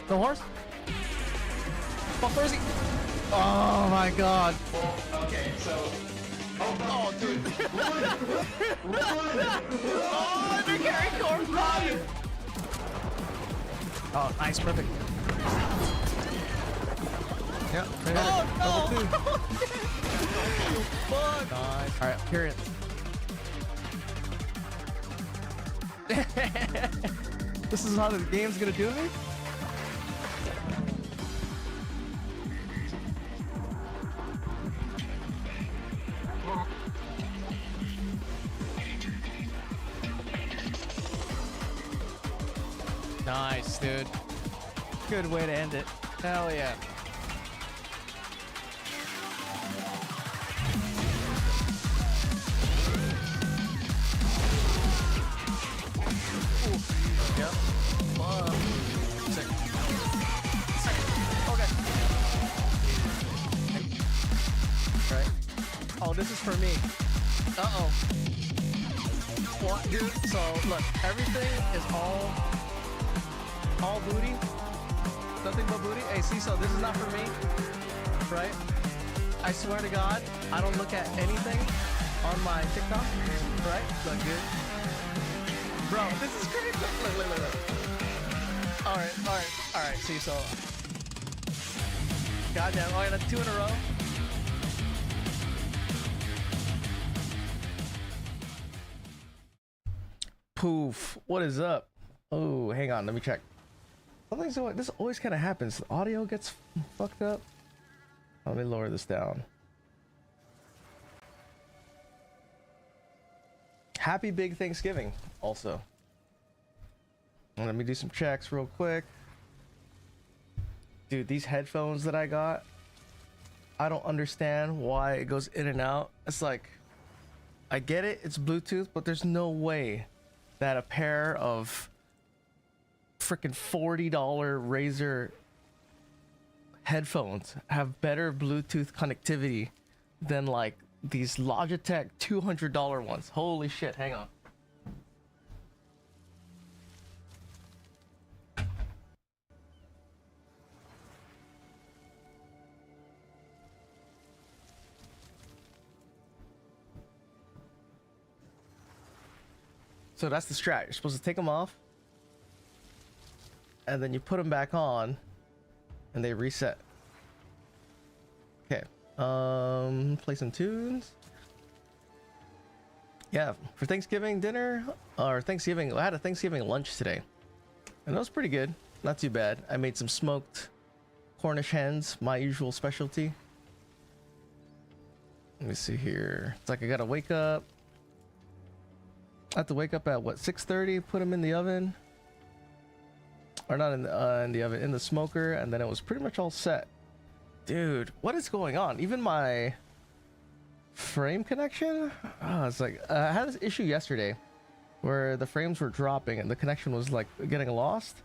The horse? Fuck, where is he? Oh my god. Okay, so. Oh, dude. Run! Oh, they're carrying corpse. Run! Oh, nice, perfect. Yeah, Oh no! Fuck. Nice. All right, period. This is how the game's gonna do me? Nice, dude. Good way to end it. Hell yeah. Yep. Sick. Sick. Okay. Right. Oh, this is for me. Uh-oh. What, dude? So, look, everything is all booty. Nothing but booty. Hey, see, so this is not for me. Right? I swear to God, I don't look at anything on my TikTok. Right? Look, dude. Bro, this is crazy. Look. Alright, see, so. Goddamn, oh, yeah, that's 2 in a row. Poof, what is up? Oh, hang on, let me check. Something's going, this always kind of happens. The audio gets fucked up. Let me lower this down. Happy big Thanksgiving, also. Let me do some checks real quick. Dude, these headphones that I got, I don't understand why it goes in and out. It's like, I get it, it's Bluetooth, but there's no way that a pair of freaking $40 Razer headphones have better Bluetooth connectivity than like these Logitech $200 ones. Holy shit, hang on. So that's the strat. You're supposed to take them off, and then you put them back on, and they reset. Okay. Play some tunes. Yeah, for Thanksgiving dinner, or Thanksgiving, I had a Thanksgiving lunch today, and it was pretty good. Not too bad. I made some smoked Cornish hens, my usual specialty. Let me see here. It's like I gotta wake up. I have to wake up at what, 6:30, put them in the oven, or not in the oven, in the smoker, and then it was pretty much all set. Dude, what is going on? Even my frame connection, it's like I had this issue yesterday where the frames were dropping and the connection was like getting lost.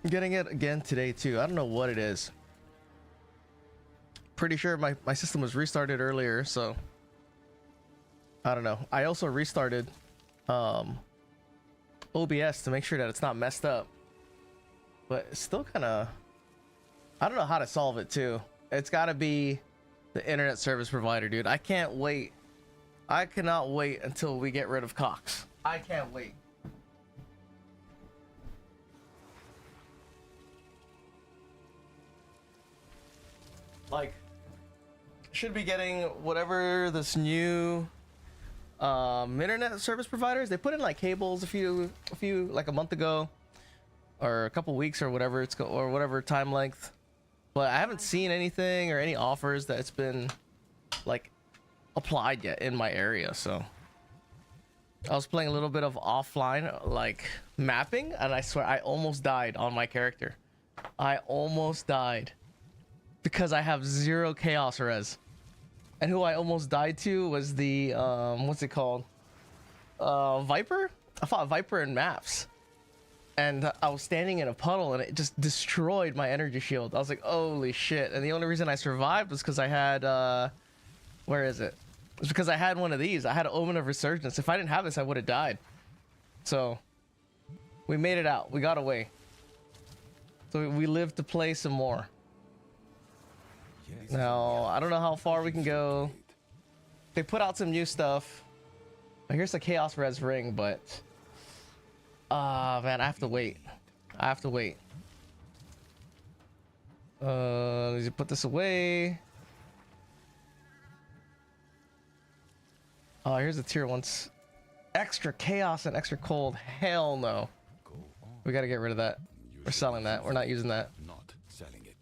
I'm getting it again today too. I don't know what it is. Pretty sure my system was restarted earlier, so I don't know. I also restarted OBS to make sure that it's not messed up, but it's still kind of, I don't know how to solve it too. It's got to be the internet service provider, dude. I can't wait. I cannot wait until we get rid of Cox. I can't wait. Like, should be getting whatever this new internet service providers. They put in like cables a few like a month ago, or a couple weeks, or whatever or whatever time length. But I haven't seen anything or any offers that it's been like applied yet in my area. So I was playing a little bit of offline like mapping, and I swear I almost died on my character. I almost died because I have 0 chaos res. And who I almost died to was the what's it called? Viper? I fought Viper in maps. And I was standing in a puddle and it just destroyed my energy shield. I was like, holy shit. And the only reason I survived was because I had where is it? It was because I had one of these. I had an Omen of Resurgence. If I didn't have this, I would have died. So we made it out. We got away. So we live to play some more. Now, I don't know how far we can go. They put out some new stuff. Here's the Chaos Res ring, but man, I have to wait. I have to wait. Need to put this away. Oh, here's the tier 1. Extra chaos and extra cold. Hell no. We gotta get rid of that. We're selling that. We're not using that. Not selling it.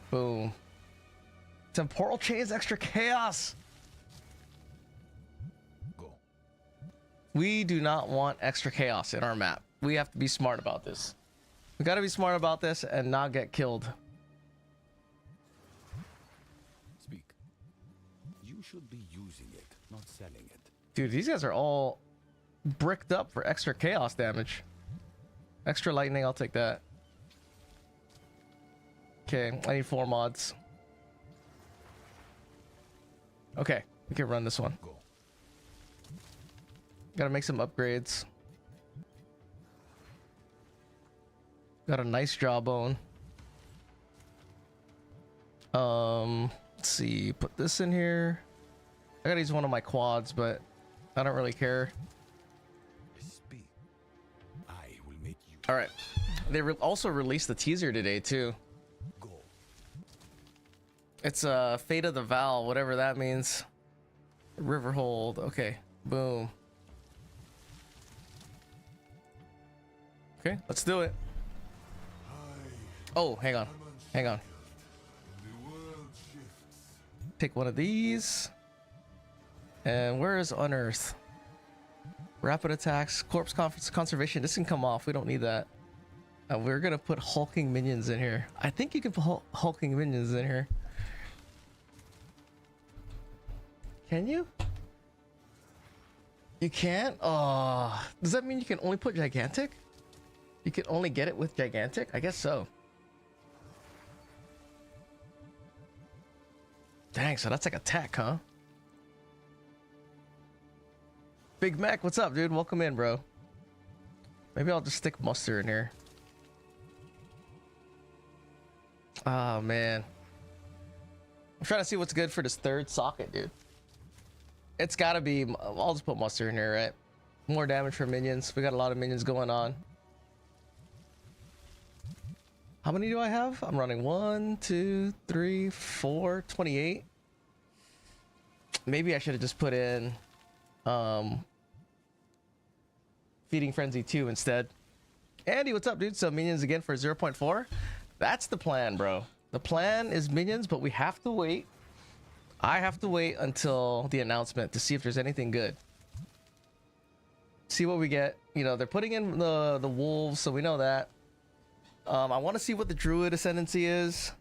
Boom. Temporal chains, extra chaos. Go. We do not want extra chaos in our map. We have to be smart about this. We gotta be smart about this and not get killed. Speak. You should be using it, not selling it. Dude, these guys are all bricked up for extra chaos damage. Extra lightning, I'll take that. Okay, I need 4 mods. Okay, we can run this one. Go. Gotta make some upgrades. Got a nice jawbone. Let's see, put this in here. I gotta use one of my quads, but I don't really care. Speak. I will make you. All right, they also released the teaser today too. Go. It's Fate of the Val, whatever that means. Riverhold. Okay, boom. Okay, let's do it. Oh, hang on. Hang on. Take one of these. And where is Unearth? Rapid attacks, corpse conservation. This can come off. We don't need that. We're gonna put hulking minions in here. I think you can put hulking minions in here. Can you? You can't? Oh, does that mean you can only put gigantic? You can only get it with gigantic? I guess so. Dang, so that's like a tech, huh? Big Mac, what's up, dude? Welcome in, bro. Maybe I'll just stick Muster in here. Oh, man. I'm trying to see what's good for this 3rd socket, dude. It's gotta be... I'll just put Muster in here, right? More damage for minions. We got a lot of minions going on. How many do I have? I'm running 1, 2, 3, 4, 28. Maybe I should have just put in Feeding Frenzy 2 instead. Andy, what's up, dude? So minions again for 0.4? That's the plan, bro. The plan is minions, but we have to wait. I have to wait until the announcement to see if there's anything good. See what we get. You know, they're putting in the wolves, so we know that. I want to see what the druid ascendancy is.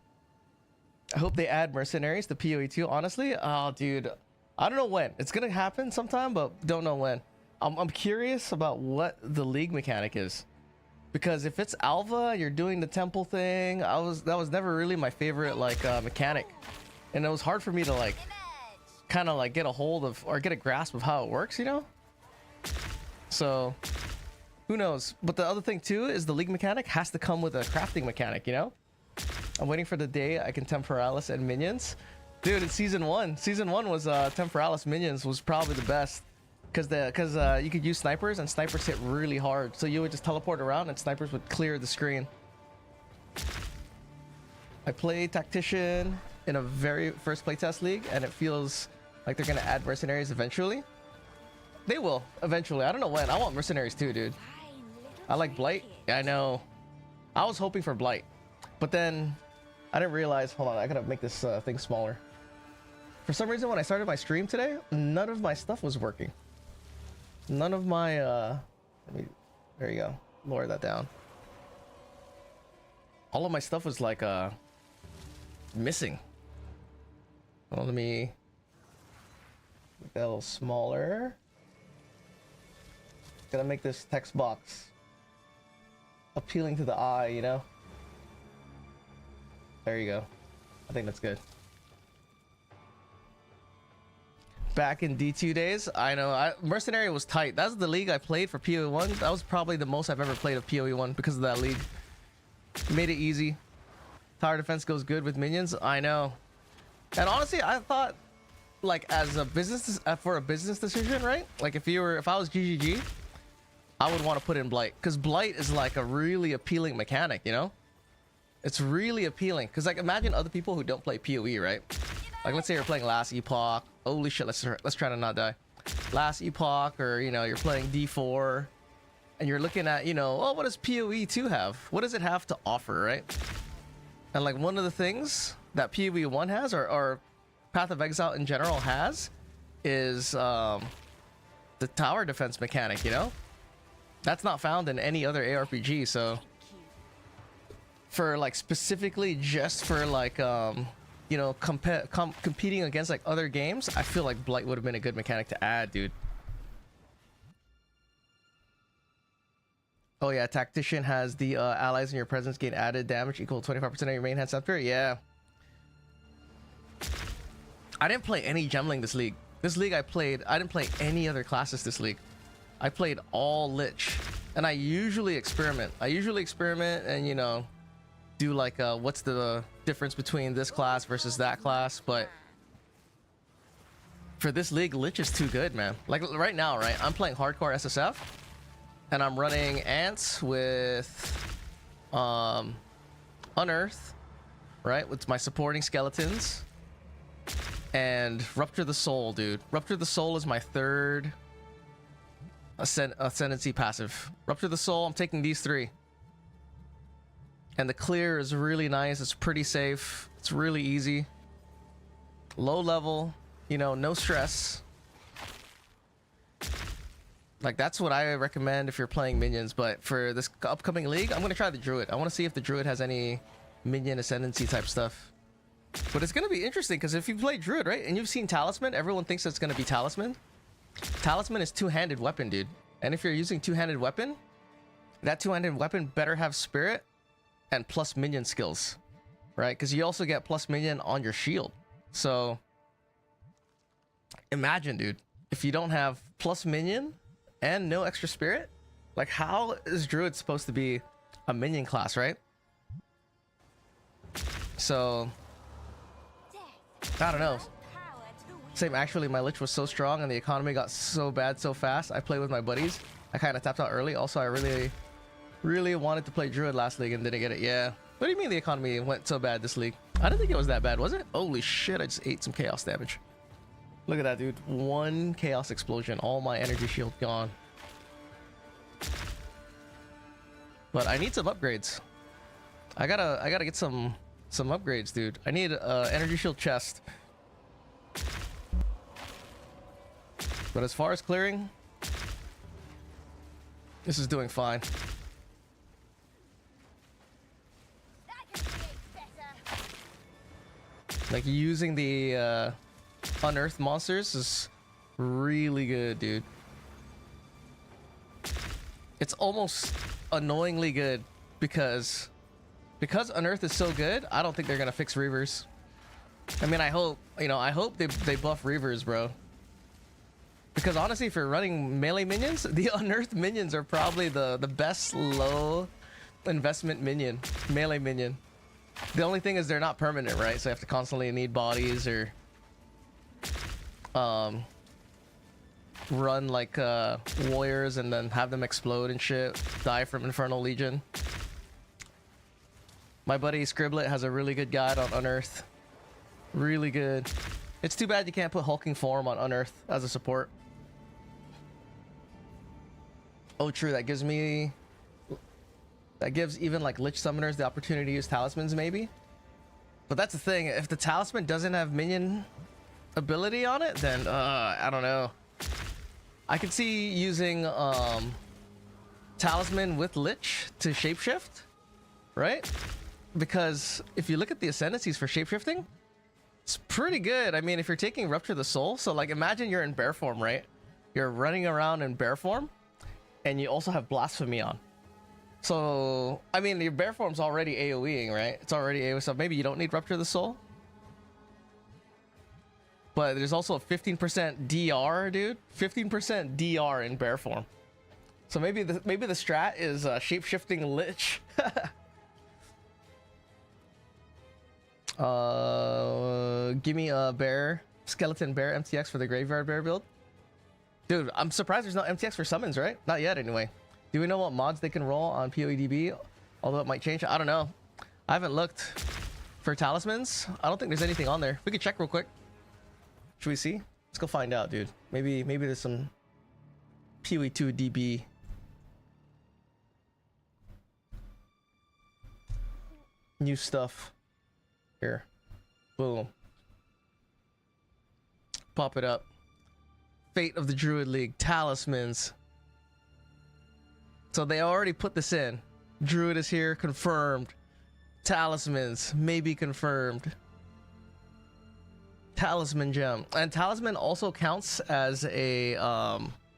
I hope they add mercenaries to PoE2. Honestly, oh, dude, I don't know when. It's gonna happen sometime, but don't know when. I'm curious about what the league mechanic is, because if it's Alva, you're doing the temple thing. That was never really my favorite mechanic, and it was hard for me to kind of get a hold of or get a grasp of how it works, you know. So who knows? But the other thing too is the league mechanic has to come with a crafting mechanic, you know? I'm waiting for the day I can Temporalis and minions. Dude, it's season 1. Season 1 was Temporalis minions was probably the best. Because you could use snipers and snipers hit really hard. So you would just teleport around and snipers would clear the screen. I played Tactician in a very first playtest league and it feels like they're going to add mercenaries eventually. They will eventually. I don't know when. I want mercenaries too, dude. I like Blight. Yeah, I know. I was hoping for Blight, but then I didn't realize. Hold on, I gotta make this thing smaller. For some reason, when I started my stream today, none of my stuff was working. None of my there you go. Lower that down. All of my stuff was missing. Well, let me make that a little smaller. Gotta make this text box appealing to the eye, you know? There you go. I think that's good. Back in D2 days, I know. Mercenary was tight. That's the league I played for PoE 1. That was probably the most I've ever played of PoE 1 because of that league. Made it easy. Tower defense goes good with minions. I know. And honestly, I thought, like, as a business for a business decision, right? Like, if I was GGG, I would want to put in Blight, because Blight is like a really appealing mechanic, you know? It's really appealing because, like, imagine other people who don't play PoE, right? Like, let's say you're playing Last Epoch. Holy shit, let's try to not die. Last Epoch, or, you know, you're playing D4, and you're looking at, you know, oh, what does PoE 2 have? What does it have to offer, right? And, like, one of the things that PoE 1 has, or Path of Exile in general has, is the tower defense mechanic, you know? That's not found in any other ARPG, so for, like, specifically just for, like, you know, competing against, like, other games, I feel like Blight would have been a good mechanic to add, dude. Oh yeah, Tactician has the allies in your presence gain added damage equal to 25% of your main hand scepter. Yeah. I didn't play any Gemling this league. This league I didn't play any other classes this league. I played all Lich. And I usually experiment. And, you know, do like what's the difference between this class versus that class, but for this league, Lich is too good, man. Like right now, right? I'm playing hardcore SSF, and I'm running Ants with Unearth, right? With my supporting skeletons, and Rupture the Soul, dude. Rupture the Soul is my third ascendancy passive. Rupture the Soul, I'm taking these three. And the clear is really nice. It's pretty safe. It's really easy. Low level, you know, no stress. Like, that's what I recommend if you're playing minions. But for this upcoming league, I'm going to try the Druid. I want to see if the Druid has any minion ascendancy type stuff. But it's going to be interesting because if you play Druid, right, and you've seen Talisman, everyone thinks it's going to be Talisman. Talisman is two-handed weapon, dude. And if you're using two-handed weapon, that two-handed weapon better have Spirit and plus minion skills, right? Because you also get plus minion on your shield. So imagine, dude, if you don't have plus minion and no extra spirit, like, how is Druid supposed to be a minion class, right? So I don't know. Same, actually, my Lich was so strong and the economy got so bad so fast. I played with my buddies. I kind of tapped out early. Also, I really wanted to play Druid last league and didn't get it. Yeah. What do you mean the economy went so bad this league? I didn't think it was that bad, was it? Holy shit, I just ate some chaos damage. Look at that, dude. One chaos explosion. All my energy shield gone. But I need some upgrades. I gotta get some upgrades, dude. I need energy shield chest. But as far as clearing, this is doing fine. Like, using the unearthed monsters is really good, dude. It's almost annoyingly good because unearth is so good. I don't think they're gonna fix Reavers. I mean, I hope they buff Reavers, bro. Because honestly, if you're running melee minions, the unearthed minions are probably the best low investment melee minion. The only thing is they're not permanent, right? So you have to constantly need bodies or run like warriors and then have them explode and shit. Die from Infernal Legion. My buddy Scribblet has a really good guide on Unearth. Really good. It's too bad you can't put Hulking Form on Unearth as a support. Oh, true. That gives even like Lich summoners the opportunity to use talismans, maybe. But that's the thing. If the talisman doesn't have minion ability on it, then I don't know. I could see using talisman with Lich to shapeshift, right? Because if you look at the ascendancies for shapeshifting, it's pretty good. I mean, if you're taking Rupture the Soul, so like imagine you're in bear form, right? You're running around in bear form, and you also have Blasphemy on. So, I mean, your bear form's already AoEing, right? It's already AoE, so maybe you don't need Rupture the Soul. But there's also a 15% DR, dude. 15% DR in bear form. So maybe the strat is shape-shifting Lich. Give me a bear, skeleton bear MTX for the graveyard bear build. Dude, I'm surprised there's no MTX for summons, right? Not yet, anyway. Do we know what mods they can roll on PoEDB? Although it might change. I don't know. I haven't looked for talismans. I don't think there's anything on there. We could check real quick. Should we see? Let's go find out, dude. Maybe there's some PoE2 DB. New stuff. Here. Boom. Pop it up. Fate of the Druid League. Talismans. So they already put this in. Druid is here. Confirmed. Talismans. Maybe confirmed. Talisman gem. And talisman also counts as a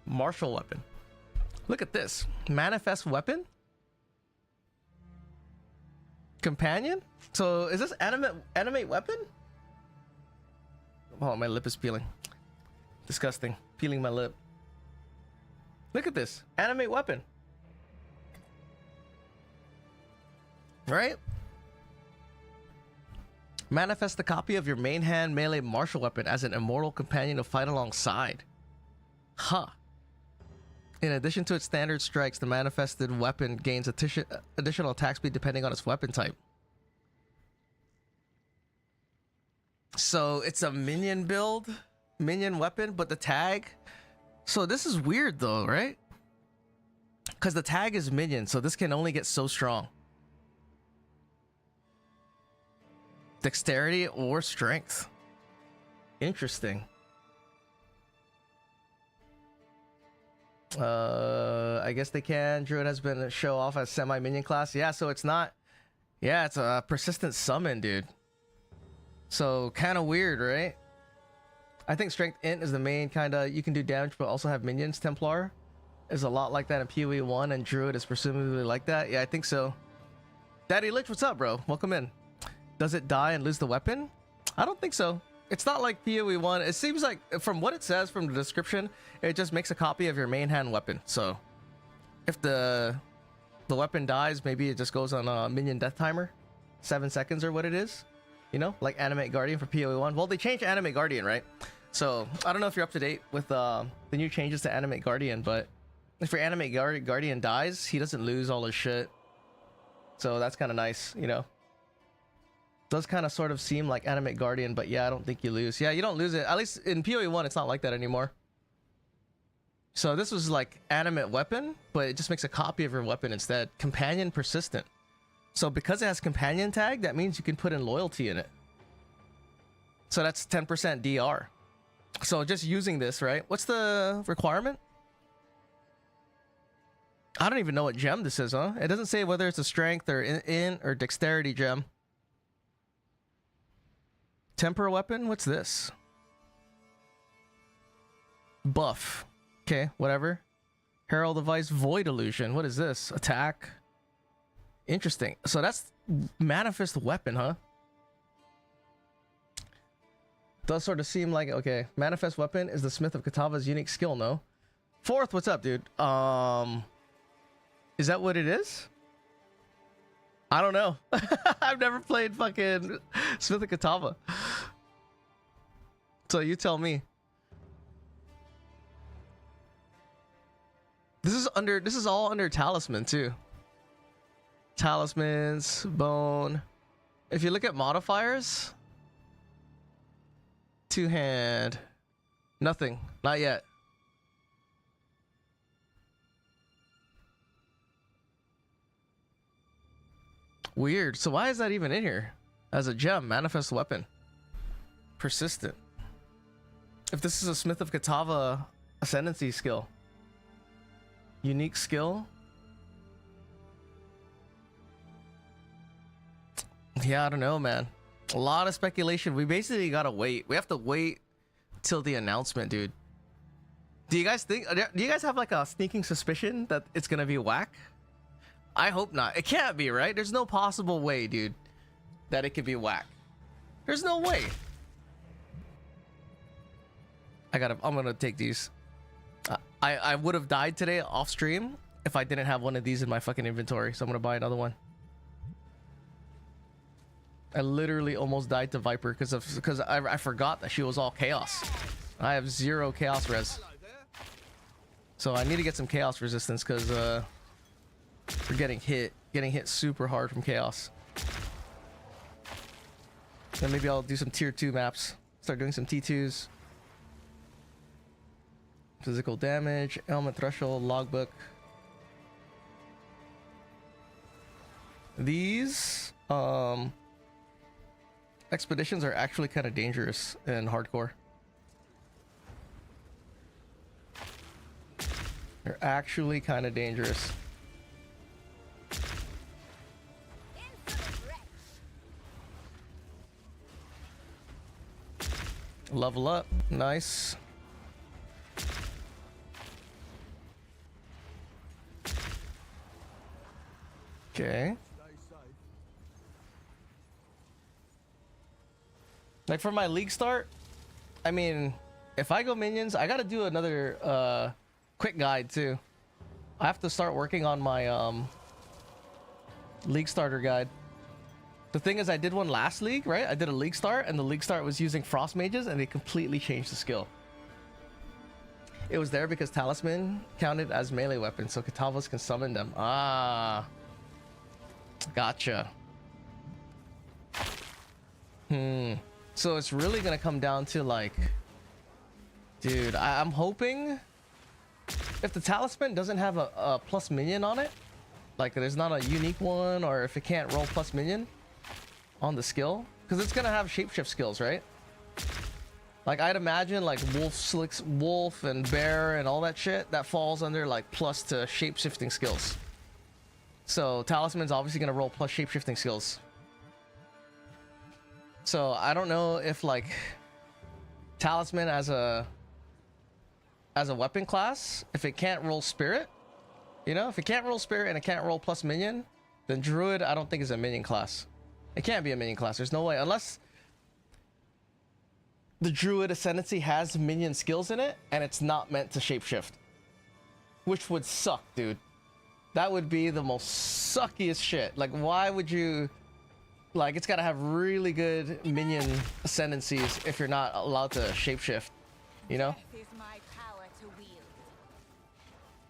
martial weapon. Look at this. Manifest weapon? Companion? So is this animate weapon? Oh, my lip is peeling. Disgusting. Peeling my lip. Look at this. Animate weapon. Right? Manifest a copy of your main hand melee martial weapon as an immortal companion to fight alongside. Huh. In addition to its standard strikes, the manifested weapon gains additional attack speed depending on its weapon type. So it's a minion build, minion weapon, but the tag. So this is weird though, right? Because the tag is minion, so this can only get so strong. Dexterity or strength. Interesting. I guess they can. Druid has been show off as semi-minion class. Yeah, so it's not. Yeah, it's a persistent summon, dude. So kind of weird, right? I think strength int is the main kind of. You can do damage, but also have minions. Templar is a lot like that in PoE 1, and Druid is presumably like that. Yeah, I think so. Daddy Lich, what's up, bro? Welcome in. Does it die and lose the weapon? I don't think so. It's not like PoE 1. It seems like, from what it says from the description, it just makes a copy of your main hand weapon. So, if the weapon dies, maybe it just goes on a minion death timer. 7 seconds or what it is. You know, like Animate Guardian for PoE 1. Well, they changed Animate Guardian, right? So, I don't know if you're up to date with the new changes to Animate Guardian, but if your Animate Guardian dies, he doesn't lose all his shit. So, that's kind of nice, you know? Does kind of sort of seem like Animate Guardian, but yeah, I don't think you lose. Yeah, you don't lose it. At least in PoE 1, it's not like that anymore. So this was like animate weapon, but it just makes a copy of your weapon instead. Companion persistent. So because it has companion tag, that means you can put in loyalty in it. So that's 10% DR. So just using this, right? What's the requirement? I don't even know what gem this is, huh? It doesn't say whether it's a strength or in or dexterity gem. Temper weapon? What's this? Buff. Okay, whatever. Herald device, void illusion. What is this? Attack. Interesting. So that's manifest weapon, huh? Does sort of seem like, okay, manifest weapon is the Smith of Katava's unique skill, no? Fourth, what's up, dude? Is that what it is? I don't know. I've never played fucking Smith of Katava. So you tell me. This is all under talisman too. Talismans, bone. If you look at modifiers, two hand, nothing, not yet. Weird. So why is that even in here? As a gem, manifest weapon. Persistent. If this is a Smith of Katava ascendancy skill. Unique skill. Yeah, I don't know, man. A lot of speculation. We basically gotta wait. We have to wait till the announcement, dude. Do you guys think? Do you guys have like a sneaking suspicion that it's gonna be whack? I hope not. It can't be, right? There's no possible way, dude, that it could be whack. There's no way. I'm gonna take these. I would have died today off stream if I didn't have one of these in my fucking inventory, so I'm gonna buy another one. I literally almost died to Viper because I forgot that she was all chaos. I have 0 chaos res, so I need to get some chaos resistance because we're getting hit super hard from chaos. Then maybe I'll do some tier 2 maps. Start doing some T2s. Physical damage, element threshold, logbook. These expeditions are actually kind of dangerous in hardcore. They're actually kind of dangerous. Level up, nice. Okay. Like for my league start, I mean, if I go minions, I gotta do another quick guide too. I have to start working on my league starter guide. The thing is, I did one last league, right? I did a league start, and the league start was using frost mages, and they completely changed the skill. It was there because talisman counted as melee weapons, so Katavas can summon them. Ah, gotcha. So it's really gonna come down to like, dude, I'm hoping if the talisman doesn't have a plus minion on it, like there's not a unique one, or if it can't roll plus minion on the skill, because it's gonna have shapeshift skills, right? Like I'd imagine like wolf and bear and all that shit that falls under like plus to shapeshifting skills. So talisman's obviously gonna roll plus shapeshifting skills. So I don't know if like talisman as a weapon class, if it can't roll spirit, you know, if it can't roll spirit and it can't roll plus minion, then druid I don't think is a minion class. It can't be a minion class. There's no way, unless the druid ascendancy has minion skills in it and it's not meant to shapeshift, which would suck, dude. That would be the most suckiest shit. Like, why would you? Like, it's gotta have really good minion ascendancies if you're not allowed to shapeshift, you know?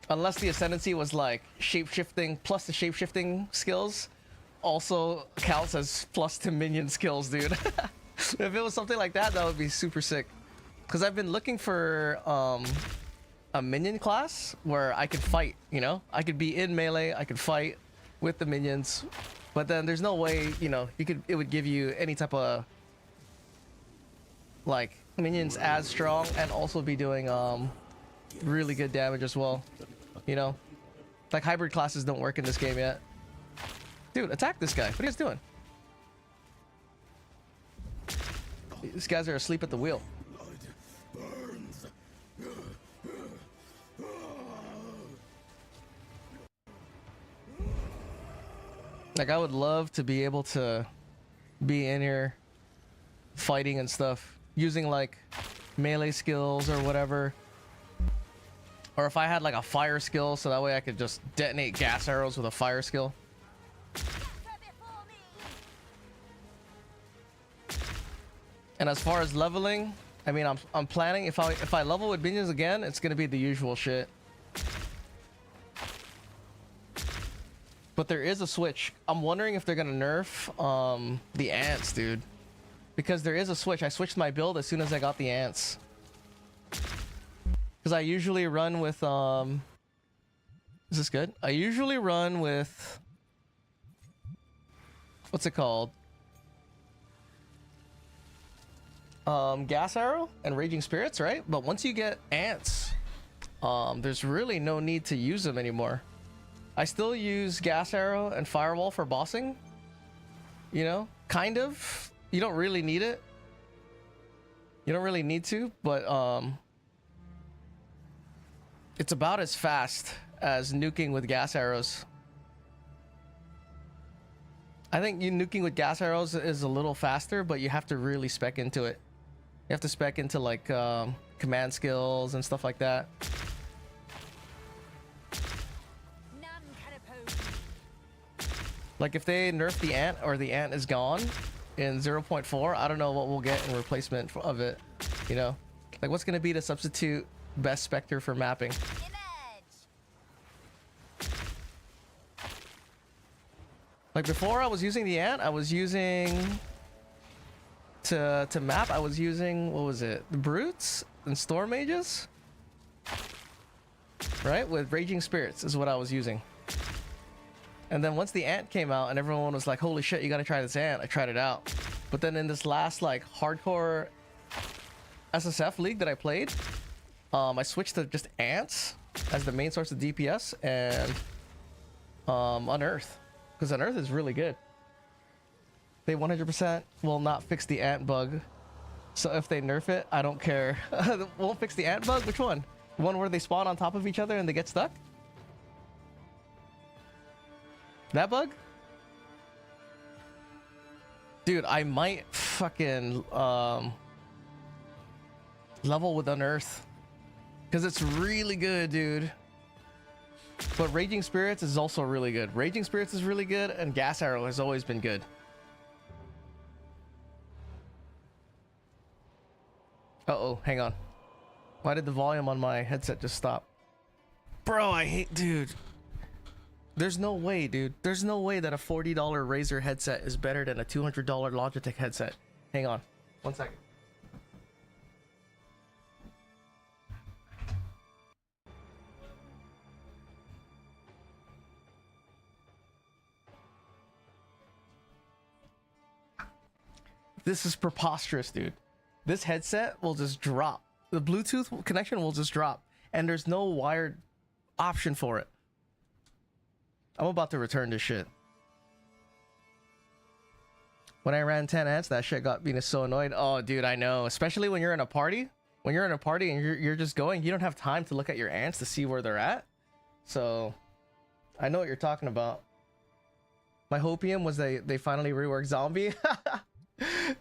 Unless the ascendancy was like shapeshifting plus the shapeshifting skills also counts as plus to minion skills, dude. If it was something like that, that would be super sick. Because I've been looking for a minion class where I could fight, you know? I could be in melee, I could fight with the minions. But then there's no way, you know, it would give you any type of like minions as strong and also be doing really good damage as well. You know? Like hybrid classes don't work in this game yet. Dude, attack this guy. What are you guys doing? These guys are asleep at the wheel. Like, I would love to be able to be in here fighting and stuff, using like melee skills or whatever. Or if I had like a fire skill, so that way I could just detonate gas arrows with a fire skill. And as far as leveling, I mean, I'm planning if I level with minions again, it's gonna be the usual shit. But there is a switch. I'm wondering if they're gonna nerf the ants, dude. Because there is a switch. I switched my build as soon as I got the ants. Because I usually run with is this good? I usually run with, what's it called? Gas arrow and raging spirits, right? But once you get ants, there's really no need to use them anymore. I still use gas arrow and firewall for bossing, you know, kind of. You don't really need it. You don't really need to, but it's about as fast as nuking with gas arrows. I think nuking with gas arrows is a little faster, but you have to really spec into it. You have to spec into like command skills and stuff like that. Like if they nerf the ant or the ant is gone in 0.4, I don't know what we'll get in replacement of it, you know? Like what's gonna be the substitute best Spectre for mapping? Like before I was using the ant, I was using to map, I was using, what was it? The brutes and storm mages? Right? With raging spirits is what I was using. And then once the ant came out and everyone was like, holy shit, you gotta try this ant, I tried it out. But then in this last like hardcore SSF league that I played, I switched to just ants as the main source of DPS and Unearth. Because Unearth is really good. They 100% will not fix the ant bug. So if they nerf it, I don't care. Won't fix the ant bug? Which one? The one where they spawn on top of each other and they get stuck? That bug? Dude, I might fucking level with Unearth. Because it's really good, dude. But Raging Spirits is also really good. Raging Spirits is really good, and Gas Arrow has always been good. Uh-oh, hang on. Why did the volume on my headset just stop? Bro, I hate... Dude. There's no way, dude. There's no way that a $40 Razer headset is better than a $200 Logitech headset. Hang on. 1 second. This is preposterous, dude. This headset will just drop. The Bluetooth connection will just drop. And there's no wired option for it. I'm about to return this shit. When I ran 10 ants, that shit got me so annoyed. Oh, dude, I know. Especially when you're in a party. When you're in a party and you're just going, you don't have time to look at your ants to see where they're at. So, I know what you're talking about. My hopium was they finally reworked zombie.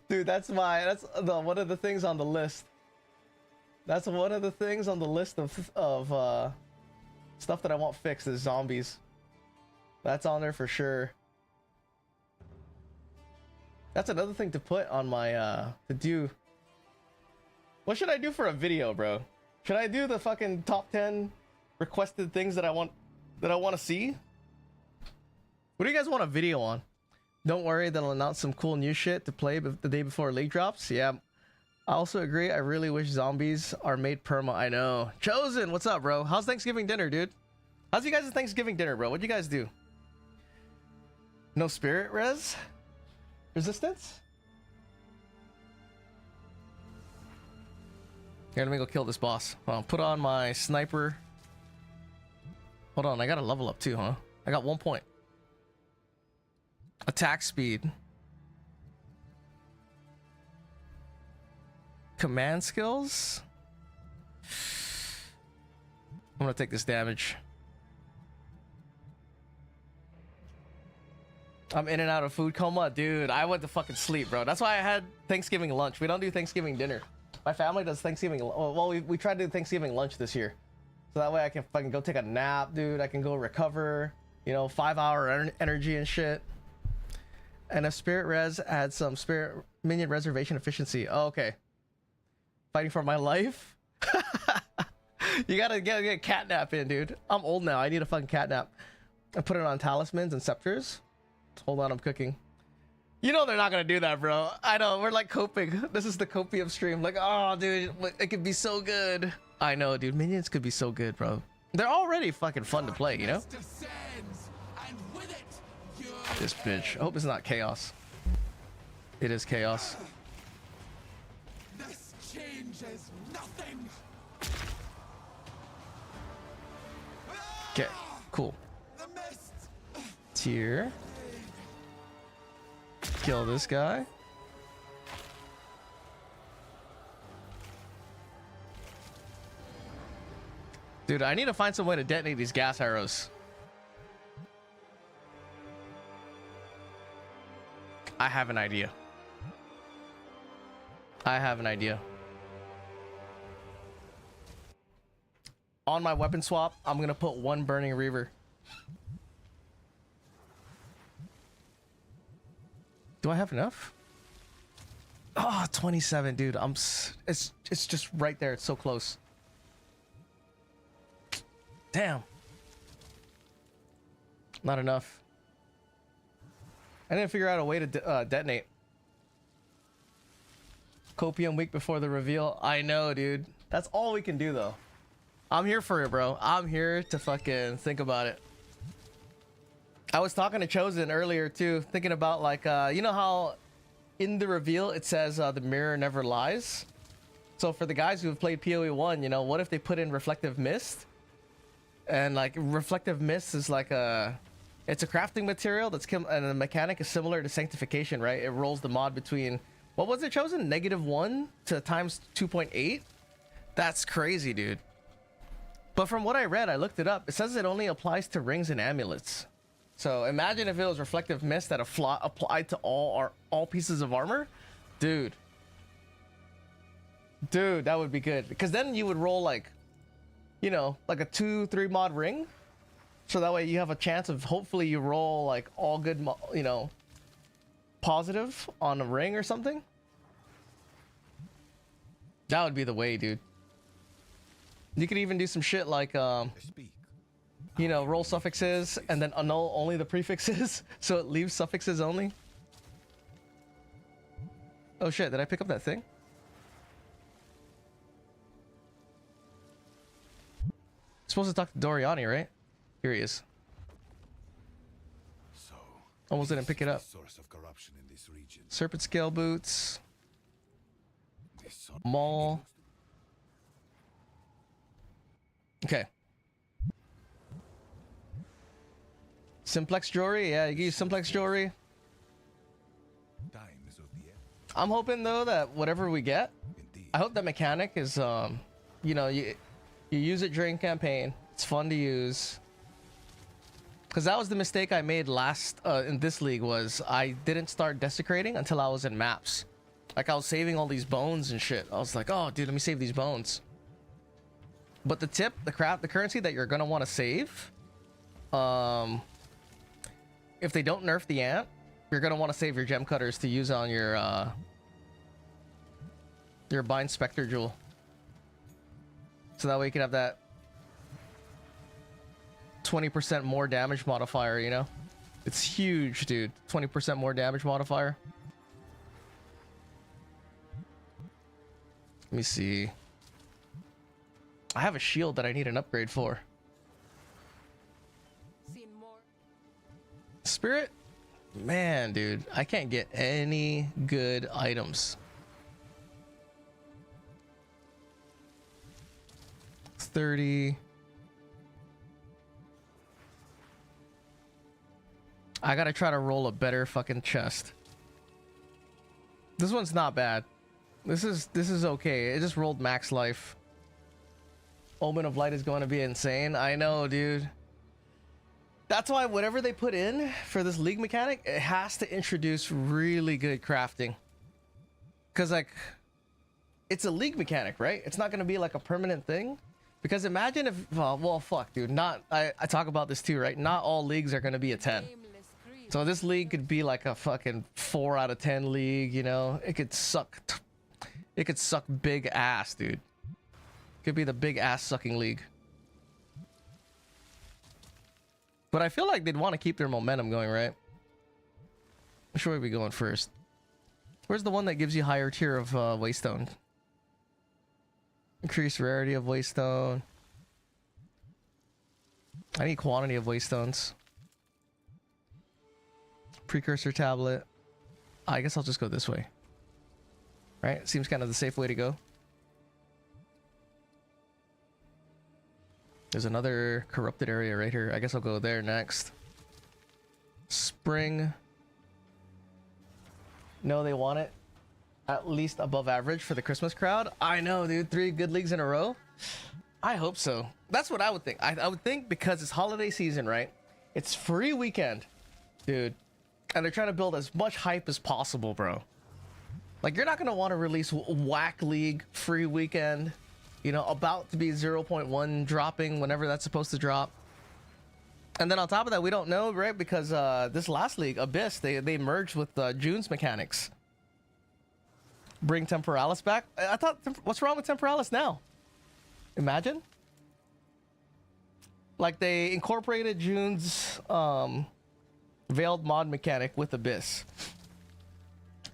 Dude, that's one of the things on the list. That's one of the things on the list of stuff that I want fixed is zombies. That's on there for sure. That's another thing to put on my to do. What should I do for a video, bro? Should I do the fucking top 10 requested things that I want to see? What do you guys want a video on? Don't worry, they'll announce some cool new shit to play the day before league drops. Yeah, I also agree. I really wish zombies are made perma. I know. Chosen, what's up, bro? How's Thanksgiving dinner, dude? How's you guys' Thanksgiving dinner, bro? What'd you guys do? No spirit resistance? Here, let me go kill this boss. I'll put on my sniper. Hold on, I gotta level up too, huh? I got 1 point. Attack speed. Command skills. I'm gonna take this damage. I'm in and out of food coma. Dude, I went to fucking sleep, bro. That's why I had Thanksgiving lunch. We don't do Thanksgiving dinner. My family does Thanksgiving. Well, we tried to do Thanksgiving lunch this year. So that way I can fucking go take a nap, dude. I can go recover. You know, 5-hour energy and shit. And if Spirit Res had some Spirit Minion reservation efficiency. Oh, okay. Fighting for my life? You gotta get catnap in, dude. I'm old now. I need a fucking catnap. I put it on talismans and scepters. Hold on, I'm cooking. You know they're not gonna do that, bro. I know, we're like coping. This is the copium stream. Like, oh, dude, it could be so good. I know, dude. Minions could be so good, bro. They're already fucking fun to play, you know? This bitch. I hope it's not chaos. It is chaos. This changes nothing. Okay, cool. Tier. Kill this guy. Dude, I need to find some way to detonate these gas arrows. I have an idea. I have an idea. On my weapon swap, I'm gonna put 1 Burning Reaver. Do I have enough? Oh, 27, dude. It's just right there. It's so close. Damn. Not enough. I didn't figure out a way to detonate. Copium week before the reveal. I know, dude. That's all we can do, though. I'm here for it, bro. I'm here to fucking think about it. I was talking to Chosen earlier, too, thinking about, like, you know how in the reveal it says the mirror never lies? So for the guys who have played PoE 1, you know, what if they put in Reflective Mist? And, like, Reflective Mist is like a... It's a crafting material and the mechanic is similar to Sanctification, right? It rolls the mod between... What was it, Chosen? -1 to times 2.8? That's crazy, dude. But from what I read, I looked it up. It says it only applies to rings and amulets. So imagine if it was Reflective Mist that applied to all pieces of armor. Dude, that would be good. Because then you would roll like, you know, like a 2-3 mod ring. So that way you have a chance of hopefully you roll like all good, you know, positive on a ring or something. That would be the way, dude. You could even do some shit like, you know, roll suffixes and then annul only the prefixes, so it leaves suffixes only. Oh shit, did I pick up that thing? Supposed to talk to Doriani, right? Here he is. So, almost didn't pick it up. Source of corruption in this region. Serpent scale boots. Maul. Okay. Simplex jewelry, yeah, you can use simplex jewelry. Time is of the end. I'm hoping though that whatever we get, Indeed. I hope that mechanic is, you know, you use it during campaign. It's fun to use. Because that was the mistake I made last in this league was I didn't start desecrating until I was in maps. Like I was saving all these bones and shit. I was like, oh, dude, let me save these bones. But the tip, the currency that you're gonna want to save, if they don't nerf the ant, you're gonna want to save your gem cutters to use on your Bind Spectre Jewel. So that way you can have that 20% more damage modifier, you know? It's huge, dude. 20% more damage modifier. Let me see. I have a shield that I need an upgrade for. Spirit? Man, dude. I can't get any good items. 30. I gotta try to roll a better fucking chest. This one's not bad. This is okay. It just rolled max life. Omen of Light is going to be insane. I know, dude. That's why whatever they put in for this league mechanic, it has to introduce really good crafting. Because, like, it's a league mechanic, right? It's not going to be like a permanent thing. Because imagine if, well, fuck, dude. I talk about this too, right? Not all leagues are going to be a 10. So this league could be like a fucking 4 out of 10 league, you know? It could suck. It could suck big ass, dude. Could be the big ass sucking league. But I feel like they'd want to keep their momentum going, right? Which way are we going first? Where's the one that gives you higher tier of Waystone? Increased rarity of Waystone. I need quantity of Waystones. Precursor tablet. I guess I'll just go this way. Right? Seems kind of the safe way to go. There's another corrupted area right here. I guess I'll go there next. Spring. No, they want it at least above average for the Christmas crowd. I know, dude. 3 good leagues in a row. I hope so. That's what I would think. I would think because it's holiday season, right? It's free weekend, dude. And they're trying to build as much hype as possible, bro. Like, you're not going to want to release whack league free weekend you know, about to be 0.1 dropping whenever that's supposed to drop. And then on top of that, we don't know, right? Because this last league, Abyss, they merged with June's mechanics. Bring Temporalis back. I thought, what's wrong with Temporalis now? Imagine. Like they incorporated June's veiled mod mechanic with Abyss.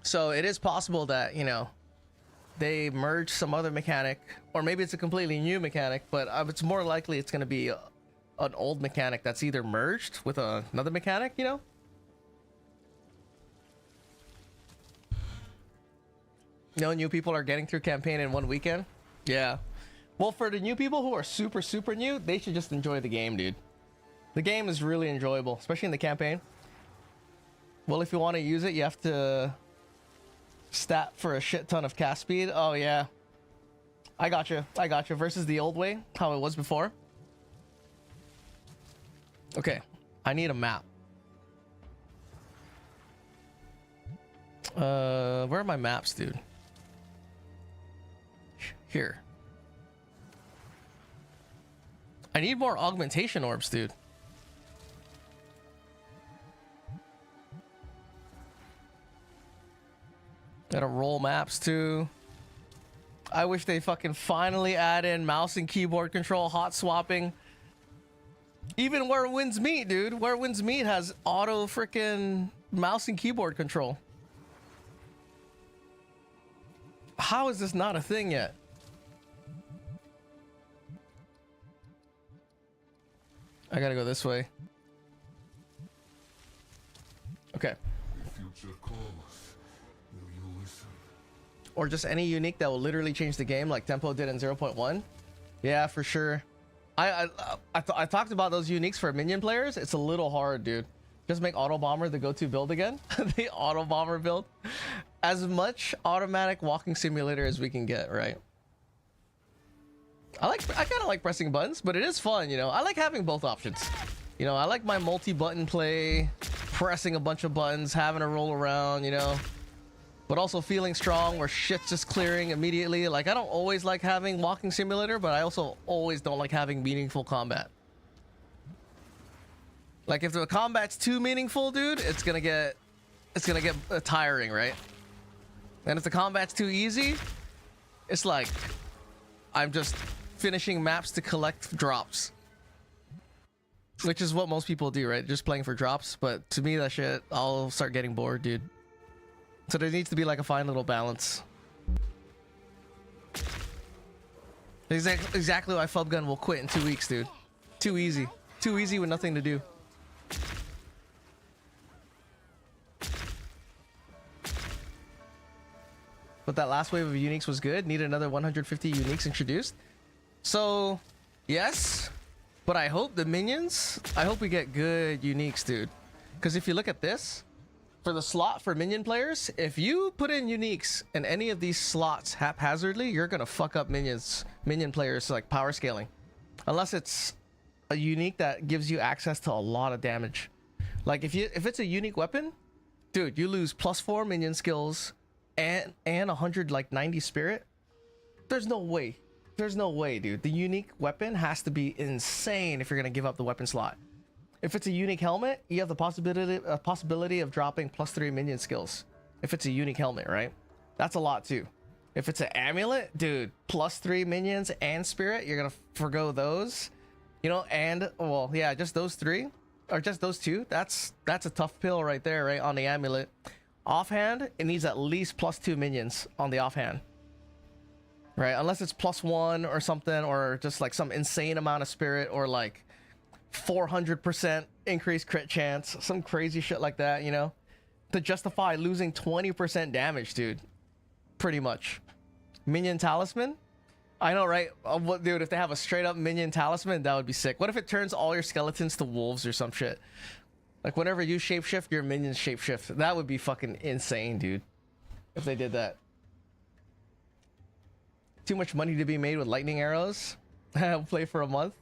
So it is possible that, you know, they merge some other mechanic, or maybe it's a completely new mechanic, but it's more likely it's going to be an old mechanic that's either merged with another mechanic, you know? No new people are getting through campaign in one weekend. Yeah. Well, for the new people who are super, super new, they should just enjoy the game, dude. The game is really enjoyable, especially in the campaign. Well, if you want to use it, you have to stat for a shit ton of cast speed. Oh, yeah. I got you. I got you. Versus the old way, how it was before. Okay. I need a map. Where are my maps, dude? Here. I need more augmentation orbs, dude. Gotta roll maps too. I wish they fucking finally add in mouse and keyboard control, hot swapping. Even Where Winds Meet, dude. Where Winds Meet has auto freaking mouse and keyboard control. How is this not a thing yet? I gotta go this way. Okay. Or just any unique that will literally change the game like Tempo did in 0.1. Yeah, for sure. I talked about those uniques for minion players. It's a little hard, dude. Just make Auto Bomber the go-to build again. The Auto Bomber build. As much automatic walking simulator as we can get, right? I kind of like pressing buttons, but it is fun, you know. I like having both options. You know, I like my multi-button play, pressing a bunch of buttons, having to roll around, you know. But also feeling strong where shit's just clearing immediately. Like, I don't always like having walking simulator, but I also always don't like having meaningful combat. Like, if the combat's too meaningful, dude, it's gonna get tiring, right? And if the combat's too easy, it's like I'm just finishing maps to collect drops, which is what most people do, right? Just playing for drops. But to me, that shit, I'll start getting bored, dude. So there needs to be like a fine little balance. Exactly why Fubgun will quit in 2 weeks, dude. Too easy. Too easy with nothing to do. But that last wave of uniques was good. Need another 150 uniques introduced. So, yes. But I hope the minions, I hope we get good uniques, dude. Because if you look at this, for the slot for minion players, if you put in uniques in any of these slots haphazardly, you're gonna fuck up minion players like power scaling. Unless it's a unique that gives you access to a lot of damage. Like if it's a unique weapon, dude, you lose +4 minion skills and 190 spirit. There's no way. There's no way, dude. The unique weapon has to be insane if you're gonna give up the weapon slot. If it's a unique helmet, you have the possibility of dropping +3 minion skills. If it's a unique helmet, right? That's a lot too. If it's an amulet, dude, +3 minions and spirit, you're gonna forgo those. You know, and well, yeah, just those three, or just those two. That's a tough pill right there, right? On the amulet. Offhand, it needs at least +2 minions on the offhand. Right? Unless it's +1 or something, or just like some insane amount of spirit, or like 400% increased crit chance, some crazy shit like that, you know, to justify losing 20% damage, dude. Pretty much. Minion talisman, I know, right? What, dude, if they have a straight up minion talisman, that would be sick. What if it turns all your skeletons to wolves or some shit? Like whenever you shapeshift, your minions shapeshift. That would be fucking insane, dude, if they did that. Too much money to be made with lightning arrows. Play for a month.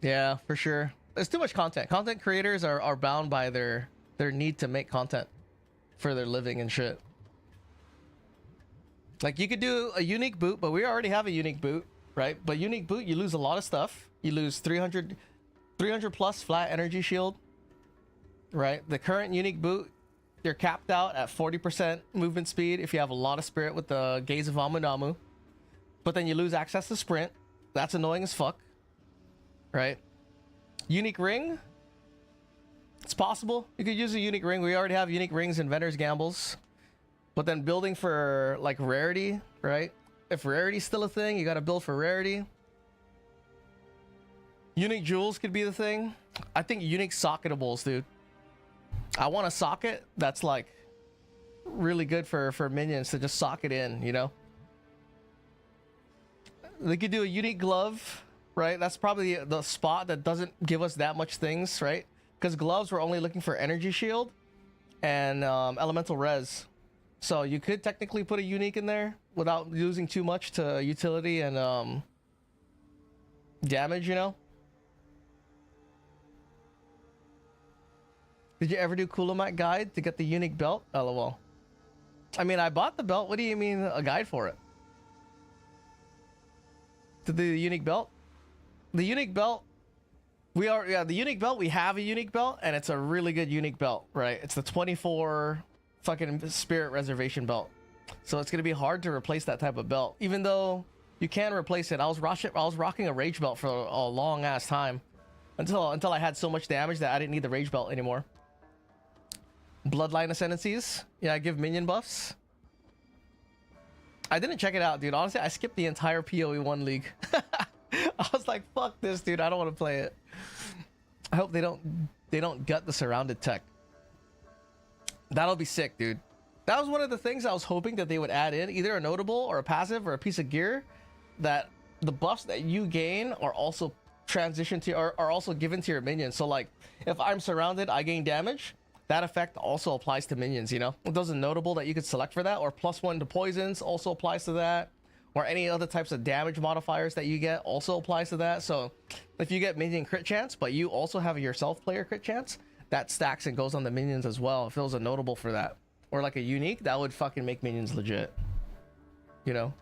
Yeah, for sure. There's too much content. Content creators are bound by their need to make content for their living and shit. Like you could do a unique boot, but we already have a unique boot, right? But unique boot, you lose a lot of stuff. You lose 300 plus flat energy shield, right? The current unique boot, you're capped out at 40% movement speed if you have a lot of spirit with the Gaze of Amunamu. But then you lose access to sprint. That's annoying as fuck, right? Unique ring, it's possible. You could use a unique ring. We already have unique rings in Vendor's Gambles. But then building for like rarity, right? If rarity's still a thing, you gotta build for rarity. Unique jewels could be the thing. I think unique socketables, dude. I want a socket that's like really good for minions to just socket in, you know? They could do a unique glove, right? That's probably the spot that doesn't give us that much things, right? Because gloves, we're only looking for energy shield and elemental res. So you could technically put a unique in there without losing too much to utility and damage, you know? Did you ever do Kulamak guide to get the unique belt? LOL. I mean, I bought the belt. What do you mean a guide for it? To do the unique belt? The unique belt, the unique belt, we have a unique belt, and it's a really good unique belt, right? It's the 24 fucking spirit reservation belt. So it's gonna be hard to replace that type of belt, even though you can replace it. I was rocking a rage belt for a long ass time until I had so much damage that I didn't need the rage belt anymore. Bloodline ascendancies, yeah, I give minion buffs. I didn't check it out, dude. Honestly, I skipped the entire PoE1 league. I was like, fuck this, dude. I don't want to play it. I hope they don't gut the surrounded tech. That'll be sick, dude. That was one of the things I was hoping that they would add in, either a notable or a passive or a piece of gear, that the buffs that you gain are also transitioned to, or are also given to your minions. So like, if I'm surrounded, I gain damage. That effect also applies to minions, you know? There's a notable that you could select for that, or +1 to poisons also applies to that, or any other types of damage modifiers that you get also applies to that. So if you get minion crit chance, but you also have yourself player crit chance, that stacks and goes on the minions as well. If it was a notable for that, or like a unique, that would fucking make minions legit, you know?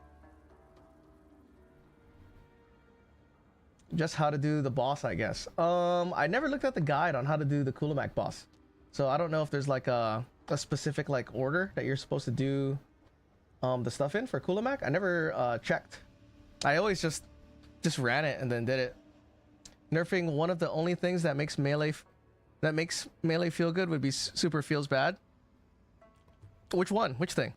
Just how to do the boss, I guess. I never looked at the guide on how to do the Kulamak boss, so I don't know if there's like a specific like order that you're supposed to do the stuff in for Kulamak. I never checked. I always just ran it and then did it. Nerfing one of the only things that makes melee feel good would be super feels bad. Which one? Which thing?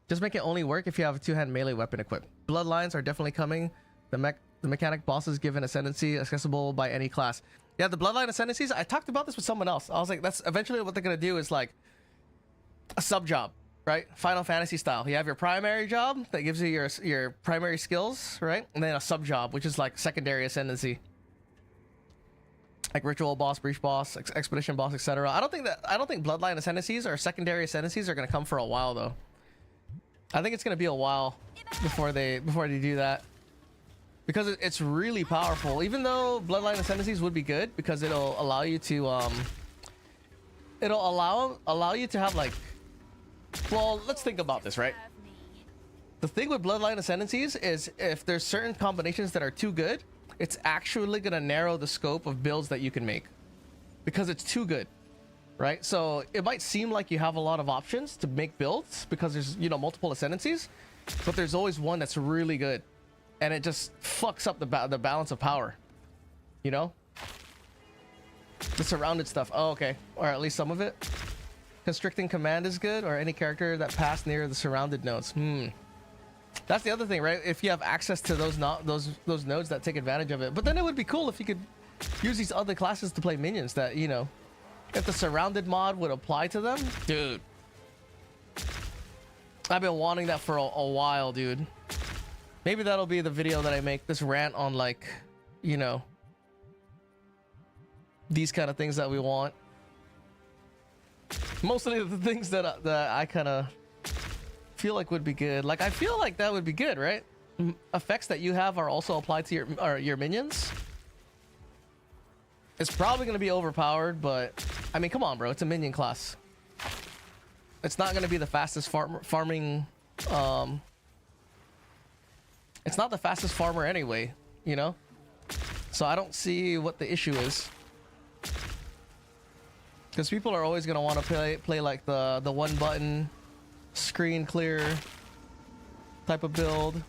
Just make it only work if you have a two-hand melee weapon equipped. Bloodlines are definitely coming. The mechanic bosses given ascendancy accessible by any class. Yeah, the bloodline ascendancies, I talked about this with someone else. I was like, that's eventually what they're gonna do is like a sub job, right? Final Fantasy style. You have your primary job that gives you your primary skills, right? And then a sub job, which is like secondary ascendancy. Like ritual boss, breach boss, expedition boss, etc. I don't think bloodline ascendancies or secondary ascendancies are gonna come for a while though. I think it's gonna be a while before they do that, because it's really powerful. Even though bloodline ascendancies would be good because it'll allow you to allow you to have like, well, let's think about this, right? The thing with bloodline ascendancies is if there's certain combinations that are too good, it's actually gonna narrow the scope of builds that you can make because it's too good, right? So it might seem like you have a lot of options to make builds because there's, you know, multiple ascendancies, but there's always one that's really good, and it just fucks up the balance of power, you know? The surrounded stuff. Oh, okay. Or at least some of it. Constricting command is good, or any character that passed near the surrounded nodes. That's the other thing, right? If you have access to those nodes that take advantage of it. But then it would be cool if you could use these other classes to play minions that, you know, if the surrounded mod would apply to them. Dude, I've been wanting that for a while, dude. Maybe that'll be the video that I make, this rant on, like, you know, these kind of things that we want. Mostly the things that I kind of feel like would be good. Like, I feel like that would be good, right? Effects that you have are also applied to your minions. It's probably going to be overpowered, but I mean, come on, bro. It's a minion class. It's not going to be the fastest farming It's not the fastest farmer anyway, you know? So I don't see what the issue is. Because people are always gonna want to play like the one button screen clear type of build.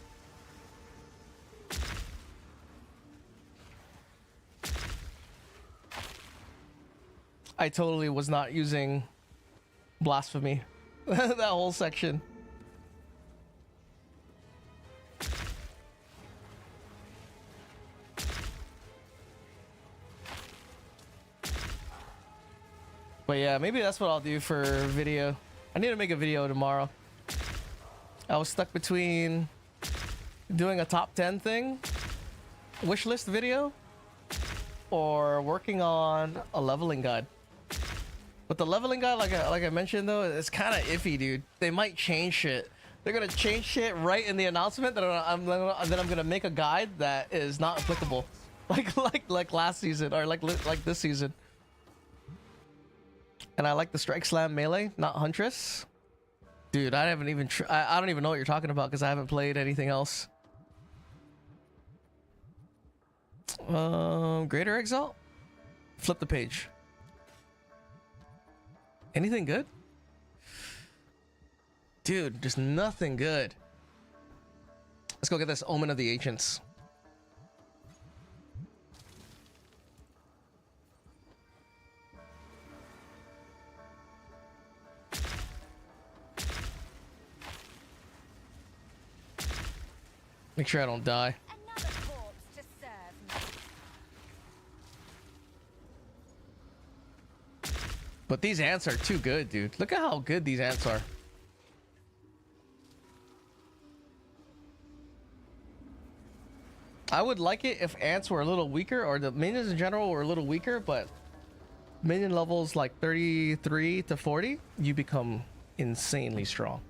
I totally was not using blasphemy that whole section. But yeah, maybe that's what I'll do for video. I need to make a video tomorrow. I was stuck between doing a top 10 thing, wish list video, or working on a leveling guide. But the leveling guide, like I mentioned though, it's kind of iffy, dude. They might change shit. They're gonna change shit right in the announcement that I'm gonna make a guide that is not applicable, like last season or like this season. And I like the strike slam melee, not huntress. Dude, I haven't even I don't even know what you're talking about because I haven't played anything else. Greater Exalt? Flip the page. Anything good? Dude, just nothing good. Let's go get this Omen of the Ancients. Make sure I don't die. Another corpse to serve me. But these ants are too good, dude. Look at how good these ants are. I would like it if ants were a little weaker, or the minions in general were a little weaker, but minion levels like 33 to 40, you become insanely strong.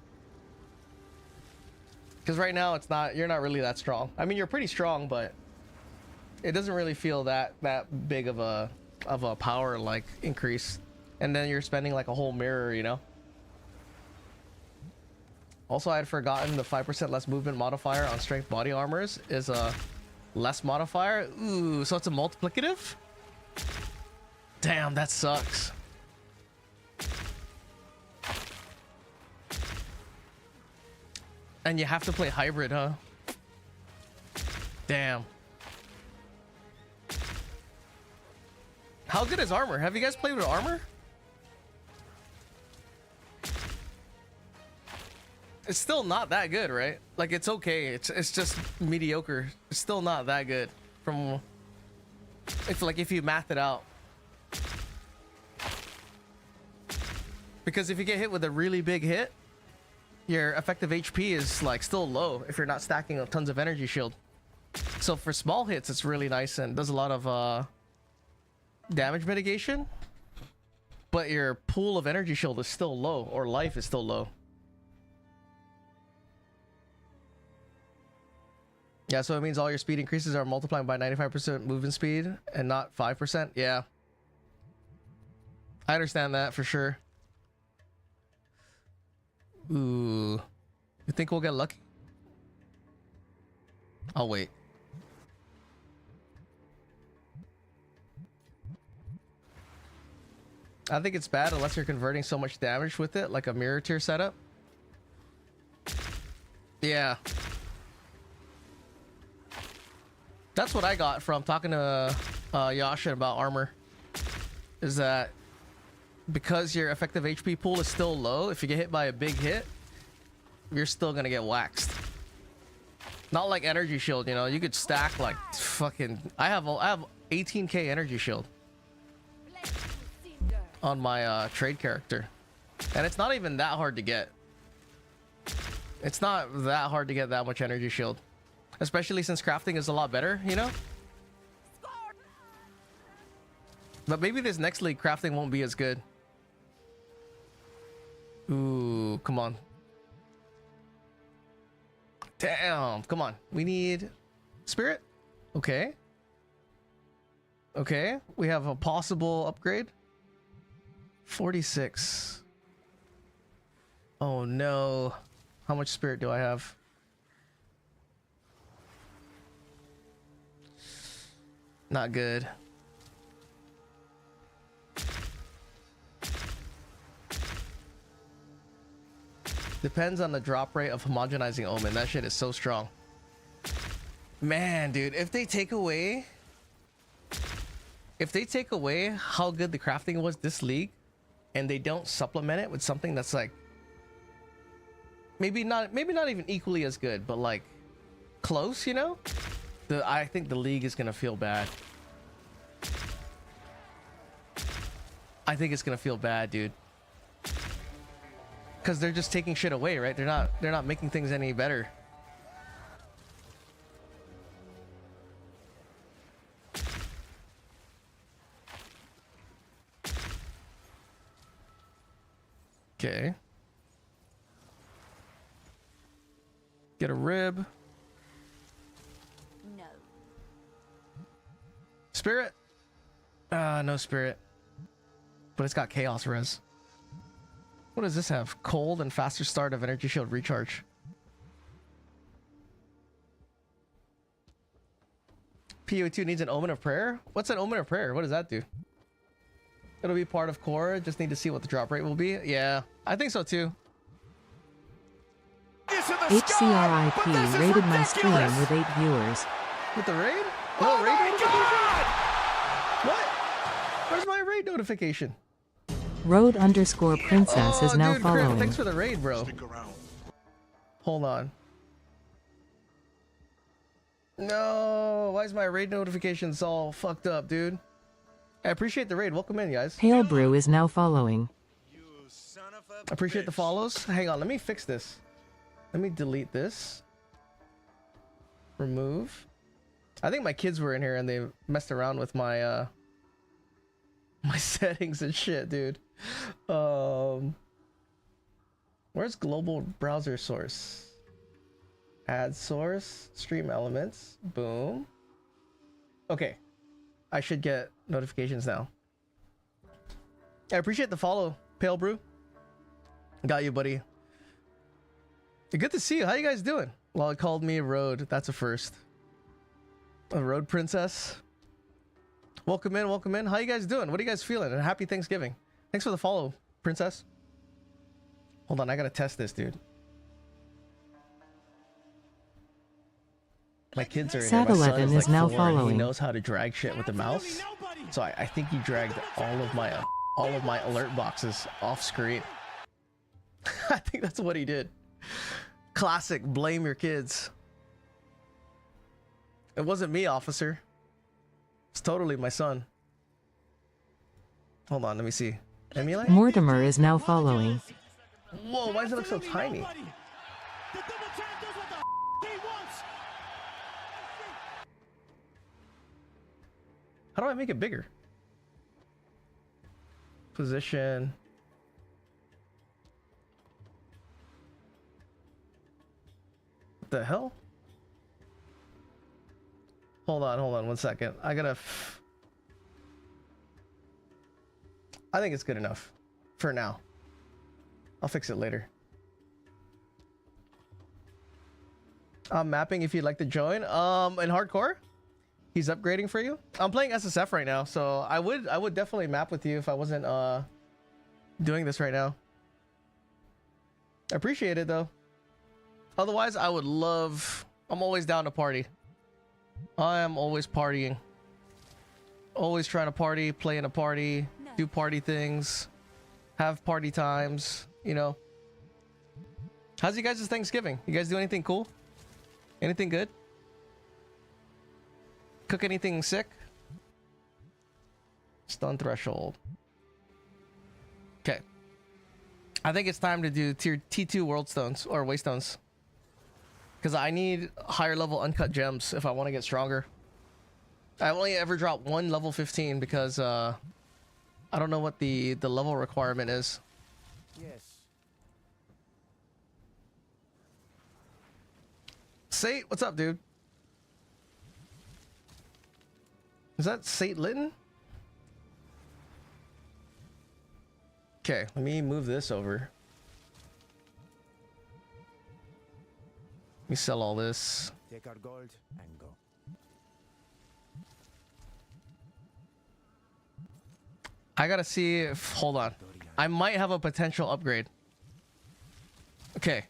Because right now it's not, you're not really that strong. I mean, you're pretty strong, but it doesn't really feel that big of a power like increase. And then you're spending like a whole mirror, you know? Also, I had forgotten the 5% less movement modifier on strength body armors is a less modifier. Ooh, so it's a multiplicative? Damn, that sucks. And you have to play hybrid, huh? Damn. How good is armor? Have you guys played with armor? It's still not that good, right? Like, it's okay. It's just mediocre. It's still not that good. From if you math it out. Because if you get hit with a really big hit, your effective HP is like still low if you're not stacking tons of energy shield. So for small hits, it's really nice and does a lot of damage mitigation. But your pool of energy shield is still low, or life is still low. Yeah, so it means all your speed increases are multiplying by 95% movement speed and not 5%. Yeah. I understand that for sure. Ooh. You think we'll get lucky? I'll wait. I think it's bad unless you're converting so much damage with it, like a mirror tier setup. Yeah. That's what I got from talking to Yasha about armor. Is that because your effective HP pool is still low, if you get hit by a big hit, you're still gonna get waxed. Not like energy shield, you know, you could stack like fucking. I have 18k energy shield on my trade character, and it's not even that hard to get. It's not that hard to get that much energy shield, especially since crafting is a lot better, you know. But maybe this next league crafting won't be as good. Ooh, come on. Damn, come on. We need spirit. Okay. Okay, we have a possible upgrade. 46. Oh no. How much spirit do I have? Not good. Depends on the drop rate of homogenizing omen. That shit is so strong. Man, dude, if they take away how good the crafting was this league, and they don't supplement it with something that's like maybe not even equally as good, but like close, you know? I think the league is gonna feel bad. I think it's gonna feel bad, dude. Because they're just taking shit away, right? They're not making things any better. Okay. Get a rib. No. Spirit? No spirit. But it's got chaos res. What does this have? Cold and faster start of energy shield recharge. PO2 needs an omen of prayer? What's an omen of prayer? What does that do? It'll be part of core. Just need to see what the drop rate will be. Yeah, I think so too. HCRIP rated my stream with 8 viewers. With the raid? Oh raid notification? What? Where's my raid notification? Road_princess is now dude, following. Crip, thanks for the raid, bro. Hold on. No, why is my raid notifications all fucked up, dude? I appreciate the raid. Welcome in, guys. Pale Brew is now following. Appreciate the follows. Hang on, let me fix this. Let me delete this. Remove. I think my kids were in here and they messed around with my my settings and shit, dude. Where's global browser source? Add source, stream elements, boom. Okay, I should get notifications now. I appreciate the follow, Pale Brew. Got you, buddy. Good to see you. How you guys doing? Well, it called me Road. That's a first. A Road Princess. Welcome in, welcome in. How you guys doing? What are you guys feeling? And happy Thanksgiving. Thanks for the follow, Princess. Hold on, I gotta test this, dude. My kids are in here. My son 7-Eleven is like now 4 and following. he knows how to drag shit with the mouse. So I think he dragged all of my alert boxes off screen. I think that's what he did. Classic, blame your kids. It wasn't me, officer. It's totally my son. Hold on, let me see. Emulate? Mortimer is now following. Whoa, why does it look so tiny? How do I make it bigger? Position. What the hell? Hold on 1 second. I gotta... I think it's good enough. For now. I'll fix it later. Mapping if you'd like to join. In hardcore? He's upgrading for you? I'm playing SSF right now, so I would definitely map with you if I wasn't doing this right now. I appreciate it though. Otherwise, I would love... I'm always down to party. I am always partying. Always trying to party, play in a party, do party things, have party times, you know. How's you guys' Thanksgiving? You guys do anything cool? Anything good? Cook anything sick? Stun threshold. Okay. I think it's time to do tier T2 world stones or waystones. Because I need higher level uncut gems if I want to get stronger. I've only ever dropped one level 15 because I don't know what the level requirement is. Yes. Sate, what's up, dude? Is that Sate Litton? Okay, let me move this over. me sell all this. Take our gold and go. I gotta see if, hold on. I might have a potential upgrade. Okay.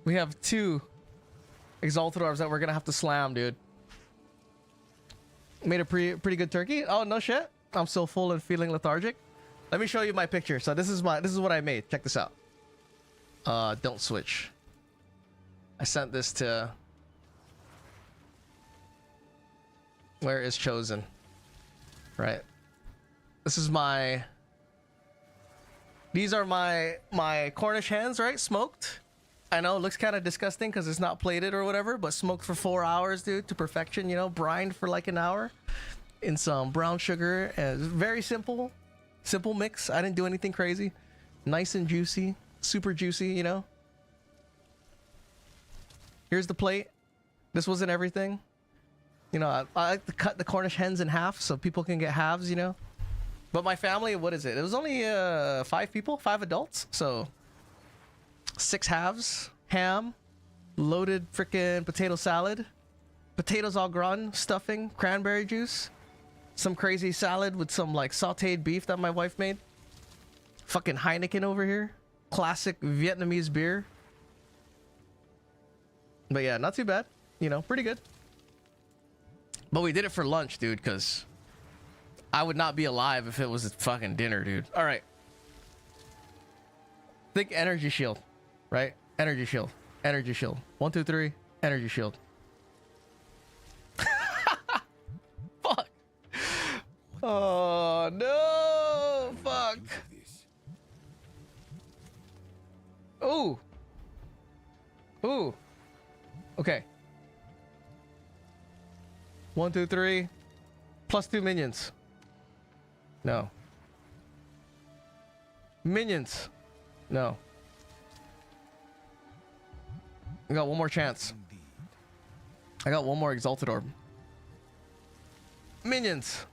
We have 2 Exalted Orbs that we're gonna have to slam, dude. Made a pretty good turkey. Oh, no shit. I'm still full and feeling lethargic. Let me show you my picture. So this is what I made. Check this out. Don't switch. I sent this to... Where is Chosen? Right. This is my... These are my Cornish hens, right? Smoked. I know it looks kind of disgusting because it's not plated or whatever, but smoked for 4 hours, dude, to perfection, you know, brined for like an hour in some brown sugar. And very simple mix. I didn't do anything crazy. Nice and juicy, super juicy, you know. Here's the plate. This wasn't everything. You know, I like to cut the Cornish hens in half so people can get halves, you know. But my family, what is it? It was only 5 people, 5 adults. So 6 halves, ham, loaded frickin' potato salad, potatoes au gratin, stuffing, cranberry juice, some crazy salad with some like sauteed beef that my wife made. Fucking Heineken over here. Classic Vietnamese beer. But yeah, not too bad. You know, pretty good. But we did it for lunch, dude, because I would not be alive if it was a fucking dinner, dude. All right. Think energy shield, right? Energy shield. Energy shield. 1, 2, 3. Energy shield. Fuck. Oh, no. Fuck. Ooh. Ooh. Okay. 1, 2, 3. Plus 2 minions. No. Minions. No. I got one more chance. I got one more Exalted Orb. Minions.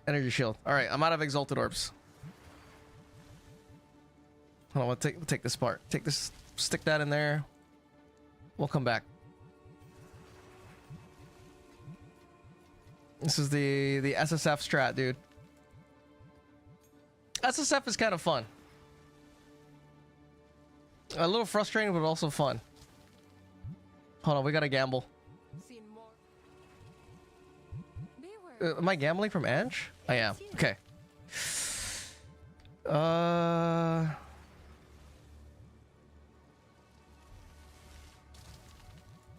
Energy shield. Alright, I'm out of Exalted Orbs. Hold on, we'll take this part. Take this, stick that in there. We'll come back. This is the SSF strat, dude. SSF is kind of fun. A little frustrating, but also fun. Hold on, we gotta gamble. Am I gambling from Ange? I am. Okay.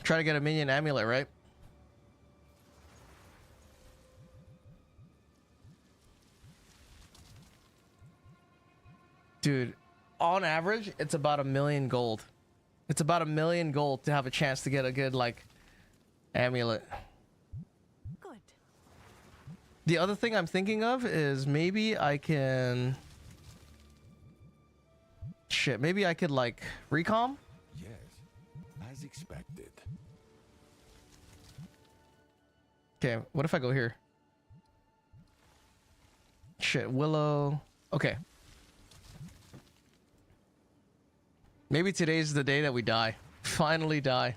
Try to get a minion amulet, right? Dude, on average, it's about 1 million gold. It's about 1 million gold to have a chance to get a good, like, amulet. Good. The other thing I'm thinking of is maybe I can... Shit, maybe I could, like, recom? Yes, as expected. Okay, what if I go here? Shit, Willow... Okay. Maybe today's the day that we die. Finally die.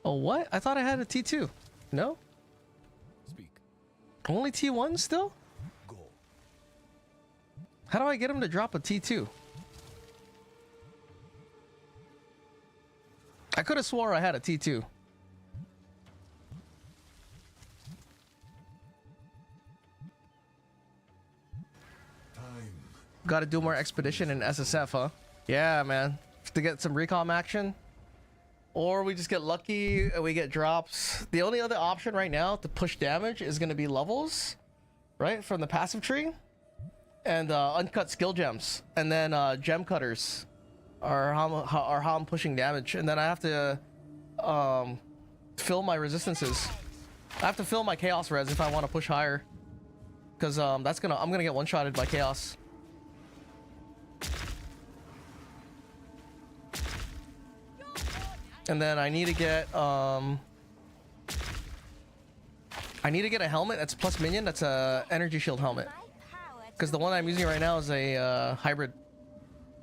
Oh, what? I thought I had a T2. No? Speak. Only T1 still? Go. How do I get him to drop a T2? I could have swore I had a T2. Got to do more expedition in SSF, huh? Yeah, man. To get some recom action. Or we just get lucky and we get drops. The only other option right now to push damage is going to be levels, right? From the passive tree. And uncut skill gems. And then gem cutters are how I'm pushing damage. And then I have to fill my resistances. I have to fill my chaos res if I want to push higher. Because I'm gonna get one-shotted by chaos. And then I need to get a helmet that's plus minion. That's a energy shield helmet. Because the one I'm using right now is a hybrid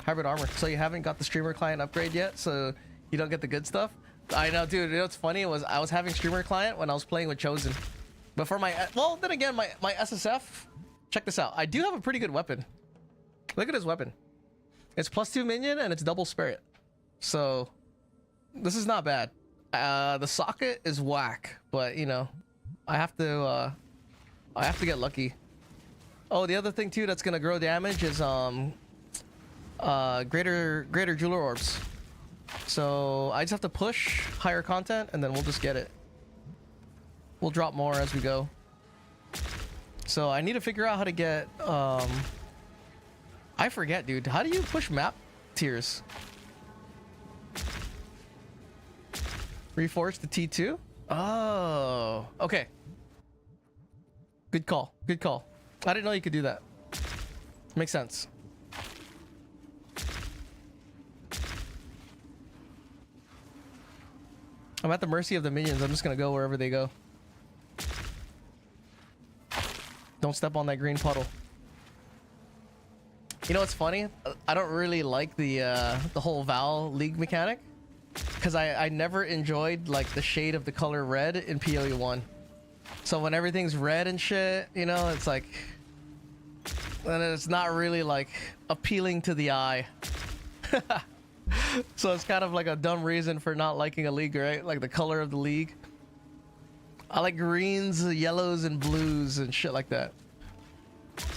armor. So you haven't got the streamer client upgrade yet. So You don't get the good stuff. I know, dude. You know what's funny was I was having streamer client when I was playing with Chosen, but for my then again my SSF. Check this out. I do have a pretty good weapon. Look at his weapon. It's +2 minion and it's double spirit. So this is not bad. The socket is whack, but you know, I have to get lucky. Oh, the other thing too that's gonna grow damage is greater jeweler orbs. So I just have to push higher content and then we'll just get it. We'll drop more as we go. So I need to figure out how to get I forget, dude. How do you push map tiers? Reforge to T2? Oh, okay. Good call. Good call. I didn't know you could do that. Makes sense. I'm at the mercy of the minions. I'm just gonna go wherever they go. Don't step on that green puddle. You know what's funny? I don't really like the whole Val League mechanic because I never enjoyed like the shade of the color red in PoE 1. So when everything's red and shit, you know, it's like, and it's not really like appealing to the eye. So it's kind of like a dumb reason for not liking a league, right? Like the color of the league. I like greens, yellows, and blues and shit like that.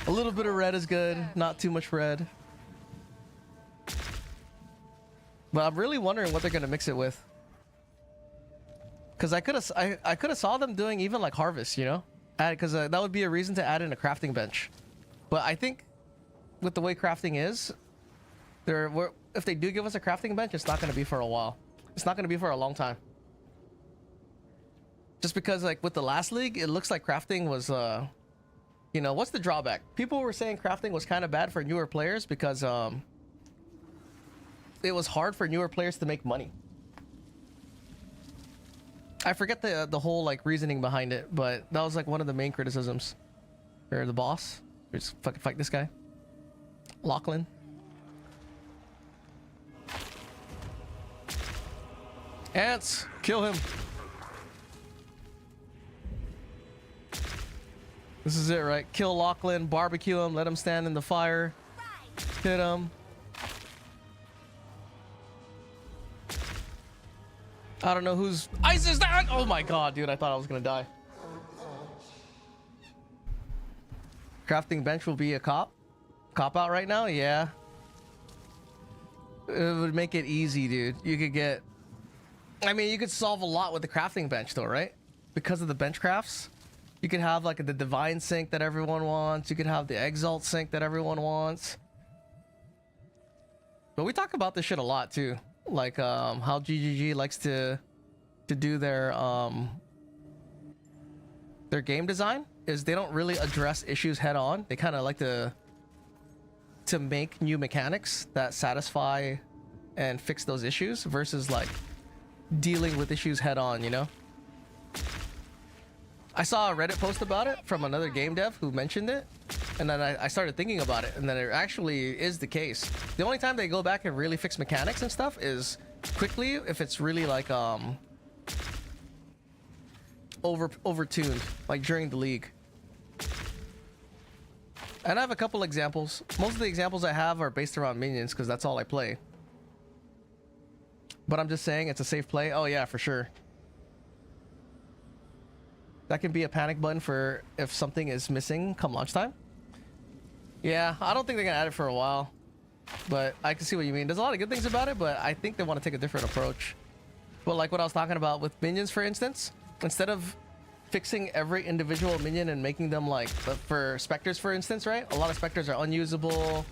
A little bit of red is good, not too much red. But I'm really wondering what they're gonna mix it with. Cause I could have saw them doing even like harvest, you know, because that would be a reason to add in a crafting bench. But I think with the way crafting is, if they do give us a crafting bench, it's not gonna be for a while. It's not gonna be for a long time. Just because like with the last league, it looks like crafting was you know, what's the drawback? People were saying crafting was kind of bad for newer players because it was hard for newer players to make money. I forget the whole like reasoning behind it, but that was like one of the main criticisms. Or the boss. Just fucking fight this guy. Lachlan. Ants, kill him. This is it, right? Kill Lachlan, barbecue him, let him stand in the fire. Hit him. I don't know who's... ISIS down! Oh my god, dude, I thought I was gonna die. Crafting bench will be a cop out right now? Yeah. It would make it easy, dude. You could get... I mean, you could solve a lot with the crafting bench though, right? Because of the bench crafts. You could have like the divine sync that everyone wants. You could have the exalt sync that everyone wants. But we talk about this shit a lot too. Like how GGG likes to do their game design is they don't really address issues head on. They kind of like to make new mechanics that satisfy and fix those issues versus like dealing with issues head on, you know? I saw a Reddit post about it from another game dev who mentioned it, and then I started thinking about it, and then it actually is the case. The only time they go back and really fix mechanics and stuff is quickly if it's really like over-tuned, like during the league. And I have a couple examples. Most of the examples I have are based around minions because that's all I play. But I'm just saying it's a safe play. Oh yeah, for sure. That can be a panic button for if something is missing come lunchtime. Yeah, I don't think they're gonna add it for a while, but I can see what you mean. There's a lot of good things about it, but I think they want to take a different approach. But like what I was talking about with minions, for instance, instead of fixing every individual minion and making them like, for specters, for instance, right? A lot of specters are unusable,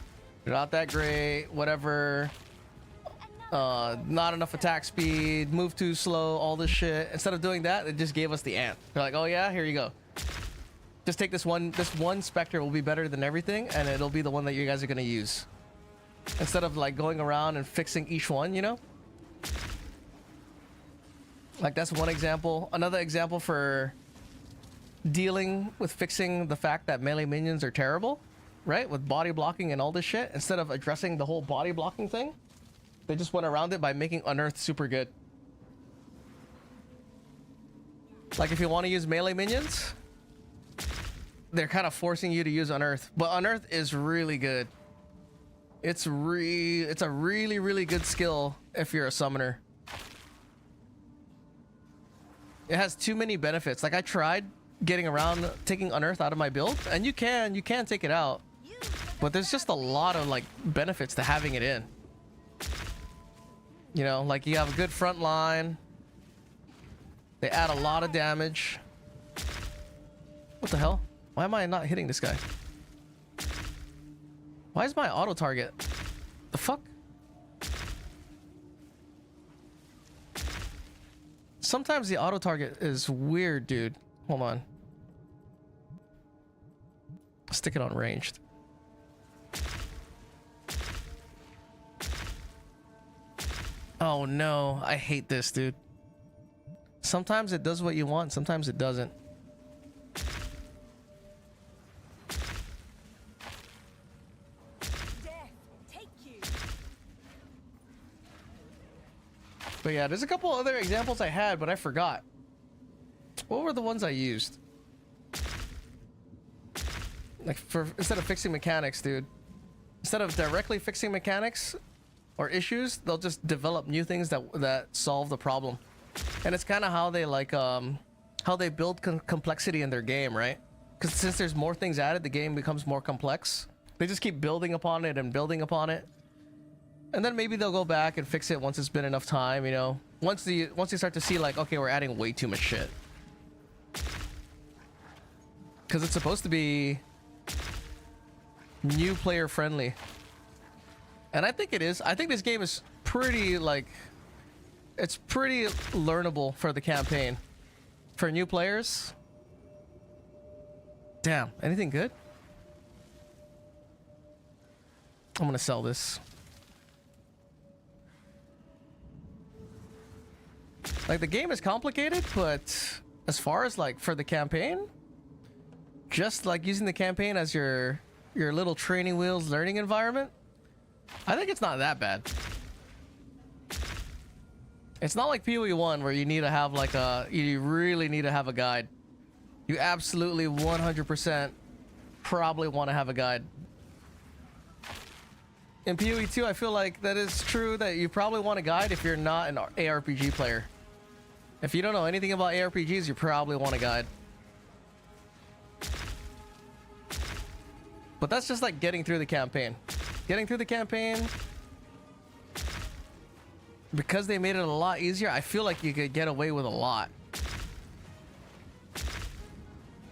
they're not that great, whatever. Not enough attack speed, move too slow, all this shit. Instead of doing that, it just gave us the ant. They're like, oh yeah, here you go. Just take this one specter will be better than everything, and it'll be the one that you guys are gonna use. Instead of like going around and fixing each one, you know? Like that's one example. Another example for dealing with fixing the fact that melee minions are terrible, right? With body blocking and all this shit. Instead of addressing the whole body blocking thing, They just went around it by making Unearth super good. Like if you want to use melee minions, they're kind of forcing you to use Unearth. But Unearth is really good. It's a really, really good skill if you're a summoner. It has too many benefits. Like I tried getting around taking Unearth out of my build, and you can take it out. But there's just a lot of like benefits to having it in. You know, like you have a good front line. They add a lot of damage. What the hell? Why am I not hitting this guy? Why is my auto target? The fuck? Sometimes the auto target is weird, dude. Hold on. Stick it on ranged. Oh no, I hate this, dude. Sometimes it does what you want, sometimes it doesn't. But yeah, there's a couple other examples I had, but I forgot. What were the ones I used? Like instead of fixing mechanics, dude. Instead of directly fixing mechanics or issues, they'll just develop new things that solve the problem. And it's kind of how they like how they build complexity in their game, right? Because since there's more things added, the game becomes more complex. They just keep building upon it and building upon it. And then maybe they'll go back and fix it once it's been enough time, you know. Once you start to see like, okay, we're adding way too much shit. Because it's supposed to be new player friendly. And I think it is. I think this game is pretty like, it's pretty learnable for the campaign. For new players. Damn, anything good? I'm gonna sell this. Like the game is complicated, but as far as like for the campaign, just like using the campaign as your little training wheels learning environment, I think it's not that bad. It's not like PoE 1 where you need to have like you really need to have a guide. You absolutely 100% probably want to have a guide. In PoE 2, I feel like that is true that you probably want a guide if you're not an ARPG player. If you don't know anything about ARPGs, you probably want a guide. But that's just like getting through the campaign. Getting through the campaign, because they made it a lot easier, I feel like you could get away with a lot.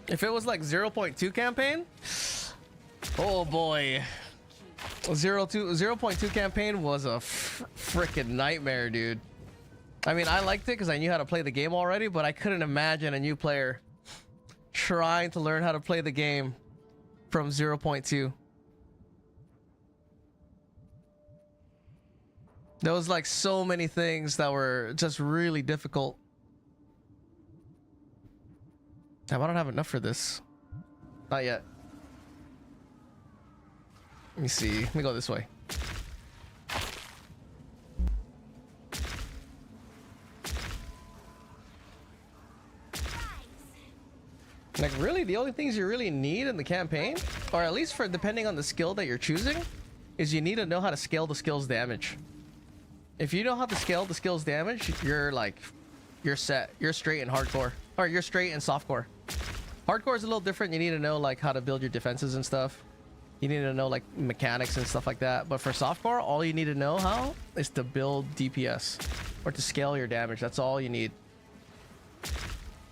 If it was like 0.2 campaign, oh boy. 0.2 campaign was a freaking nightmare, dude. I mean, I liked it because I knew how to play the game already, but I couldn't imagine a new player trying to learn how to play the game from 0.2. There was like so many things that were just really difficult. Damn, I don't have enough for this. Not yet. Let me see. Let me go this way. Like really, the only things you really need in the campaign, or at least for depending on the skill that you're choosing, is you need to know how to scale the skill's damage. If you know how to scale the skill's damage, you're like, you're set. You're straight in hardcore, or you're straight in softcore. Hardcore is a little different. You need to know like how to build your defenses and stuff. You need to know like mechanics and stuff like that. But for softcore, all you need to know how is to build DPS or to scale your damage. That's all you need.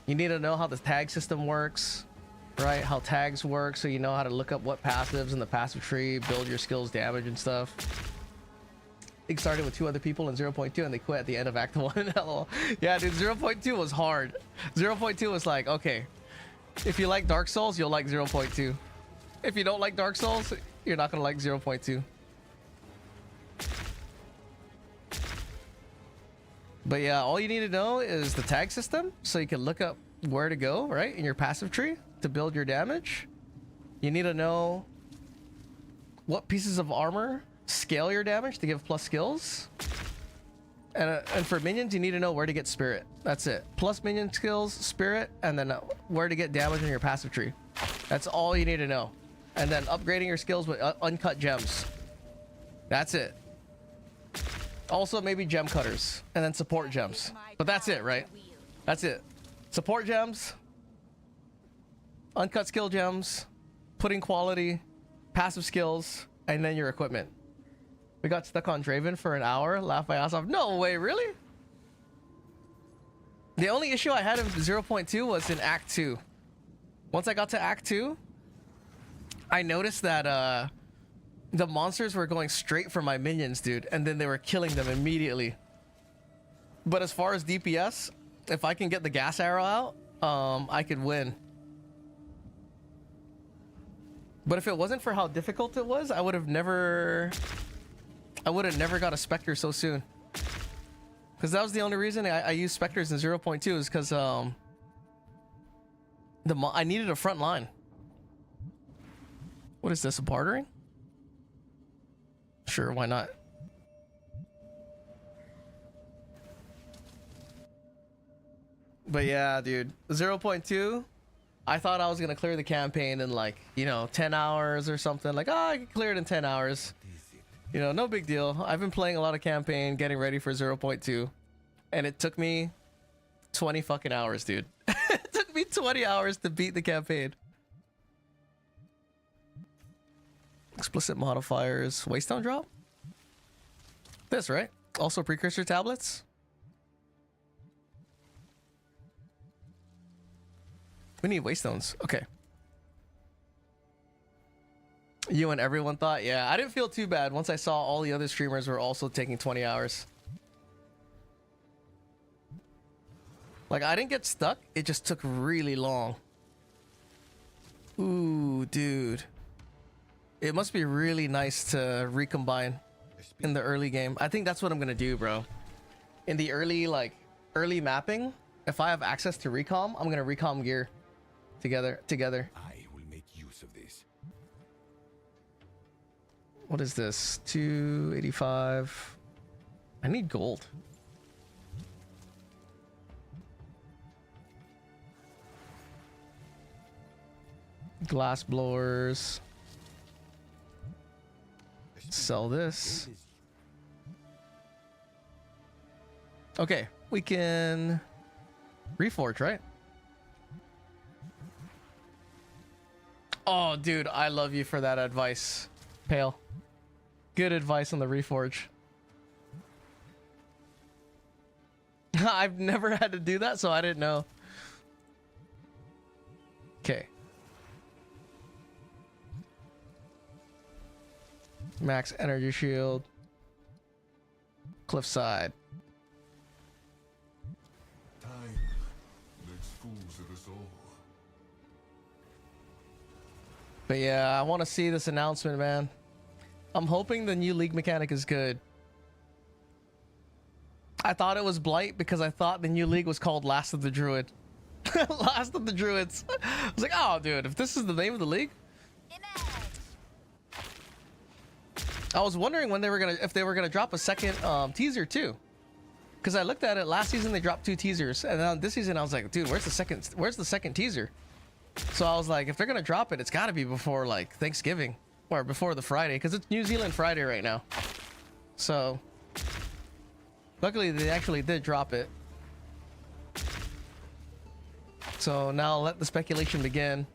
You need to know how the tag system works, right? How tags work, so you know how to look up what passives in the passive tree, build your skills damage and stuff. I think started with 2 other people in 0.2 and they quit at the end of Act 1. Yeah, dude, 0.2 was hard. 0.2 was like, okay, if you like Dark Souls, you'll like 0.2. If you don't like Dark Souls, you're not gonna like 0.2. But yeah, all you need to know is the tag system, so you can look up where to go, right, in your passive tree to build your damage. You need to know what pieces of armor scale your damage to give plus skills. And for minions, you need to know where to get spirit. That's it. Plus minion skills, spirit, and then where to get damage in your passive tree. That's all you need to know. And then upgrading your skills with uncut gems. That's it. Also maybe gem cutters and then support gems. But that's it, right? That's it. Support gems, uncut skill gems, putting quality, passive skills, and then your equipment. We got stuck on Draven for an hour, laughed my ass off. No way, really? The only issue I had in 0.2 was in Act 2. Once I got to Act 2, I noticed that the monsters were going straight for my minions, dude, and then they were killing them immediately. But as far as DPS, if I can get the gas arrow out, I could win. But if it wasn't for how difficult it was, I would have never got a Spectre so soon. Because that was the only reason I used Spectres in 0.2 is because I needed a front line. What is this, bartering? Sure, why not? But yeah, dude, 0.2, I thought I was gonna clear the campaign in like, you know, 10 hours or something. Like, oh, I can clear it in 10 hours. You know, no big deal. I've been playing a lot of campaign, getting ready for 0.2, and it took me 20 fucking hours, dude. It took me 20 hours to beat the campaign. Explicit modifiers, Waystone drop? This, right? Also precursor tablets? We need Waystones. Okay. You and everyone thought? Yeah, I didn't feel too bad once I saw all the other streamers were also taking 20 hours. Like, I didn't get stuck. It just took really long. Ooh, dude. It must be really nice to recombine in the early game. I think that's what I'm gonna do, bro. In the early mapping, if I have access to recom, I'm gonna recom gear together. I will make use of this. What is this? 285. I need gold. Glass blowers. Sell this. Okay, we can reforge, right? Oh, dude, I love you for that advice, Pale. Good advice on the reforge. I've never had to do that, so I didn't know. Okay. Max energy shield. Cliffside. Time makes fools of us all. But yeah, I want to see this announcement, man. I'm hoping the new league mechanic is good. I thought it was Blight because I thought the new league was called Last of the Druid. Last of the Druids. I was like, oh, dude, if this is the name of the league. I was wondering when if they were gonna drop a second teaser too, because I looked at it last season. They dropped 2 teasers, and then this season I was like, dude, where's the second teaser? So I was like, if they're gonna drop it, it's got to be before like Thanksgiving or before the Friday, because it's New Zealand Friday right now. So luckily they actually did drop it. So now let the speculation begin.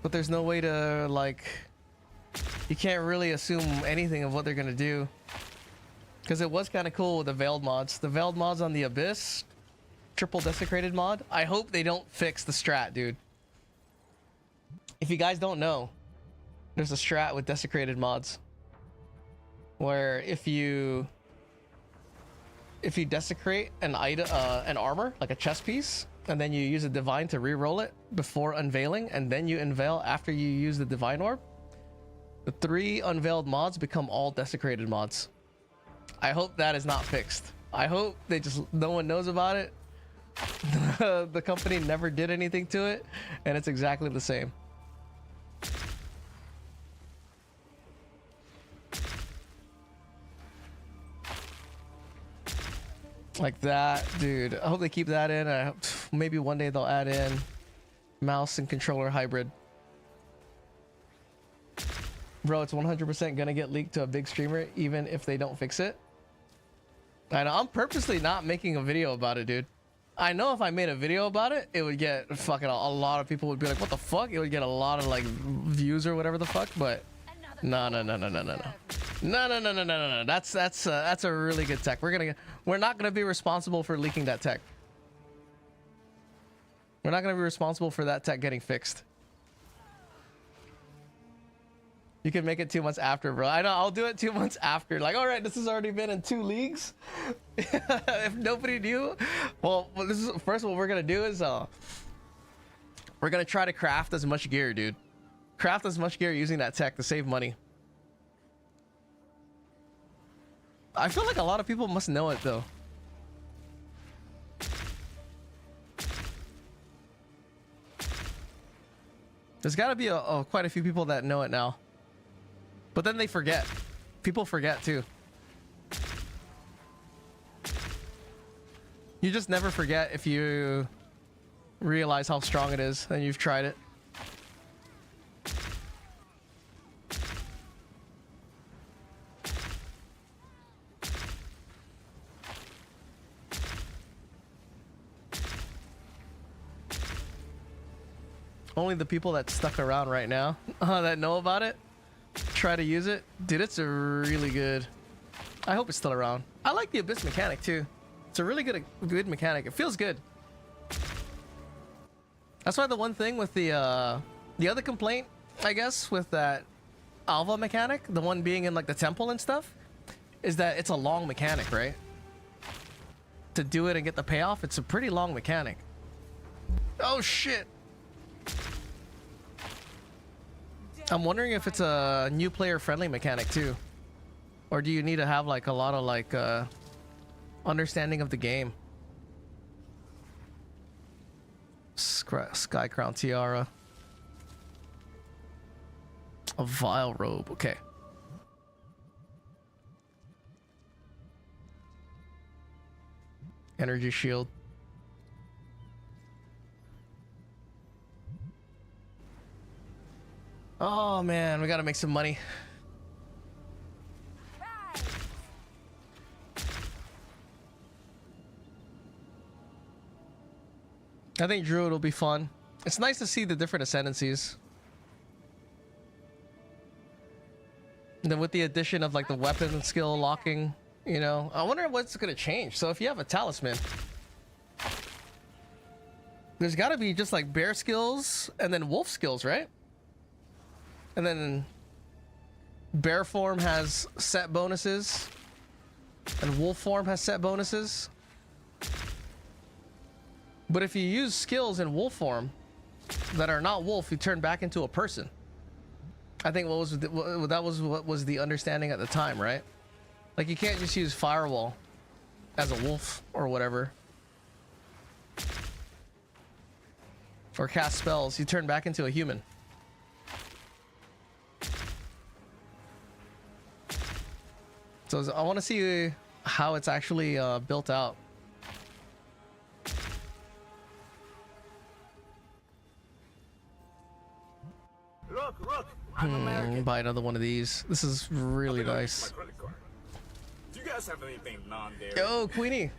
But there's no way to like. You can't really assume anything of what they're gonna do, because it was kind of cool with the veiled mods. The veiled mods on the Abyss, triple desecrated mod. I hope they don't fix the strat, dude. If you guys don't know, there's a strat with desecrated mods where if you desecrate an item, an armor, like a chest piece, and then you use a divine to re-roll it before unveiling, and then you unveil after you use the divine orb, the 3 unveiled mods become all desecrated mods. I hope that is not fixed. I hope no one knows about it. The company never did anything to it, and it's exactly the same. Like that, dude. I hope they keep that in. I hope maybe one day they'll add in mouse and controller hybrid. Bro, it's 100% gonna get leaked to a big streamer even if they don't fix it. I know, I'm purposely not making a video about it, dude. I know if I made a video about it, it would get fucking a lot of people would be like, what the fuck? It would get a lot of like views or whatever the fuck, but no. That's a really good tech. We're not gonna be responsible for leaking that tech. We're not gonna be responsible for that tech getting fixed. You can make it 2 months after, bro. I know, I'll do it 2 months after. Like, all right, this has already been in 2 leagues. If nobody knew, well, this is first. What we're gonna do is we're gonna try to craft as much gear, dude. Craft as much gear using that tech to save money. I feel like a lot of people must know it though. There's got to be quite a few people that know it now. But then they forget. People forget too. You just never forget if you realize how strong it is and you've tried it. Only the people that stuck around right now that know about it try to use it. Dude, it's a really good. I hope it's still around. I like the abyss mechanic too. It's a really good mechanic. It feels good. That's why the one thing with the other complaint, I guess, with that Alva mechanic, the one being in like the temple and stuff, is that it's a long mechanic, right? To do it and get the payoff, it's a pretty long mechanic. Oh shit. I'm wondering if it's a new player friendly mechanic too, or do you need to have like a lot of like understanding of the game? Sky Crown Tiara, a vile robe. Okay. Energy shield. Oh man, we gotta make some money. I think Druid will be fun. It's nice to see the different ascendancies. And then with the addition of like the weapon skill locking, you know, I wonder what's gonna change. So if you have a talisman, there's gotta be just like bear skills and then wolf skills, right? And then bear form has set bonuses and wolf form has set bonuses. But if you use skills in wolf form that are not wolf, you turn back into a person. I think that was what was the understanding at the time, right? Like you can't just use firewall as a wolf or whatever. Or cast spells, you turn back into a human. So I want to see how it's actually built out. Look, I'm American. Buy another one of these. This is really nice. Do you guys have anything non-dairy? Yo, Queenie.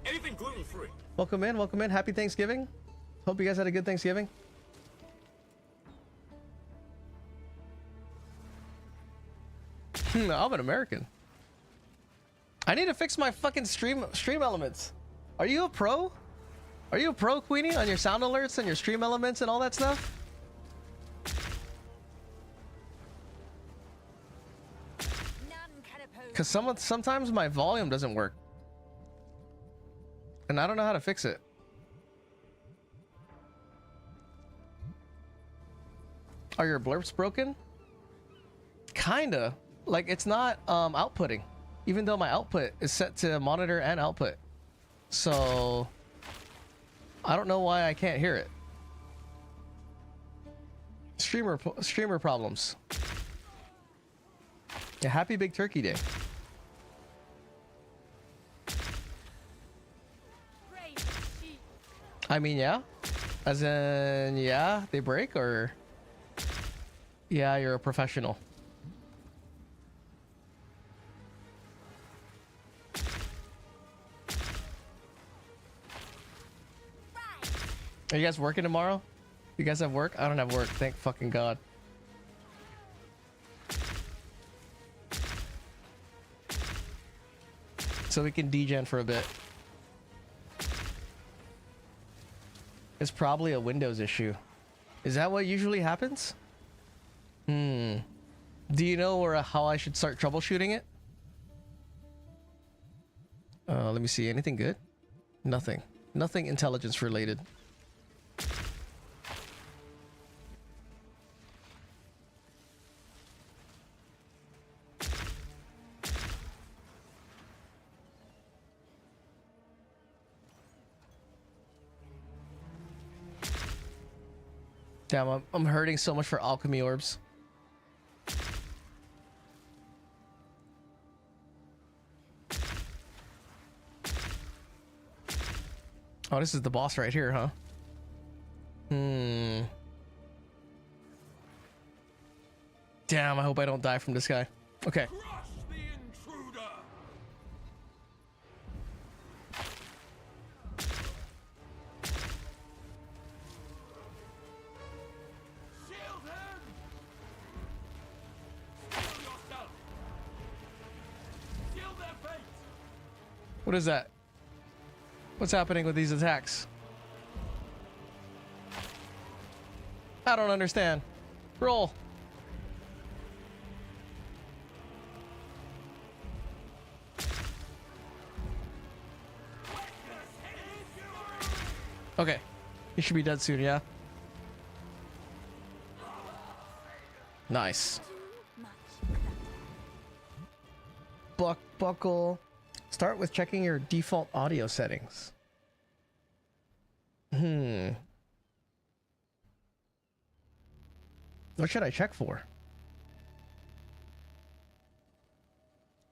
Anything gluten-free? Welcome in, welcome in. Happy Thanksgiving. Hope you guys had a good Thanksgiving. I'm an American. I need to fix my fucking stream elements. Are you a pro? Are you a pro, Queenie, on your sound alerts and your stream elements and all that stuff? Because sometimes my volume doesn't work. And I don't know how to fix it. Are your blurps broken? Kinda. Like it's not outputting. Even though my output is set to monitor and output. So I don't know why I can't hear it. Streamer problems. Yeah, happy Big Turkey Day. I mean, yeah. As in, yeah, they break, or yeah, you're a professional. Are you guys working tomorrow? You guys have work? I don't have work. Thank fucking God. So we can degen for a bit. It's probably a Windows issue. Is that what usually happens? Do you know or how I should start troubleshooting it? Let me see. Anything good? Nothing. Nothing intelligence related. Damn, I'm hurting so much for alchemy orbs. Oh, this is the boss right here, huh? Damn, I hope I don't die from this guy. Okay. Crush the intruder! Shield him! Shield yourself! Shield their fate! What is that? What's happening with these attacks? I don't understand. Roll. Okay. He should be dead soon, yeah? Nice. Buckle. Start with checking your default audio settings. What should I check for?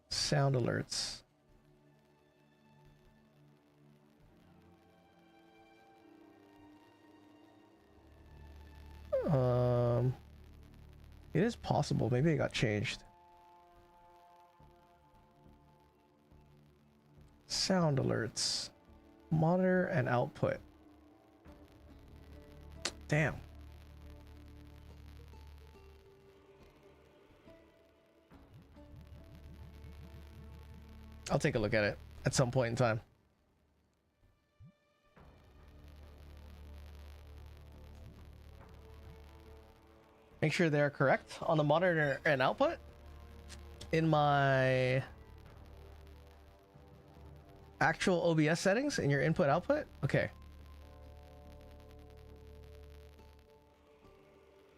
Sound alerts. It is possible. Maybe it got changed. Sound alerts. Monitor and output. Damn. I'll take a look at it at some point in time. Make sure they're correct on the monitor and output. In my actual OBS settings in your input output. Okay.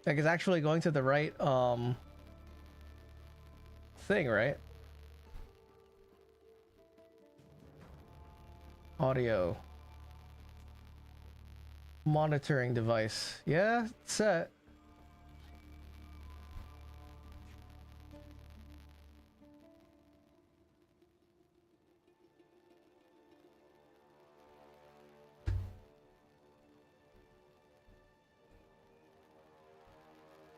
Like it's actually going to the right thing, right? Audio. Monitoring device. Yeah, it's set.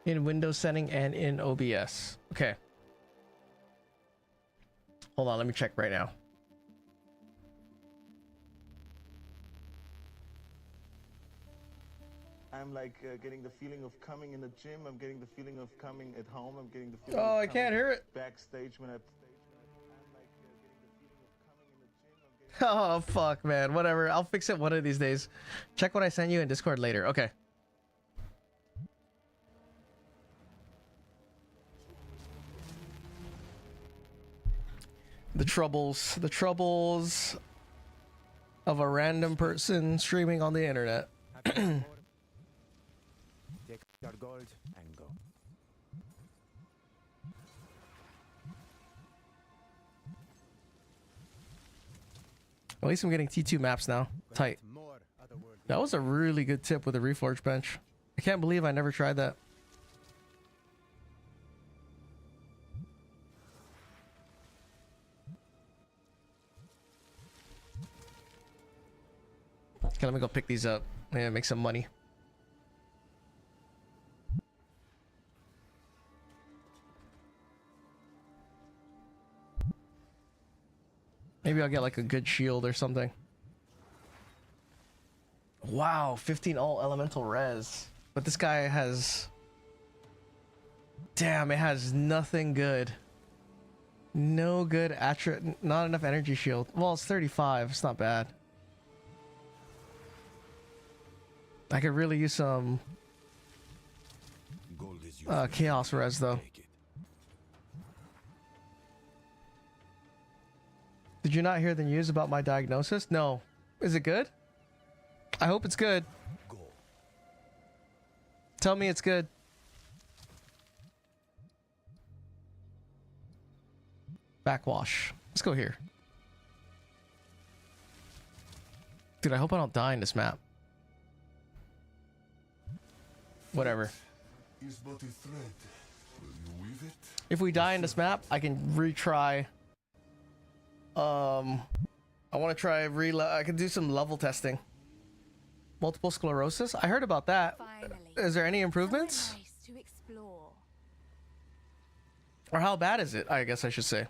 In Windows setting and in OBS. Okay. Hold on, let me check right now. I'm like getting the feeling of coming in the gym. I'm getting the feeling of coming at home. I'm getting the feeling Oh, of I can't hear it. backstage when I'm like getting the feeling of coming in the gym. Oh, fuck, man. Whatever. I'll fix it one of these days. Check what I sent you in Discord later. Okay. The troubles of a random person streaming on the internet. Take your gold and go. At least I'm getting T2 maps now. Tight. More otherworldly. That was a really good tip with the Reforge bench. I can't believe I never tried that. Okay, let me go pick these up. Yeah, make some money. Maybe I'll get like a good shield or something. Wow, 15 all elemental res. But this guy has... Damn, it has nothing good. No good attribute, not enough energy shield. Well, it's 35, it's not bad. I could really use some Gold is used chaos res though. take it. Did you not hear the news about my diagnosis? No. Is it good? I hope it's good. Go. Tell me it's good. Backwash. Let's go here. Dude, I hope I don't die in this map. Whatever. Is but a thread. Will you weave it? If we die in this map, I can retry. I want to try I can do some level testing. Multiple sclerosis? I heard about that. Finally. Is there any improvements? Somewhere nice to explore. Or how bad is it? I guess I should say.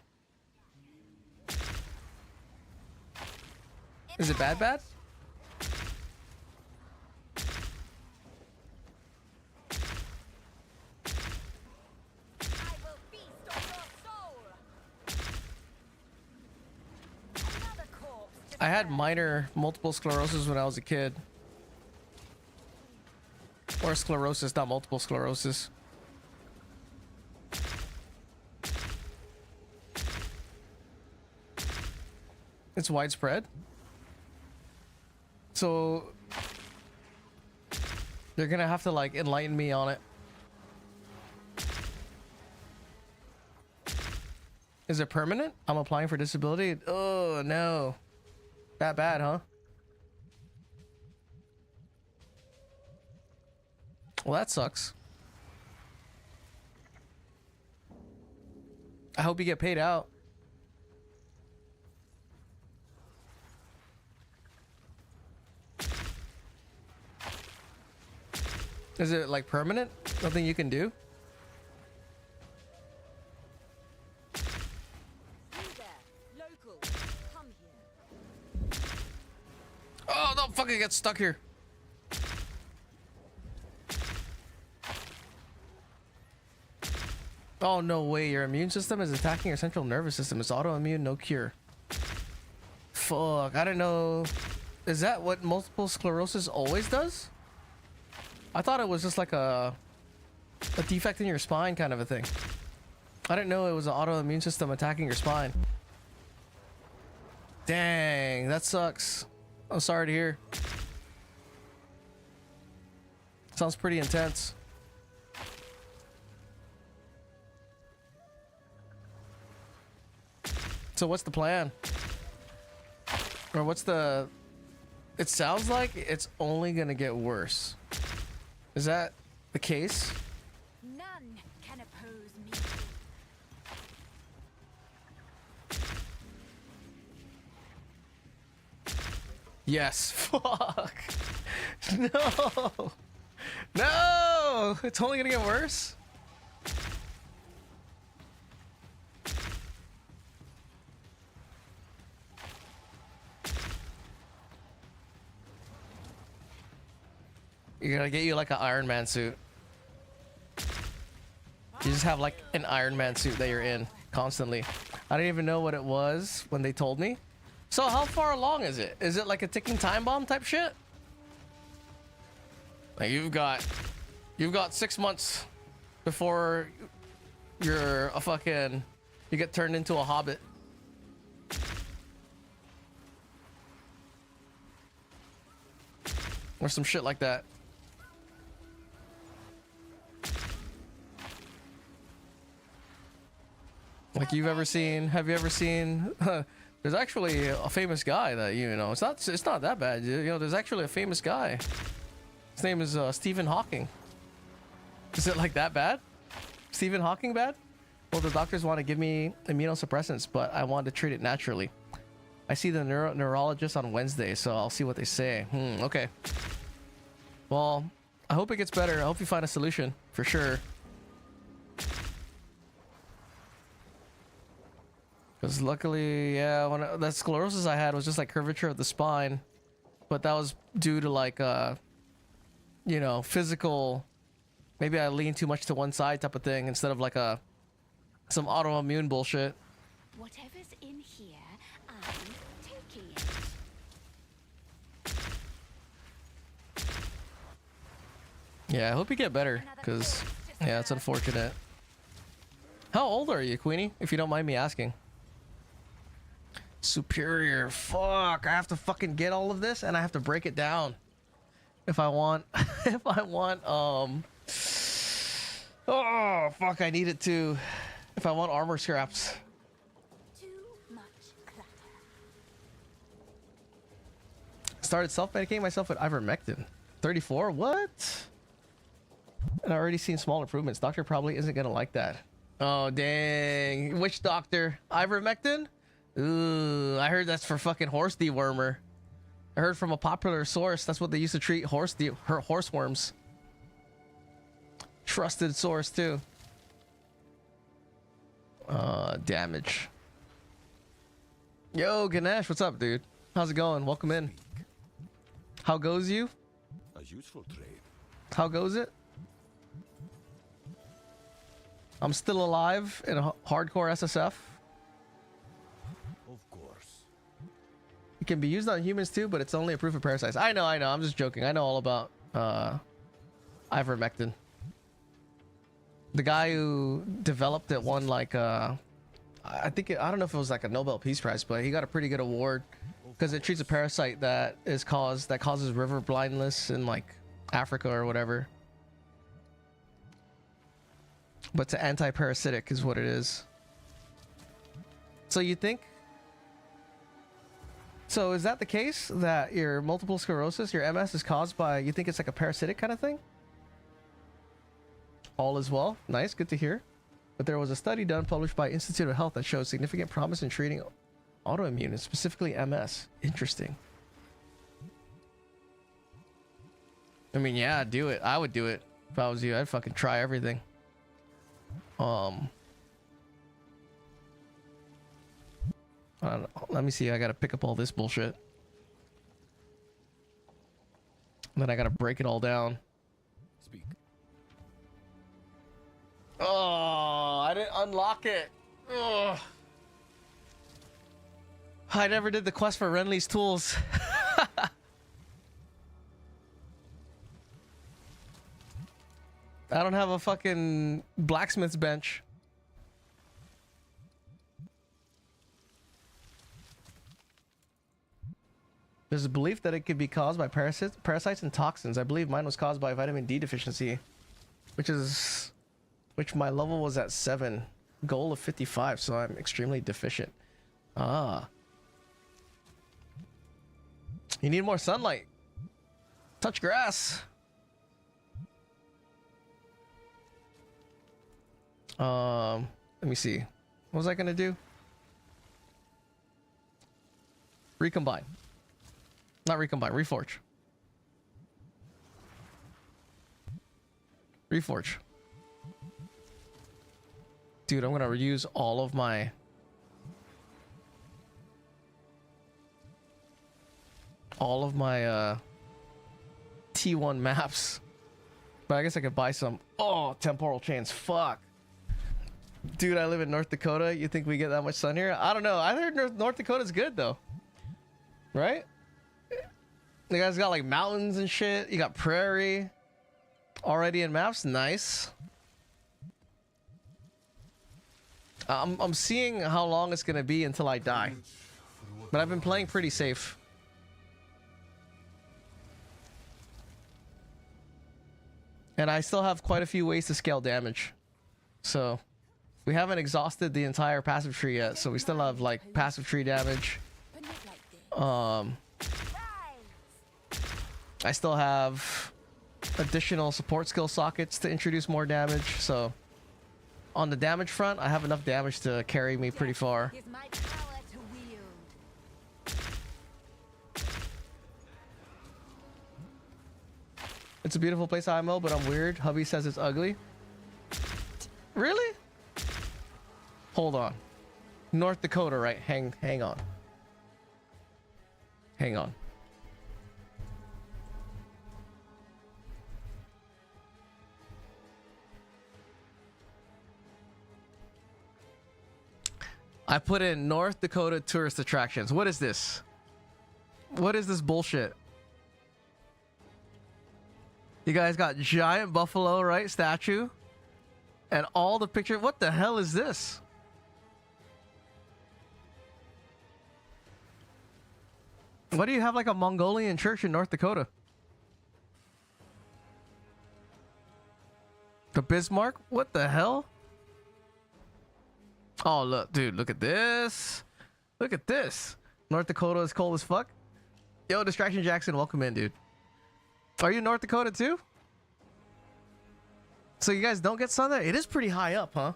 Is it bad? I will feast on your soul. Another corpse to I had burn. minor multiple sclerosis when I was a kid. Or sclerosis, not multiple sclerosis. It's widespread. So they're gonna have to like enlighten me on it. Is it permanent? I'm applying for disability. Oh no. That bad, huh? Well, that sucks. I hope you get paid out. Is it like permanent? Nothing you can do? You there, local, come here. Oh, don't fucking get stuck here. Oh, no way. Your immune system is attacking your central nervous system. It's autoimmune, no cure. Fuck. I don't know. Is that what multiple sclerosis always does? I thought it was just like a defect in your spine kind of a thing. I didn't know it was an autoimmune system attacking your spine. Dang, that sucks. I'm sorry to hear. Sounds pretty intense. So what's the plan? Or what's the... It sounds like it's only gonna get worse. Is that the case? None can oppose me. Yes. Fuck. No. No. It's only gonna get worse. You're gonna get you like an Iron Man suit. You just have like an Iron Man suit that you're in constantly. I didn't even know what it was when they told me. So how far along is it? Is it like a ticking time bomb type shit? Like you've got 6 months before you're a fucking, you get turned into a hobbit. Or some shit like that. Like have you ever seen there's actually a famous guy that you know, it's not that bad, you know, there's actually a famous guy. His name is Stephen Hawking. Is it like that bad? Stephen Hawking bad? Well, the doctors want to give me immunosuppressants, but I wanted to treat it naturally. I see the neurologist on Wednesday, so I'll see what they say. Okay. Well, I hope it gets better. I hope you find a solution for sure. Because luckily, yeah, that sclerosis I had was just like curvature of the spine, but that was due to like you know, physical. Maybe I lean too much to one side type of thing instead of like some autoimmune bullshit. Whatever's in here, I'm taking it. Yeah, I hope you get better, because yeah, it's unfortunate. How old are you, Queenie, if you don't mind me asking? Superior. Fuck, I have to fucking get all of this and I have to break it down if I want oh fuck, I need it to if I want armor scraps. Too much clutter. Started self-medicating myself with ivermectin. 34? What? And I already seen small improvements. Doctor probably isn't gonna like that. Oh dang. Which doctor? Ivermectin? Ooh, I heard that's for fucking horse dewormer. I heard from a popular source that's what they used to treat horse worms. Trusted source too. Damage. Yo, Ganesh, what's up, dude? How's it going? Welcome in. How goes you? A useful trade. How goes it? I'm still alive in a hardcore SSF. Of course. It can be used on humans too, but it's only approved for parasites. I know. I'm just joking. I know all about ivermectin. The guy who developed it won like I don't know if it was like a Nobel Peace Prize, but he got a pretty good award because it treats a parasite that causes river blindness in like Africa or whatever. But it's anti-parasitic is what it is. So you think? So is that the case that your multiple sclerosis, your MS, is caused by, you think it's like a parasitic kind of thing? All is well. Nice, good to hear. But there was a study done published by Institute of Health that showed significant promise in treating autoimmune and specifically MS. Interesting. I mean, yeah, do it. I would do it if I was you. I'd fucking try everything. I don't know. Let me see. I gotta pick up all this bullshit. And then I gotta break it all down. Speak. Oh, I didn't unlock it. Ugh. I never did the quest for Renly's tools. I don't have a fucking blacksmith's bench. There's a belief that it could be caused by parasites and toxins. I believe mine was caused by vitamin D deficiency, which my level was at 7, goal of 55, so I'm extremely deficient. Ah. You need more sunlight. Touch grass. Let me see. What was I gonna do? Recombine. Not recombine, reforge. Reforge. Dude, I'm gonna reuse all of my T1 maps. But I guess I could buy some. Oh, temporal chains. Fuck. Dude, I live in North Dakota. You think we get that much sun here? I don't know. I heard North Dakota's good though. Right? You guys got like mountains and shit. You got prairie already in maps. Nice. I'm seeing how long it's gonna be until I die. But I've been playing pretty safe. And I still have quite a few ways to scale damage. So we haven't exhausted the entire passive tree yet, so we still have like passive tree damage. I still have additional support skill sockets to introduce more damage, so on the damage front, I have enough damage to carry me pretty far. Is my power to wield. It's a beautiful place, IMO, but I'm weird. Hubby says it's ugly. Really? Hold on. North Dakota, right? Hang on. Hang on. I put in North Dakota tourist attractions. What is this? What is this bullshit? You guys got giant buffalo, right? Statue. And all the picture. What the hell is this? Why do you have like a Mongolian church in North Dakota? The Bismarck? What the hell? Oh, look, dude, look at this. Look at this. North Dakota is cold as fuck. Yo, Distraction Jackson, welcome in, dude. Are you in North Dakota too? So you guys don't get sun there? It is pretty high up, huh?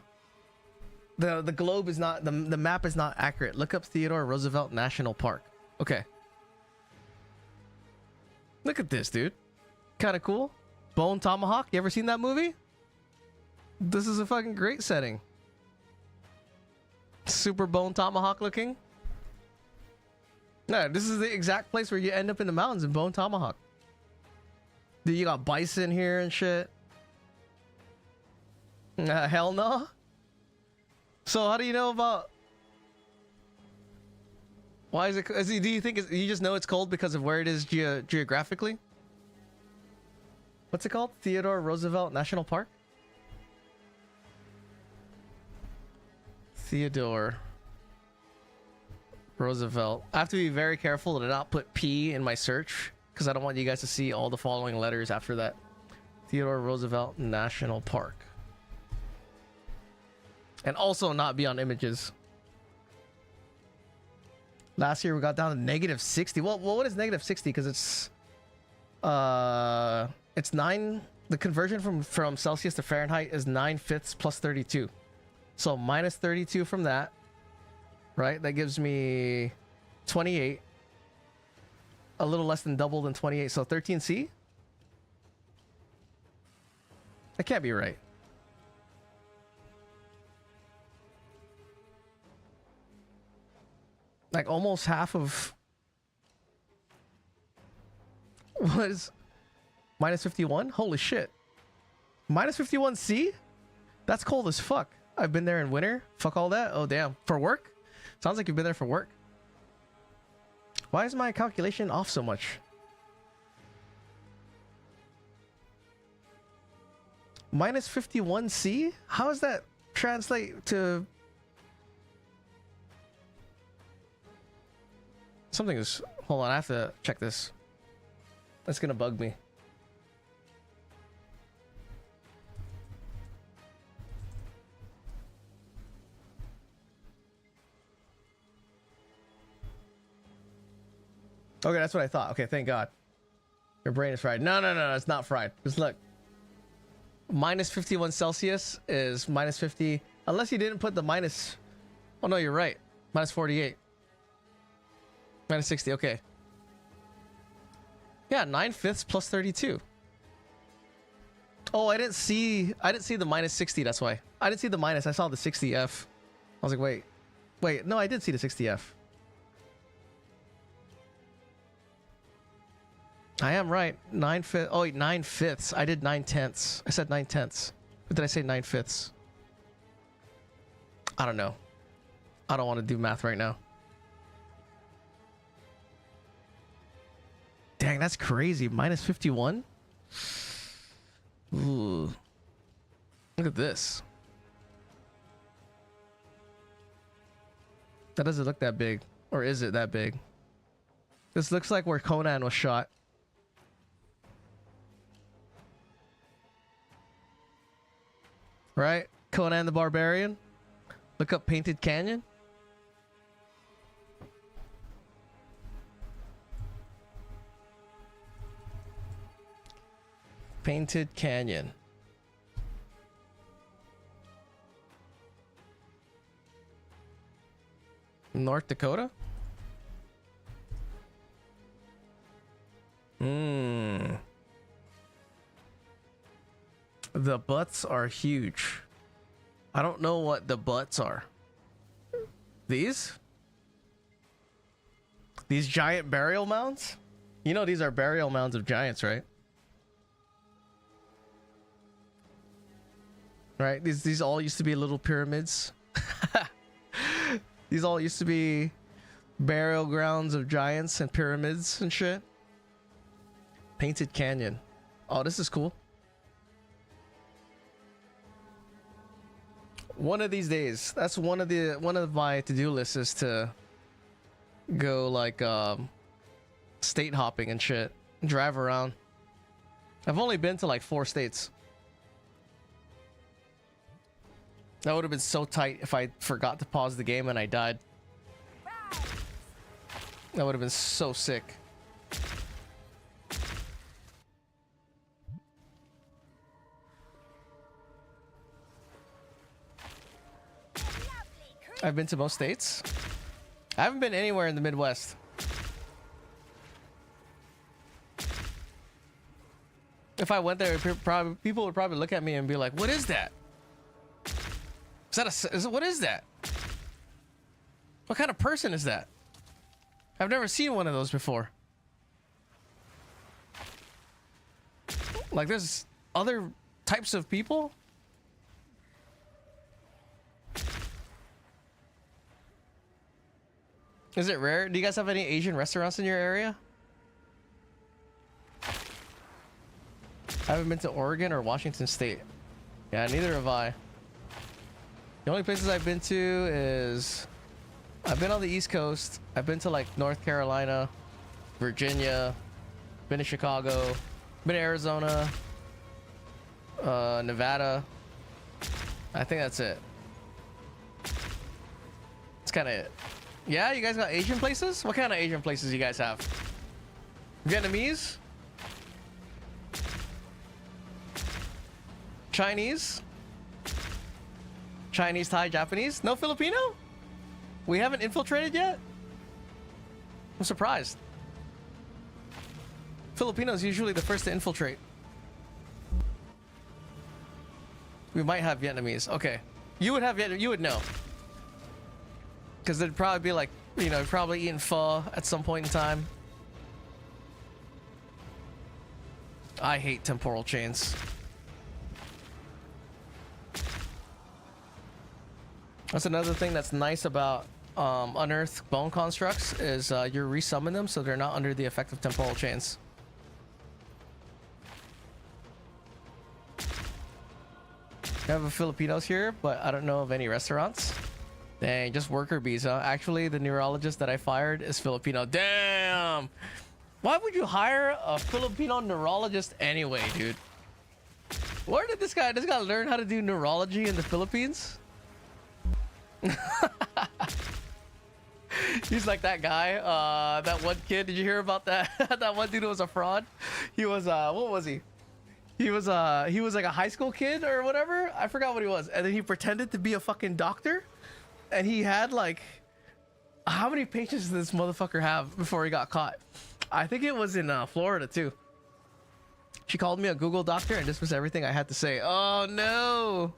The globe is not, the map is not accurate. Look up Theodore Roosevelt National Park. Okay. Look at this, dude. Kind of cool. Bone Tomahawk. You ever seen that movie? This is a fucking great setting. Super Bone Tomahawk looking. No, this is the exact place where you end up in the mountains in Bone Tomahawk. Dude, you got bison here and shit. Hell no. So how do you know about... Why is it... Do you think you just know it's cold because of where it is geographically? What's it called? Theodore Roosevelt National Park? Theodore Roosevelt. I have to be very careful to not put P in my search because I don't want you guys to see all the following letters after that. Theodore Roosevelt National Park. And also not be on images. Last year we got down to -60. Well, what is -60? Because it's 9. The conversion from Celsius to Fahrenheit is 9/5 plus 32. So minus 32 from that, right? That gives me 28. A little less than double than 28. So 13C? That can't be right. Like almost half of... What is... minus 51? Holy shit. Minus 51C? That's cold as fuck. I've been there in winter. Fuck all that. Oh, damn. For work? Sounds like you've been there for work. Why is my calculation off so much? Minus 51C? How does that translate to... Something is... Hold on, I have to check this. That's gonna bug me. Okay, that's what I thought. Okay, thank God. Your brain is fried. No, it's not fried. Just look. Minus 51 Celsius is minus 50. Unless you didn't put the minus... Oh, no, you're right. Minus 48. Minus 60, okay. Yeah, 9/5 plus 32. Oh, I didn't see the minus 60, that's why. I didn't see the minus, I saw the 60F. I was like, wait, no, I did see the 60F. I am right. 9/5. Oh, wait, 9/5. I did 9/10. I said 9/10. But did I say 9/5? I don't know. I don't want to do math right now. Dang, that's crazy. Minus 51? Ooh. Look at this. That doesn't look that big. Or is it that big? This looks like where Conan was shot. Right? Conan the Barbarian. Look up Painted Canyon. Painted Canyon. North Dakota? The butts are huge. I don't know what the butts are. These giant burial mounds? You know these are burial mounds of giants, right? Right? These all used to be little pyramids. These all used to be burial grounds of giants and pyramids and shit. Painted canyon. Oh, this is cool. One of these days, that's one of my to-do lists is to go like state hopping and shit, drive around. I've only been to like 4 states. That would have been so tight if I forgot to pause the game and I died. That would have been so sick. I've been to most states. I haven't been anywhere in the Midwest. If I went there, people would probably look at me and be like, "What is that? What is that? What kind of person is that? I've never seen one of those before." Like, there's other types of people. Is it rare? Do you guys have any Asian restaurants in your area? I haven't been to Oregon or Washington State. Yeah, neither have I. The only places I've been to is... I've been on the East Coast. I've been to like North Carolina, Virginia, been to Chicago, been to Arizona, Nevada. I think that's it. It's kind of it. Yeah, you guys got Asian places? What kind of Asian places you guys have? Vietnamese? Chinese? Chinese, Thai, Japanese? No Filipino? We haven't infiltrated yet? I'm surprised. Filipinos usually the first to infiltrate. We might have Vietnamese. Okay. You would have Vietnamese. You would know. Because they'd probably be like, you know, probably eating pho at some point in time. I hate temporal chains. That's another thing that's nice about unearthed bone constructs is you resummon them so they're not under the effect of temporal chains. I have a Filipinos here, but I don't know of any restaurants. Dang, just worker bees, huh? Actually, the neurologist that I fired is Filipino. Damn! Why would you hire a Filipino neurologist anyway, dude? Where did this guy learn how to do neurology in the Philippines? He's like that guy, that one kid. Did you hear about that? That one dude who was a fraud. He was, what was he? He was like a high school kid or whatever. I forgot what he was. And then he pretended to be a fucking doctor. And he had like, how many patients did this motherfucker have before he got caught? I think it was in Florida too. She called me a Google doctor and this was everything I had to say. Oh no.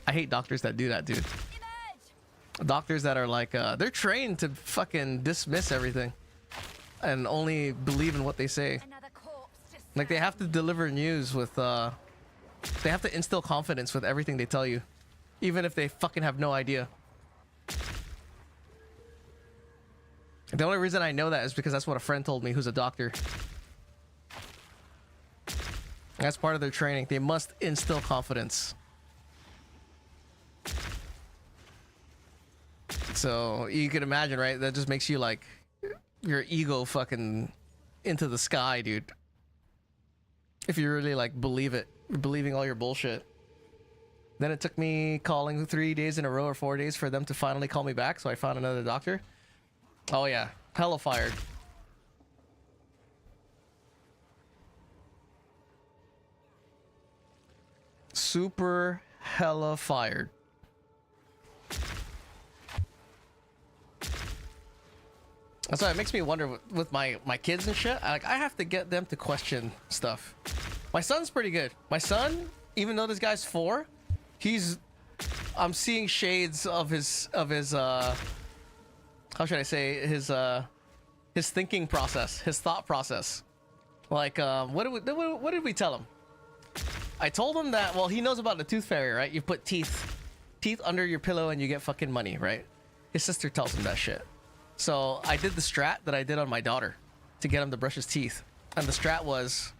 I hate doctors that do that, dude. Doctors that are like, they're trained to fucking dismiss everything and only believe in what they say. Like, they have to deliver news with, they have to instill confidence with everything they tell you, even if they fucking have no idea. The only reason I know that is because that's what a friend told me who's a doctor. That's part of their training. They must instill confidence. So you can imagine, right? That just makes you like your ego fucking into the sky, dude. If you really like believe it, believing all your bullshit. Then it took me calling 3 days in a row or 4 days for them to finally call me back. So I found another doctor. Oh yeah, hella fired. Super hella fired. That's why it makes me wonder with my kids and shit. I have to get them to question stuff. My son's pretty good. My son, even though this guy's 4, I'm seeing shades of his how should I say, his thinking process, his thought process. Like, what did we tell him? I told him that, well, he knows about the tooth fairy, right? You put teeth under your pillow and you get fucking money, right? His sister tells him that shit. So I did the strat that I did on my daughter to get him to brush his teeth. And the strat was,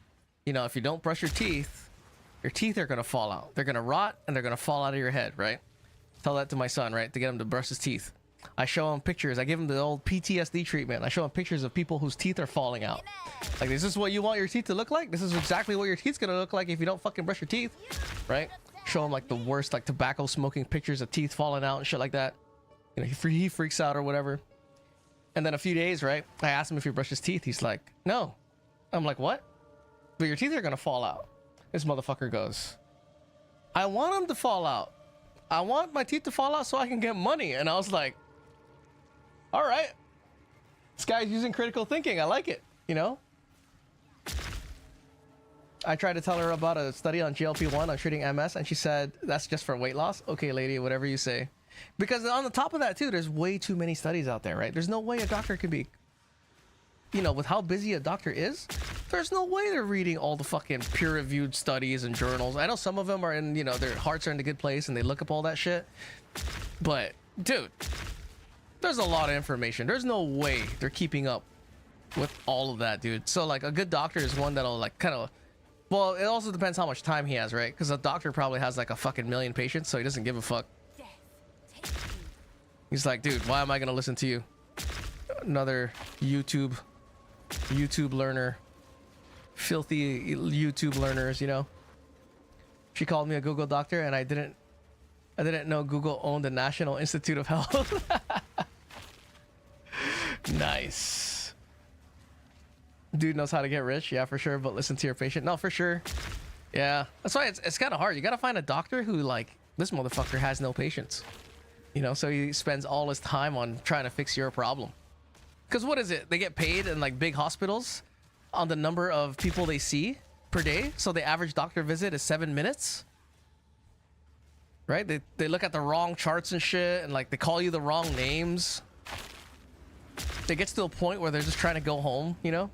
you know, if you don't brush your teeth are gonna fall out. They're gonna rot and they're gonna fall out of your head, right? Tell that to my son, right? To get him to brush his teeth. I show him pictures. I give him the old PTSD treatment. I show him pictures of people whose teeth are falling out. Like, is this what you want your teeth to look like? This is exactly what your teeth's gonna look like if you don't fucking brush your teeth, right? Show him like the worst, like tobacco smoking pictures of teeth falling out and shit like that. You know, he freaks out or whatever. And then a few days, right? I asked him if he brushed his teeth. He's like, no. I'm like, what? But your teeth are gonna fall out. This motherfucker goes, I want them to fall out. I want my teeth to fall out so I can get money. And I was like, all right. This guy's using critical thinking. I like it, you know? I tried to tell her about a study on GLP-1 on treating MS, and she said, that's just for weight loss. Okay, lady, whatever you say. Because on the top of that, too, there's way too many studies out there, right? There's no way a doctor can be, you know, with how busy a doctor is, there's no way they're reading all the fucking peer-reviewed studies and journals. I know some of them are in, you know, their hearts are in a good place and they look up all that shit. But, dude, there's a lot of information. There's no way they're keeping up with all of that, dude. So, like, a good doctor is one that'll, like, kind of... Well, it also depends how much time he has, right? Because a doctor probably has, like, a fucking million patients, so he doesn't give a fuck. He's like, dude, why am I gonna listen to you? Another YouTube learner. Filthy YouTube learners, you know? She called me a Google doctor, and I didn't know Google owned the National Institute of Health. Nice. Dude knows how to get rich, yeah, for sure, but listen to your patient. No, for sure. Yeah, that's why it's kind of hard. You gotta find a doctor who, like, this motherfucker has no patience. You know, so he spends all his time on trying to fix your problem. Because what is it? They get paid in, like, big hospitals on the number of people they see per day. So the average doctor visit is 7 minutes. Right? They look at the wrong charts and shit, and, like, they call you the wrong names. It gets to a point where they're just trying to go home, you know?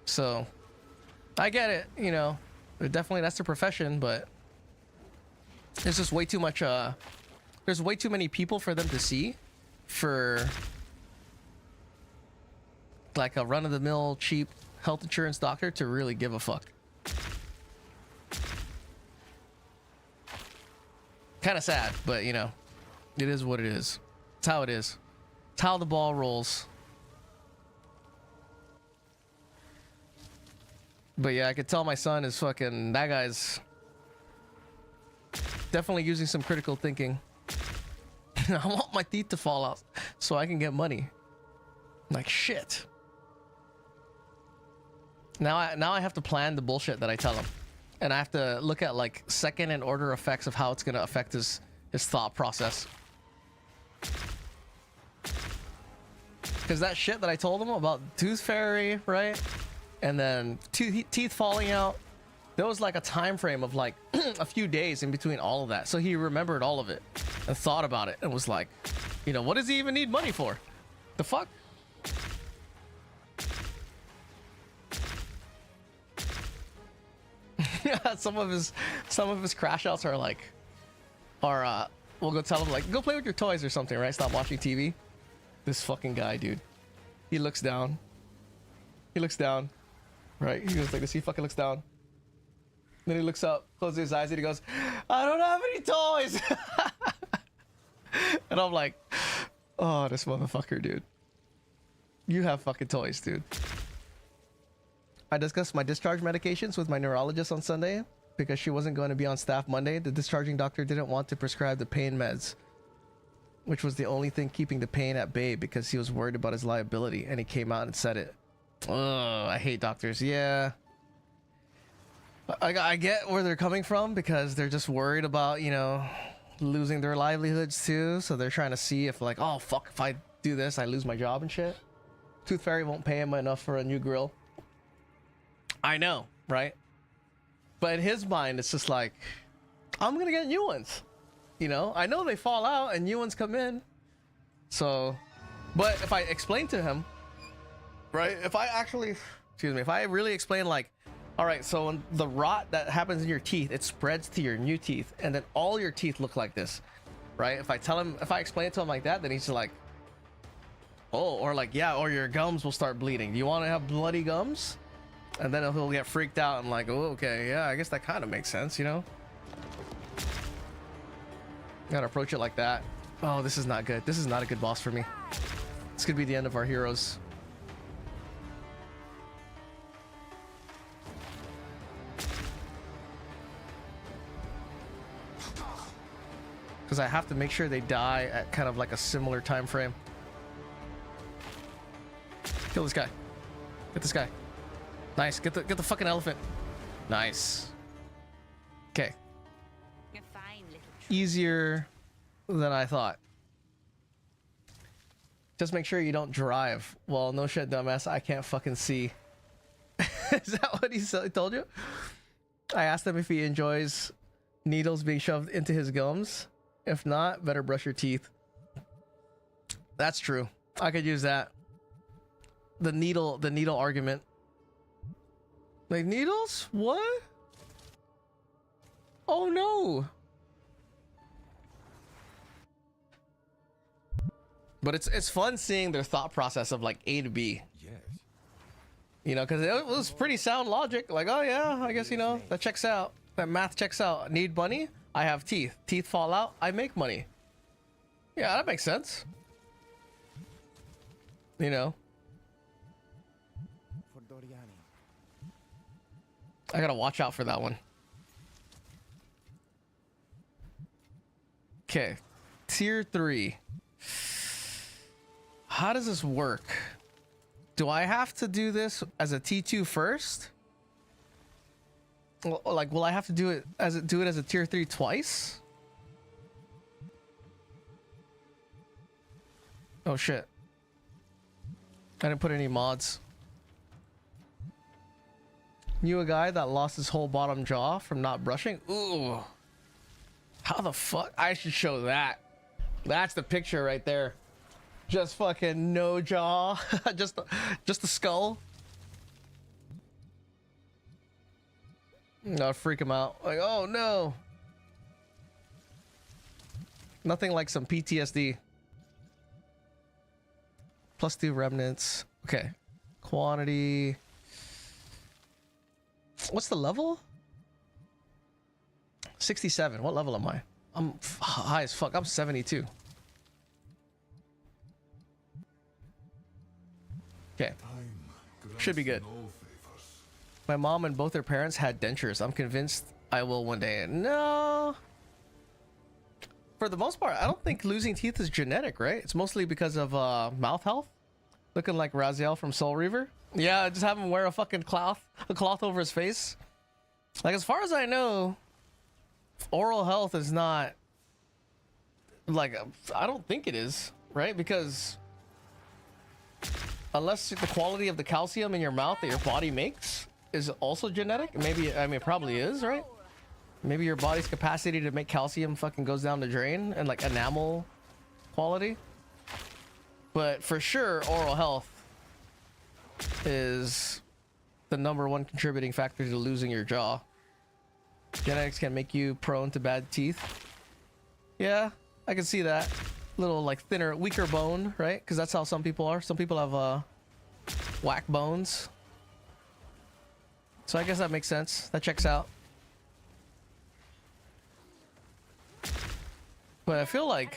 So, I get it, you know. Definitely, that's their profession, but there's just way too much, there's way too many people for them to see for, like, a run-of-the-mill, cheap health insurance doctor to really give a fuck. Kind of sad, but, you know, it is what it is. It's how it is. It's how the ball rolls. But yeah, I could tell my son is fucking... That guy's definitely using some critical thinking. I want my teeth to fall out so I can get money. I'm like, shit. Now I have to plan the bullshit that I tell him. And I have to look at, like, second and order effects of how it's going to affect his thought process. Because that shit that I told him about Tooth Fairy, right? And then teeth falling out, there was like a time frame of like a few days in between all of that. So he remembered all of it and thought about it and was like, you know, what does he even need money for? The fuck? Yeah, some of his crash outs are like, we'll go tell him, like, go play with your toys or something, right? Stop watching TV. This fucking guy, dude. He looks down. Right? He goes like this. He fucking looks down. Then he looks up, closes his eyes, and he goes, I don't have any toys. And I'm like, oh, this motherfucker, dude. You have fucking toys, dude. I discussed my discharge medications with my neurologist on Sunday because she wasn't going to be on staff Monday. The discharging doctor didn't want to prescribe the pain meds, which was the only thing keeping the pain at bay because he was worried about his liability, and he came out and said it. Oh, I hate doctors. Yeah. I get where they're coming from because they're just worried about, you know, losing their livelihoods too. So they're trying to see if, like, oh, fuck, if I do this, I lose my job and shit. Tooth Fairy won't pay him enough for a new grill. I know, right? But in his mind, it's just like, I'm gonna get new ones. You know, I know they fall out and new ones come in. So, but if I explain to him, right? If I really explain like, all right, so when the rot that happens in your teeth, it spreads to your new teeth, and then all your teeth look like this, right? If I explain it to him like that, then he's like, oh, or like, yeah, or your gums will start bleeding. Do you want to have bloody gums? And then he'll get freaked out and like, oh, okay, yeah, I guess that kind of makes sense, you know? Gotta approach it like that. Oh, this is not good. This is not a good boss for me. This could be the end of our heroes. Because I have to make sure they die at kind of like a similar time frame. Kill this guy. Get this guy. Nice. Get the fucking elephant. Nice. Okay. You're fine, little Easier than I thought. Just make sure you don't drive. Well, no shit, dumbass. I can't fucking see. Is that what he told you? I asked him if he enjoys needles being shoved into his gums. If not, better brush your teeth. That's true. I could use that. The needle argument. Like, needles? What? Oh no. But it's fun seeing their thought process of like A to B. Yes. You know, because it was pretty sound logic. Like, oh yeah, I guess, you know, that checks out. That math checks out. Need money? I have teeth. Teeth fall out. I make money. Yeah, that makes sense. You know. I gotta watch out for that one. Okay. Tier 3. How does this work? Do I have to do this as a T2 first? Like, will I have to do it as a tier 3 twice? Oh shit. I didn't put any mods. Knew a guy that lost his whole bottom jaw from not brushing. Ooh. How the fuck? I should show that. That's the picture right there. Just fucking no jaw. just the skull. No, freak him out. Like, oh no. Nothing like some PTSD. +2 remnants. Okay. Quantity. What's the level? 67. What level am I? I'm high as fuck. I'm 72. Okay. Should be good. My mom and both her parents had dentures. I'm convinced I will one day. No. For the most part, I don't think losing teeth is genetic, right? It's mostly because of mouth health. Looking like Raziel from Soul Reaver. Yeah, just have him wear a fucking cloth over his face. Like, as far as I know, oral health is not like, I don't think it is, right? Because unless the quality of the calcium in your mouth that your body makes is also genetic, maybe, I mean, it probably is, right? Maybe your body's capacity to make calcium fucking goes down the drain, and like enamel quality. But for sure, oral health is the #1 contributing factor to losing your jaw. Genetics can make you prone to bad teeth. Yeah, I can see that. Little like thinner, weaker bone, right? Because that's how some people are. Some people have whack bones. So I guess that makes sense. That checks out. But I feel like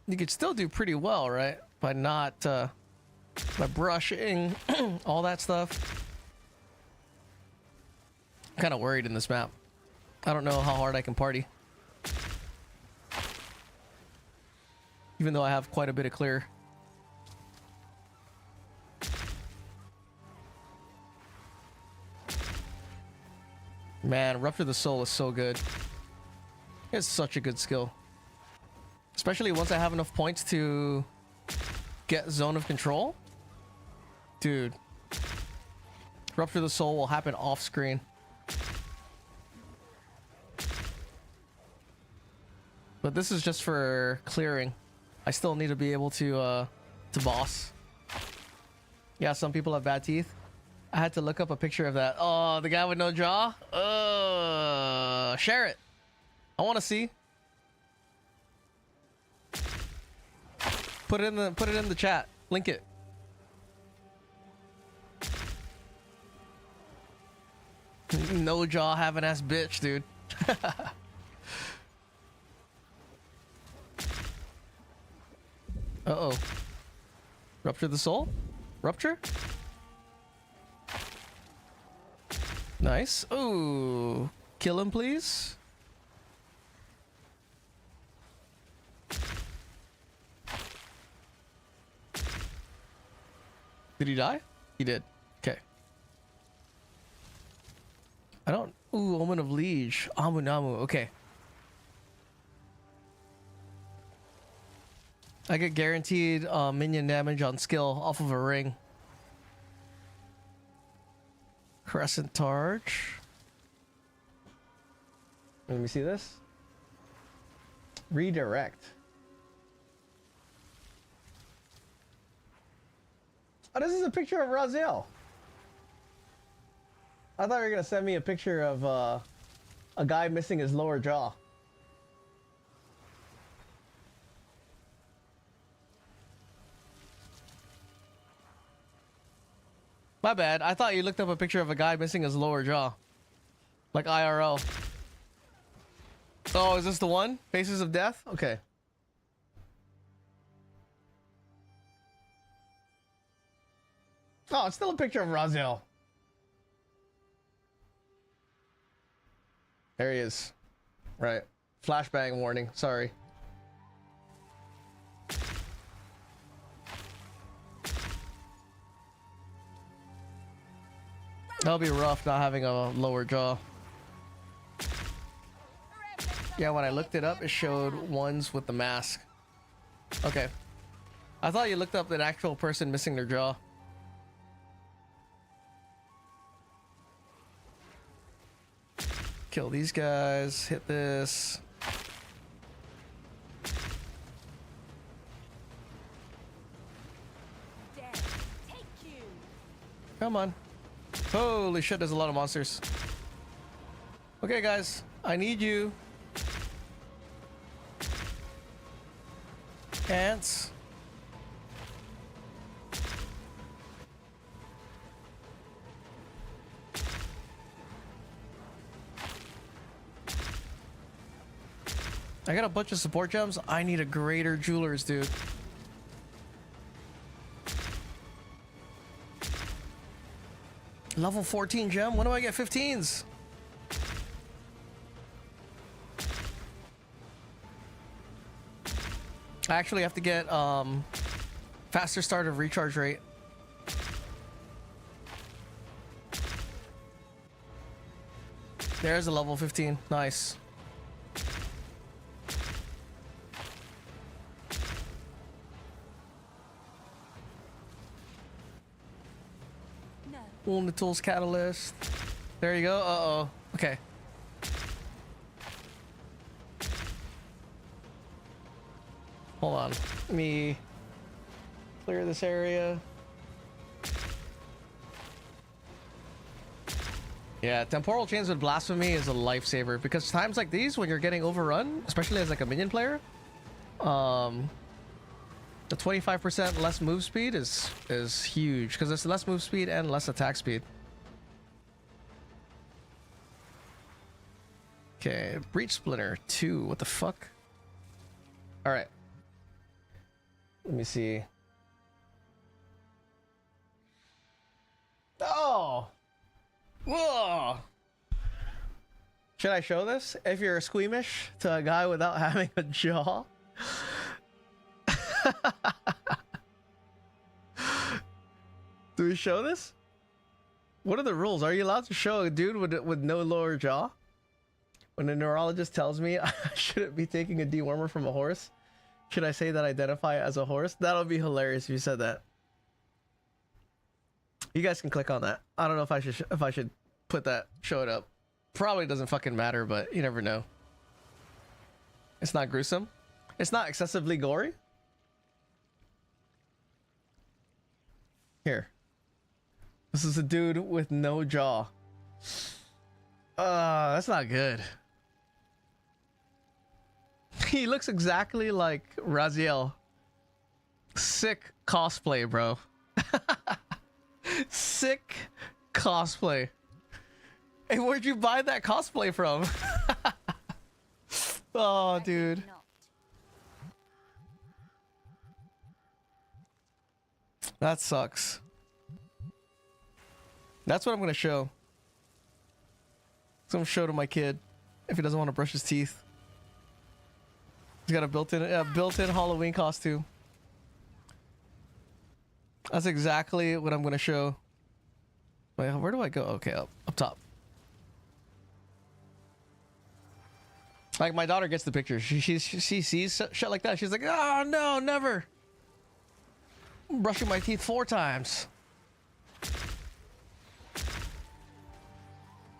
you could still do pretty well, right? By not by brushing all that stuff. I'm kind of worried in this map. I don't know how hard I can party, even though I have quite a bit of clear. Man, Rupture the Soul is so good. It's such a good skill, especially once I have enough points to get Zone of Control. Dude, Rupture the Soul will happen off screen. But this is just for clearing. I still need to be able to boss. Yeah, some people have bad teeth. I had to look up a picture of that. Oh, the guy with no jaw? Share it. I want to see. Put it in the chat. Link it. No jaw having ass bitch, dude. Uh-oh. Rupture the soul? Rupture? Nice. Ooh. Kill him, please. Did he die? He did. Okay. I don't... Ooh, Omen of Liege. Amu Namu. Okay. I get guaranteed minion damage on skill off of a ring. Crescent Targe. Let me see this. Redirect. Oh, this is a picture of Raziel. I thought you were gonna send me a picture of a guy missing his lower jaw. My bad. I thought you looked up a picture of a guy missing his lower jaw. Like IRL. Oh, is this the one? Faces of Death? Okay. Oh, it's still a picture of Raziel. There he is. Right. Flashbang warning. Sorry. That'll be rough not having a lower jaw. Yeah, when I looked it up, it showed ones with the mask. Okay. I thought you looked up an actual person missing their jaw. Kill these guys. Hit this. Come on. Holy shit, there's a lot of monsters. Okay, guys. I need you. Ants. I got a bunch of support gems. I need a greater jewelers, dude. Level 14 gem? When do I get 15s? I actually have to get faster start of recharge rate. There's a level 15. Nice. Wound the tools catalyst. There you go. Uh-oh. Okay. Hold on. Let me clear this area. Yeah, temporal chains with blasphemy is a lifesaver because times like these when you're getting overrun, especially as like a minion player, the 25% less move speed is huge because it's less move speed and less attack speed. Okay, Breach Splinter 2. What the fuck? All right. Let me see. Oh! Whoa! Should I show this? If you're squeamish to a guy without having a jaw. Do we show this? What are the rules? Are you allowed to show a dude with no lower jaw? When a neurologist tells me I shouldn't be taking a dewormer from a horse, should I say that I identify as a horse? That'll be hilarious if you said that. You guys can click on that. I don't know if I should put that, show it up. Probably doesn't fucking matter, but you never know. It's not gruesome. It's not excessively gory. Here. This is a dude with no jaw. That's not good. He looks exactly like Raziel. Sick cosplay, bro. Sick cosplay. Hey, where'd you buy that cosplay from? Oh, dude. Not. That sucks. That's what I'm gonna show. So I'm gonna show to my kid if he doesn't want to brush his teeth. He's got a built-in Halloween costume. That's exactly what I'm gonna show. Wait, where do I go? Okay, up top. Like, my daughter gets the picture. She sees shit like that. She's like, oh no, never. I'm brushing my teeth 4 times.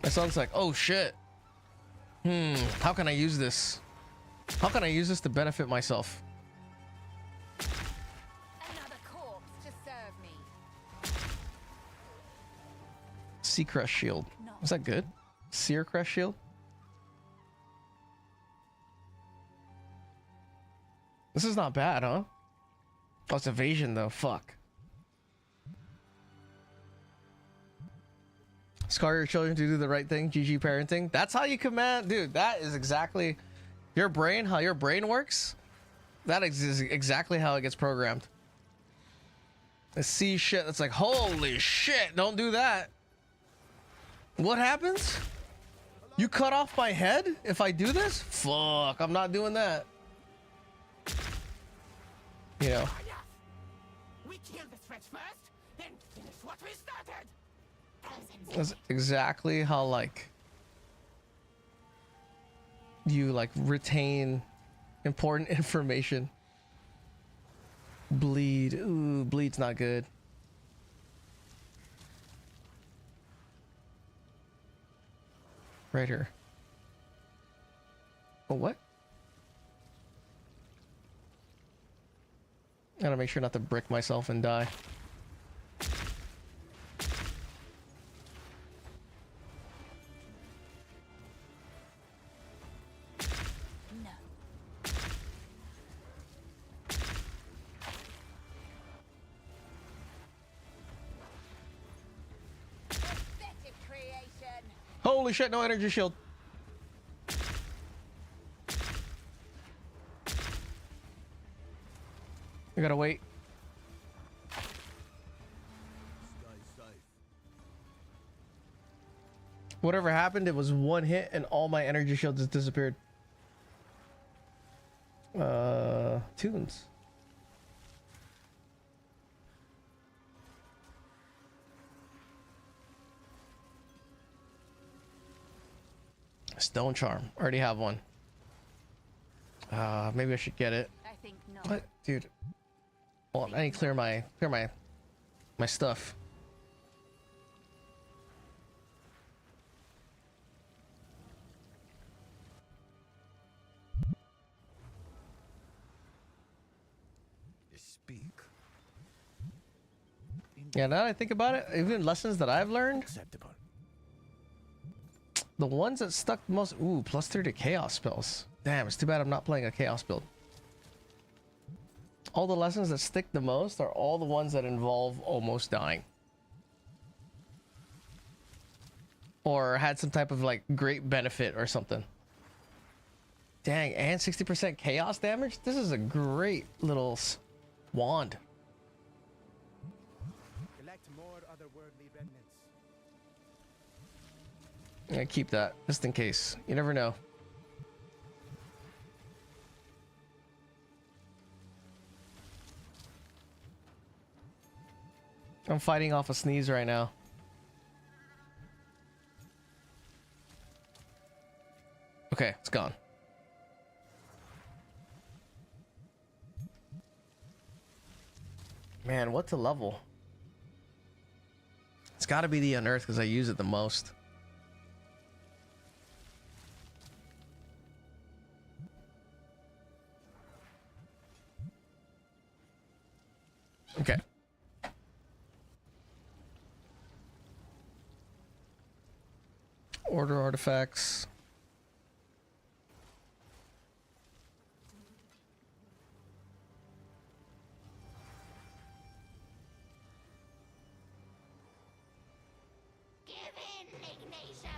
My son's like, oh shit. How can I use this? How can I use this to benefit myself? Another corpse to serve me. Sea Crest Shield. Is that good? Seer Crest Shield? This is not bad, huh? Oh, it's evasion though. Fuck. Scar your children to do the right thing. GG parenting. That's how you command, dude. That is exactly your brain. How your brain works. That is exactly how it gets programmed. I see shit that's like, holy shit! Don't do that. What happens? You cut off my head if I do this? Fuck! I'm not doing that. You know. We kill the threats first, then finish what we started. That's exactly how, like, you, like, retain important information. Bleed. Ooh, bleed's not good. Right here. Oh, what? Gotta make sure not to brick myself and die. Holy shit, no energy shield. I gotta wait. Whatever happened, it was one hit and all my energy shields just disappeared. Tunes. Stone Charm. Already have one. Maybe I should get it. I think not. What? Dude. Well, I need to clear my stuff. Speak. Yeah, now that I think about it, even lessons that I've learned, Acceptable. the ones that stuck the most, ooh, +3 to chaos spells. Damn, it's too bad I'm not playing a chaos build. All the lessons that stick the most are all the ones that involve almost dying. Or had some type of, like, great benefit or something. Dang, and 60% chaos damage? This is a great little wand. Collect more otherworldly remnants. Yeah, keep that, just in case. You never know. I'm fighting off a sneeze right now. Okay, it's gone. Man, what to level? It's got to be the Unearth because I use it the most. Order artifacts. Give in, Ignatia.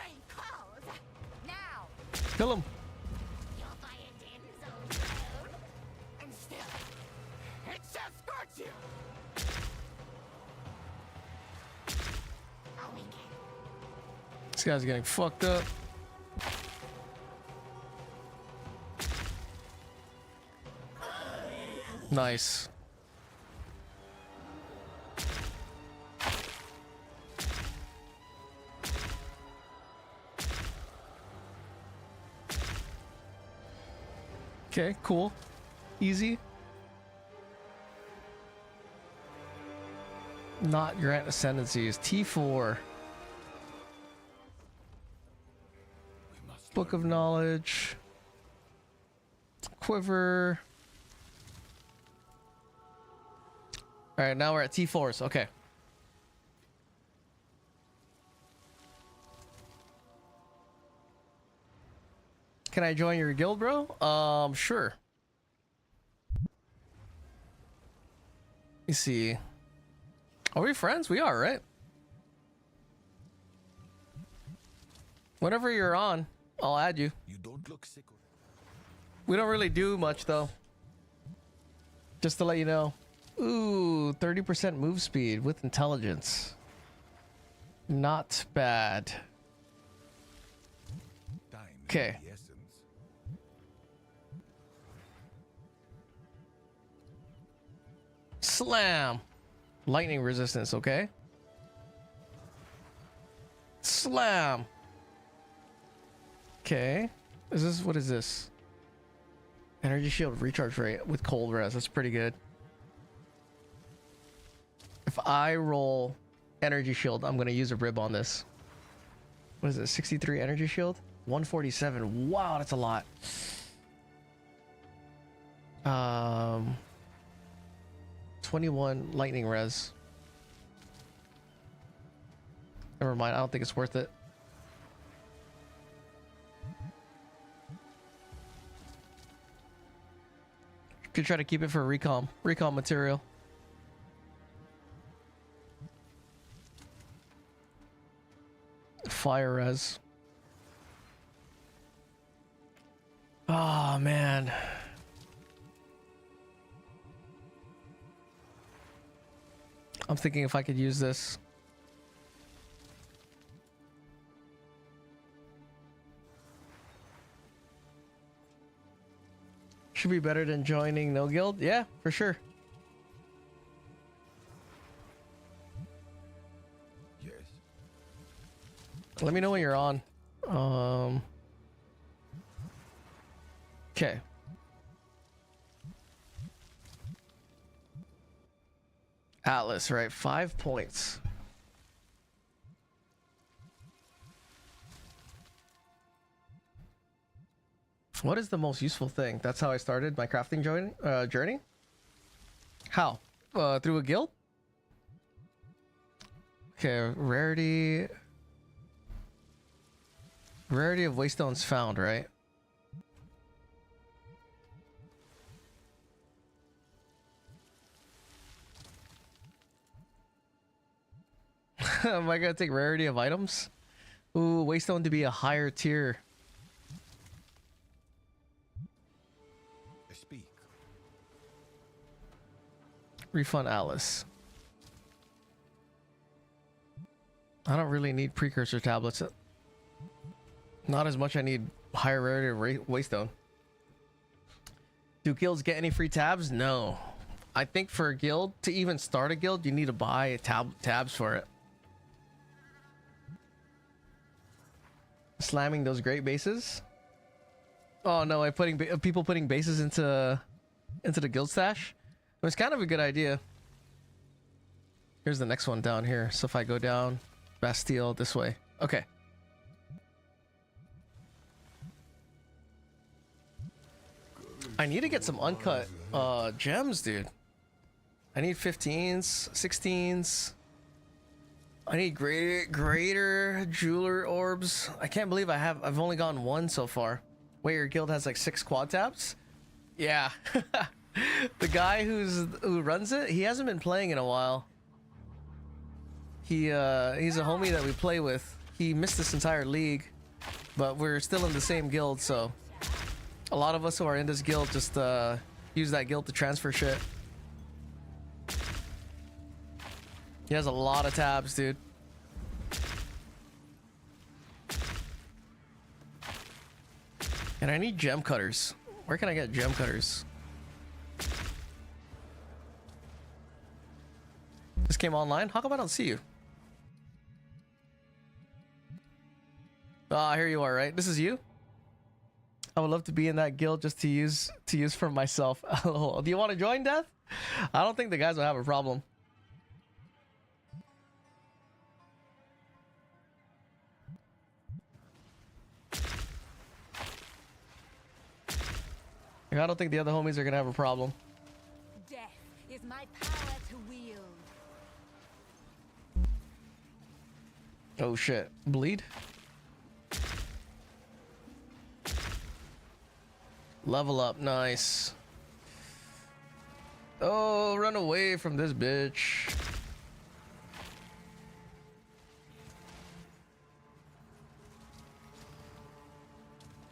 Rain calls. Now. Kill him. Your diadems on throne. And still, it shall scorch you. A weekend. This guy's getting fucked up. Nice. Okay, cool. Easy. Not grant ascendancies. T4. Book of Knowledge. Quiver. Alright, now we're at T4s. Okay. Can I join your guild, bro? Sure. Let me see. Are we friends? We are, right? Whenever you're on, I'll add you. You don't look sick. We don't really do much, though. Just to let you know. Ooh, 30% move speed with intelligence. Not bad. Time is Okay. the essence. Slam. Lightning resistance, okay? Slam. Okay. What is this? Energy shield recharge rate with cold res. That's pretty good. If I roll energy shield, I'm going to use a rib on this. What is it? 63 energy shield? 147. Wow, that's a lot. 21 lightning res. Never mind. I don't think it's worth it. Could try to keep it for recon material. Fire res. Oh man. I'm thinking if I could use this. Should be better than joining no guild. Yeah, for sure. Yes. Let me know when you're on. Okay. Atlas, right? 5 points. What is the most useful thing? That's how I started my crafting journey. How? Through a guild? Okay, rarity. Rarity of waystones found, right? Am I gonna take rarity of items? Ooh, waystone to be a higher tier. Speak. Refund Alice. I don't really need precursor tablets. Not as much I need higher rarity of waystone. Do guilds get any free tabs? No. I think for a guild, to even start a guild, you need to buy tabs for it. Slamming those great bases. Oh no, I'm putting people putting bases into the guild stash. It was kind of a good idea. Here's the next one down here. So if I go down Bastille this way. Okay. I need to get some uncut gems, dude. I need 15s, 16s. I need greater jeweler orbs. I can't believe I've only gotten one so far. Wait, your guild has like 6 quad taps? Yeah. The guy who runs it, he hasn't been playing in a while. He's a homie that we play with. He missed this entire league, but we're still in the same guild, so a lot of us who are in this guild just use that guild to transfer shit. He has a lot of tabs, dude. And I need gem cutters. Where can I get gem cutters? This came online? How come I don't see you? Ah, here you are, right? This is you? I would love to be in that guild just to use for myself. Do you want to join, Death? I don't think the guys will have a problem. I don't think the other homies are gonna have a problem. Death is my power to wield. Oh shit. Bleed? Level up, nice. Oh, run away from this bitch.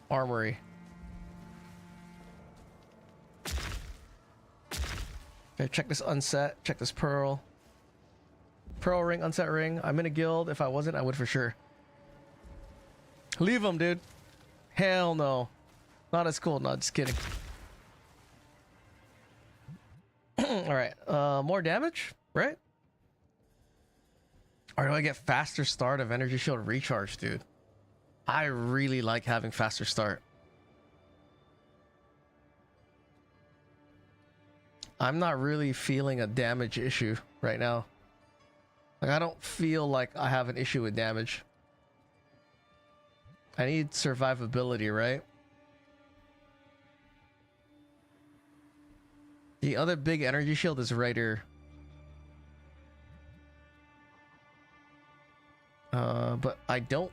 Armory. Okay, check this unset, check this pearl. Pearl ring, unset ring. I'm in a guild. If I wasn't, I would for sure. Leave him, dude. Hell no. Not as cool. No, just kidding. Alright, more damage, right? Or do I get faster start of energy shield recharge, dude? I really like having faster start. I'm not really feeling a damage issue right now. Like, I don't feel like I have an issue with damage. I need survivability, right? The other big energy shield is right here. But I don't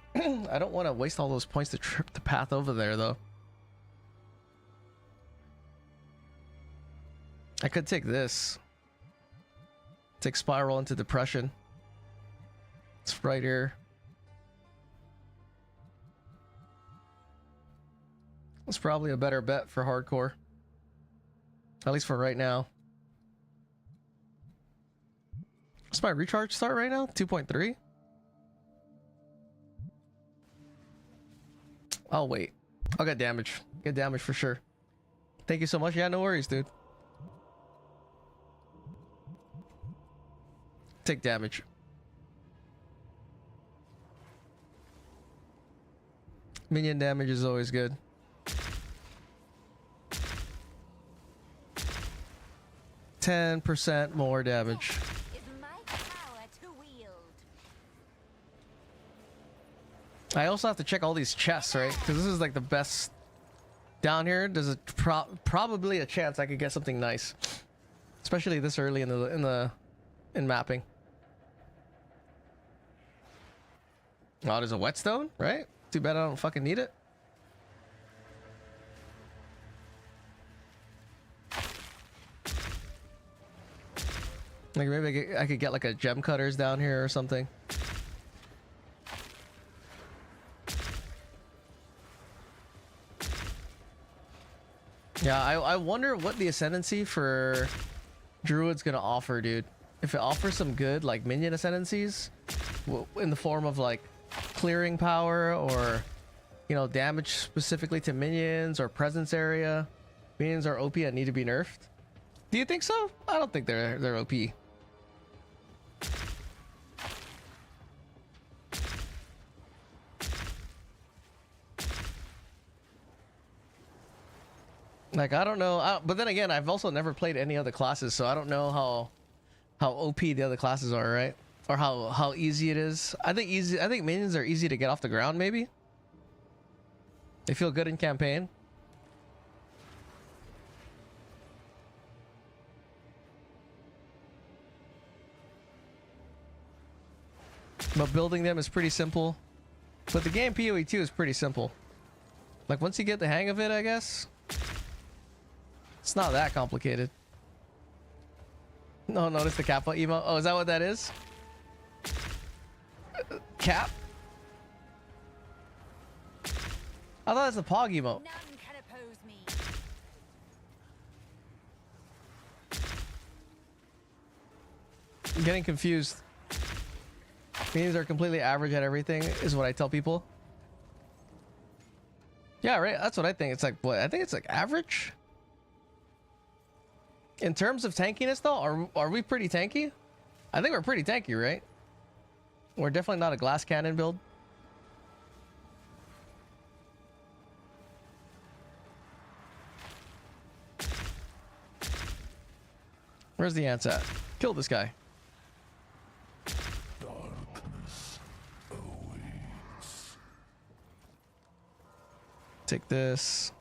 I don't want to waste all those points to trip the path over there though. I could take this. Take Spiral into Depression. It's right here. It's probably a better bet for hardcore. At least for right now. What's my recharge start right now? 2.3? I'll wait. I'll get damage. Get damage for sure. Thank you so much. Yeah, no worries, dude. Take damage. Minion damage is always good. %10 more damage. Is my power to wield. I also have to check all these chests, right? Because this is like the best. Down here, there's a probably a chance I could get something nice, especially this early in mapping. Oh, there's a whetstone, right? Too bad I don't fucking need it. Like maybe I could get like a gem cutters down here or something. Yeah, I wonder what the ascendancy for Druid's gonna offer, dude. If it offers some good like minion ascendancies in the form of like clearing power or, you know, damage specifically to minions or presence area. Minions are OP and need to be nerfed. Do you think so? I don't think they're OP. Like, I don't know, but then again, I've also never played any other classes, so I don't know how OP the other classes are, right? Or how easy it is. I think minions are easy to get off the ground, maybe. They feel good in campaign. but building them is pretty simple. But the game PoE2 is pretty simple. Like once you get the hang of it, I guess it's not that complicated. No, notice the Kappa emo. Oh, is that what that is? Cap? I thought it's a Pog emote. None can oppose me. I'm getting confused. Minions are completely average at everything, is what I tell people. Yeah, right. That's what I think. It's like, what? I think it's like average. In terms of tankiness, though, are we pretty tanky? I think we're pretty tanky, right? We're definitely not a glass cannon build. Where's the ants at? Kill this guy. Darkness awaits. Take this.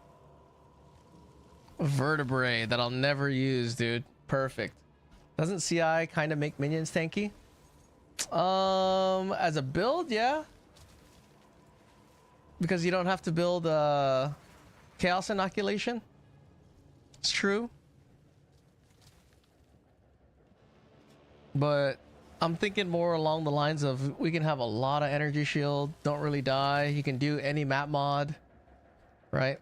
Vertebrae that I'll never use, dude. Perfect. Doesn't CI kind of make minions tanky? As a build, yeah. Because you don't have to build chaos inoculation. It's true. But I'm thinking more along the lines of we can have a lot of energy shield, don't really die. You can do any map mod, right?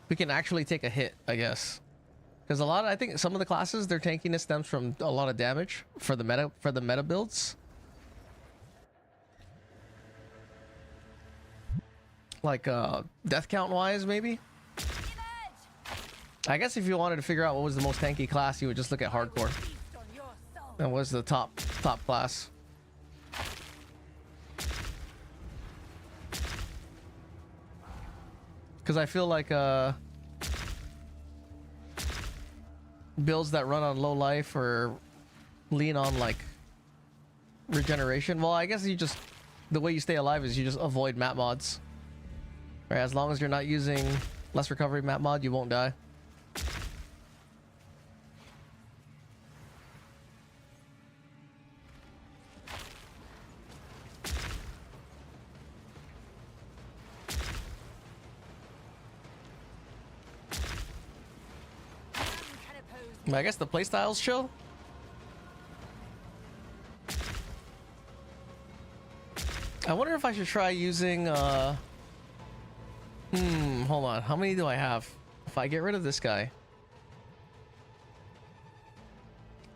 We can actually take a hit, I guess. Because a lot of, I think some of the classes, their tankiness stems from a lot of damage for the meta builds. Like death count wise, maybe. I guess if you wanted to figure out what was the most tanky class, you would just look at hardcore. And what's the top class? Because I feel like builds that run on low life or lean on like regeneration. Well, I guess you just, the way you stay alive is you just avoid map mods. Right, as long as you're not using less recovery map mod, you won't die. I guess the playstyle's chill. I wonder if I should try using hold on. How many do I have? If I get rid of this guy.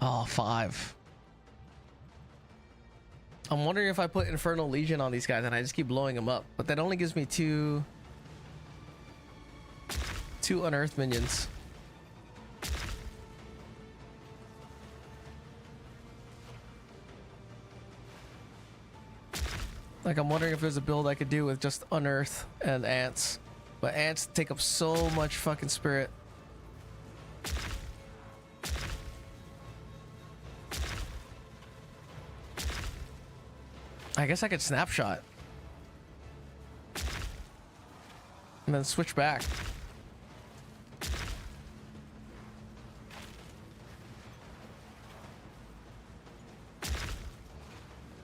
Oh, 5. I'm wondering if I put Infernal Legion on these guys and I just keep blowing them up. But that only gives me two unearthed minions. Like, I'm wondering if there's a build I could do with just unearth and ants. But ants take up so much fucking spirit. I guess I could snapshot. And then switch back.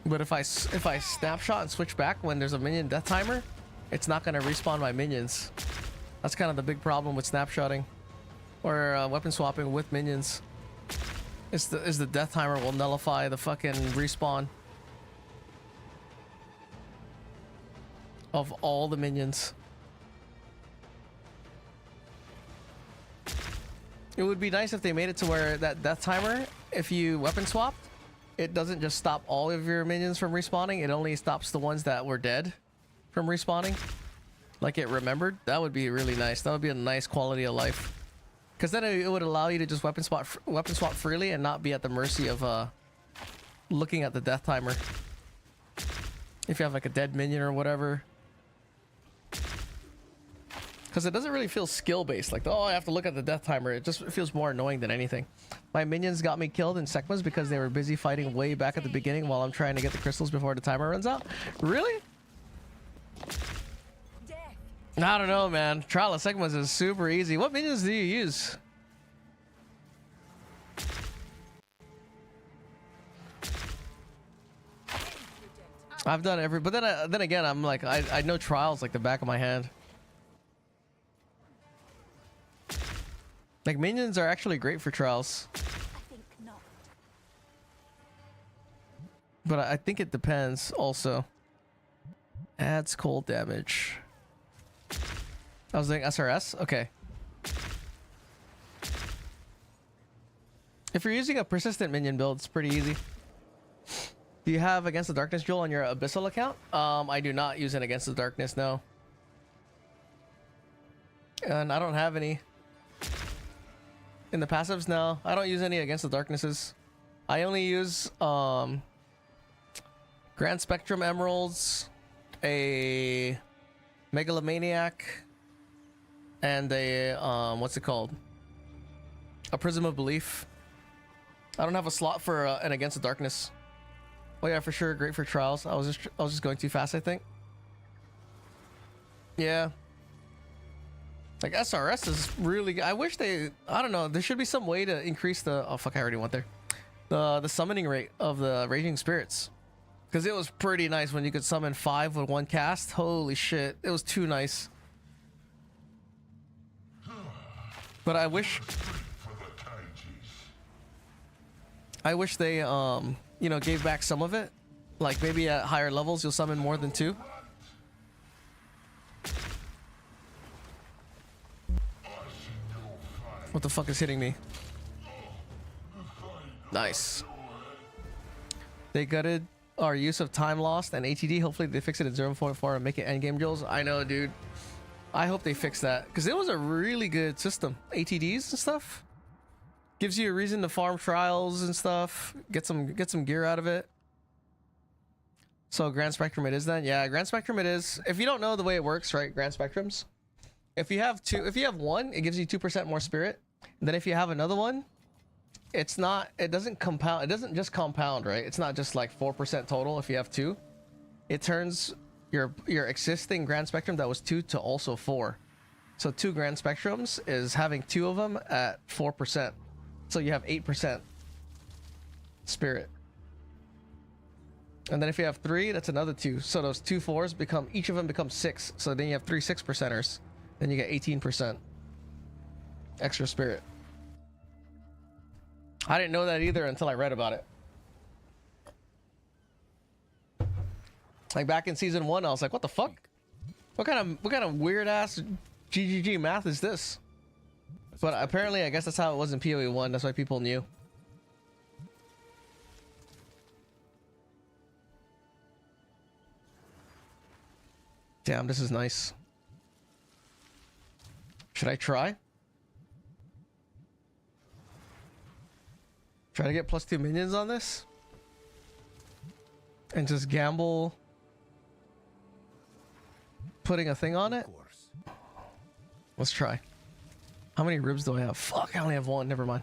But if I snapshot and switch back when there's a minion death timer, it's not going to respawn my minions. That's kind of the big problem with snapshotting or weapon swapping with minions. Is the death timer will nullify the fucking respawn of all the minions. It would be nice if they made it to where that death timer, if you weapon swapped, it doesn't just stop all of your minions from respawning. It only stops the ones that were dead from respawning. Like it remembered. That would be really nice. That would be a nice quality of life. Because then it would allow you to just weapon swap freely and not be at the mercy of looking at the death timer. If you have like a dead minion or whatever. Because it doesn't really feel skill based. Like, oh, I have to look at the death timer. It just feels more annoying than anything. My minions got me killed in Sekhema's because they were busy fighting way back at the beginning while I'm trying to get the crystals before the timer runs out. Really? I don't know, man. Trial of Sekhema's is super easy. What minions do you use? I've done every, but then again, I'm like, I know trials like the back of my hand. Like minions are actually great for trials, I think not. but I think it depends also. Adds cold damage. I was doing SRS? Okay. If you're using a persistent minion build, it's pretty easy. Do you have Against the Darkness Jewel on your Abyssal account? I do not use it Against the Darkness, no. And I don't have any. In the passives, no. I don't use any Against the Darknesses. I only use Grand Spectrum Emeralds, a Megalomaniac, and a what's it called? A Prism of Belief. I don't have a slot for an Against the Darkness. Oh yeah, for sure, great for trials. I was just going too fast, I think. Yeah. Like SRS is really good. I wish I don't know, there should be some way to increase the, oh fuck, I already went there. The summoning rate of the Raging Spirits. Because it was pretty nice when you could summon 5 with 1 cast. Holy shit, it was too nice. But I wish they, you know, gave back some of it. Like maybe at higher levels you'll summon more than 2. What the fuck is hitting me? Nice. They gutted our use of time lost and ATD. Hopefully they fix it in 0.4 and make it endgame jewels. I know, dude. I hope they fix that because it was a really good system. ATDs and stuff gives you a reason to farm trials and stuff. Get some gear out of it. So Grand Spectrum it is then. Yeah, Grand Spectrum it is. If you don't know the way it works, right? Grand Spectrums. If you have 1, it gives you 2% more spirit. And then if you have another one, it doesn't compound. It doesn't just compound, right? It's not just like 4% total if you have 2. It turns your existing Grand Spectrum that was 2 to also 4. So 2 Grand Spectrums is having 2 of them at 4%. So you have 8% spirit. And then if you have 3, that's another 2. So those 2 4s become, each of them becomes 6. So then you have 3 6%ers. Then you get 18% extra spirit. I didn't know that either until I read about it. Like back in season 1, I was like, what the fuck? What kind of weird ass GGG math is this? But apparently I guess that's how it was in PoE 1. That's why people knew. Damn, this is nice. Should I try? Try to get +2 minions on this? And just gamble putting a thing on it? Let's try. How many ribs do I have? Fuck, I only have 1. Never mind.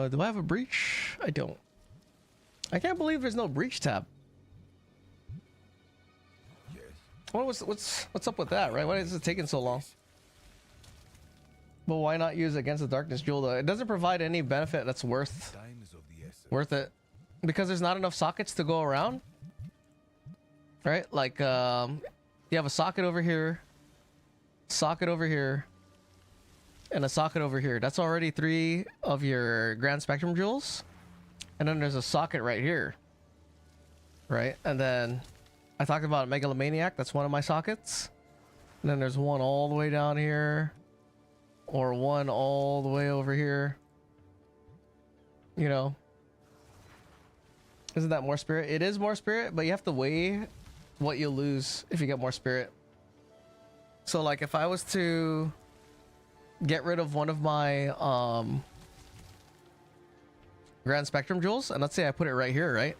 Do I have a breach? I don't. I can't believe there's no breach tab. Yes. Well, what's up with that, right? Why is it taking so long? But why not use Against the Darkness Jewel though? It doesn't provide any benefit that's worth it. Because there's not enough sockets to go around. Right? Like you have a socket over here, and a socket over here. That's already 3 of your Grand Spectrum jewels. And then there's a socket right here. Right? And then I talked about a Megalomaniac. That's one of my sockets. And then there's one all the way down here. Or one all the way over here. You know. Isn't that more spirit? It is more spirit, but you have to weigh what you'll lose if you get more spirit. So like if I was to get rid of one of my Grand Spectrum jewels, and let's say I put it right here, right?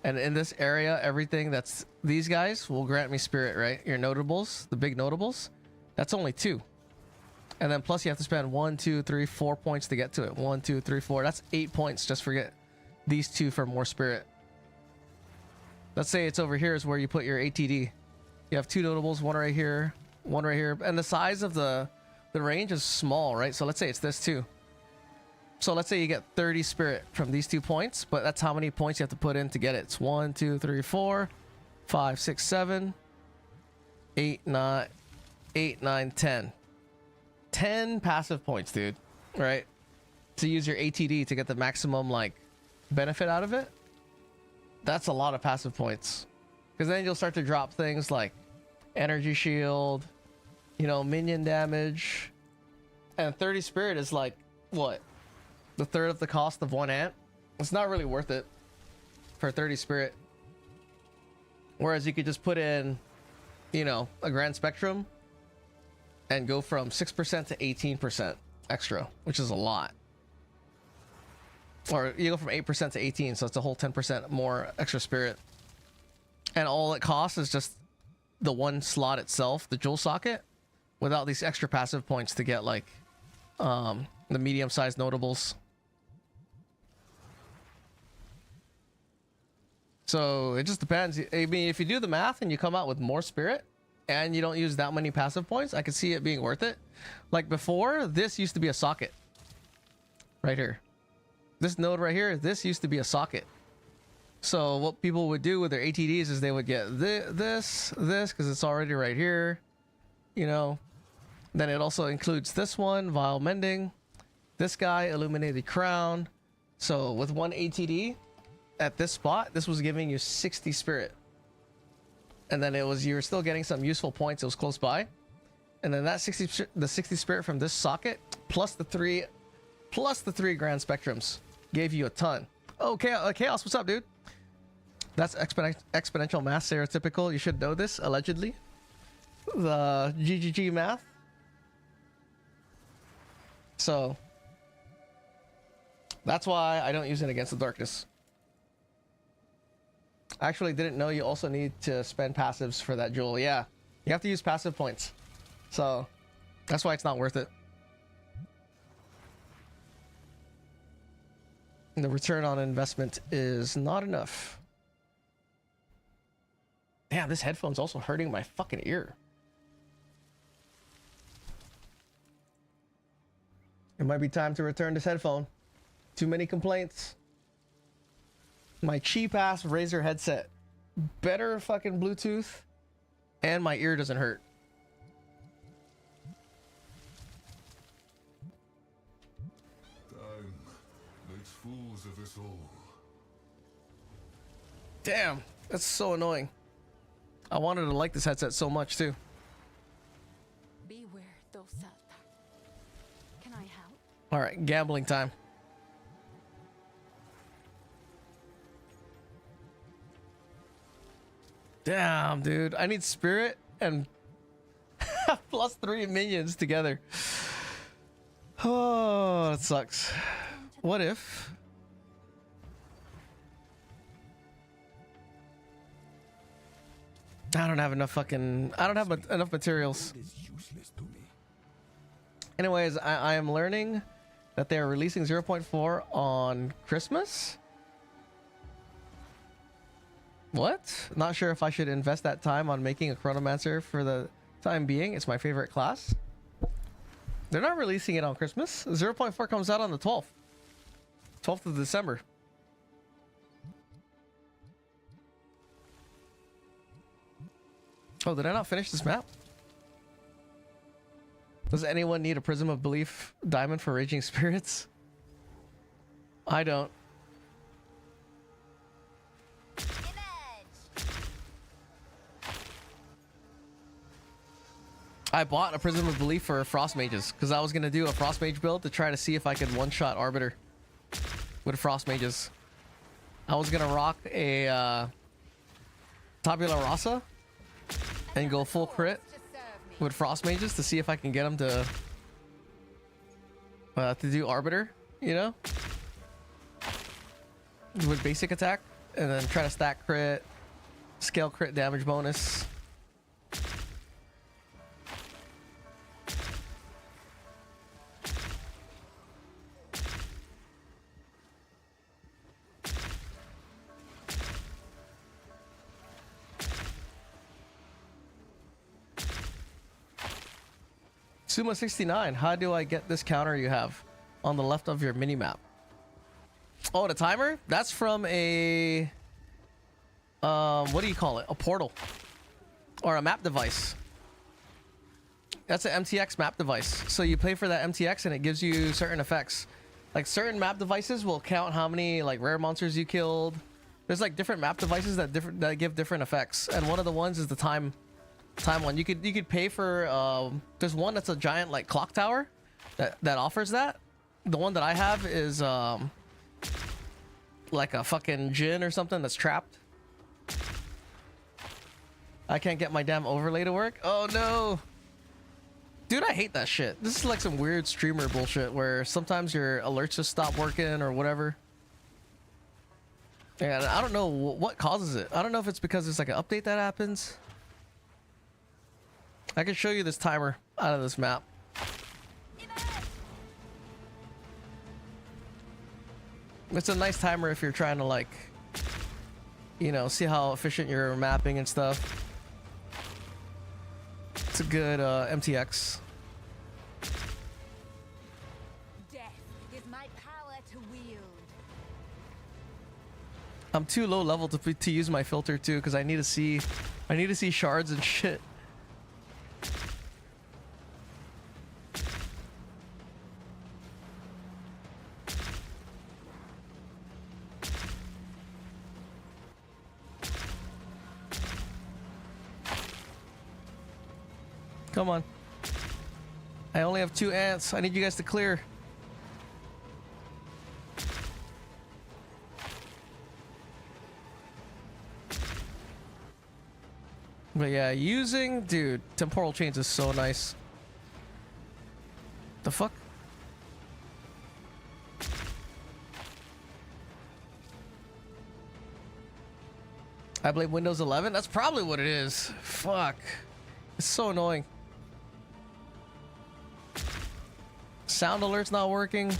And in this area, everything that's these guys will grant me spirit, right? Your notables, the big notables, that's only 2. And then plus you have to spend 1, 2, 3, 4 points to get to it. 1, 2, 3, 4. That's 8 points just for these two for more spirit. Let's say it's over here is where you put your ATD. You have two notables, one right here, and the size of the range is small, right? So let's say it's this too. So let's say you get 30 spirit from these 2 points, but that's how many points you have to put in to get it. It's 1, 2, 3, 4, 5, 6, 7, 8, 9, 10. 10 passive points, dude, right? To use your ATD to get the maximum like benefit out of it. That's a lot of passive points, because then you'll start to drop things like energy shield, you know, minion damage, and 30 spirit is like what, the third of the cost of 1 ant. It's not really worth it for 30 spirit, whereas you could just put in, you know, a grand spectrum and go from 6% to 18% extra, which is a lot. Or you go from 8% to 18, so it's a whole 10% more extra spirit. And all it costs is just the one slot itself, the jewel socket, without these extra passive points to get like the medium-sized notables. So it just depends. I mean, if you do the math and you come out with more spirit and you don't use that many passive points, I could see it being worth it. Like before, this used to be a socket. Right here. This node right here, this used to be a socket. So what people would do with their ATDs is they would get this, because it's already right here. You know. Then it also includes this one, Vile Mending. This guy, Illuminated Crown. So with one ATD, at this spot, this was giving you 60 spirit. And then you were still getting some useful points. It was close by. And then that 60 spirit from this socket plus the three grand spectrums gave you a ton. Oh, Chaos, what's up, dude? That's exponential math, stereotypical. You should know this, allegedly. The GGG math. So that's why I don't use it against the darkness. I actually didn't know you also need to spend passives for that jewel. Yeah, you have to use passive points. So that's why it's not worth it. The return on investment is not enough. Damn, this headphone's also hurting my fucking ear. It might be time to return this headphone. Too many complaints. My cheap ass Razer headset. Better fucking Bluetooth. And my ear doesn't hurt. Time makes fools of us all. Damn, that's so annoying. I wanted to like this headset so much too. Beware, Dosata. Can I help? Alright, gambling time. Damn, dude. I need spirit and plus 3 minions together. Oh, that sucks. What if... I don't have enough enough materials. It is useless to me. Anyways, I am learning that they are releasing 0.4 on Christmas. What? Not sure if I should invest that time on making a Chronomancer for the time being. It's my favorite class. They're not releasing it on Christmas. 0.4 comes out on the 12th. 12th of December. Oh, did I not finish this map? Does anyone need a Prism of Belief diamond for Raging Spirits? I don't. I bought a Prism of Belief for Frost Mages because I was going to do a Frost Mage build to try to see if I could one-shot Arbiter with Frost Mages. I was going to rock a Tabula Rasa and go full crit with Frost Mages to see if I can get them to do Arbiter, you know? With basic attack, and then try to stack crit, scale crit damage bonus. Suma69, how do I get this counter you have on the left of your mini map? Oh, the timer? That's from a what do you call it? A portal or a map device. That's an MTX map device. So you pay for that MTX and it gives you certain effects. Like certain map devices will count how many like rare monsters you killed. There's like different map devices that give different effects, and one of the ones is the time one. You could pay for there's one that's a giant like clock tower that offers that. The one that I have is like a fucking djinn or something that's trapped. I can't get my damn overlay to work. Oh no. Dude, I hate that shit. This is like some weird streamer bullshit where sometimes your alerts just stop working or whatever. And I don't know what causes it. I don't know if it's because there's like an update that happens. I can show you this timer out of this map. It's a nice timer if you're trying to like, you know, see how efficient you're mapping and stuff. It's a good MTX. Death is my power to wield. I'm too low level to use my filter too, because I need to see shards and shit. Come on. I only have 2 ants. I need you guys to clear. But yeah, dude, temporal chains is so nice. The fuck? I blame Windows 11? That's probably what it is. Fuck. It's so annoying. Sound alert's not working.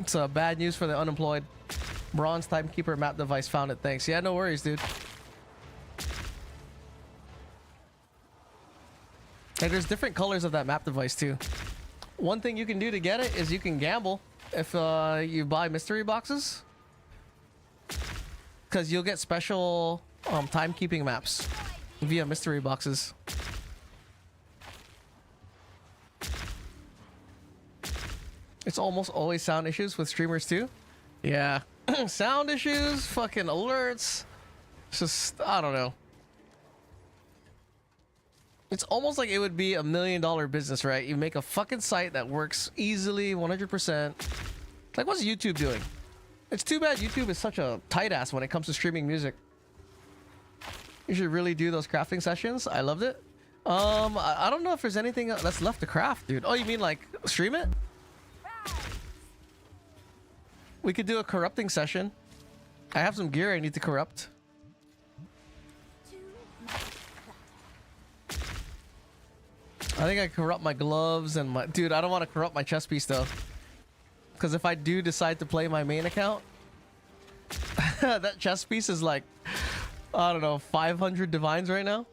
It's bad news for the unemployed. Bronze Timekeeper map device found it. Thanks. Yeah, no worries, dude. And there's different colors of that map device too. One thing you can do to get it is you can gamble if you buy mystery boxes, because you'll get special timekeeping maps via mystery boxes. It's almost always sound issues with streamers too. Yeah. Sound issues, fucking alerts. It's just, I don't know. It's almost like it would be $1 million business, right? You make a fucking site that works easily, 100%. Like, what's YouTube doing? It's too bad YouTube is such a tight ass when it comes to streaming music. You should really do those crafting sessions. I loved it. I don't know if there's anything that's left to craft, dude. Oh, you mean like stream it? We could do a corrupting session. I have some gear I need to corrupt. I think I corrupt my gloves and my... Dude, I don't want to corrupt my chest piece though. Because if I do decide to play my main account, that chest piece is like, I don't know, 500 divines right now.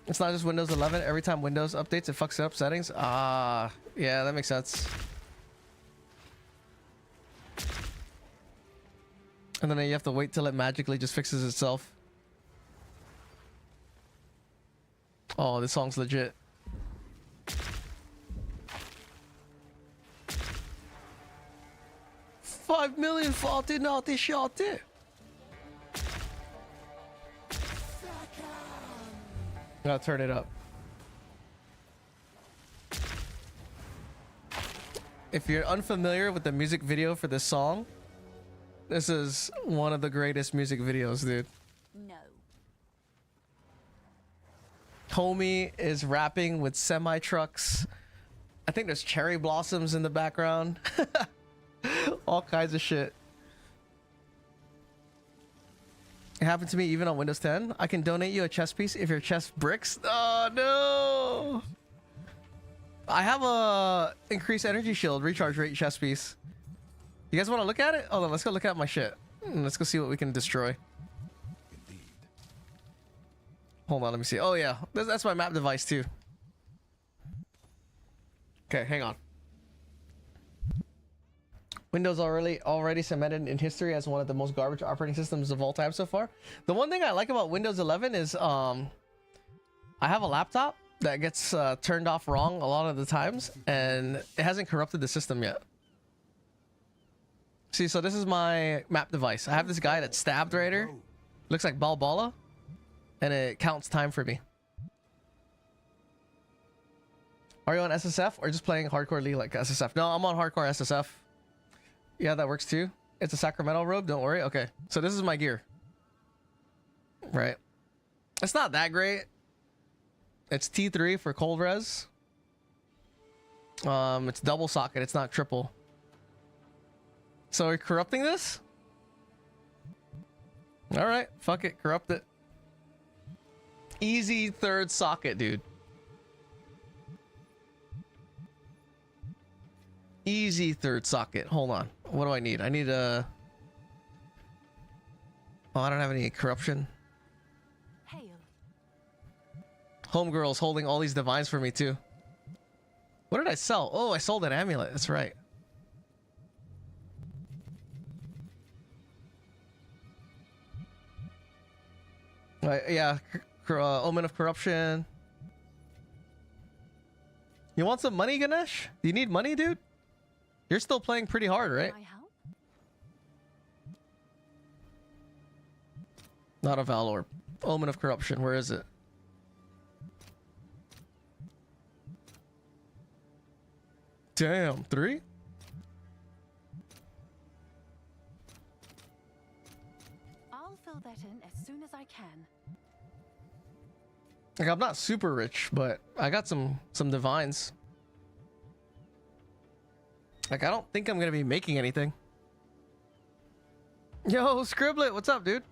It's not just Windows 11. Every time Windows updates, it fucks up settings. Ah, yeah, that makes sense. And then you have to wait till it magically just fixes itself. Oh, this song's legit. $5 million farty naughty shorty. Gotta turn it up. If you're unfamiliar with the music video for this song, this is one of the greatest music videos, dude. No. Homie is rapping with semi trucks. I think there's cherry blossoms in the background. All kinds of shit. It happened to me even on Windows 10. I can donate you a chest piece if your chest bricks. Oh no! I have a increased energy shield recharge rate chest piece. You guys want to look at it? Hold on, let's go look at my shit. and let's go see what we can destroy. Indeed. Hold on, let me see. Oh yeah, that's my map device too. Okay, hang on. Windows already cemented in history as one of the most garbage operating systems of all time so far. The one thing I like about Windows 11 is I have a laptop that gets turned off wrong a lot of the times, and it hasn't corrupted the system yet. See, so this is my map device. I have this guy that's stabbed right here. Looks like Balbola, and it counts time for me. Are you on SSF or just playing hardcore League like SSF? No, I'm on hardcore SSF. Yeah, that works too. It's a Sacramento robe, don't worry. Okay, so this is my gear. Right. It's not that great. It's T3 for cold res. It's double socket, it's not triple. So we're corrupting this? Alright, fuck it, corrupt it. Easy third socket, dude. Easy third socket. Hold on. What do I need? I need a... Oh, I don't have any corruption. Hail. Homegirl's holding all these divines for me too. What did I sell? Oh, I sold an amulet. That's right. Yeah, Omen of Corruption. You want some money, Ganesh? Do you need money, dude? You're still playing pretty hard, right? Can I help? Not a Valor. Omen of Corruption. Where is it? Damn, 3? I'll fill that in as soon as I can. Like, I'm not super rich, but I got some divines. Like, I don't think I'm gonna be making anything. Yo, Scribblet, what's up, dude?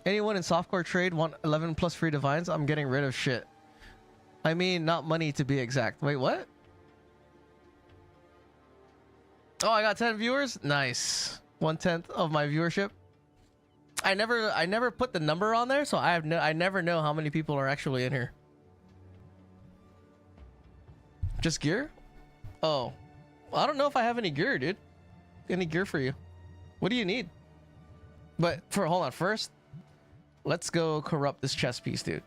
Anyone in softcore trade want 11 plus free divines? I'm getting rid of shit. I mean, not money to be exact. Wait, what? Oh, I got 10 viewers? Nice. 1/10 of my viewership. I never put the number on there, so I never know how many people are actually in here. Just gear? Oh. I don't know if I have any gear, dude. Any gear for you. What do you need? But hold on, first, let's go corrupt this chess piece, dude.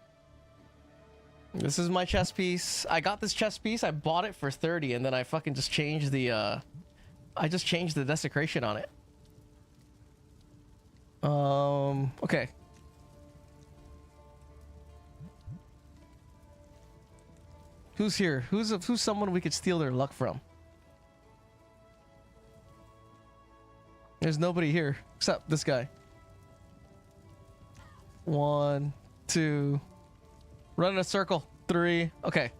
This is my chess piece. I got this chess piece. I bought it for 30, and then I fucking just changed the I just changed the desecration on it. Okay. Who's here? Who's someone we could steal their luck from? There's nobody here except this guy. 1, 2. Run in a circle. 3. Okay.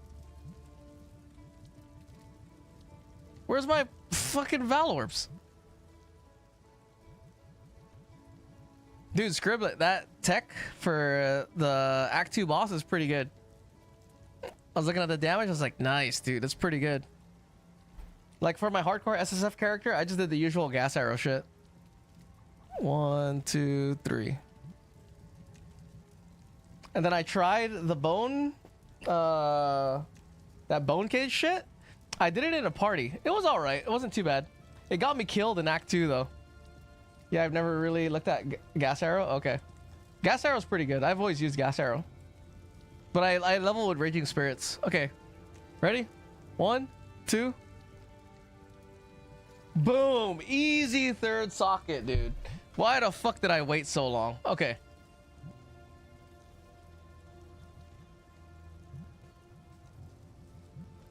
Where's my fucking Valorbs? Dude, Scribblet, that tech for the Act 2 boss is pretty good. I was looking at the damage, I was like, nice, dude, that's pretty good. Like, for my hardcore SSF character, I just did the usual gas arrow shit. 1, 2, 3. And then I tried the bone, that bone cage shit. I did it in a party. It was alright, it wasn't too bad. It got me killed in Act 2, though. Yeah, I've never really looked at gas arrow. Okay. Gas arrow's pretty good. I've always used gas arrow. But I level with raging spirits. Okay. Ready? 1, 2. Boom. Easy third socket, dude. Why the fuck did I wait so long? Okay.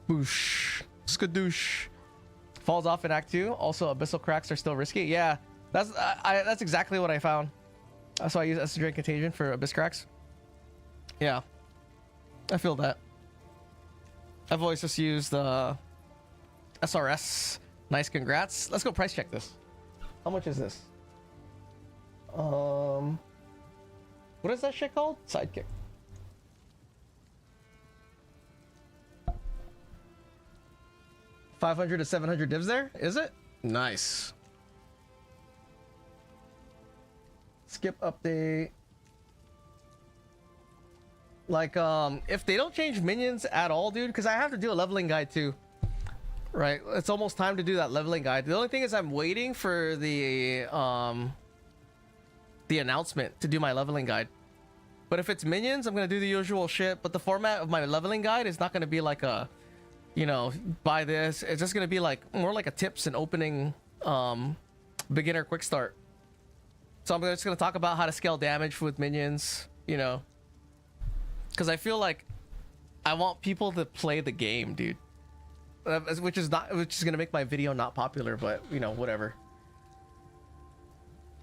Boosh. Skadoosh. Falls off in Act 2. Also, abyssal cracks are still risky. Yeah. That's exactly what I found. That's why I use Essendrain Contagion for Abyss Cracks. Yeah. I feel that. I've always just used SRS. Nice, congrats. Let's go price check this. How much is this? What is that shit called? Sidekick. $500 to $700 divs there? Is it? Nice. Skip update. Like, if they don't change minions at all, dude, because I have to do a leveling guide too. Right, it's almost time to do that leveling guide. The only thing is I'm waiting for the announcement to do my leveling guide. But if it's minions, I'm gonna do the usual shit. But the format of my leveling guide is not gonna be like a, you know, buy this. It's just gonna be like more like a tips and opening beginner quick start. So I'm just gonna talk about how to scale damage with minions, you know, because I feel like I want people to play the game, dude. Which is gonna make my video not popular, but you know, whatever.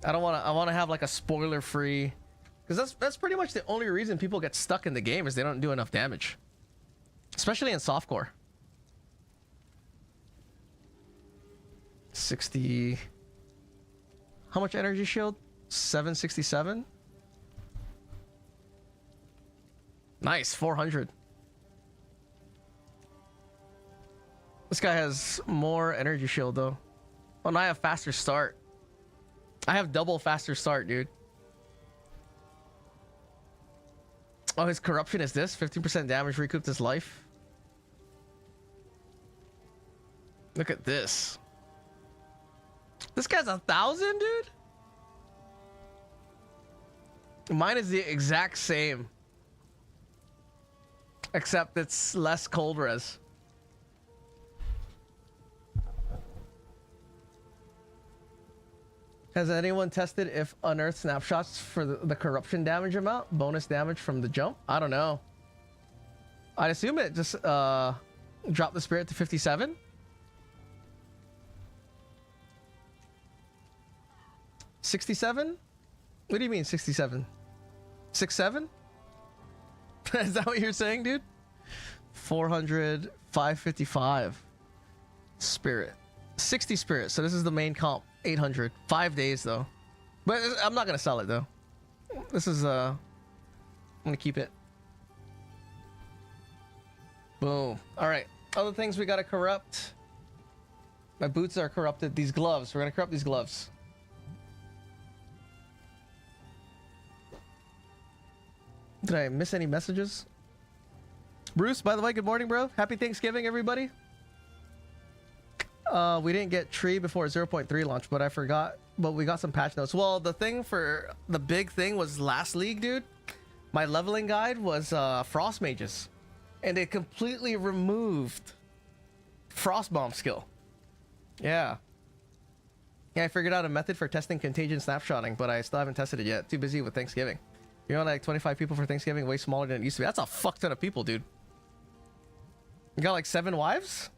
I want to have like a spoiler free, because that's pretty much the only reason people get stuck in the game is they don't do enough damage, especially in softcore. 60. How much energy shield? 767. Nice, 400. This guy has more energy shield though. Oh, and I have faster start. I have double faster start, dude. Oh, his corruption is this 15% damage recouped his life. Look at this. This guy's 1,000, dude. Mine is the exact same, except it's less cold res. Has anyone tested if unearthed snapshots for the corruption damage amount? Bonus damage from the jump? I don't know. I'd assume it just dropped the spirit to 57. $67? What do you mean 67? 67? Is that what you're saying, dude? 400, 555 spirit. 60 spirit. So this is the main comp. 800. 5 days though. But I'm not gonna sell it though. This is I'm gonna keep it. Boom. Alright. Other things we gotta corrupt. My boots are corrupted. These gloves. We're gonna corrupt these gloves. Did I miss any messages? Bruce, by the way, good morning, bro. Happy Thanksgiving, everybody. We didn't get tree before 0.3 launch, but I forgot. But we got some patch notes. Well, the thing for the big thing was last league, dude. My leveling guide was frost mages, and it completely removed frost bomb skill. Yeah. Yeah, I figured out a method for testing contagion snapshotting, but I still haven't tested it yet. Too busy with Thanksgiving. You're on like 25 people for Thanksgiving, way smaller than it used to be. That's a fuck ton of people, dude. You got like 7 wives?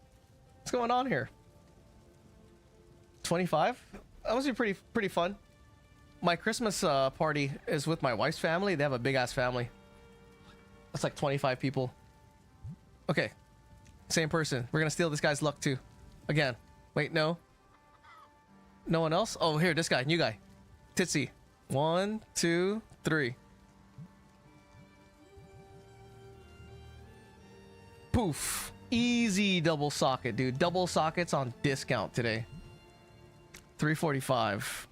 What's going on here? 25? That must be pretty fun. My Christmas party is with my wife's family. They have a big ass family. That's like 25 people. Okay. Same person. We're gonna steal this guy's luck too. Again. Wait, no. No one else? Oh, here, this guy, new guy. Titsy. 1, 2, 3. Poof. Easy double socket, dude. Double sockets on discount today. 345.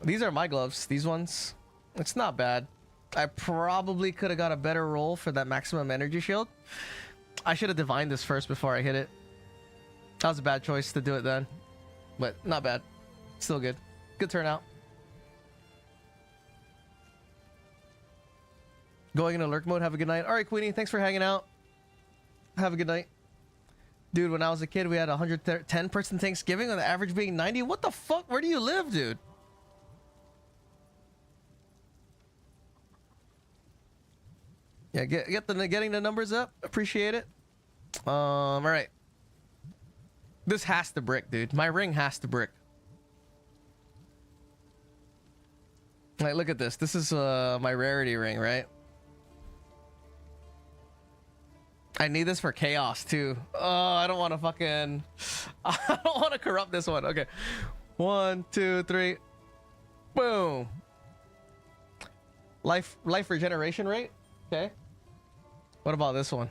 These are my gloves. These ones. It's not bad. I probably could have got a better roll for that maximum energy shield. I should have divined this first before I hit it. That was a bad choice to do it then. But not bad. Still good. Good turnout. Going into lurk mode. Have a good night. Alright, Queenie. Thanks for hanging out. Have a good night. Dude, when I was a kid, we had a 110 person Thanksgiving with the average being 90. What the fuck? Where do you live, dude? Yeah, getting the numbers up. Appreciate it. All right. This has to brick, dude. My ring has to brick. Like, look at this. This is my rarity ring, right? I need this for chaos too. Oh, I don't want to fucking... I don't want to corrupt this one. Okay. 1, 2, 3. Boom. Life regeneration rate. Okay. What about this one?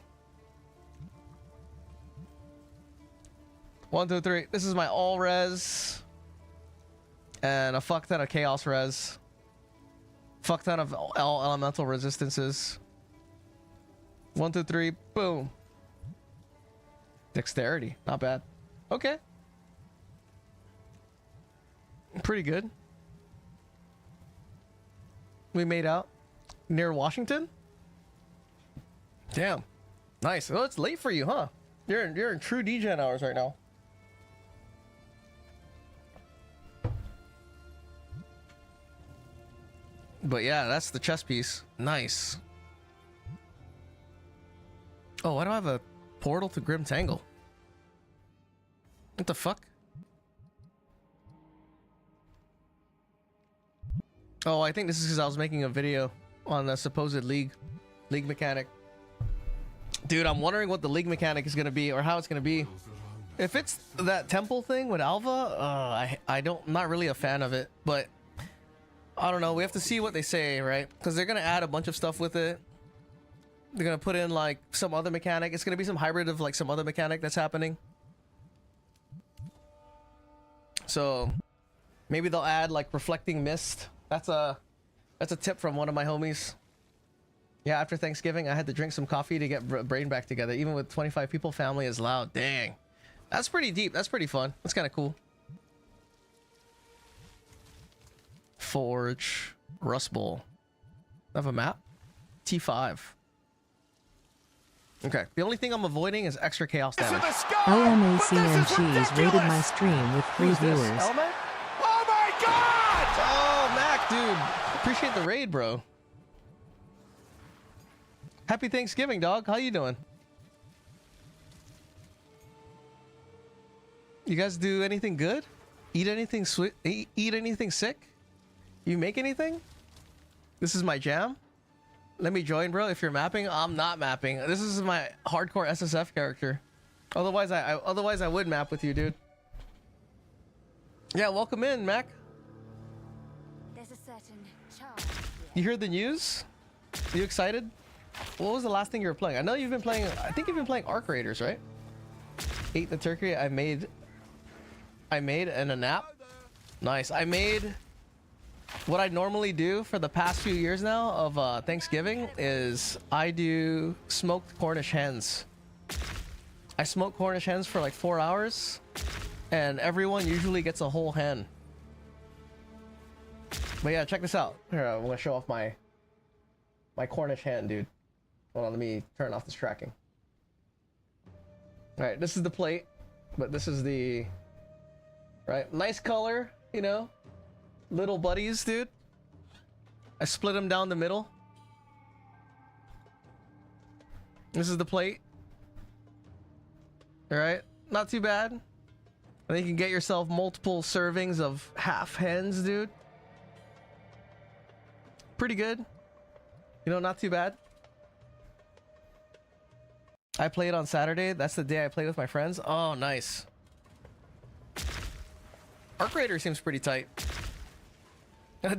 1, 2, 3. This is my all res. and a fuck ton of chaos res. Fuck ton of all elemental resistances. 1, 2, 3, boom. Dexterity, not bad. Okay. Pretty good. We made out near Washington. Damn, nice. Oh, it's late for you, huh? You're in true degen hours right now. But yeah, that's the chess piece. Nice. Oh, why do I have a portal to Grim Tangle? What the fuck? Oh, I think this is because I was making a video on the supposed league mechanic. Dude, I'm wondering what the league mechanic is gonna be or how it's gonna be. If it's that temple thing with Alva, I'm not really a fan of it, but I don't know. We have to see what they say, right? Because they're gonna add a bunch of stuff with it. They're gonna put in like some other mechanic. It's gonna be some hybrid of like some other mechanic that's happening. So maybe they'll add like reflecting mist. That's a tip from one of my homies. Yeah, after Thanksgiving, I had to drink some coffee to get brain back together. Even with 25 people, family is loud. Dang. That's pretty deep. That's pretty fun. That's kind of cool. Forge. Rust Bowl. I have a map? T5. Okay. The only thing I'm avoiding is extra chaos damage. LMACNGs rated my stream with 3 viewers. Elmac? Oh my god! Oh, Mac, dude. Appreciate the raid, bro. Happy Thanksgiving, dog. How you doing? You guys do anything good? Eat anything sweet? Eat anything sick? You make anything? This is my jam. Let me join, bro. If you're mapping, I'm not mapping. This is my hardcore SSF character. Otherwise, I would map with you, dude. Yeah, welcome in, Mac. There's a certain charge. You heard the news? Are you excited? What was the last thing you were playing? I know you've been playing. I think you've been playing Arc Raiders, right? Ate the turkey. I made and a nap. Nice. I made what I normally do for the past few years now of Thanksgiving is I do smoked Cornish hens. I smoke Cornish hens for like 4 hours, and everyone usually gets a whole hen. But yeah, check this out. Here, I'm gonna show off my Cornish hen, dude. Hold on, let me turn off this tracking. All right, this is the plate, but this is the right. Nice color, you know. Little buddies, dude. I split them down the middle. This is the plate. All right, not too bad. And then you can get yourself multiple servings of half hens, dude. Pretty good. You know, not too bad. I played on Saturday. That's the day I played with my friends. Oh, nice. Arc Raider seems pretty tight.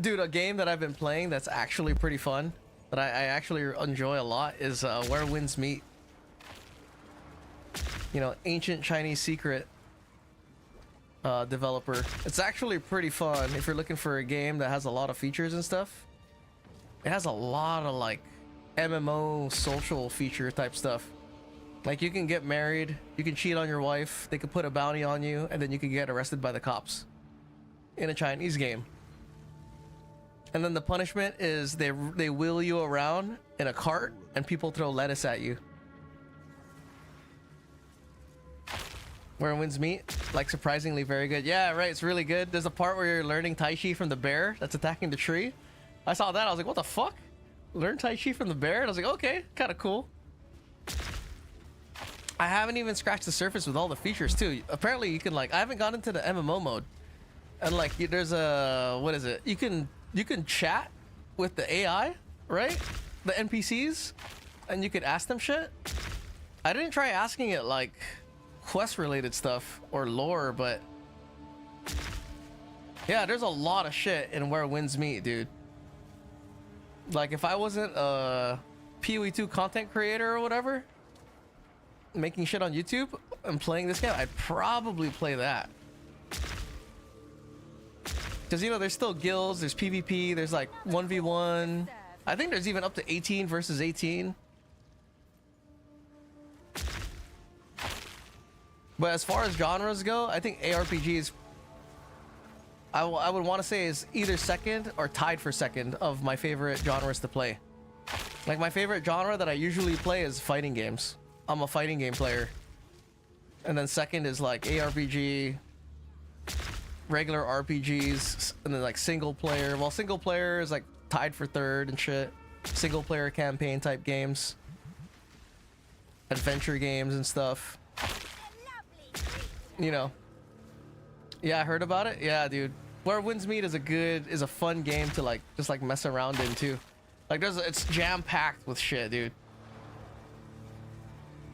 Dude, a game that I've been playing that's actually pretty fun, that I actually enjoy a lot, is Where Winds Meet. You know, ancient Chinese secret developer. It's actually pretty fun if you're looking for a game that has a lot of features and stuff. It has a lot of like MMO social feature type stuff. Like you can get married, you can cheat on your wife, they could put a bounty on you, and then you can get arrested by the cops in a Chinese game. And then the punishment is they wheel you around in a cart and people throw lettuce at you. Where Winds Meet, like surprisingly very good. Yeah, right, it's really good. There's a part where you're learning Tai Chi from the bear that's attacking the tree. I saw that, I was like, what the fuck? Learn Tai Chi from the bear? And I was like, okay, kind of cool. I haven't even scratched the surface with all the features too. Apparently you can like, I haven't gone into the MMO mode. And like, there's a, what is it? You can chat with the AI, right? The NPCs, and you could ask them shit. I didn't try asking it like quest related stuff or lore, but yeah, there's a lot of shit in Where Winds Meet, dude. Like if I wasn't a PoE2 content creator or whatever, making shit on YouTube and playing this game, I'd probably play that. Because, you know, there's still guilds, there's PvP, there's like 1v1. I think there's even up to 18 versus 18. But as far as genres go, I think ARPG is, I would want to say, is either second or tied for second of my favorite genres to play. Like, my favorite genre that I usually play is fighting games. I'm a fighting game player. And then second is like ARPG, regular RPGs, and then like single player. Well, single player is like tied for third and shit. Single player campaign type games, adventure games and stuff. You know. Yeah, I heard about it. Yeah, dude. Where Winds Meet is a fun game to like just like mess around in too. Like it's jam packed with shit, dude.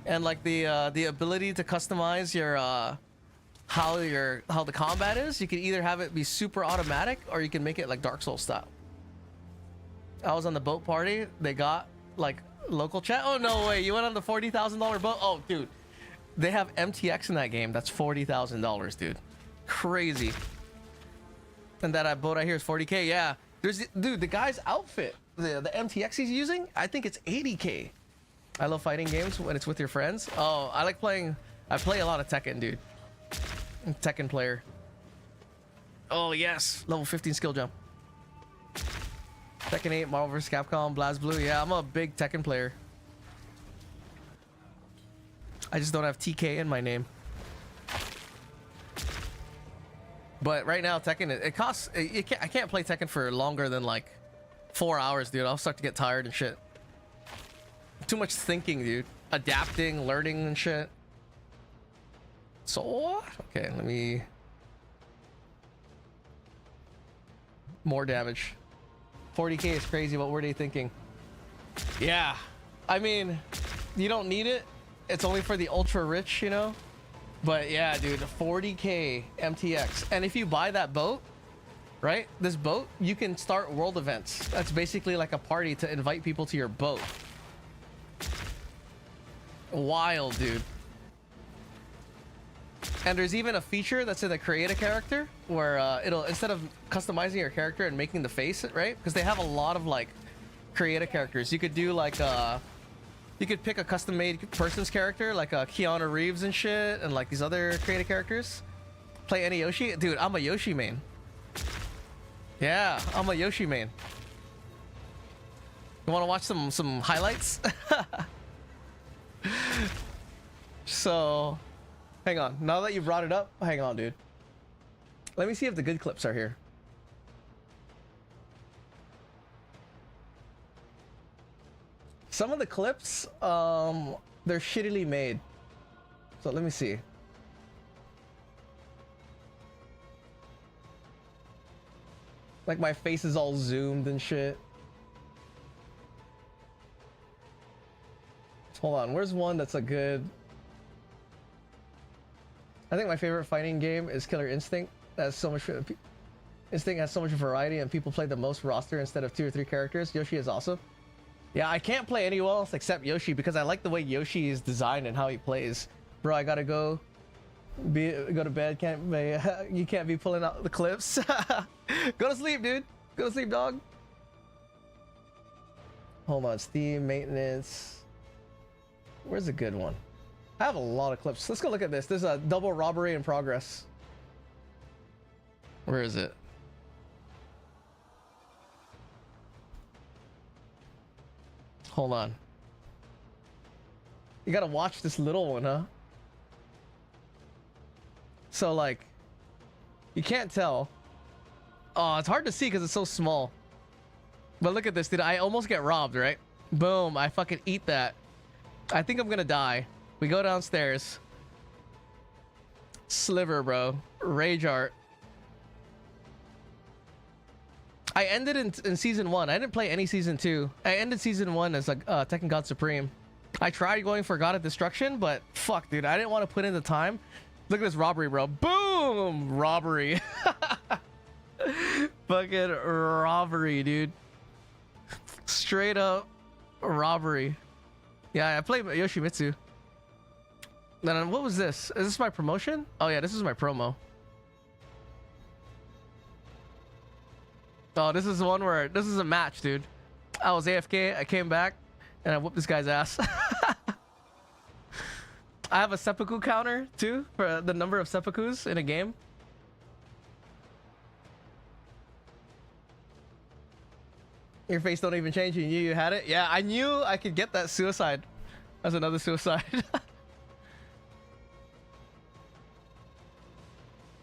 And like the ability to customize your how the combat is, you can either have it be super automatic or you can make it like Dark Souls style. I was on the boat party. They got like local chat. Oh no way! You went on the $40,000 boat? Oh dude, they have MTX in that game. That's $40,000, dude. Crazy. And that boat I hear is 40K. Yeah, dude, the guy's outfit, the MTX he's using, I think it's 80K. I love fighting games when it's with your friends. Oh, I play a lot of Tekken, dude. I'm a Tekken player. Oh yes, level 15 skill jump. Tekken 8, Marvel vs. Capcom, BlazBlue. Yeah, I'm a big Tekken player. I just don't have TK in my name. But right now, Tekken, it costs. I can't play Tekken for longer than like 4 hours, dude. I'll start to get tired and shit. Too much thinking, dude. Adapting, learning and shit. So, okay, let me... More damage. 40K is crazy. What were they thinking? Yeah. I mean, you don't need it. It's only for the ultra rich, you know? But yeah, dude, 40K MTX. And if you buy that boat, right? This boat, you can start world events. That's basically like a party to invite people to your boat. Wild, dude. And there's even a feature that's in the create a character where it'll, instead of customizing your character and making the face, right? Because they have a lot of like create a characters. You could do like you could pick a custom made person's character like Keanu Reeves and shit, and like these other create a characters. Play any Yoshi. Dude, I'm a Yoshi main. Yeah, I'm a Yoshi main. You want to watch some highlights? So, hang on. Now that you brought it up, hang on, dude. Let me see if the good clips are here. Some of the clips, they're shittily made. So let me see. Like my face is all zoomed and shit. Hold on, where's one that's a good... I think my favorite fighting game is Killer Instinct. That's so much... Instinct has so much variety and people play the most roster instead of 2 or 3 characters. Yoshi is awesome. Yeah, I can't play anyone else except Yoshi because I like the way Yoshi is designed and how he plays. Bro, I gotta go to bed. You can't be pulling out the clips. Go to sleep, dude. Go to sleep, dog. Hold on, Steam, maintenance. Where's a good one? I have a lot of clips. Let's go look at this. There's a double robbery in progress. Where is it? Hold on. You gotta watch this little one, huh? So like, you can't tell. Oh, it's hard to see because it's so small. But look at this, dude. I almost get robbed, right? Boom, I fucking eat that. I think I'm gonna die. We go downstairs. Sliver, bro. Rage art. I ended in season 1. I didn't play any season 2. I ended season 1 as like Tekken God Supreme. I tried going for God of Destruction, but fuck, dude. I didn't want to put in the time. Look at this robbery, bro. Boom! Robbery. Fucking robbery, dude. Straight up robbery. Yeah, I played Yoshimitsu. Then what was this? Is this my promotion? Oh yeah, this is my promo. Oh, this is one where this is a match, dude. I was AFK. I came back and I whooped this guy's ass. I have a seppuku counter too for the number of seppukus in a game. Your face don't even change. You knew you had it. Yeah, I knew I could get that suicide. That's another suicide.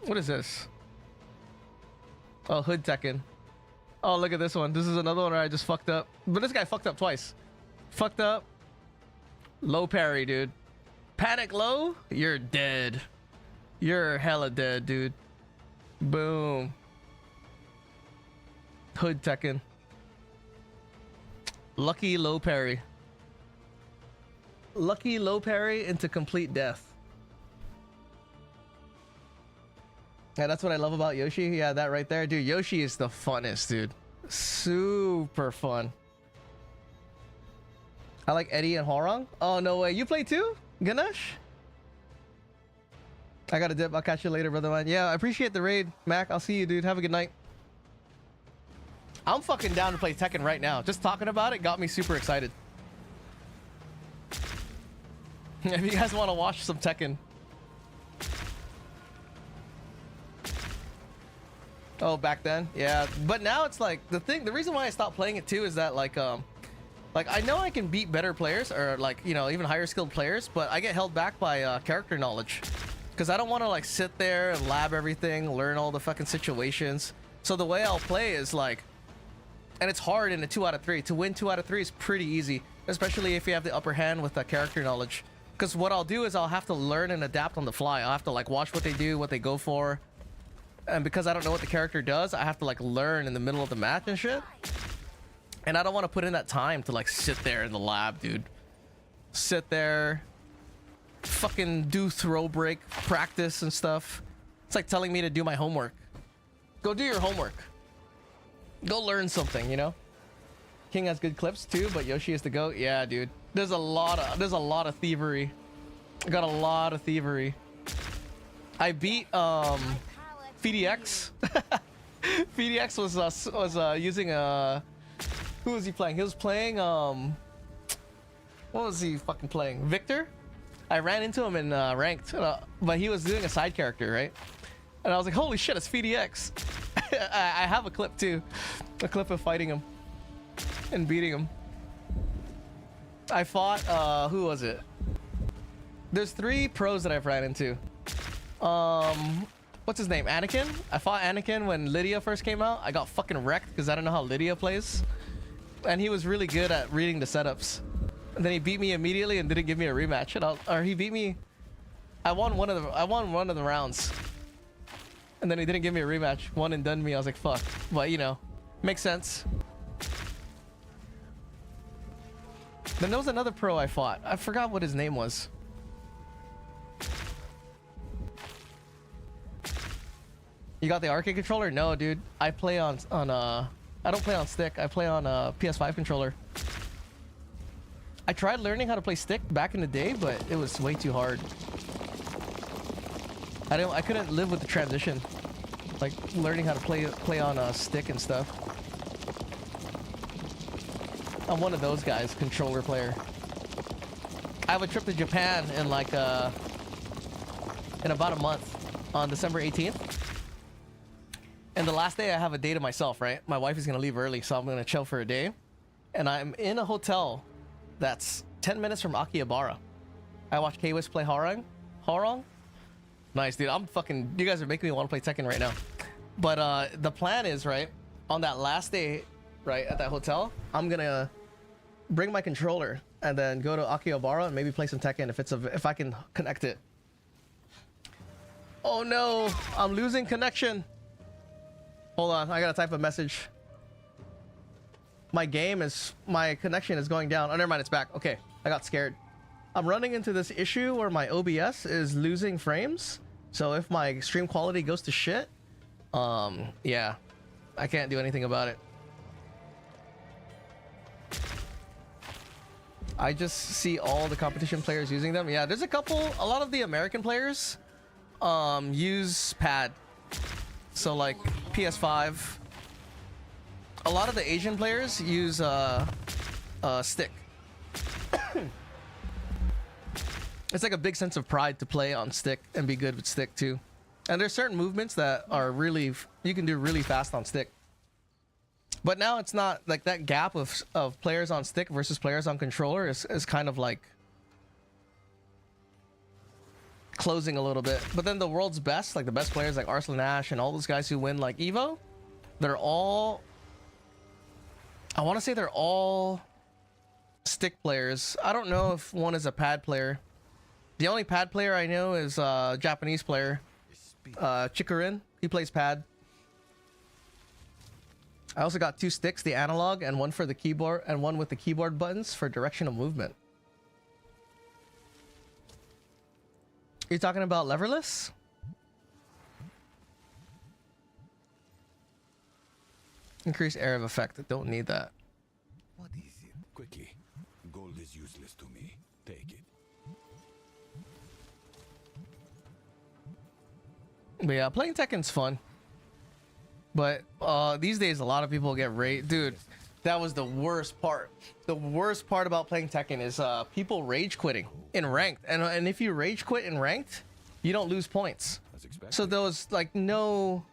What is this? Oh, hood Tekken. Oh, look at this one. This is another one where I just fucked up. But this guy fucked up twice. Fucked up. Low parry, dude. Panic low? You're dead. You're hella dead, dude. Boom. Hood Tekken. Lucky low parry. Lucky low parry into complete death. Yeah, that's what I love about Yoshi. Yeah, that right there. Dude, Yoshi is the funnest, dude. Super fun. I like Eddie and Horong. Oh, no way. You play too, Ganesh? I gotta dip. I'll catch you later, brother man. Yeah, I appreciate the raid, Mac. I'll see you, dude. Have a good night. I'm fucking down to play Tekken right now. Just talking about it got me super excited. If you guys want to watch some Tekken. Oh, back then? Yeah. But now it's like, the reason why I stopped playing it too is that like I know I can beat better players or like, you know, even higher skilled players, but I get held back by character knowledge. Because I don't want to like sit there and lab everything, learn all the fucking situations. So the way I'll play is like, and it's hard in a 2 out of 3. To win 2 out of 3 is pretty easy, especially if you have the upper hand with the character knowledge. Because what I'll do is I'll have to learn and adapt on the fly. I'll have to like watch what they do, what they go for. And because I don't know what the character does, I have to like learn in the middle of the match and shit. And I don't want to put in that time to like sit there in the lab, dude. Sit there, fucking do throw break practice and stuff. It's like telling me to do my homework. Go do your homework. Go learn something, you know? King has good clips too, but Yoshi is the GOAT. Yeah, dude. There's a lot of thievery. I got a lot of thievery. I beat FDX. FDX was using a, who was he playing? He was playing what was he fucking playing? Victor? I ran into him in ranked, but he was doing a side character, right? And I was like, holy shit, it's FDX. I have a clip too. A clip of fighting him and beating him. I fought, who was it? There's 3 pros that I've ran into. What's his name? Anakin? I fought Anakin when Lydia first came out. I got fucking wrecked because I don't know how Lydia plays. And he was really good at reading the setups. And then he beat me immediately and didn't give me a rematch. Or he beat me. I won one of the rounds. And then he didn't give me a rematch. One and done me. I was like, fuck. But you know, makes sense. Then there was another pro I fought. I forgot what his name was. You got the arcade controller? No, dude. I play on I don't play on stick. I play on a PS5 controller. I tried learning how to play stick back in the day, but it was way too hard. I couldn't live with the transition. Like learning how to play on a stick and stuff. I'm one of those guys, controller player. I have a trip to Japan in like in about a month on December 18th. And the last day I have a day to myself, right? My wife is gonna leave early, so I'm gonna chill for a day. And I'm in a hotel that's 10 minutes from Akihabara. I watched K-Wiz play Horong. Nice, dude. I'm fucking, you guys are making me want to play Tekken right now. But the plan is, right, on that last day, right, at that hotel, I'm gonna bring my controller and then go to Akihabara and maybe play some Tekken if I can connect it. Oh no, I'm losing connection. Hold on, I gotta type a message. My connection is going down. Oh, never mind, it's back. Okay, I got scared. I'm running into this issue where my OBS is losing frames. So if my stream quality goes to shit, yeah, I can't do anything about it. I just see all the competition players using them. Yeah, there's a lot of the American players use pad. So like PS5, a lot of the Asian players use stick. It's like a big sense of pride to play on stick and be good with stick too. And there's certain movements that are really, you can do really fast on stick. But now it's not like that gap of players on stick versus players on controller is kind of like closing a little bit. But then the world's best, like the best players like Arslan Ash and all those guys who win like Evo, they're all, I want to say they're all stick players. I don't know if one is a pad player. The only pad player I know is a Japanese player, Chikurin. He plays pad. I also got 2 sticks, the analog and one for the keyboard, and one with the keyboard buttons for directional movement. You're talking about leverless? Increase area of effect. I don't need that. What is it? Quickly. Gold is useless to me. Take it. But yeah, playing Tekken's fun. But these days, a lot of people get rage. Dude, that was the worst part. The worst part about playing Tekken is people rage quitting in ranked. And if you rage quit in ranked, you don't lose points. So there was like no...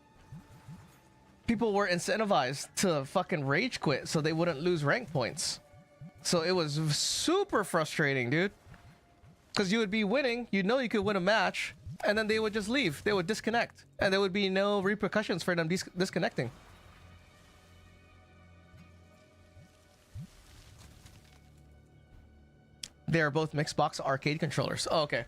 People were incentivized to fucking rage quit so they wouldn't lose rank points. So it was super frustrating, dude. Because you would be winning, you know you could win a match, and then they would just leave. They would disconnect. And there would be no repercussions for them disconnecting. They are both Mixbox arcade controllers. Oh, okay.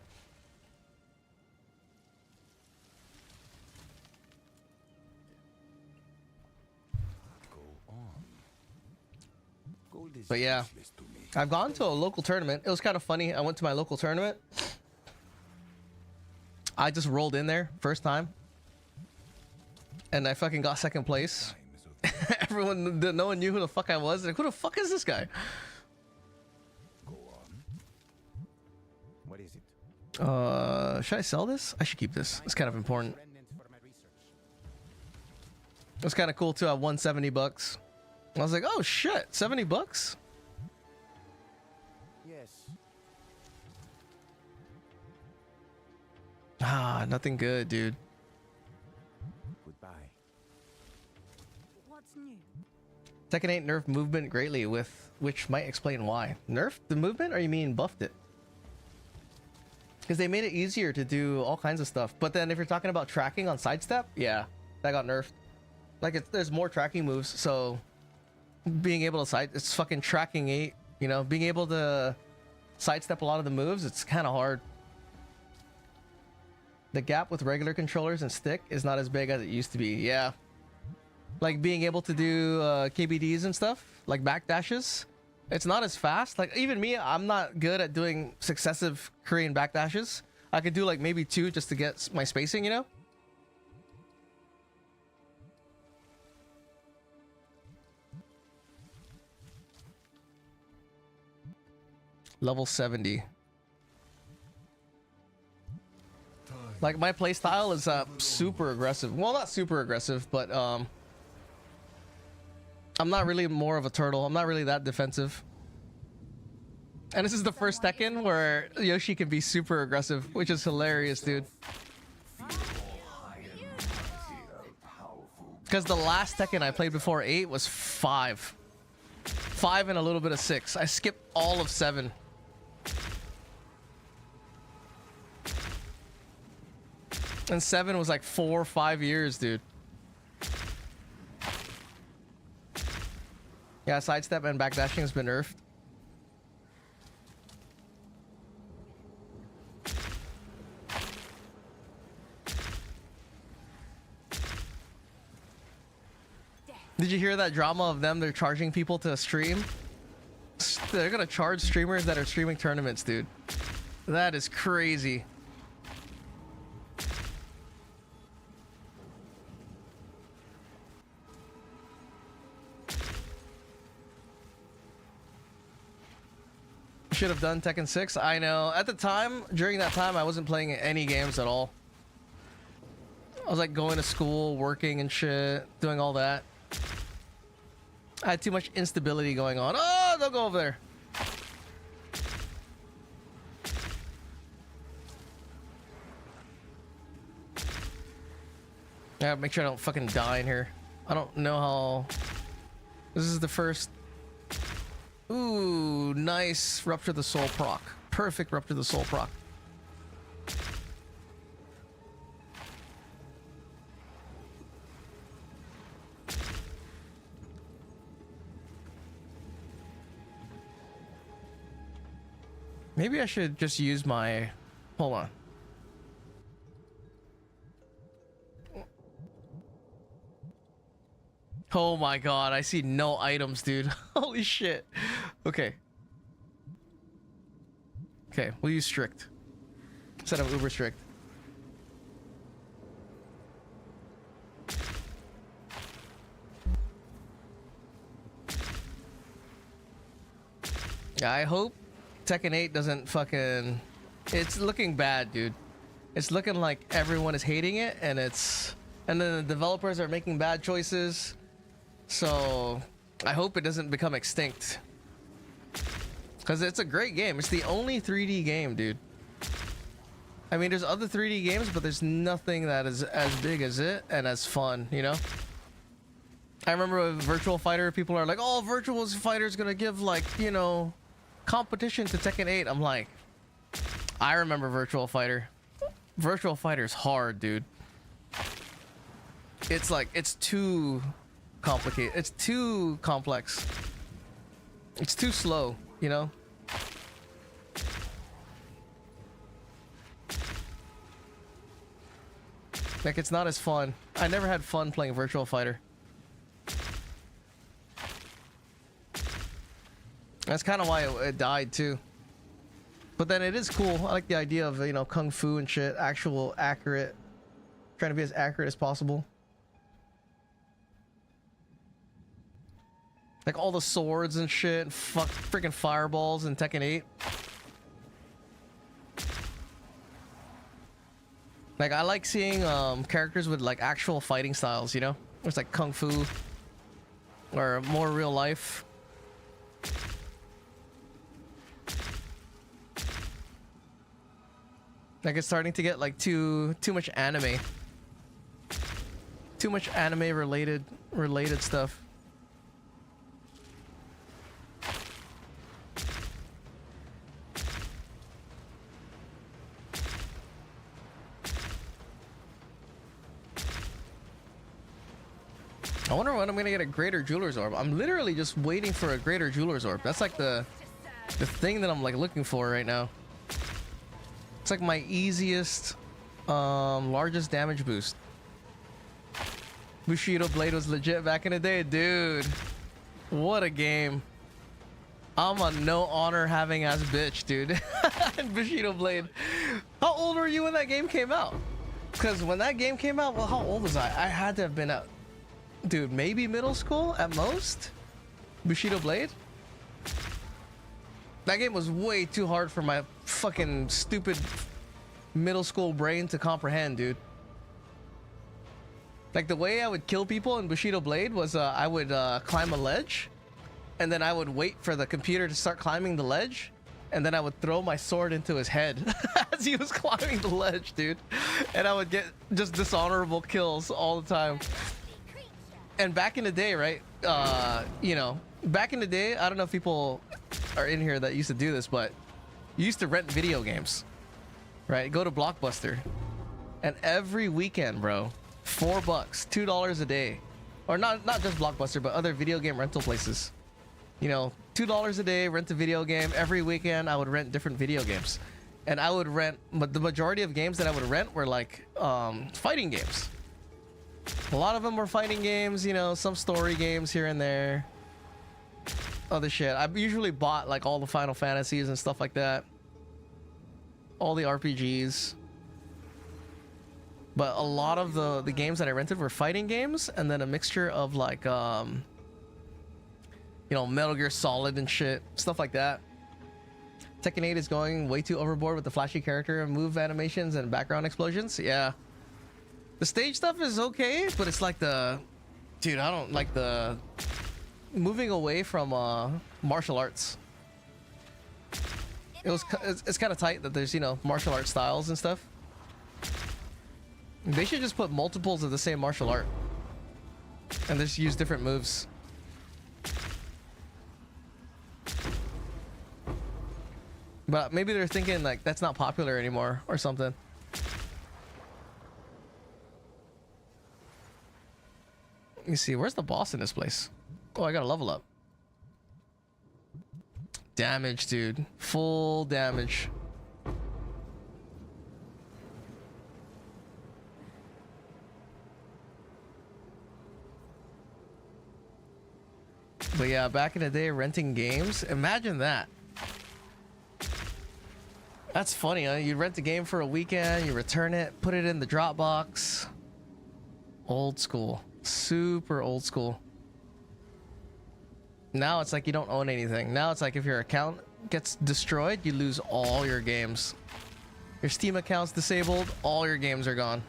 But yeah, I've gone to a local tournament. It was kind of funny. I went to my local tournament. I just rolled in there first time. And I fucking got second place. Everyone, no one knew who the fuck I was. Like, who the fuck is this guy? Go on. What is it? Should I sell this? I should keep this. It's kind of important. It's kind of cool too. I won $70. I was like, oh shit, $70? Yes. Ah, nothing good, dude. Goodbye. What's new? Tekken 8 nerfed movement greatly, which might explain why. Nerfed the movement, or you mean buffed it? Because they made it easier to do all kinds of stuff. But then if you're talking about tracking on sidestep, yeah, that got nerfed. Like there's more tracking moves, so being able to it's fucking tracking 8, you know, being able to sidestep a lot of the moves, it's kind of hard. The gap with regular controllers and stick is not as big as it used to be. Yeah, like being able to do KBDs and stuff, like backdashes, it's not as fast. Like even me, I'm not good at doing successive Korean backdashes. I could do like maybe 2 just to get my spacing, you know. Level 70. Like my playstyle is super aggressive. Well, not super aggressive, but I'm not really more of a turtle. I'm not really that defensive. And this is the first Tekken where Yoshi can be super aggressive, which is hilarious, dude. Because the last Tekken I played before 8 was 5. 5 and a little bit of 6. I skipped all of 7. And 7 was like 4 or 5 years, dude. Yeah, sidestep and backdashing has been nerfed. Did you hear that drama of them? They're charging people to stream. They're gonna charge streamers that are streaming tournaments, dude. That is crazy. Should have done Tekken 6. I know. At the time, during that time, I wasn't playing any games at all. I was like going to school, working and shit, doing all that. I had too much instability going on. Oh, don't go over there. Yeah, make sure I don't fucking die in here. I don't know how. This is the first. Ooh, nice Rupture the Soul proc. Perfect Rupture the Soul proc. Maybe I should just use my. Hold on. Oh my god, I see no items, dude. Holy shit. Okay. Okay, we'll use strict. Instead of uber strict. Yeah, I hope Tekken 8 doesn't fucking... It's looking bad, dude. It's looking like everyone is hating it, and it's... And then the developers are making bad choices. So I hope it doesn't become extinct, because it's a great game. It's the only 3D game, dude. I mean, there's other 3D games, but there's nothing that is as big as it and as fun, you know? I remember with Virtual Fighter, people are like, oh, Virtual Fighter's gonna give, like, you know, competition to Tekken 8. I'm like, I remember Virtual Fighter. Virtual Fighter's hard, dude. It's like, it's too complicated. It's too complex. It's too slow, you know? Like, it's not as fun. I never had fun playing Virtual Fighter. That's kind of why it died too. But then it is cool. I like the idea of, you know, kung fu and shit. Actual accurate. Trying to be as accurate as possible. Like all the swords and shit, fuck freaking fireballs in Tekken 8. Like I like seeing characters with like actual fighting styles, you know? It's like kung fu or more real life. Like it's starting to get like too much anime. Too much anime related stuff. I wonder when I'm gonna get a greater jeweler's orb. I'm literally just waiting for a greater jeweler's orb. That's like the thing that I'm like looking for right now. It's like my easiest, largest damage boost. Bushido Blade was legit back in the day, dude. What a game. I'm a no honor having ass bitch, dude. Bushido Blade. How old were you when that game came out? Because when that game came out, well, how old was I? I had to have been out. Dude, maybe middle school at most? Bushido Blade? That game was way too hard for my fucking stupid middle school brain to comprehend, dude. Like the way I would kill people in Bushido Blade was I would climb a ledge, and then I would wait for the computer to start climbing the ledge, and then I would throw my sword into his head as he was climbing the ledge, dude. And I would get just dishonorable kills all the time. And back in the day, right, you know, back in the day, I don't know if people are in here that used to do this, but you used to rent video games, right? Go to Blockbuster, and every weekend, bro, $4, $2 a day, or not just Blockbuster, but other video game rental places. You know, $2 a day, rent a video game. Every weekend, I would rent different video games, and I would rent. But the majority of games that I would rent were like fighting games. A lot of them were fighting games, you know, some story games here and there. Other shit. I usually bought like all the Final Fantasies and stuff like that. All the RPGs. But a lot of the games that I rented were fighting games, and then a mixture of like, you know, Metal Gear Solid and shit. Stuff like that. Tekken 8 is going way too overboard with the flashy character and move animations and background explosions. Yeah. The stage stuff is okay, but it's like the... Dude, I don't like the moving away from martial arts. It's kind of tight that there's, you know, martial art styles and stuff. They should just put multiples of the same martial art and just use different moves. But maybe they're thinking like that's not popular anymore or something. Let me see, where's the boss in this place? Oh, I gotta level up. Damage, dude. Full damage. But yeah, back in the day, renting games. Imagine that. That's funny, huh? You rent a game for a weekend, you return it, put it in the Dropbox. Old school. Super old school. Now it's like you don't own anything. Now it's like if your account gets destroyed, you lose all your games. Your Steam account's disabled, all your games are gone.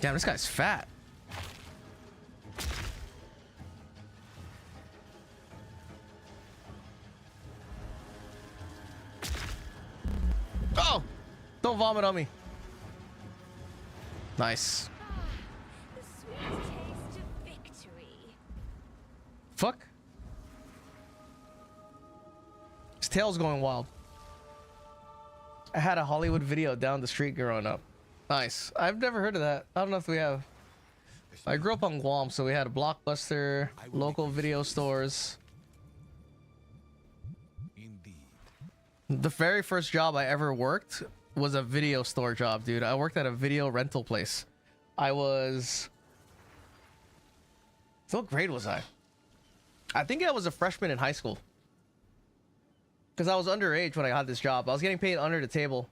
Damn, this guy's fat. Oh! Don't vomit on me. Nice. The sweet taste of victory. Fuck. His tail's going wild. I had a Hollywood video down the street growing up. Nice. I've never heard of that. I don't know if we have. I grew up on Guam, so we had a Blockbuster, local video stores. Indeed. The very first job I ever worked was a video store job, dude. I worked at a video rental place. I was... What grade was I? I think I was a freshman in high school. Because I was underage when I got this job. I was getting paid under the table.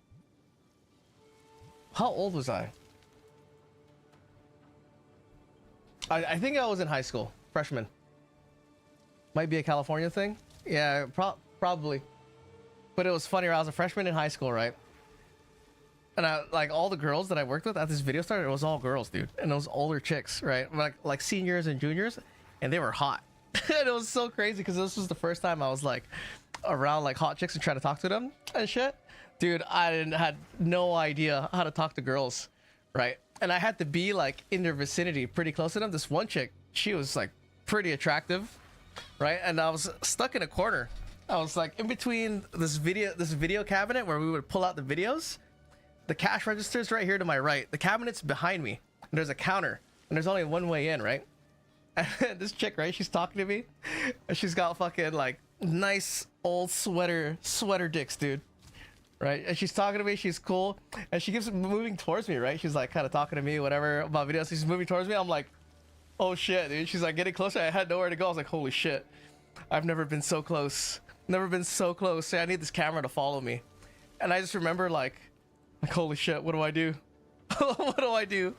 How old was I? I think I was in high school. Freshman. Might be a California thing. Yeah, probably. But it was funny. I was a freshman in high school, right? And I, like, all the girls that I worked with at this video store, it was all girls, dude. And it was older chicks, right? Like seniors and juniors. And they were hot. And it was so crazy because this was the first time I was like around like hot chicks and trying to talk to them and shit. Dude, had no idea how to talk to girls, right? And I had to be like in their vicinity, pretty close to them. This one chick, she was like pretty attractive, right? And I was stuck in a corner. I was like in between this video cabinet where we would pull out the videos. The cash register's right here to my right. The cabinet's behind me. And there's a counter. And there's only one way in, right? And this chick, right? She's talking to me. And she's got fucking like nice old sweater dicks, dude. Right? And she's talking to me. She's cool. And she keeps moving towards me, right? She's like kind of talking to me, whatever, about videos. She's moving towards me. I'm like, oh shit, dude. She's like getting closer. I had nowhere to go. I was like, holy shit. I've never been so close. Never been so close. Say, I need this camera to follow me. And I just remember like holy shit, what do I do? What do I do?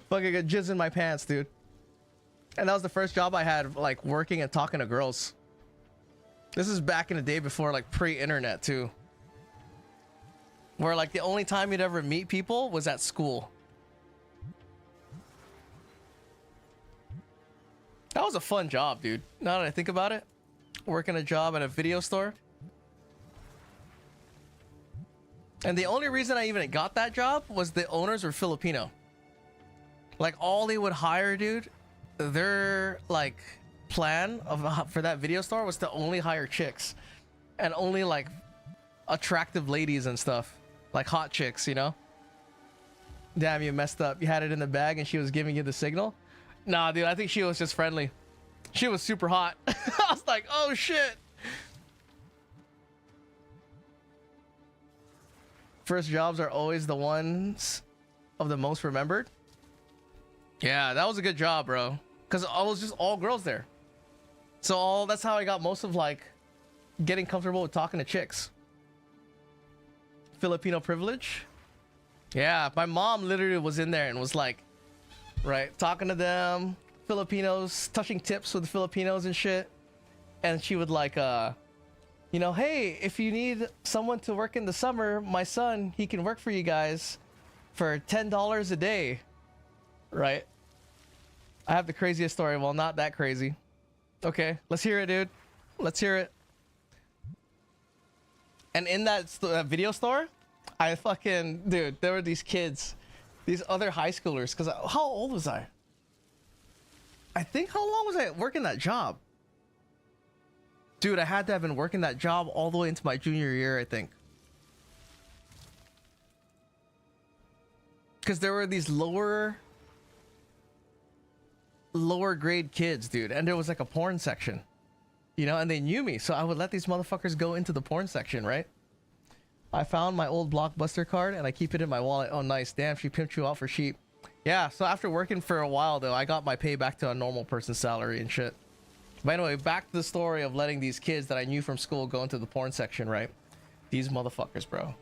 Fucking get jizz in my pants, dude. And that was the first job I had, like working and talking to girls. This is back in the day before like pre-internet too. Where like the only time you'd ever meet people was at school. That was a fun job, dude. Now that I think about it. Working a job at a video store. And the only reason I even got that job was the owners were Filipino. Like all they would hire, dude, their like plan for that video store was to only hire chicks and only like attractive ladies and stuff, like hot chicks, you know? Damn, you messed up. You had it in the bag and she was giving you the signal. Nah, dude, I think she was just friendly. She was super hot. I was like, oh shit. First jobs are always the ones of the most remembered. Yeah, that was a good job, bro. Because I was just all girls there. So that's how I got most of like getting comfortable with talking to chicks. Filipino privilege. Yeah, my mom literally was in there and was like, right, talking to them, Filipinos, touching tips with the Filipinos and shit. And she would like, you know, hey, if you need someone to work in the summer, my son, he can work for you guys for $10 a day, right? I have the craziest story. Well, not that crazy. Okay, let's hear it, dude. Let's hear it. And in that video store, I fucking, dude, there were these kids, these other high schoolers. Because how old was I? I think, how long was I working that job? Dude, I had to have been working that job all the way into my junior year, I think. Because there were these lower grade kids, dude. And there was like a porn section. You know, and they knew me. So I would let these motherfuckers go into the porn section, right? I found my old Blockbuster card and I keep it in my wallet. Oh, nice. Damn, she pimped you out for cheap. Yeah, so after working for a while, though, I got my pay back to a normal person's salary and shit. But anyway, back to the story of letting these kids that I knew from school go into the porn section, right? These motherfuckers, bro.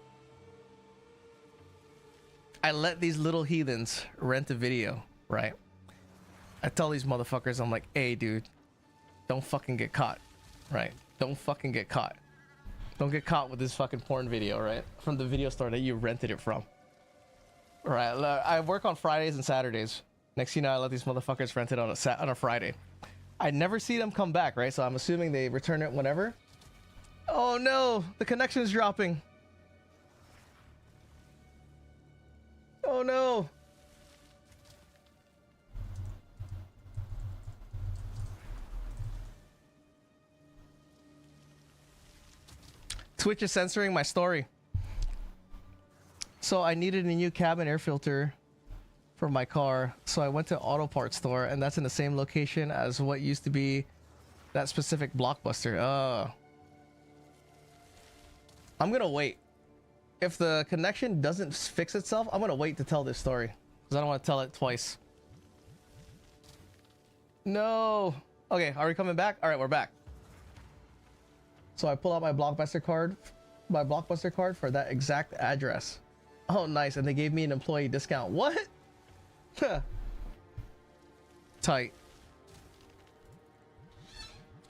I let these little heathens rent a video, right? I tell these motherfuckers, I'm like, hey, dude, don't fucking get caught, right? Don't fucking get caught. Don't get caught with this fucking porn video, right? From the video store that you rented it from. Right, I work on Fridays and Saturdays. Next thing you know, I let these motherfuckers rent it on a Friday. I never see them come back, right? So I'm assuming they return it whenever. Oh no, the connection is dropping. Oh no. Twitch is censoring my story. So I needed a new cabin air filter for my car. So I went to auto parts store, and that's in the same location as what used to be that specific Blockbuster. I'm gonna wait. If the connection doesn't fix itself, I'm gonna wait to tell this story. Because I don't want to tell it twice. No. Okay, are we coming back? Alright, we're back. So I pull out my Blockbuster card for that exact address. Oh, nice. And they gave me an employee discount. What? Tight.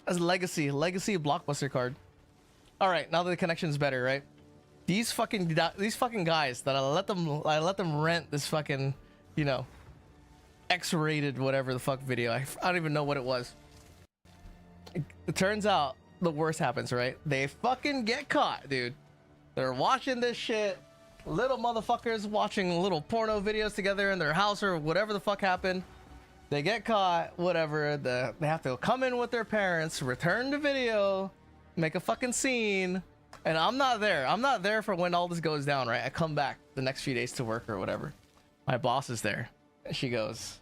That's legacy Blockbuster card. All right, now that the connection's better, right? These fucking guys that I let them rent this fucking, you know, X-rated whatever the fuck video. I don't even know what it was. It turns out the worst happens, right? They fucking get caught, dude. They're watching this shit. Little motherfuckers watching little porno videos together in their house or whatever the fuck happened. They get caught, whatever. They have to come in with their parents, return the video, make a fucking scene. And I'm not there. I'm not there for when all this goes down, right? I come back the next few days to work or whatever. My boss is there. And she goes,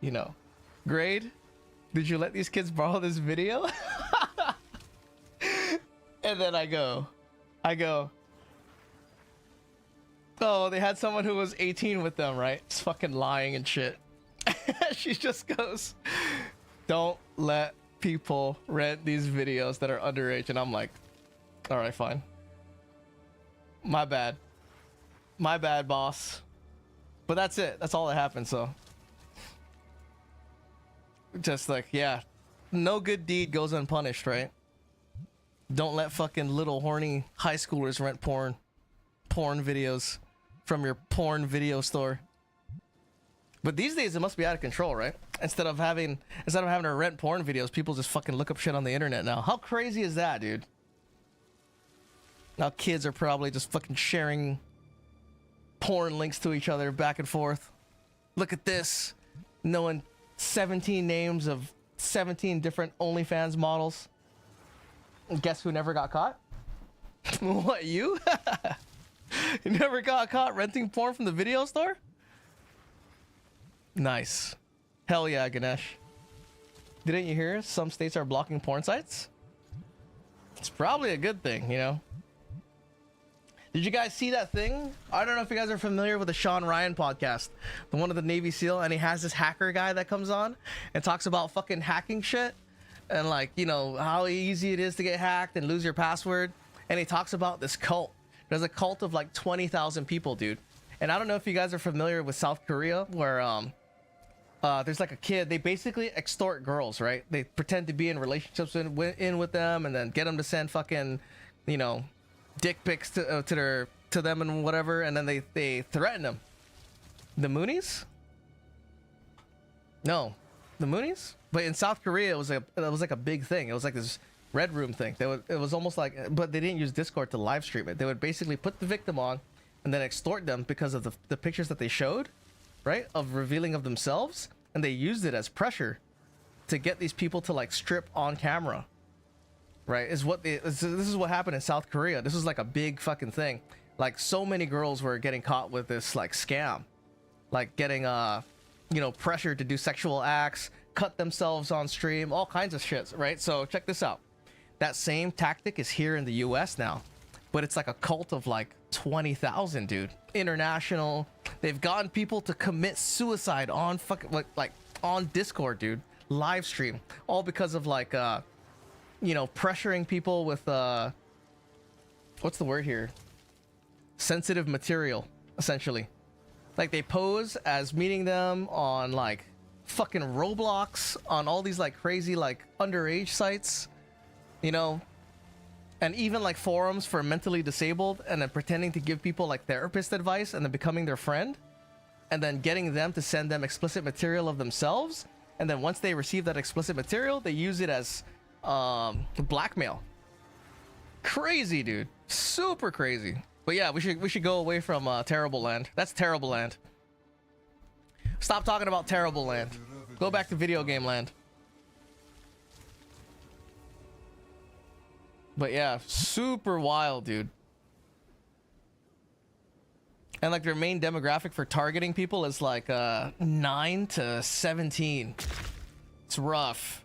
you know, Grade, did you let these kids borrow this video? And then I go, oh, they had someone who was 18 with them, right? It's fucking lying and shit. She just goes, don't let people rent these videos that are underage. And I'm like, all right, fine. My bad, boss. But that's it. That's all that happened. So just like, yeah, no good deed goes unpunished, right? Don't let fucking little horny high schoolers rent porn videos from your porn video store. But these days it must be out of control, right? Instead of having to rent porn videos, people just fucking look up shit on the internet now. How crazy is that, dude? Now kids are probably just fucking sharing porn links to each other back and forth. Look at this. Knowing 17 names of 17 different OnlyFans models. And guess who never got caught? What, you? You never got caught renting porn from the video store? Nice. Hell yeah, Ganesh. Didn't you hear? Some states are blocking porn sites? It's probably a good thing, you know? Did you guys see that thing? I don't know if you guys are familiar with the Sean Ryan podcast. The one of the Navy SEAL, and he has this hacker guy that comes on and talks about fucking hacking shit. And like, you know, how easy it is to get hacked and lose your password. And he talks about this cult. There's a cult of like 20,000 people, dude. And I don't know if you guys are familiar with South Korea, where there's like a kid. They basically extort girls, right? They pretend to be in relationships with them, and then get them to send fucking, you know, dick pics to them and whatever. And then they threaten them. The Moonies? No, The Moonies? But in South Korea, it was like a big thing. It was like this Red Room thing. It was almost like, but they didn't use Discord to live stream it. They would basically put the victim on and then extort them because of the pictures that they showed, right? Of revealing of themselves. And they used it as pressure to get these people to like strip on camera, right? This is what happened in South Korea. This was like a big fucking thing. Like so many girls were getting caught with this like scam, like getting you know, pressured to do sexual acts, cut themselves on stream, all kinds of shit, right? So check this out. That same tactic is here in the US now, but it's like a cult of like 20,000, dude. International. They've gotten people to commit suicide on fucking like on Discord, dude. Live stream, all because of like you know, pressuring people with what's the word here? Sensitive material, essentially. Like they pose as meeting them on like fucking Roblox, on all these like crazy like underage sites, you know, and even like forums for mentally disabled, and then pretending to give people like therapist advice and then becoming their friend, and then getting them to send them explicit material of themselves, and then once they receive that explicit material, they use it as blackmail. Crazy, dude. Super crazy. But yeah, we should go away from Terrible Land. That's Terrible Land. Stop talking about Terrible Land. Go back to Video Game Land. But yeah, super wild, dude. And like their main demographic for targeting people is like 9 to 17. It's rough.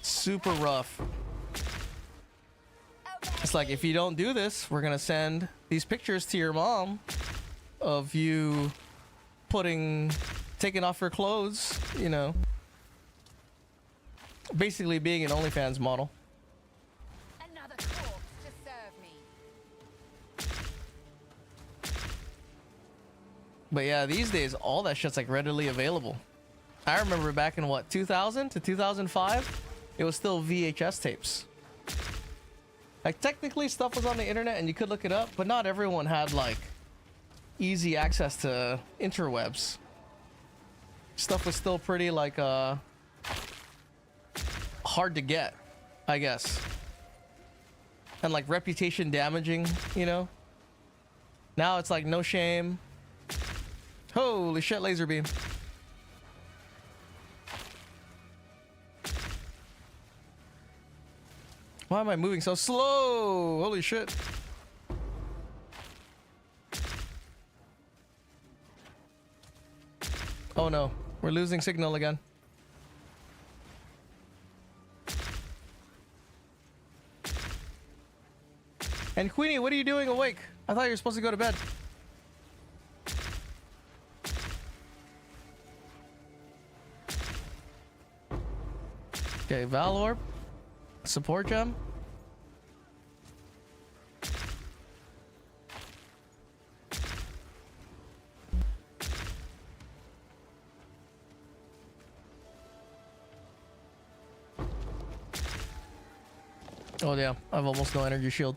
Super rough. It's like, if you don't do this, we're gonna send these pictures to your mom of you taking off her clothes, you know. Basically being an OnlyFans model. Another corpse to serve me. But yeah, these days, all that shit's like readily available. I remember back in what, 2000 to 2005? It was still VHS tapes. Like technically stuff was on the internet and you could look it up, but not everyone had like easy access to interwebs. Stuff was still pretty like hard to get, I guess. And like reputation damaging, you know? Now it's like no shame. Holy shit, laser beam. Why am I moving so slow? Holy shit. Oh no, we're losing signal again. And Queenie, what are you doing awake? I thought you were supposed to go to bed. Okay, Valor. Support gem. Oh yeah, I have almost no energy shield.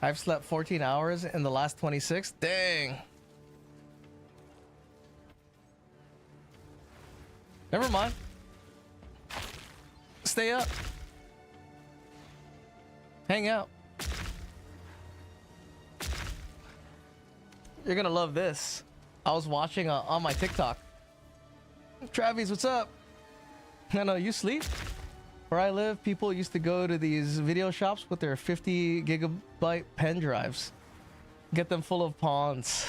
I've slept 14 hours in the last 26. Dang. Never mind. Stay up. Hang out. You're gonna love this. I was watching on my TikTok. Travis, what's up? No, you sleep? Where I live, people used to go to these video shops with their 50 gigabyte pen drives. Get them full of pawns.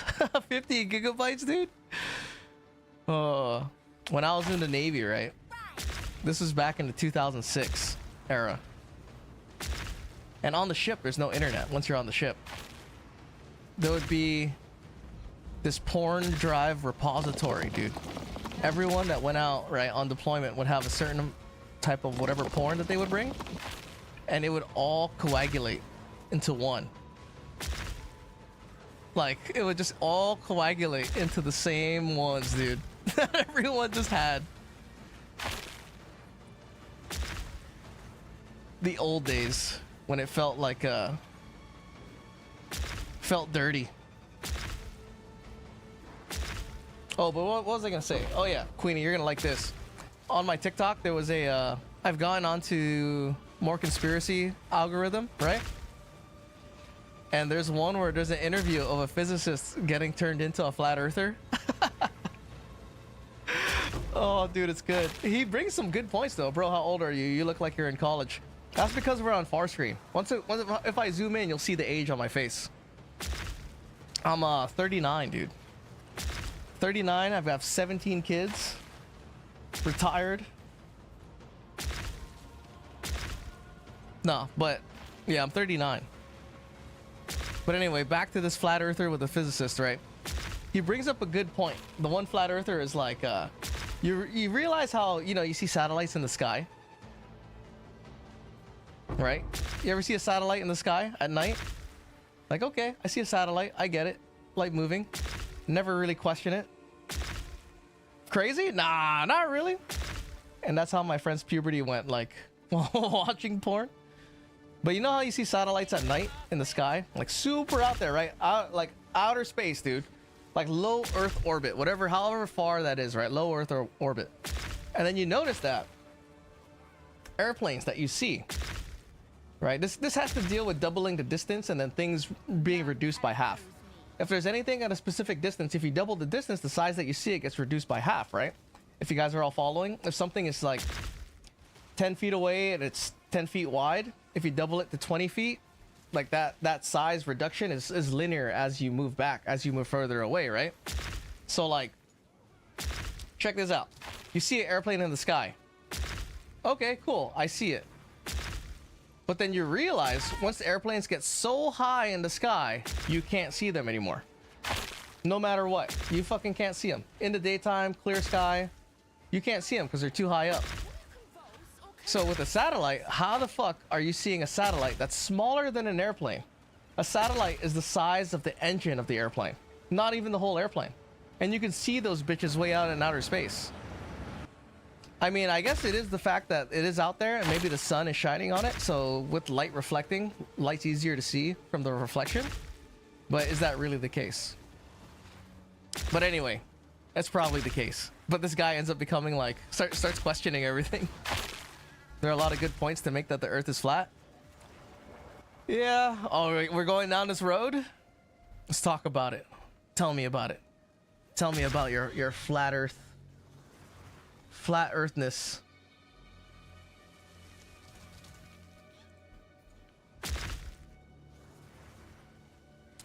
50 gigabytes, dude? Oh. When I was in the Navy, right? This was back in the 2006 era. And on the ship, there's no internet once you're on the ship. There would be this porn drive repository, dude. Everyone that went out, right, on deployment would have a certain type of whatever porn that they would bring. And it would all coagulate into one. Like, it would just all coagulate into the same ones, dude. That everyone just had. The old days when it felt like felt dirty. Oh, but what was I gonna say? Oh yeah, Queenie, you're gonna like this. On my TikTok, there was a, I've gone onto more conspiracy algorithm, right? And there's one where there's an interview of a physicist getting turned into a flat earther. Oh, dude, it's good. He brings some good points though. Bro, how old are you? You look like you're in college. That's because we're on far screen. If I zoom in, you'll see the age on my face. I'm 39, dude. 39, I've got 17 kids. Retired. No, but yeah, I'm 39. But anyway, back to this flat earther with the physicist, right? He brings up a good point. The one flat earther is like, you realize how, you know, you see satellites in the sky, right? You ever see a satellite in the sky at night? Like, okay, I see a satellite, I get it. Light moving. Never really question it. Crazy? Nah, not really. And that's how my friend's puberty went, like, watching porn. But you know how you see satellites at night in the sky? Like super out there, right? Like outer space, dude. Like low Earth orbit, whatever, however far that is, right? Low Earth orbit. And then you notice that airplanes that you see, right? This has to deal with doubling the distance and then things being reduced by half. If there's anything at a specific distance, if you double the distance, the size that you see, it gets reduced by half, right? If you guys are all following, if something is like 10 feet away and it's 10 feet wide, if you double it to 20 feet, like that size reduction is linear as you move back, as you move further away, right? So like, check this out. You see an airplane in the sky. Okay, cool, I see it. But then you realize once the airplanes get so high in the sky, you can't see them anymore. No matter what, you fucking can't see them. In the daytime, clear sky, you can't see them because they're too high up. So with a satellite, how the fuck are you seeing a satellite that's smaller than an airplane? A satellite is the size of the engine of the airplane, not even the whole airplane. And you can see those bitches way out in outer space. I mean, I guess it is the fact that it is out there and maybe the sun is shining on it. So with light reflecting, light's easier to see from the reflection. But is that really the case? But anyway, that's probably the case. But this guy ends up becoming like, starts questioning everything. There are a lot of good points to make that the Earth is flat. Yeah. All right, we're going down this road. Let's talk about it. Tell me about it. Tell me about your flat Earth. Flat Earthness.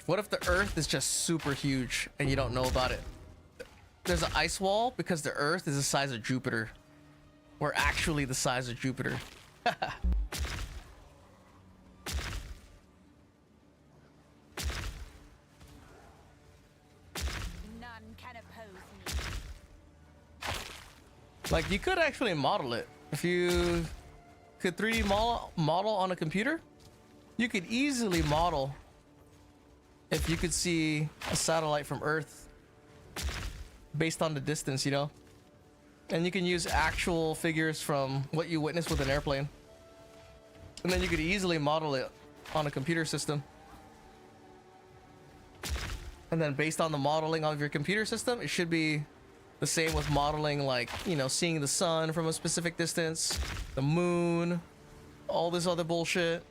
What if the Earth is just super huge and you don't know about it? There's an ice wall because the Earth is the size of Jupiter. We're actually the size of Jupiter. None can oppose me. Like, you could actually model it. If you could 3D model on a computer, you could easily model if you could see a satellite from Earth based on the distance, you know? And you can use actual figures from what you witnessed with an airplane. And then you could easily model it on a computer system. And then based on the modeling of your computer system, it should be the same with modeling, like, you know, seeing the sun from a specific distance, the moon, all this other bullshit.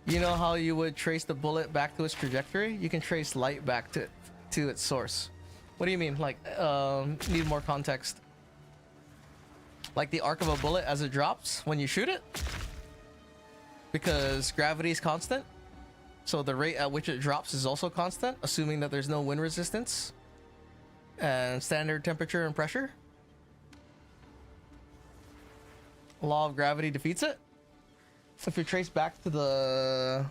You know how you would trace the bullet back to its trajectory? You can trace light back to its source. What do you mean? Like, need more context. Like the arc of a bullet as it drops when you shoot it? Because gravity is constant. So the rate at which it drops is also constant, assuming that there's no wind resistance and standard temperature and pressure. Law of gravity defeats it. So if you trace back to the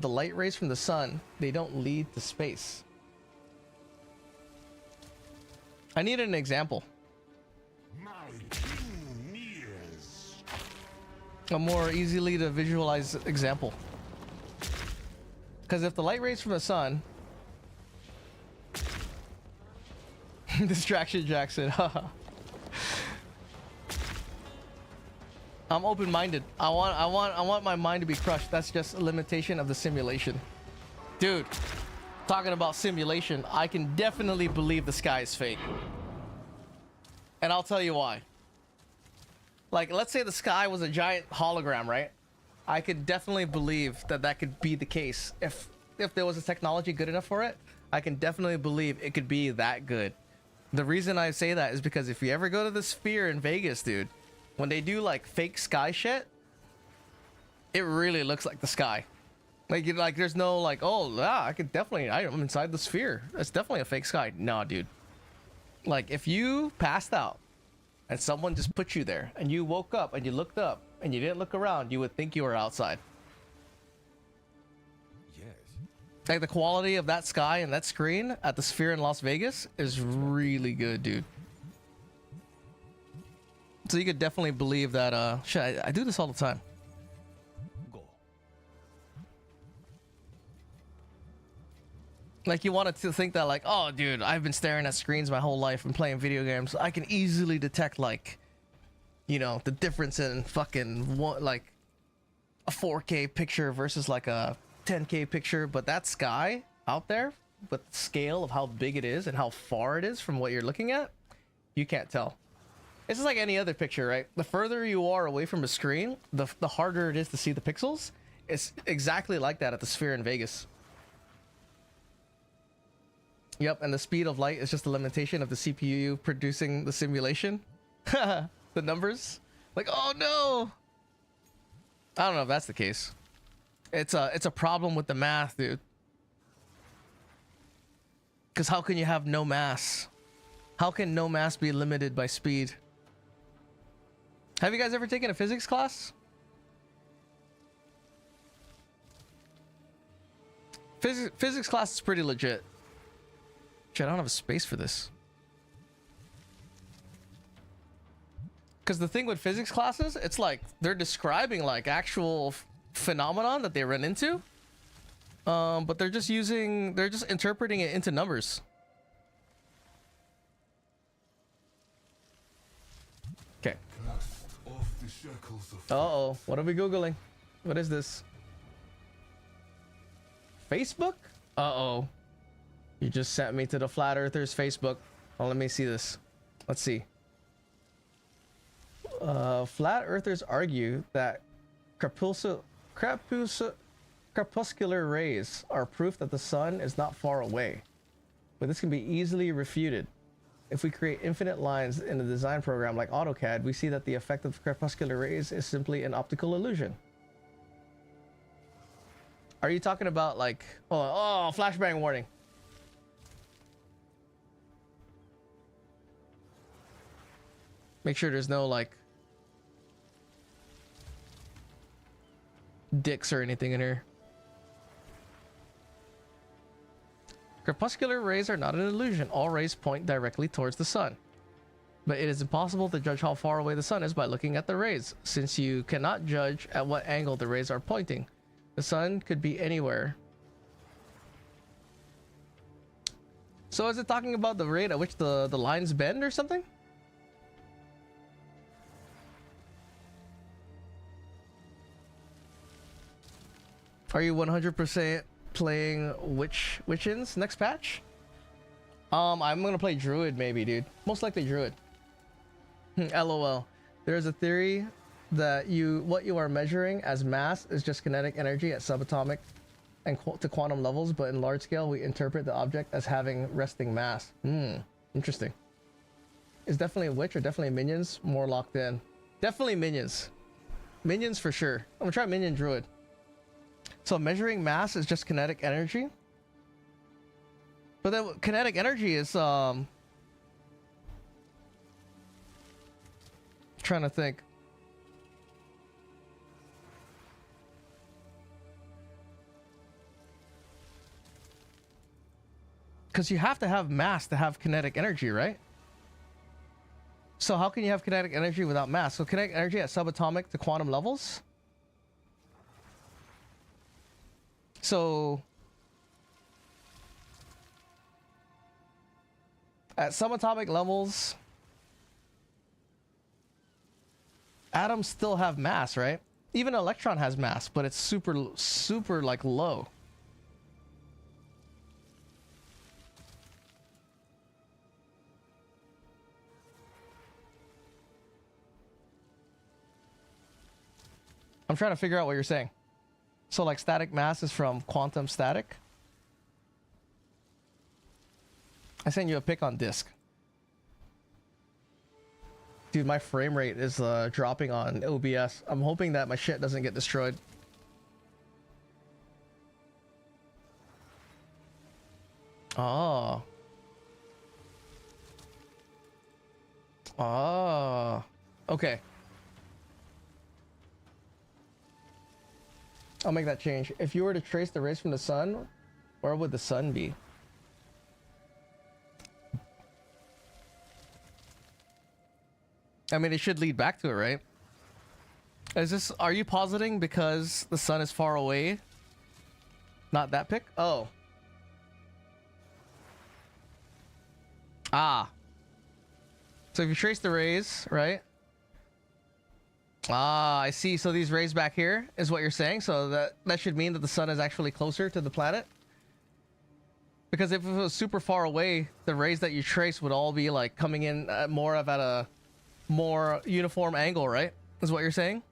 light rays from the sun, they don't lead to space. I need an example. My king nears. A more easily to visualize example. Because if the light rays from the sun... Distraction Jackson, haha. I'm open-minded. I want my mind to be crushed. That's just a limitation of the simulation. Dude, talking about simulation, I can definitely believe the sky is fake. And I'll tell you why. Like, let's say the sky was a giant hologram, right? I could definitely believe that that could be the case. If there was a technology good enough for it, I can definitely believe it could be that good. The reason I say that is because if you ever go to the Sphere in Vegas, dude, when they do like fake sky shit, it really looks like the sky. Like there's no like, oh yeah, I'm inside the Sphere. It's definitely a fake sky. No, dude. Like if you passed out and someone just put you there and you woke up and you looked up and you didn't look around, you would think you were outside. Yes. Like the quality of that sky and that screen at the Sphere in Las Vegas is really good, dude. So you could definitely believe that. Shit, I do this all the time. Go. Like you wanted to think that like, oh dude, I've been staring at screens my whole life and playing video games. I can easily detect like, you know, the difference in fucking like a 4K picture versus like a 10K picture. But that sky out there, with the scale of how big it is and how far it is from what you're looking at, you can't tell. It's just like any other picture, right? The further you are away from a screen, the harder it is to see the pixels. It's exactly like that at the Sphere in Vegas. Yep, and the speed of light is just a limitation of the CPU producing the simulation. The numbers. Like, oh no! I don't know if that's the case. It's a problem with the math, dude. Because how can you have no mass? How can no mass be limited by speed? Have you guys ever taken a physics class? Physics class is pretty legit. Shit, I don't have a space for this. Because the thing with physics classes, it's like they're describing like actual phenomenon that they run into. But they're just interpreting it into numbers. Okay. Off the shackles of Uh-oh, what are we Googling? What is this? Facebook? Uh-oh. You just sent me to the Flat Earthers Facebook. Oh, let me see this. Let's see. Flat Earthers argue that crepuscular rays are proof that the sun is not far away. But this can be easily refuted. If we create infinite lines in a design program like AutoCAD, we see that the effect of crepuscular rays is simply an optical illusion. Are you talking about like... Oh, flashbang warning. Make sure there's no like... dicks or anything in here. Crepuscular rays are not an illusion. All rays point directly towards the sun. But it is impossible to judge how far away the sun is by looking at the rays, since you cannot judge at what angle the rays are pointing. The sun could be anywhere. So is it talking about the rate at which the lines bend or something? Are you 100% playing Witchins next patch? I'm gonna play Druid maybe, dude. Most likely Druid. LOL. There is a theory that what you are measuring as mass is just kinetic energy at subatomic and to quantum levels, but in large scale we interpret the object as having resting mass. Interesting. Is definitely a witch or definitely minions more locked in? Definitely minions. Minions for sure. I'm gonna try minion Druid. So measuring mass is just kinetic energy. But then kinetic energy is trying to think. Because you have to have mass to have kinetic energy, right? So how can you have kinetic energy without mass? So kinetic energy at subatomic to quantum levels? So at subatomic levels, atoms still have mass, right? Even an electron has mass, but it's super like low. I'm trying to figure out what you're saying. So like static mass is from quantum static? I sent you a pic on disk. Dude, my frame rate is dropping on OBS. I'm hoping that my shit doesn't get destroyed. Oh. Oh. Okay. I'll make that change. If you were to trace the rays from the sun, where would the sun be? I mean, it should lead back to it, right? Is this, are you positing because the sun is far away? Not that pic? Oh. Ah. So if you trace the rays, right? Ah, I see. So these rays back here is what you're saying. So that should mean that the sun is actually closer to the planet. Because if it was super far away, the rays that you trace would all be like coming in at a more uniform angle, right? Is what you're saying?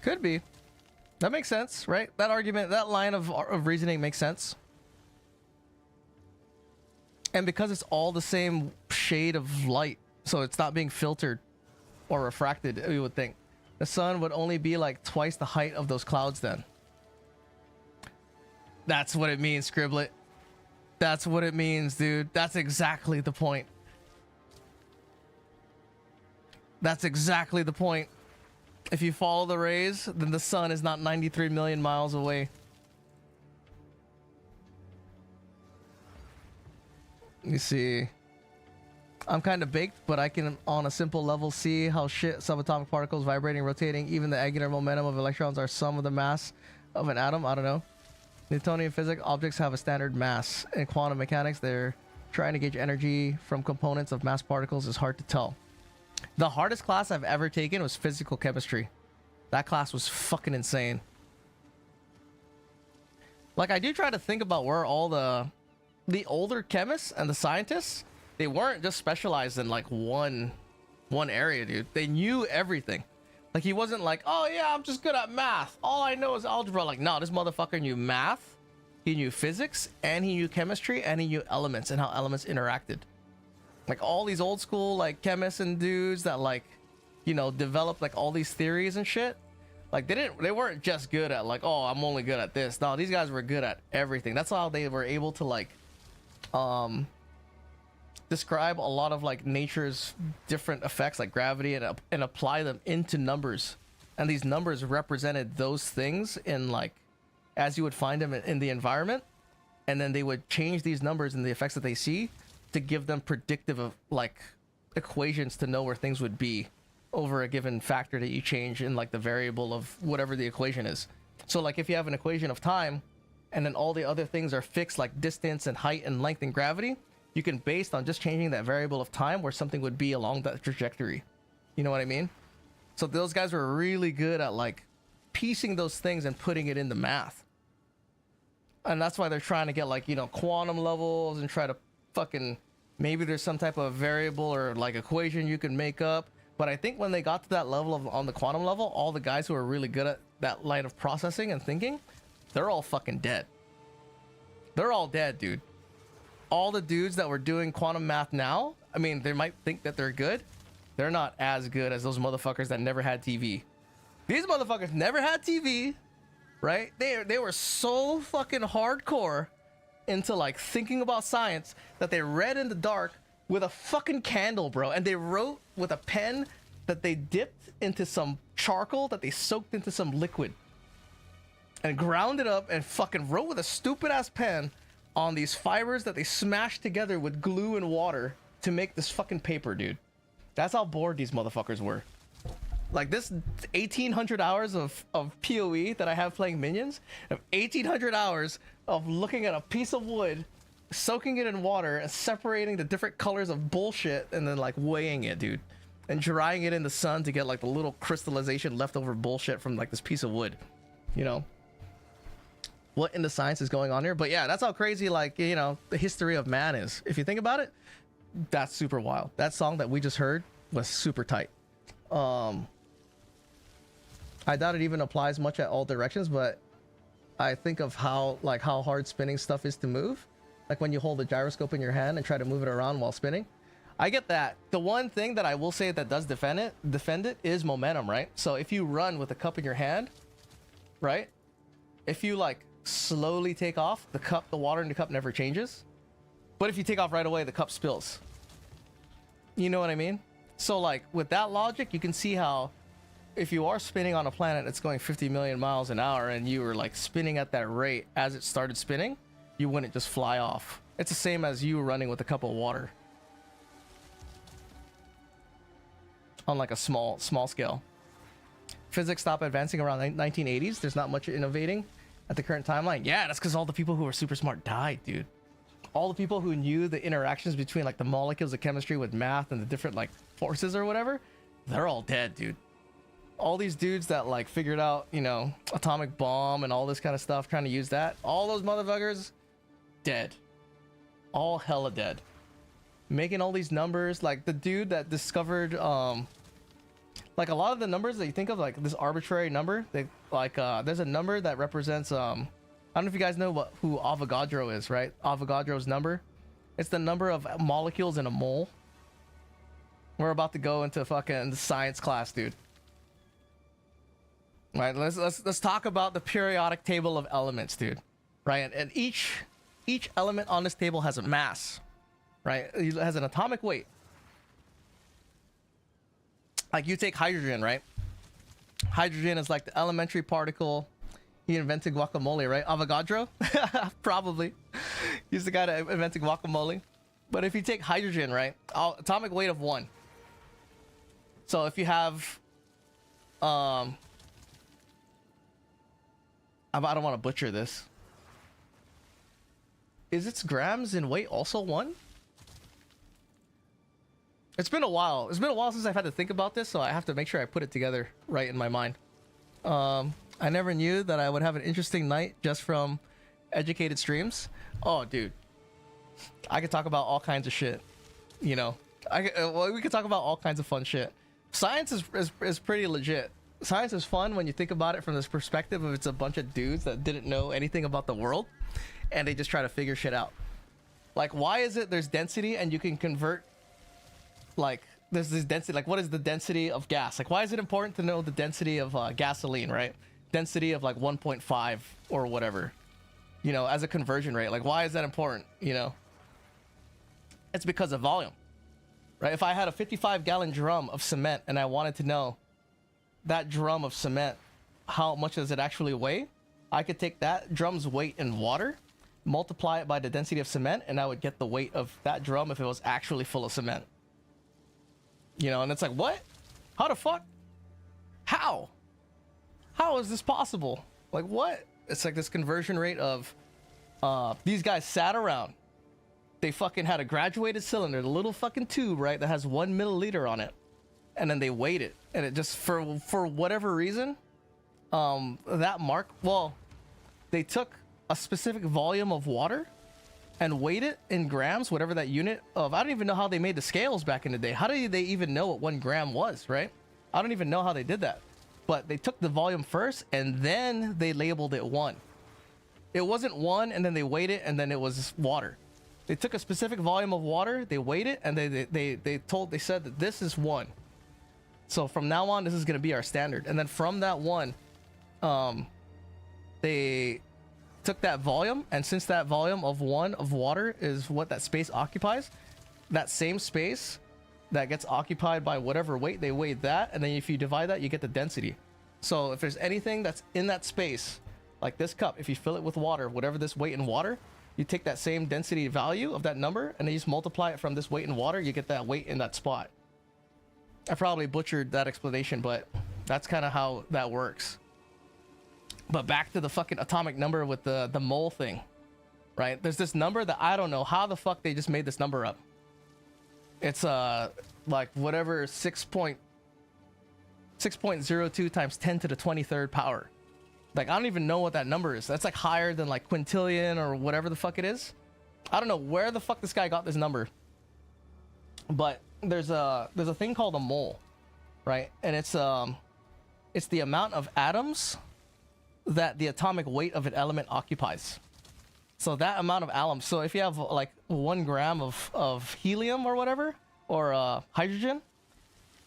Could be. That makes sense, right? That argument, that line of reasoning makes sense. And because it's all the same shade of light, so it's not being filtered or refracted, you would think. The sun would only be like twice the height of those clouds then. That's what it means, Scribblet. That's what it means, dude. That's exactly the point. That's exactly the point. If you follow the rays, then the sun is not 93 million miles away. You see, I'm kind of baked, but I can, on a simple level, see how shit subatomic particles vibrating, rotating, even the angular momentum of electrons are some of the mass of an atom. I don't know. Newtonian physics, objects have a standard mass. In quantum mechanics, they're trying to gauge energy from components of mass particles is hard to tell. The hardest class I've ever taken was physical chemistry. That class was fucking insane. Like, I do try to think about where all the older chemists and the scientists, they weren't just specialized in like one area, dude. They knew everything. Like, he wasn't like, oh yeah, I'm just good at math, all I know is algebra. Like, no, this motherfucker knew math, he knew physics, and he knew chemistry, and he knew elements and how elements interacted. Like, all these old school like chemists and dudes that like, you know, developed like all these theories and shit. Like, they weren't just good at like, oh, I'm only good at this. No, these guys were good at everything. That's how they were able to like describe a lot of like nature's different effects like gravity and apply them into numbers. And these numbers represented those things in like as you would find them in the environment, and then they would change these numbers and the effects that they see to give them predictive of like equations to know where things would be over a given factor that you change in like the variable of whatever the equation is. So like if you have an equation of time and then all the other things are fixed like distance and height and length and gravity, you can, based on just changing that variable of time, where something would be along that trajectory. You know what I mean? So those guys were really good at like piecing those things and putting it into math. And that's why they're trying to get like, you know, quantum levels and try to fucking, maybe there's some type of variable or like equation you can make up. But I think when they got to that level of on the quantum level, all the guys who are really good at that line of processing and thinking, they're all fucking dead. They're all dead, dude. All the dudes that were doing quantum math now, I mean, they might think that they're good. They're not as good as those motherfuckers that never had TV. These motherfuckers never had TV, right? They were so fucking hardcore into like thinking about science that they read in the dark with a fucking candle, bro. And they wrote with a pen that they dipped into some charcoal that they soaked into some liquid and ground it up and fucking wrote with a stupid ass pen on these fibers that they smashed together with glue and water to make this fucking paper, dude. That's how bored these motherfuckers were. Like this 1800 hours of PoE that I have playing minions, of 1800 hours of looking at a piece of wood soaking it in water and separating the different colors of bullshit and then like weighing it, dude, and drying it in the sun to get like the little crystallization leftover bullshit from like this piece of wood, you know. What in the science is going on here? But yeah, that's how crazy, like, you know, the history of man is. If you think about it, that's super wild. That song that we just heard was super tight. I doubt it even applies much at all directions, but I think of how hard spinning stuff is to move. Like when you hold a gyroscope in your hand and try to move it around while spinning. I get that. The one thing that I will say that does defend it is momentum, right? So if you run with a cup in your hand, right? If you like slowly take off, the water in the cup never changes. But if you take off right away, the cup spills. You know what I mean? So like with that logic, you can see how if you are spinning on a planet that's going 50 million miles an hour and you were like spinning at that rate as it started spinning, you wouldn't just fly off. It's the same as you running with a cup of water on like a small scale. Physics stopped advancing around the 1980s. There's not much innovating at the current timeline. Yeah, that's because all the people who were super smart died, dude. All the people who knew the interactions between like the molecules of chemistry with math and the different like forces or whatever, they're all dead, dude. All these dudes that like figured out, you know, atomic bomb and all this kind of stuff, trying to use that, all those motherfuckers dead. All hella dead. Making all these numbers, like the dude that discovered like a lot of the numbers that you think of, like this arbitrary number, they like there's a number that represents I don't know if you guys know who Avogadro is, right? Avogadro's number. It's the number of molecules in a mole. We're about to go into fucking science class, dude. Right, let's talk about the periodic table of elements, dude. Right, and each element on this table has a mass, right? It has an atomic weight. Like you take hydrogen, right? Hydrogen is like the elementary particle. He invented guacamole, right? Avogadro? Probably. He's the guy that invented guacamole. But if you take hydrogen, right? Atomic weight of 1. So if you have I don't want to butcher this. Is its grams in weight also 1? It's been a while. It's been a while since I've had to think about this, so I have to make sure I put it together right in my mind. I never knew that I would have an interesting night just from educated streams. Oh, dude. I could talk about all kinds of shit. You know, we could talk about all kinds of fun shit. Science is pretty legit. Science is fun when you think about it from this perspective of it's a bunch of dudes that didn't know anything about the world and they just try to figure shit out. Like, why is it there's density and you can convert, like, there's this density, like, what is the density of gas? Like, why is it important to know the density of gasoline, right? Density of like 1.5 or whatever, you know, as a conversion rate. Like, why is that important? You know, it's because of volume, right? If I had a 55-gallon drum of cement and I wanted to know that drum of cement, how much does it actually weigh? I could take that drum's weight in water, multiply it by the density of cement, and I would get the weight of that drum if it was actually full of cement. You know, and it's like, what? How the fuck? How is this possible? Like, what? It's like this conversion rate of these guys sat around. They fucking had a graduated cylinder, the little fucking tube, right, that has 1 milliliter on it. And then they weighed it, and it just for whatever reason, that mark. Well, they took a specific volume of water and weighed it in grams, whatever that unit of. I don't even know how they made the scales back in the day. How did they even know what 1 gram was, right? I don't even know how they did that. But they took the volume first, and then they labeled it 1. It wasn't 1, and then they weighed it, and then it was water. They took a specific volume of water, they weighed it, and they said that this is 1. So from now on, this is going to be our standard. And then from that 1, they took that volume, and since that volume of 1 of water is what that space occupies, that same space that gets occupied by whatever weight, they weighed that, and then if you divide that, you get the density. So if there's anything that's in that space, like this cup, if you fill it with water, whatever this weight in water, you take that same density value of that number, and then you just multiply it from this weight in water, you get that weight in that spot. I probably butchered that explanation, but that's kind of how that works. But back to the fucking atomic number with the mole thing. right? There's this number that I don't know how the fuck they just made this number up. It's like whatever 6.02 times 10 to the 23rd power. Like, I don't even know what that number is. That's like higher than like quintillion or whatever the fuck it is. I don't know where the fuck this guy got this number. But there's a thing called a mole, right? And it's the amount of atoms that the atomic weight of an element occupies. So that amount of atoms. So if you have like 1 gram of helium or whatever, or hydrogen,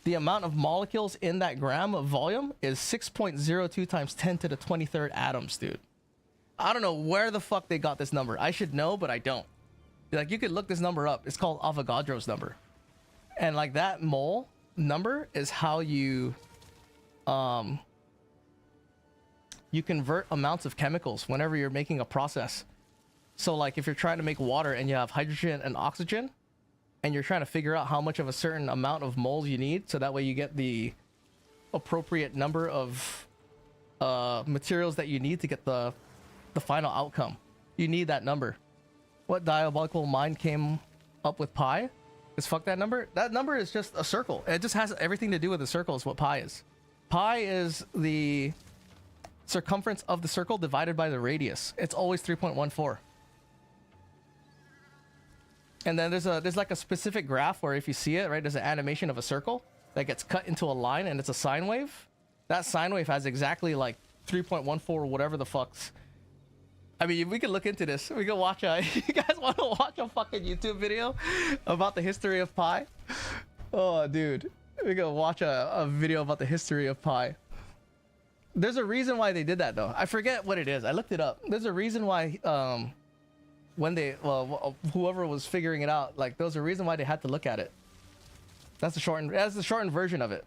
the amount of molecules in that gram of volume is 6.02 times 10 to the 23rd atoms, dude. I don't know where the fuck they got this number. I should know, but I don't. Like, you could look this number up. It's called Avogadro's number. And like that mole number is how you convert amounts of chemicals whenever you're making a process. So like if you're trying to make water and you have hydrogen and oxygen and you're trying to figure out how much of a certain amount of moles you need, so that way you get the appropriate number of materials that you need to get the final outcome. You need that number. What diabolical mind came up with pi? Is fuck that number. That number is just a circle. It just has everything to do with the circle is what pi is. Pi is the circumference of the circle divided by the radius. It's always 3.14. And then there's like a specific graph where if you see it, right, there's an animation of a circle that gets cut into a line and it's a sine wave. That sine wave has exactly like 3.14 or whatever the fuck's. I mean, we could look into this. We could watch a... You guys want to watch a fucking YouTube video about the history of pi? Oh, dude. We could watch a video about the history of pi. There's a reason why they did that, though. I forget what it is. I looked it up. There's a reason why... when they... Well, whoever was figuring it out, like, there was a reason why they had to look at it. That's the shortened version of it.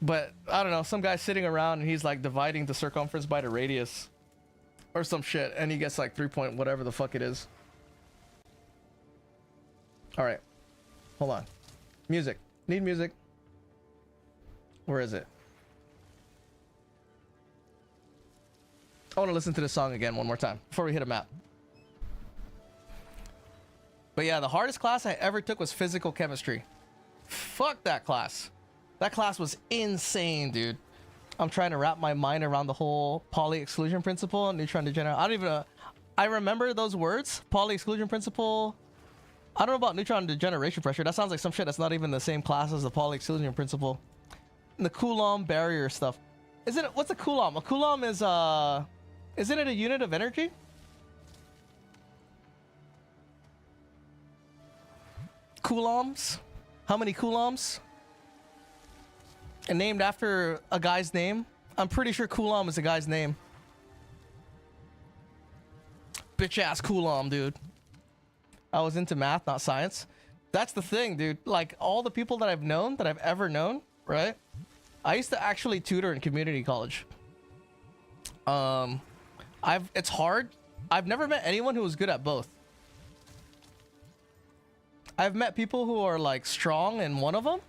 But I don't know, some guy's sitting around and he's like dividing the circumference by the radius or some shit, and he gets like 3 point whatever the fuck it is. All right, hold on. Music. Need music. Where is it? I want to listen to this song again one more time before we hit a map. But yeah, the hardest class I ever took was physical chemistry. Fuck that class. That class was insane, dude. I'm trying to wrap my mind around the whole Pauli exclusion principle, neutron degenerate. I don't even know. I remember those words, Pauli exclusion principle. I don't know about neutron degeneration pressure. That sounds like some shit that's not even the same class as the Pauli exclusion principle. And the Coulomb barrier stuff. Isn't it? What's a Coulomb? A Coulomb is isn't it a unit of energy? Coulombs? How many coulombs? And named after a guy's name. I'm pretty sure Coulomb is a guy's name. Bitch ass Coulomb, dude. I was into math, not science. That's the thing, dude. Like, all the people that I've known, that I've ever known, right? I used to actually tutor in community college. It's hard. I've never met anyone who was good at both. I've met people who are like strong in one of them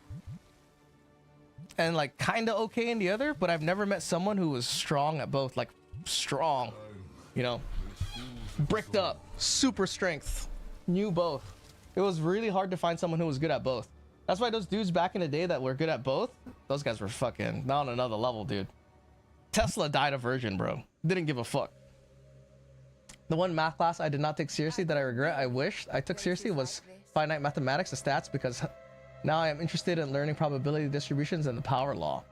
and like kind of okay in the other, but I've never met someone who was strong at both. Like strong, you know, bricked up, super strength, knew both. It was really hard to find someone who was good at both. That's why those dudes back in the day that were good at both, those guys were fucking not on another level, dude. Tesla died a virgin, bro. Didn't give a fuck. The one math class I did not take seriously that I regret, I wish I took seriously, was finite mathematics and stats, because now I am interested in learning probability distributions and the power law.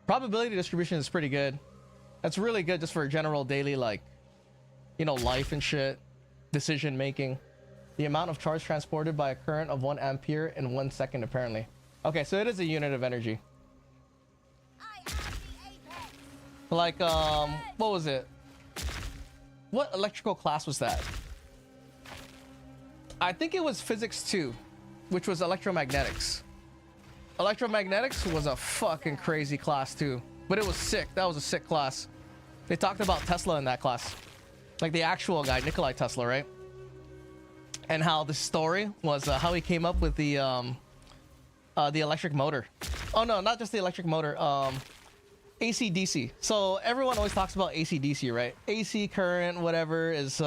Probability distribution is pretty good. That's really good just for general daily, like, you know, life and shit, decision making. The amount of charge transported by a current of 1 ampere in 1 second, apparently. Okay, so it is a unit of energy. Like, what was it? What electrical class was that? I think it was physics 2, which was electromagnetics. Electromagnetics was a fucking crazy class too, but it was sick. That was a sick class. They talked about Tesla in that class, like the actual guy, Nikola Tesla, right? And how the story was how he came up with the electric motor. Oh no, not just the electric motor. AC DC. So everyone always talks about AC DC, right? AC current, whatever, is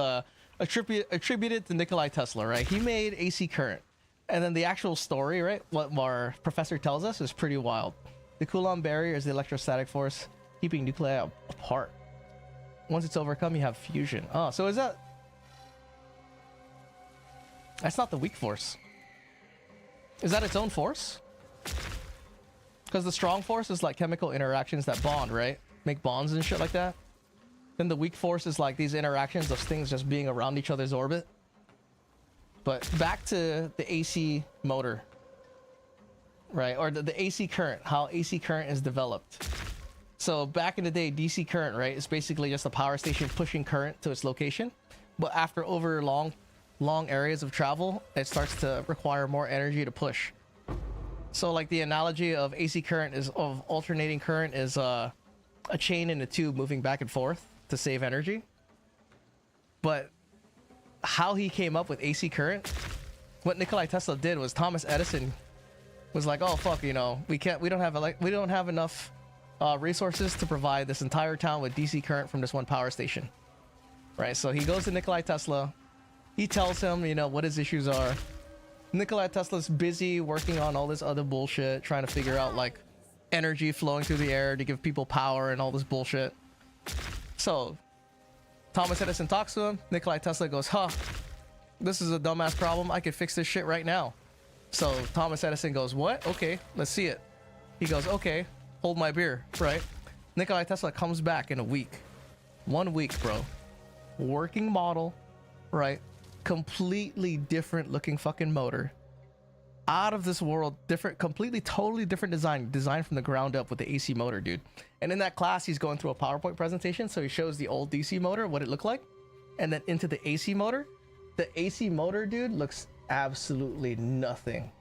attributed to Nikola Tesla, right? He made AC current. And then the actual story, right? What our professor tells us is pretty wild. The Coulomb barrier is the electrostatic force keeping nuclei apart. Once it's overcome, you have fusion. Oh, so is that... That's not the weak force. Is that its own force? Because the strong force is like chemical interactions that bond, right? Make bonds and shit like that. Then the weak force is like these interactions of things just being around each other's orbit. But back to the AC motor, right? Or the AC current, how AC current is developed. So back in the day, DC current, right? It's basically just a power station pushing current to its location. But after over long areas of travel, it starts to require more energy to push. So like the analogy of AC current is of alternating current is a chain in a tube moving back and forth to save energy. But how he came up with AC current, what Nikola Tesla did was Thomas Edison was like, oh fuck, you know, we don't have enough resources to provide this entire town with DC current from this one power station, right? So he goes to Nikola Tesla, he tells him, you know, what his issues are. Nikola Tesla's busy working on all this other bullshit, trying to figure out like energy flowing through the air to give people power and all this bullshit. So Thomas Edison talks to him. Nikola Tesla goes, huh, this is a dumbass problem. I could fix this shit right now. So Thomas Edison goes, what? Okay, let's see it. He goes, okay, hold my beer, right? Nikola Tesla comes back in a week. 1 week, bro. Working model, right? Completely different looking fucking motor. Out of this world, different, completely, totally different design from the ground up with the AC motor, dude. And in that class, he's going through a PowerPoint presentation, so he shows the old DC motor, what it looked like, and then into the AC motor. The AC motor, dude, looks absolutely nothing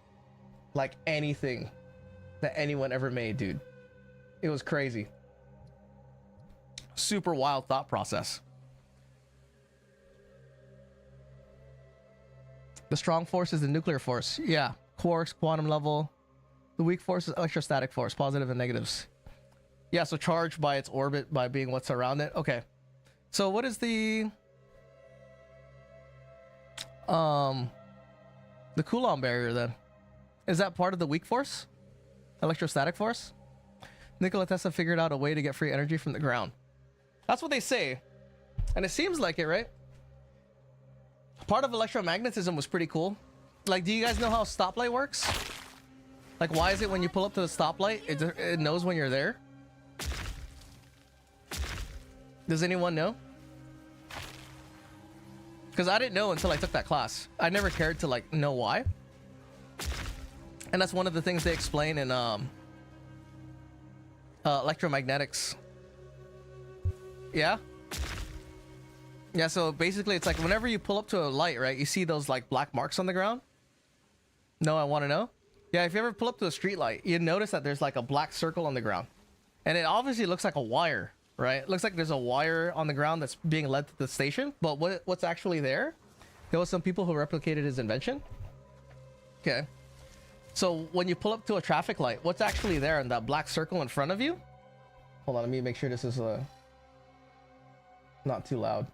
like anything that anyone ever made, dude. It was crazy. Super wild thought process. The strong force is the nuclear force. Yeah. Quarks, quantum level. The weak force is electrostatic force, positive and negatives. Yeah, so charged by its orbit, by being what's around it. Okay. So what is the Coulomb barrier then? Is that part of the weak force? Electrostatic force? Nikola Tesla figured out a way to get free energy from the ground. That's what they say. And it seems like it, right? Part of electromagnetism was pretty cool. Like, do you guys know how a stoplight works? Like, why is it when you pull up to the stoplight, it knows when you're there? Does anyone know? Because I didn't know until I took that class. I never cared to like know why. And that's one of the things they explain in electromagnetics. Yeah? Yeah, so basically it's like whenever you pull up to a light, right, you see those like black marks on the ground? No, I want to know? Yeah, if you ever pull up to a street light, you notice that there's like a black circle on the ground. And it obviously looks like a wire, right? It looks like there's a wire on the ground that's being led to the station. But what's actually there? There was some people who replicated his invention. Okay. So when you pull up to a traffic light, what's actually there in that black circle in front of you? Hold on, let me make sure this is not too loud.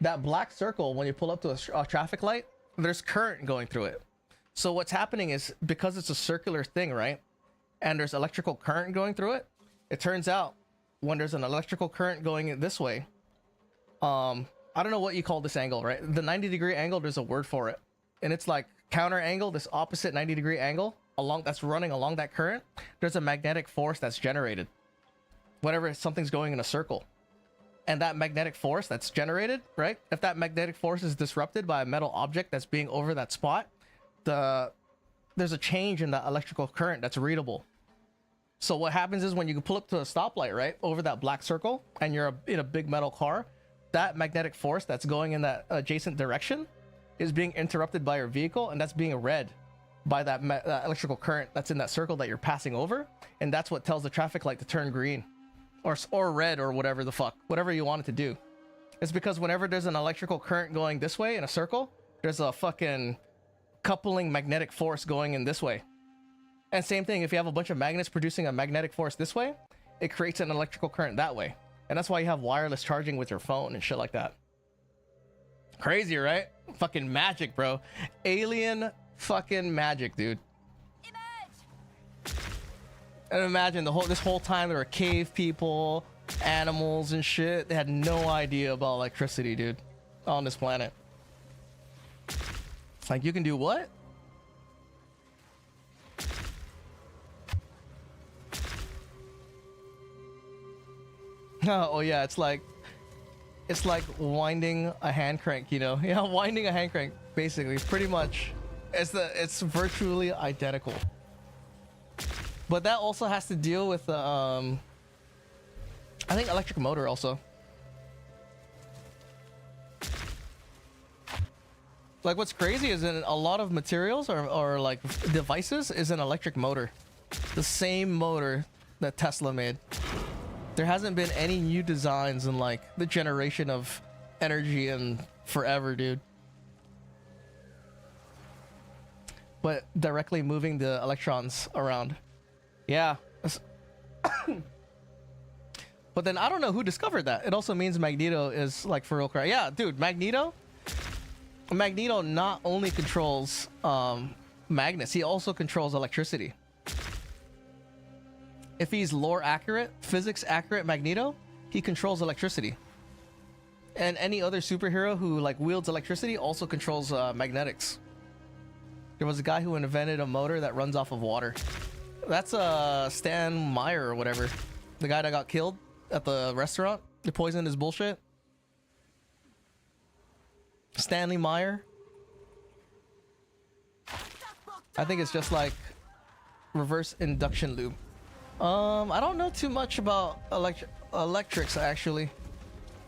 That black circle, when you pull up to a traffic light, there's current going through it. So what's happening is, because it's a circular thing, right? And there's electrical current going through it. It turns out when there's an electrical current going this way, I don't know what you call this angle, right? The 90-degree angle, there's a word for it. And it's like counter angle, this opposite 90-degree angle that's running along that current. There's a magnetic force that's generated whenever something's going in a circle. And that magnetic force that's generated, right? If that magnetic force is disrupted by a metal object that's being over that spot, there's a change in the electrical current that's readable. So what happens is when you pull up to a stoplight, right, over that black circle, and you're in a big metal car, that magnetic force that's going in that adjacent direction is being interrupted by your vehicle, and that's being read by that electrical current that's in that circle that you're passing over, and that's what tells the traffic light to turn green. Or red, or whatever the fuck, whatever you want it to do. It's because whenever there's an electrical current going this way in a circle, there's a fucking coupling magnetic force going in this way. And same thing, if you have a bunch of magnets producing a magnetic force this way, it creates an electrical current that way. And that's why you have wireless charging with your phone and shit like that. Crazy, right? Fucking magic, bro. Alien fucking magic, dude. And imagine this whole time there were cave people, animals and shit. They had no idea about electricity, dude, on this planet. It's like, you can do what? Oh yeah, it's like winding a hand crank, you know? Yeah, winding a hand crank, basically. Pretty much. It's virtually identical. But that also has to deal with I think electric motor also. Like, what's crazy is in a lot of materials or like devices is an electric motor. The same motor that Tesla made. There hasn't been any new designs in like the generation of energy in forever, dude. But directly moving the electrons around. Yeah. But then I don't know who discovered that. It also means Magneto is like for real cry. Yeah, dude, Magneto not only controls magnets, he also controls electricity. If he's lore accurate, physics accurate Magneto, he controls electricity. And any other superhero who like wields electricity also controls magnetics. There was a guy who invented a motor that runs off of water. That's Stan Meyer or whatever. The guy that got killed at the restaurant. They poisoned his bullshit. Stanley Meyer. I think it's just like reverse induction loop. I don't know too much about electrics actually.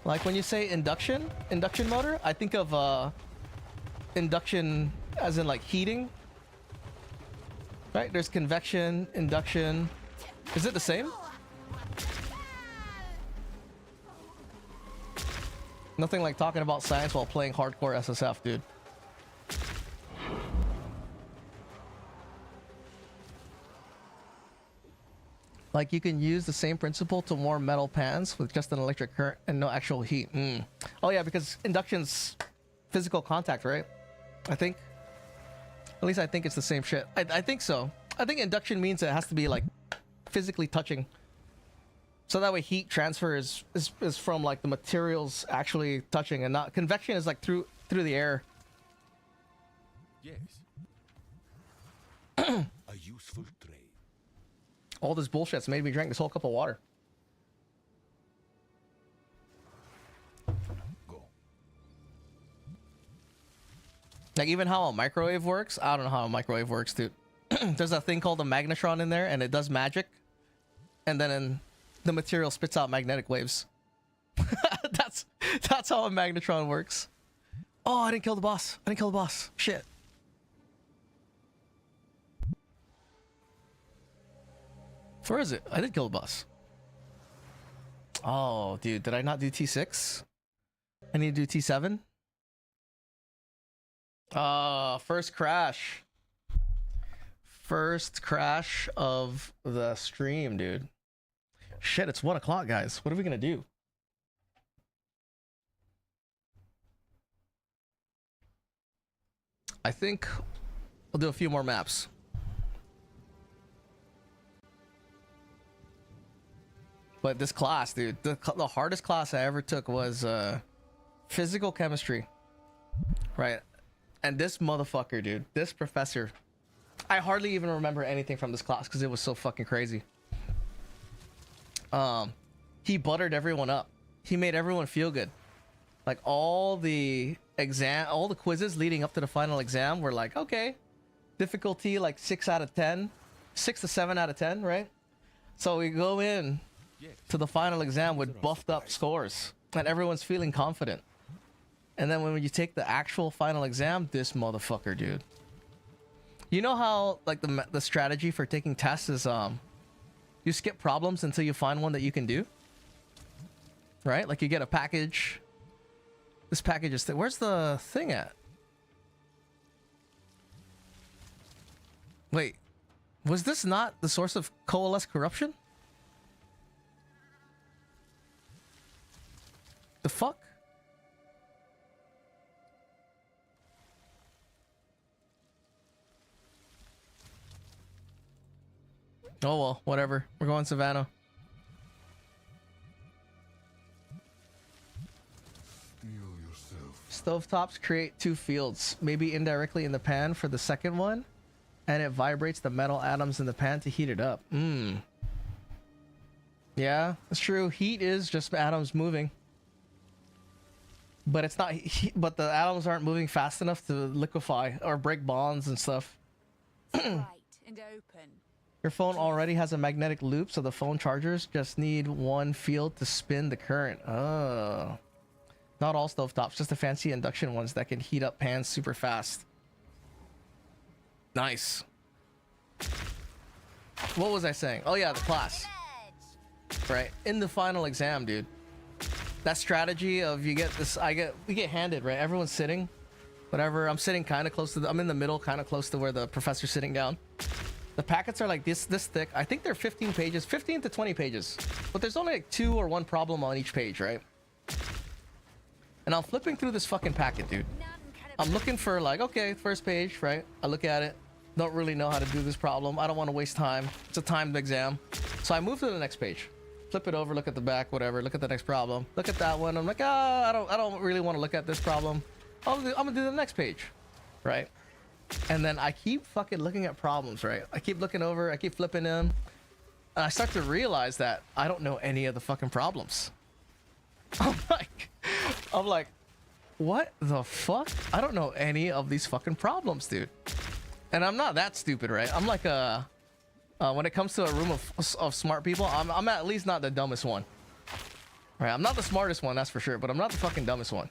Like when you say induction motor, I think of induction as in like heating. Right? There's convection, induction. Is it the same? Nothing like talking about science while playing hardcore SSF, dude. Like you can use the same principle to warm metal pans with just an electric current and no actual heat. Oh yeah, because induction's physical contact, right? I think. At least I think it's the same shit. I think so. I think induction means it has to be like physically touching. So that way heat transfer is from like the materials actually touching and not convection is like through the air. Yes. A useful trade. All this bullshit's made me drink this whole cup of water. Go. Like even how a microwave works, I don't know how a microwave works, dude. There's a thing called a magnetron in there, and it does magic, and then the material spits out magnetic waves. That's how a magnetron works. Oh, I didn't kill the boss. I didn't kill the boss. Shit. Where is it? I did kill the boss. Oh, dude, did I not do T6? I need to do T7. First crash. First crash of the stream, dude. Shit, it's 1 o'clock, guys. What are we gonna do? I think we'll do a few more maps. But this class, dude, the hardest class I ever took was physical chemistry. Right? And this motherfucker, dude, this professor, I hardly even remember anything from this class because it was so fucking crazy. He buttered everyone up. He made everyone feel good. Like all the quizzes leading up to the final exam were like, okay, difficulty like 6 out of 10, 6 to 7 out of 10, right? So we go in to the final exam with buffed up scores and everyone's feeling confident. And then when you take the actual final exam, this motherfucker, dude. You know how like the strategy for taking tests is you skip problems until you find one that you can do? Right? Like you get a package. This package is where's the thing at? Wait. Was this not the source of coalesce corruption? fuck? Oh well, whatever. We're going Savannah. Stovetops create 2 fields, maybe indirectly in the pan for the second one, and it vibrates the metal atoms in the pan to heat it up. Yeah, that's true. Heat is just atoms moving. But it's not, but the atoms aren't moving fast enough to liquefy or break bonds and stuff. Bright and open. Your phone already has a magnetic loop, so the phone chargers just need one field to spin the current. Oh. Not all stovetops, just the fancy induction ones that can heat up pans super fast. Nice. What was I saying? Oh yeah, the class. Right. In the final exam, dude. That strategy of you get this, we get handed, right? Everyone's sitting. Whatever. I'm sitting kind of close to I'm in the middle, kind of close to where the professor's sitting down. The packets are like this thick. I think they're 15 pages, 15 to 20 pages. But there's only like 2 or 1 problem on each page, right? And I'm flipping through this fucking packet, dude. I'm looking for like, okay, first page, right? I look at it. Don't really know how to do this problem. I don't want to waste time. It's a timed exam. So I move to the next page. Flip it over, look at the back, whatever. Look at the next problem. Look at that one. I'm like, I don't really want to look at this problem. I'm gonna do the next page, right? And then I keep fucking looking at problems, right? I keep looking over, I keep flipping in, and I start to realize that I don't know any of the fucking problems. I'm like, what the fuck? I don't know any of these fucking problems, dude. And I'm not that stupid, right? I'm like when it comes to a room of smart people, I'm at least not the dumbest one. Right? I'm not the smartest one, that's for sure, but I'm not the fucking dumbest one.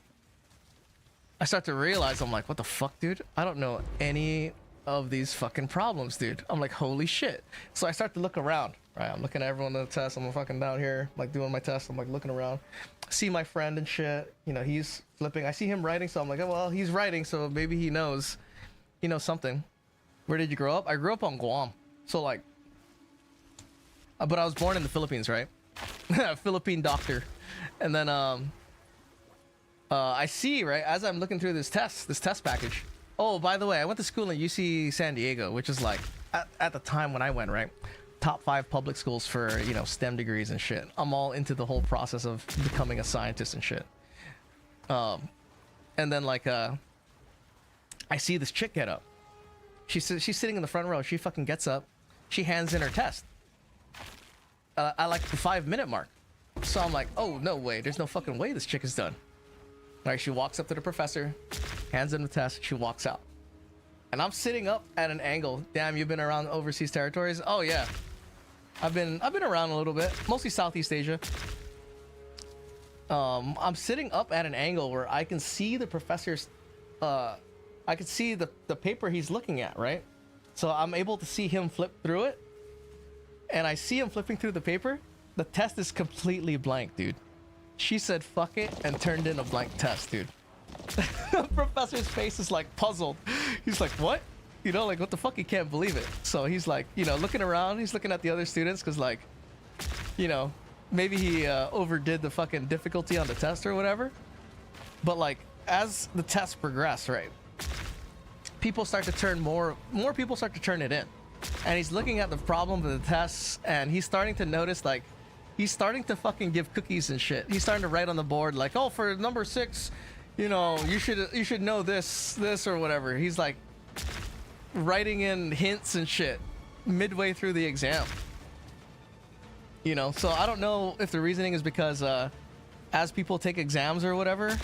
I start to realize, I'm like, what the fuck, dude? I don't know any of these fucking problems, dude. I'm like, holy shit. So I start to look around, right? I'm looking at everyone in the test. I'm fucking down here, like doing my test. I'm like looking around. I see my friend and shit. You know, he's flipping. I see him writing, so I'm like, oh, well, he's writing, so maybe he knows something. Where did you grow up? I grew up on Guam. So like, but I was born in the Philippines, right? Philippine doctor. And then, I see, right, as I'm looking through this test package. Oh, by the way, I went to school in UC San Diego, which is like, at the time when I went, right, top 5 public schools for, you know, STEM degrees and shit. I'm all into the whole process of becoming a scientist and shit. And then, like, I see this chick get up. She's sitting in the front row. She fucking gets up. She hands in her test. I like the 5-minute mark. So I'm like, oh, no way. There's no fucking way this chick is done. All right, she walks up to the professor, hands in the test, she walks out. And I'm sitting up at an angle. Damn, you've been around overseas territories? Oh yeah. I've been around a little bit, mostly Southeast Asia. I'm sitting up at an angle where I can see the professor's I can see the paper he's looking at, right? So I'm able to see him flip through it. And I see him flipping through the paper. The test is completely blank, dude. She said fuck it and turned in a blank test, dude. The professor's face is like puzzled. He's like, what? You know, like, what the fuck? He can't believe it. So he's like, you know, looking around. He's looking at the other students because, like, you know, maybe he overdid the fucking difficulty on the test or whatever. But, like, as the tests progress, right, people start to turn more people start to turn it in. And he's looking at the problem of the tests, and he's starting to notice, like, he's starting to fucking give cookies and shit. He's starting to write on the board, like, oh, for number 6, you know, you should know this or whatever. He's like writing in hints and shit midway through the exam. You know, so I don't know if the reasoning is because as people take exams or whatever,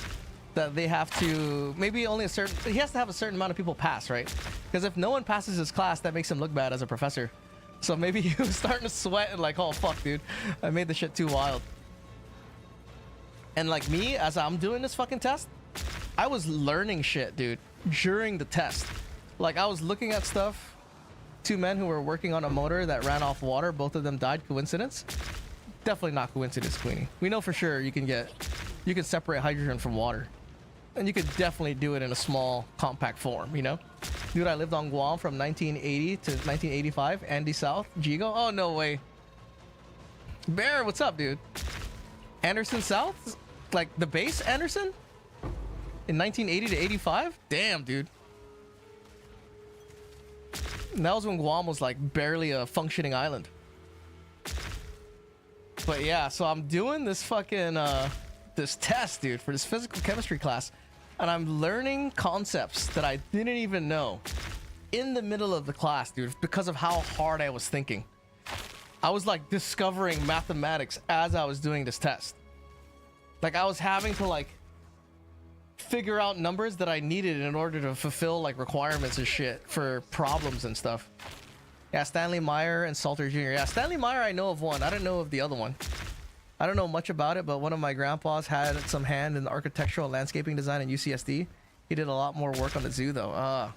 that they have to, maybe only he has to have a certain amount of people pass, right? Because if no one passes his class, that makes him look bad as a professor. So maybe he was starting to sweat and like, oh fuck, dude, I made the shit too wild. And like me, as I'm doing this fucking test, I was learning shit, dude, during the test. Like, I was looking at stuff. 2 men who were working on a motor that ran off water, both of them died. Coincidence? Definitely not coincidence, Queenie. We know for sure you can separate hydrogen from water. And you could definitely do it in a small, compact form, you know? Dude, I lived on Guam from 1980 to 1985. Andy South, Jigo. Oh, no way. Bear, what's up, dude? Anderson South? Like the base, Anderson? In 1980 to 85? Damn, dude. And that was when Guam was like barely a functioning island. But yeah, so I'm doing this fucking this test, dude, for this physical chemistry class, and I'm learning concepts that I didn't even know in the middle of the class, dude, because of how hard I was thinking. I was like discovering mathematics as I was doing this test. Like I was having to like figure out numbers that I needed in order to fulfill like requirements and shit for problems and stuff. Yeah, Stanley Meyer and Salter Jr. Yeah, Stanley Meyer, I know of one. I don't know of the other one. I don't know much about it, but one of my grandpas had some hand in the architectural landscaping design in UCSD. He did a lot more work on the zoo though.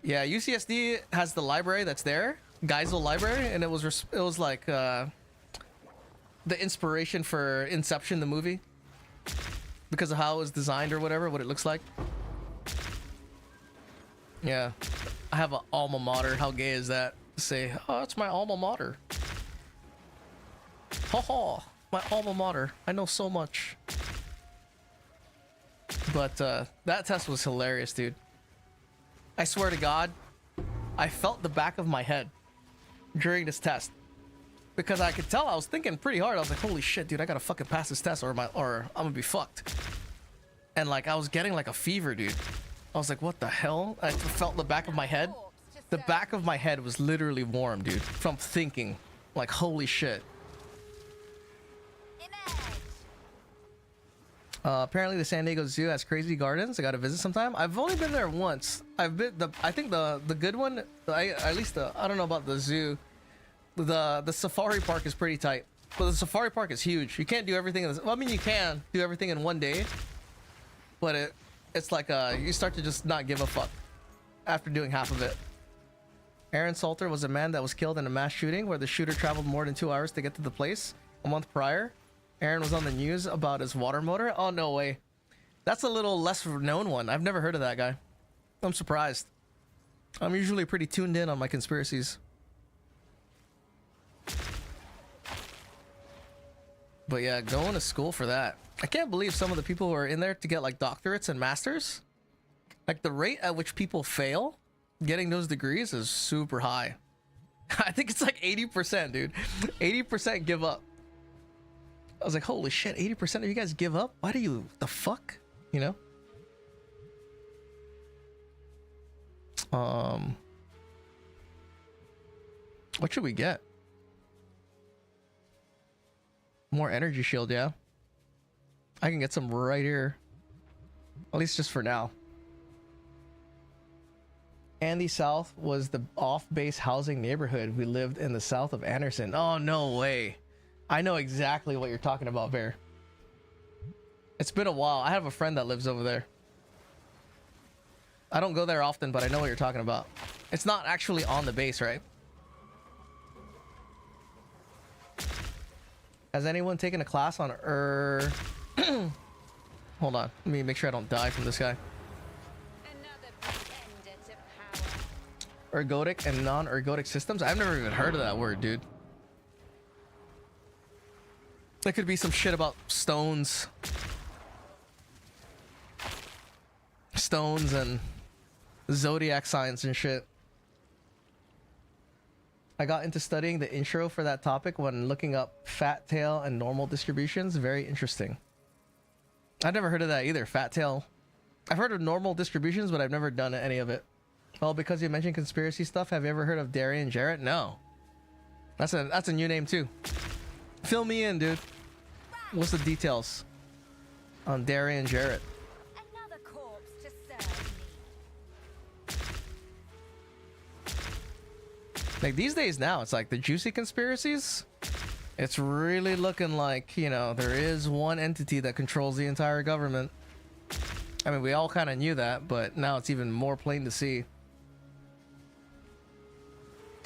Yeah, UCSD has the library that's there, Geisel Library, and it was like the inspiration for Inception, the movie, because of how it was designed or whatever, what it looks like. Yeah, I have an alma mater. How gay is that? Say, oh, it's my alma mater. Ho ho, my alma mater. I know so much. But that test was hilarious, dude. I swear to God, I felt the back of my head during this test because I could tell I was thinking pretty hard. I was like, holy shit, dude, I gotta fucking pass this test or I'm gonna be fucked. And like, I was getting like a fever, dude. I was like, what the hell? I felt the back of my head. The back of my head was literally warm, dude, from thinking. Like, holy shit. Apparently the San Diego Zoo has crazy gardens. I gotta visit sometime. I've only been there once. I think the good one, at least I don't know about the zoo. The safari park is pretty tight, but the safari park is huge. You can't do everything. Well, I mean, you can do everything in one day, but it's like you start to just not give a fuck after doing half of it. Aaron Salter was a man that was killed in a mass shooting where the shooter traveled more than 2 hours to get to the place. A month prior, Aaron was on the news about his water motor. Oh, no way. That's a little less known one. I've never heard of that guy. I'm surprised. I'm usually pretty tuned in on my conspiracies. But yeah, going to school for that. I can't believe some of the people who are in there to get like doctorates and masters. Like the rate at which people fail getting those degrees is super high. I think it's like 80%, dude. 80% give up. I was like, holy shit, 80% of you guys give up? Why do you, the fuck? You know? What should we get? More energy shield, yeah. I can get some right here. At least just for now. Andy South was the off-base housing neighborhood. We lived in the south of Anderson. Oh, no way. I know exactly what you're talking about, Bear. It's been a while. I have a friend that lives over there. I don't go there often, but I know what you're talking about. It's not actually on the base, right? Has anyone taken a class on Hold on. Let me make sure I don't die from this guy. Ergodic and non-ergodic systems? I've never even heard of that word, dude. There could be some shit about stones. Stones and zodiac signs and shit. I got into studying the intro for that topic when looking up fat tail and normal distributions. Very interesting. I've never heard of that either. Fat tail. I've heard of normal distributions, but I've never done any of it. Well, because you mentioned conspiracy stuff, have you ever heard of Darian Jarrett? No. That's a new name too. Fill me in, dude. What's the details on Darian Jarrett? Another corpse to serve me. Like these days now, it's like the juicy conspiracies. It's really looking like, you know, there is one entity that controls the entire government. I mean, we all kind of knew that, but now it's even more plain to see.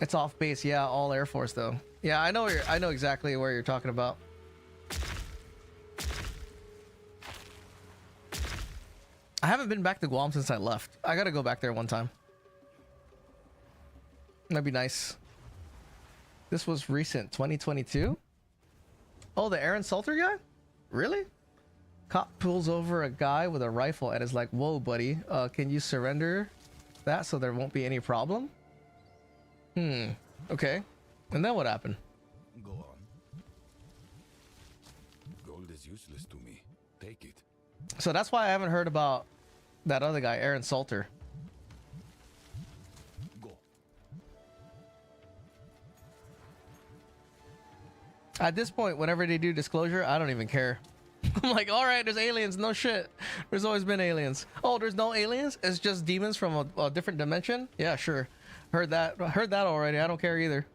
It's off base, yeah, all Air Force though. Yeah, I know exactly where you're talking about. I haven't been back to Guam since I left. I gotta go back there one time. That'd be nice. This was recent, 2022. Oh, the Aaron Salter guy? Really? Cop pulls over a guy with a rifle and is like, "Whoa, buddy, can you surrender that so there won't be any problem?" Okay. And then what happened? Go on. Gold is useless to me. Take it. So that's why I haven't heard about that other guy, Aaron Salter. Go. At this point, whenever they do disclosure, I don't even care. I'm like, all right, there's aliens. No shit. There's always been aliens. Oh, there's no aliens? It's just demons from a different dimension? Yeah, sure. Heard that already. I don't care either.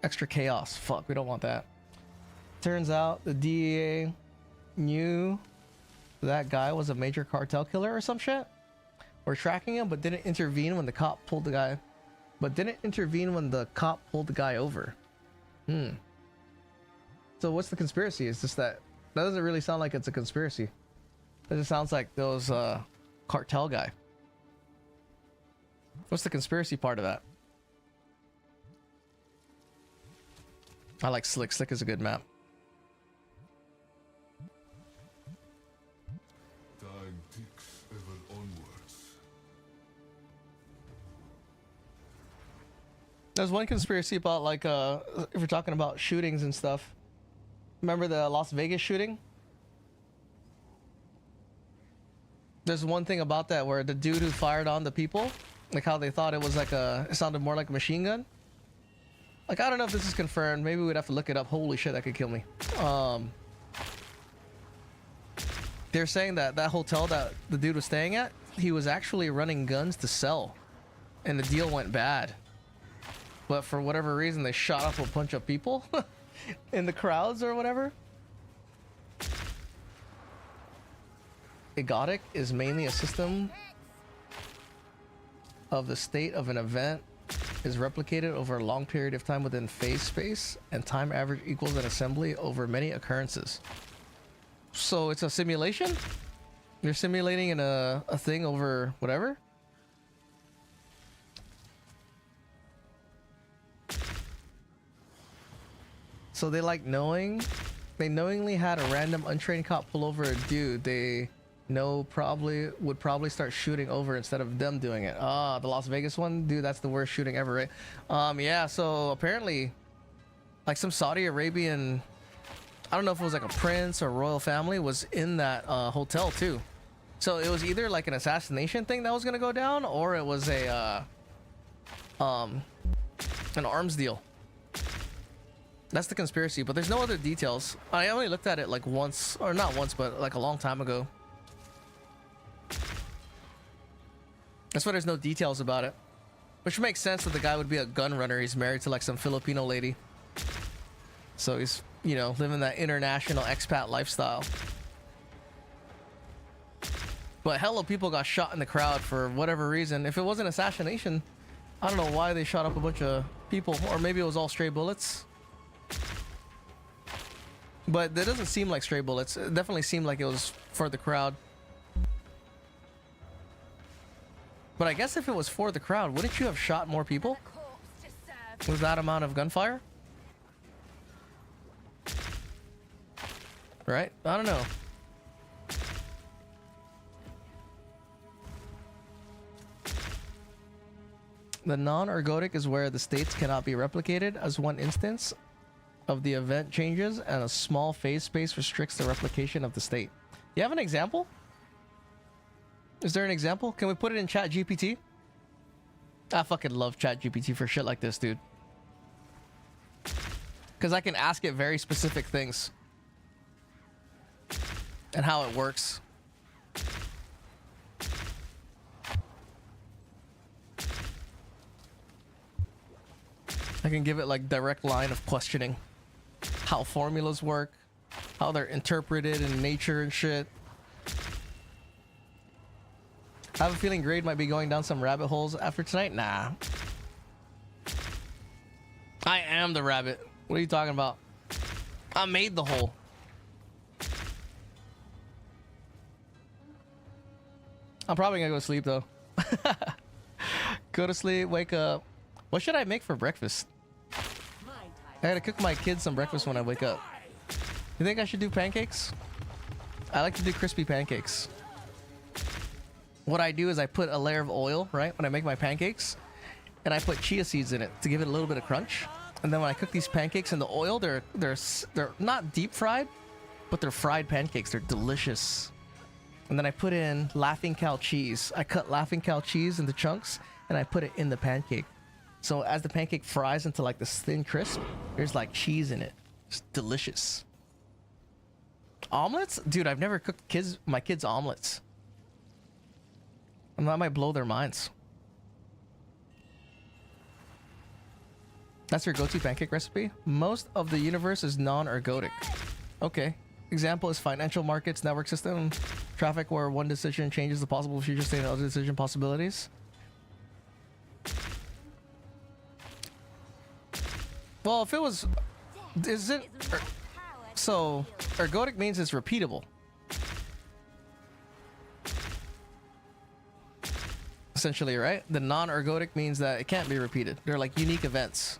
Extra chaos. Fuck, we don't want that. Turns out the DEA knew that guy was a major cartel killer or some shit. We're tracking him, but didn't intervene when the cop pulled the guy. Over. So what's the conspiracy? Is just that doesn't really sound like it's a conspiracy. It just sounds like those cartel guy. What's the conspiracy part of that? I like Slick. Slick is a good map. Time ticks ever onwards. There's one conspiracy about like if we're talking about shootings and stuff. Remember the Las Vegas shooting? There's one thing about that where the dude who fired on the people, like how they thought it was like it sounded more like a machine gun. Like, I don't know if this is confirmed. Maybe we'd have to look it up. Holy shit, that could kill me. They're saying that that hotel that the dude was staying at, he was actually running guns to sell. And the deal went bad. But for whatever reason, they shot up a bunch of people in the crowds or whatever. Egotic is mainly a system of the state of an event is replicated over a long period of time within phase space, and time average equals an assembly over many occurrences. So it's a simulation? You're simulating in a thing over whatever? So they like they knowingly had a random untrained cop pull over a dude they know would probably start shooting over instead of them doing it. Ah, the Las Vegas one? Dude, that's the worst shooting ever, right? Yeah, so apparently like some Saudi Arabian, I don't know if it was like a prince or royal family, was in that hotel too. So it was either like an assassination thing that was gonna go down, or it was a an arms deal. That's the conspiracy, but there's no other details. I only looked at it like once, or not once, but like a long time ago. That's why there's no details about it. Which makes sense that the guy would be a gun runner. He's married to like some Filipino lady. So he's, you know, living that international expat lifestyle. But hella people got shot in the crowd for whatever reason. If it wasn't assassination, I don't know why they shot up a bunch of people. Or maybe it was all stray bullets. But that doesn't seem like stray bullets. It definitely seemed like it was for the crowd. But I guess if it was for the crowd, wouldn't you have shot more people with that amount of gunfire? Right? I don't know. The non-ergodic is where the states cannot be replicated as one instance of the event changes, and a small phase space restricts the replication of the state. You have an example? Is there an example? Can we put it in Chat GPT? I fucking love Chat GPT for shit like this, dude. Because I can ask it very specific things. And how it works. I can give it like direct line of questioning. How formulas work. How they're interpreted in nature and shit. I have a feeling Grade might be going down some rabbit holes after tonight. Nah. I am the rabbit. What are you talking about? I made the hole. I'm probably gonna go to sleep though. Go to sleep, wake up, What should I make for breakfast? I gotta cook my kids some breakfast when I wake up. You think I should do pancakes? I like to do crispy pancakes. What I do is I put a layer of oil, right, when I make my pancakes, and I put chia seeds in it to give it a little bit of crunch. And then when I cook these pancakes in the oil, they're not deep fried, but they're fried pancakes. They're delicious. And then I put in Laughing Cow cheese. I cut Laughing Cow cheese into chunks, and I put it in the pancake. So as the pancake fries into like this thin crisp, there's like cheese in it. It's delicious. Omelets? Dude, I've never cooked my kids omelets. And that might blow their minds. That's your go-to pancake recipe? Most of the universe is non-ergodic. Okay. Example is financial markets, network system, traffic where one decision changes the possible future state of other decision possibilities. Well, if it was... Is it... So, ergodic means it's repeatable. Essentially, right? The non-ergodic means that it can't be repeated. They're like unique events.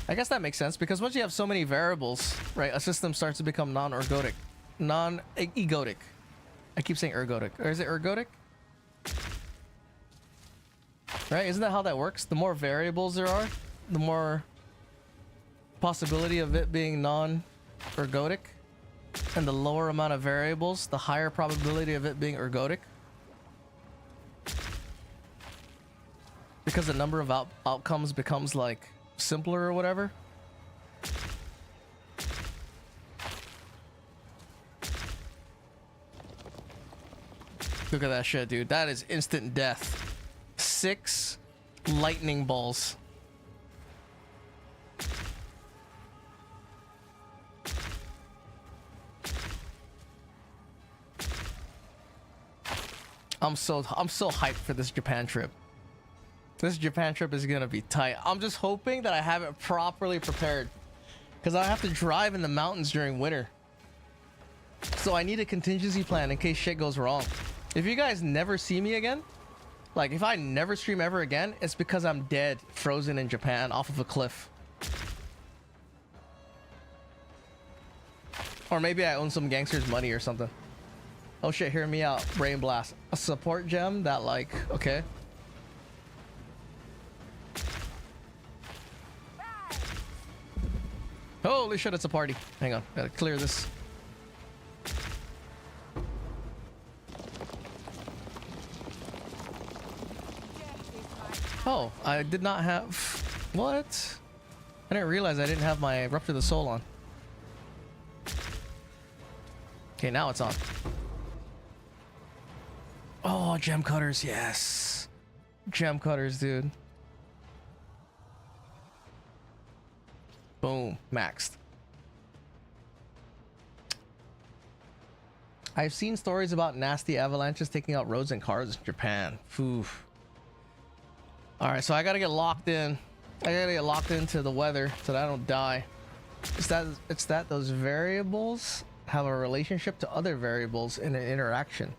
I guess that makes sense because once you have so many variables, right, a system starts to become non-ergodic. Non-egotic. I keep saying ergodic. Or is it ergodic? Right? Isn't that how that works? The more variables there are, the more possibility of it being non-ergodic. And the lower amount of variables, the higher probability of it being ergodic. Because the number of outcomes becomes like simpler or whatever. Look at that shit, dude. That is instant death. 6 lightning balls. I'm so hyped for this Japan trip. This Japan trip is gonna be tight. I'm just hoping that I have it properly prepared, because I have to drive in the mountains during winter. So I need a contingency plan in case shit goes wrong. If you guys never see me again, like if I never stream ever again, it's because I'm dead, frozen in Japan off of a cliff. Or maybe I own some gangster's money or something. Oh shit, hear me out. Brain blast. A support gem that like, okay. Holy shit, it's a party. Hang on, gotta clear this. Oh, I did not have... What? I didn't realize I didn't have my Rupture the Soul on. Okay, now it's on. Oh, gem cutters, yes. Gem cutters, dude. Boom, maxed. I've seen stories about nasty avalanches taking out roads and cars in Japan. Oof. Alright, so I gotta get locked in. I gotta get locked into the weather so that I don't die. It's that those variables have a relationship to other variables in an interaction.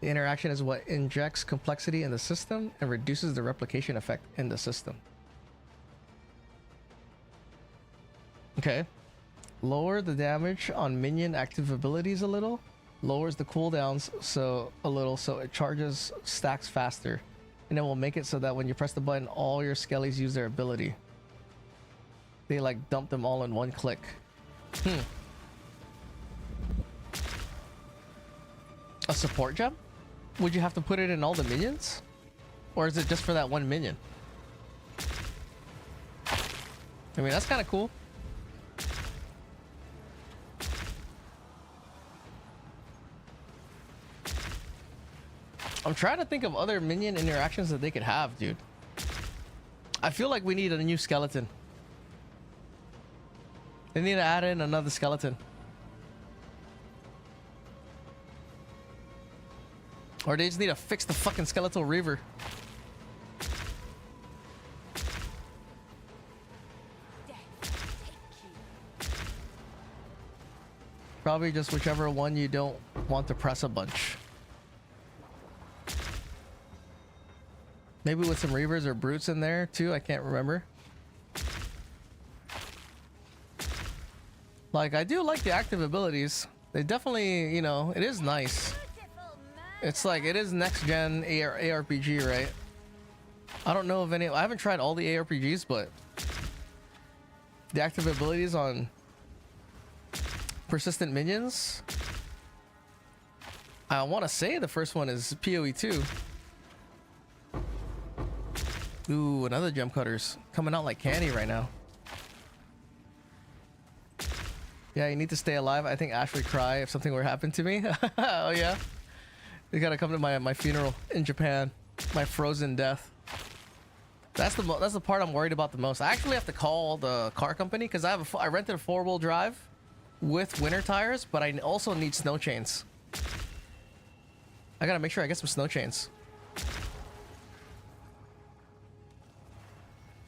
The interaction is what injects complexity in the system and reduces the replication effect in the system. Okay. Lower the damage on minion active abilities a little. Lowers the cooldowns a little so it charges stacks faster. And it will make it so that when you press the button, all your skellies use their ability. They like dump them all in one click. A support gem? Would you have to put it in all the minions? Or is it just for that one minion? I mean, that's kind of cool. I'm trying to think of other minion interactions that they could have, dude. I feel like we need a new skeleton. They need to add in another skeleton. Or they just need to fix the fucking skeletal reaver. Probably just whichever one you don't want to press a bunch. Maybe with some Reavers or Brutes in there too. I can't remember. Like, I do like the active abilities. They definitely, you know, it is nice. It's like, it is next gen ARPG, right? I don't know of any. I haven't tried all the ARPGs, but the active abilities on persistent minions, I want to say the first one is PoE2. Ooh, another gem cutters coming out like candy right now. Yeah, you need to stay alive. I think Ash would cry if something were to happen to me. Oh yeah, you gotta come to my funeral in Japan, my frozen death. That's the part I'm worried about the most. I actually have to call the car company because I rented a 4-wheel drive with winter tires, but I also need snow chains. I gotta make sure I get some snow chains.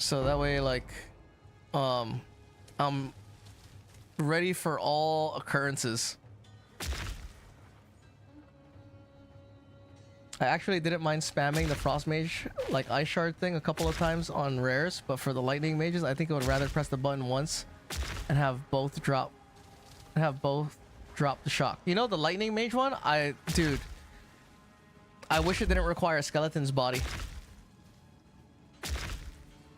So that way, like, I'm ready for all occurrences. I actually didn't mind spamming the Frost Mage, like, Ice Shard thing a couple of times on rares, but for the Lightning Mages, I think I would rather press the button once and have both drop the shock. You know, the Lightning Mage one, dude, I wish it didn't require a skeleton's body.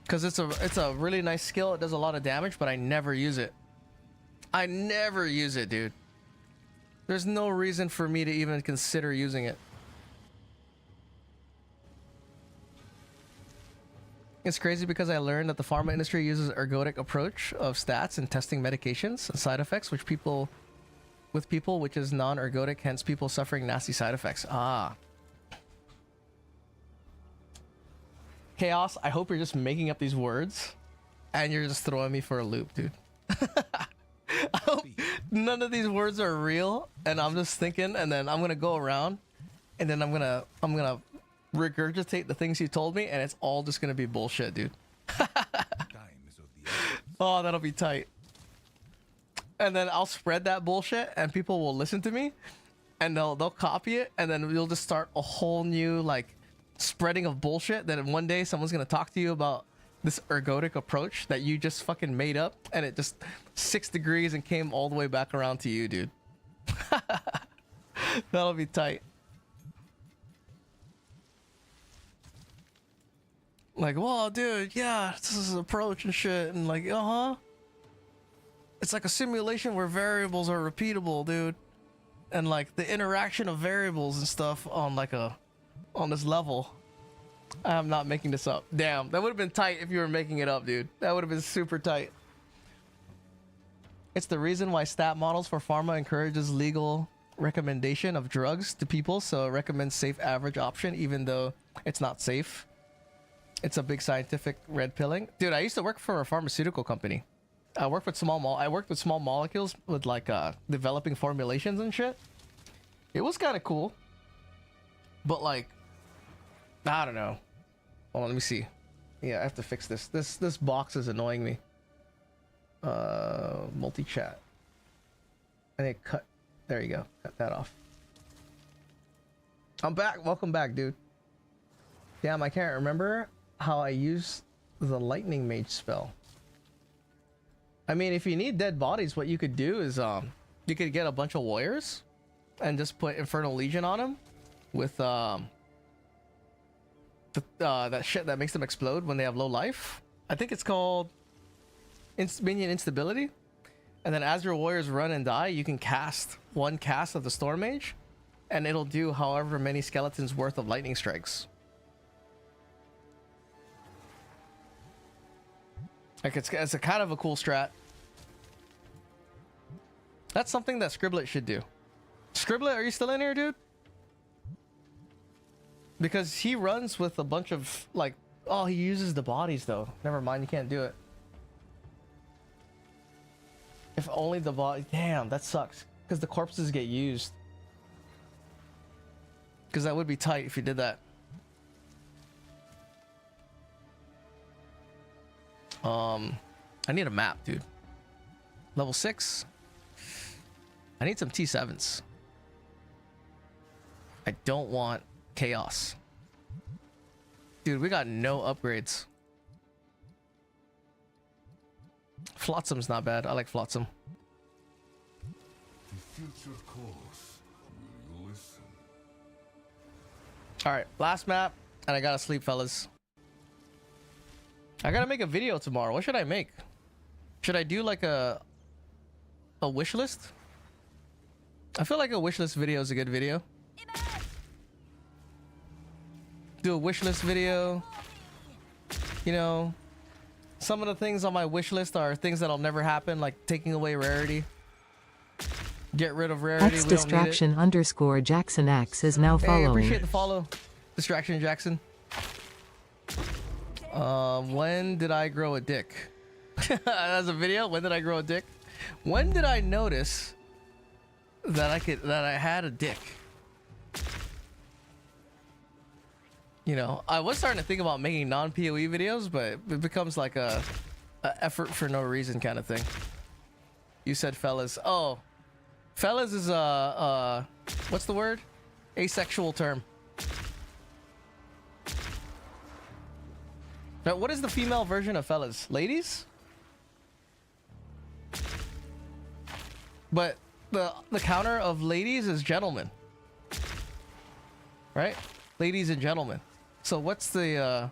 Because it's a really nice skill. It does a lot of damage, but I never use it. I never use it, dude. There's no reason for me to even consider using it. It's crazy because I learned that the pharma industry uses ergodic approach of stats and testing medications and side effects, which which is non-ergodic, hence people suffering nasty side effects. Ah. Chaos, I hope you're just making up these words and you're just throwing me for a loop, dude. I hope none of these words are real and I'm just thinking, and then I'm gonna go around and then I'm gonna regurgitate the things you told me and it's all just gonna be bullshit, dude. Oh, that'll be tight. And then I'll spread that bullshit and people will listen to me and they'll copy it, and then we'll just start a whole new, like, spreading of bullshit. That one day someone's gonna talk to you about this ergodic approach that you just fucking made up, and it just 6 degrees and came all the way back around to you, dude. That'll be tight. Like, well, dude, yeah, this is an approach and shit, and like, it's like a simulation where variables are repeatable, dude, and like the interaction of variables and stuff on like on this level. I'm not making this up. Damn, that would have been tight if you were making it up, dude. That would have been super tight. It's the reason why stat models for pharma encourages legal recommendation of drugs to people, so it recommends safe average option even though it's not safe. It's a big scientific red pilling. Dude, I used to work for a pharmaceutical company. I worked with small molecules with like developing formulations and shit. It was kind of cool. But like, I don't know. Hold on, let me see. Yeah, I have to fix this. This box is annoying me. Multi-chat. I think cut. There you go. Cut that off. I'm back. Welcome back, dude. Damn, I can't remember how I use the Lightning Mage spell. I mean, if you need dead bodies, what you could do is you could get a bunch of warriors and just put Infernal Legion on them with that shit that makes them explode when they have low life. I think it's called minion instability. And then as your warriors run and die, you can cast one cast of the Storm Mage and it'll do however many skeletons worth of lightning strikes. Like, it's a kind of a cool strat. That's something that Scribblet should do. Scribblet, are you still in here, dude? Because he runs with a bunch of, like... Oh, he uses the bodies, though. Never mind, you can't do it. If only the body... Damn, that sucks. Because the corpses get used. Because that would be tight if you did that. I need a map, dude. Level 6. I need some T7s. I don't want chaos. Dude, we got no upgrades. Flotsam's not bad. I like Flotsam. The future calls. Will you listen? All right, last map, and I gotta sleep, fellas. I gotta make a video tomorrow. What should I make? Should I do like a wish list? I feel like a wish list video is a good video. Do a wish list video. You know, some of the things on my wish list are things that'll never happen, like taking away rarity. Get rid of rarity. X We don't need it. distraction underscore Jackson X is now Hey, following. appreciate the follow. Distraction Jackson. When did I grow a dick? That's a video. When did I grow a dick? When did I notice that I had a dick? You know, I was starting to think about making non-PoE videos, but it becomes like a effort for no reason kind of thing. You said fellas. Oh, fellas is what's the word? Asexual term. Now, what is the female version of fellas? Ladies? But the counter of ladies is gentlemen. Right? Ladies and gentlemen. So what's the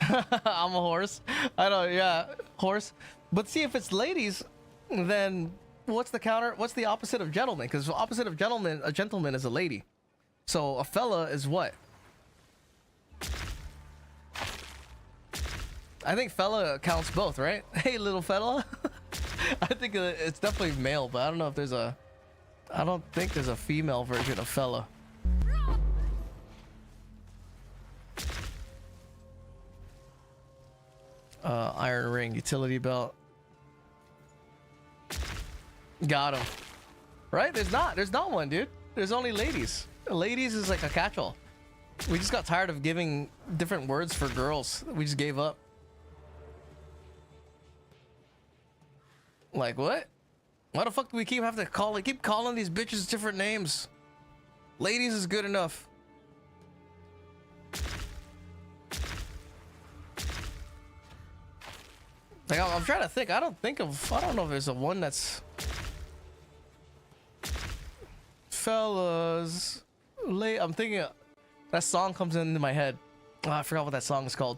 I'm a horse. I don't, yeah, horse. But see, if it's ladies, then what's the counter? What's the opposite of gentleman? Because the opposite of gentleman, a gentleman is a lady. So a fella is what? I think fella counts both, right? Hey, little fella. I think it's definitely male, but I don't know if there's a... I don't think there's a female version of fella. Iron ring, utility belt. Got him. Right? There's not one, dude. There's only ladies. Ladies is like a catch-all. We just got tired of giving different words for girls. We just gave up. Like what? Why the fuck do we keep calling these bitches different names? Ladies is good enough. Like I'm trying to think. I don't know if there's a one that's fellas. I'm thinking that song comes into my head. Oh, I forgot what that song is called.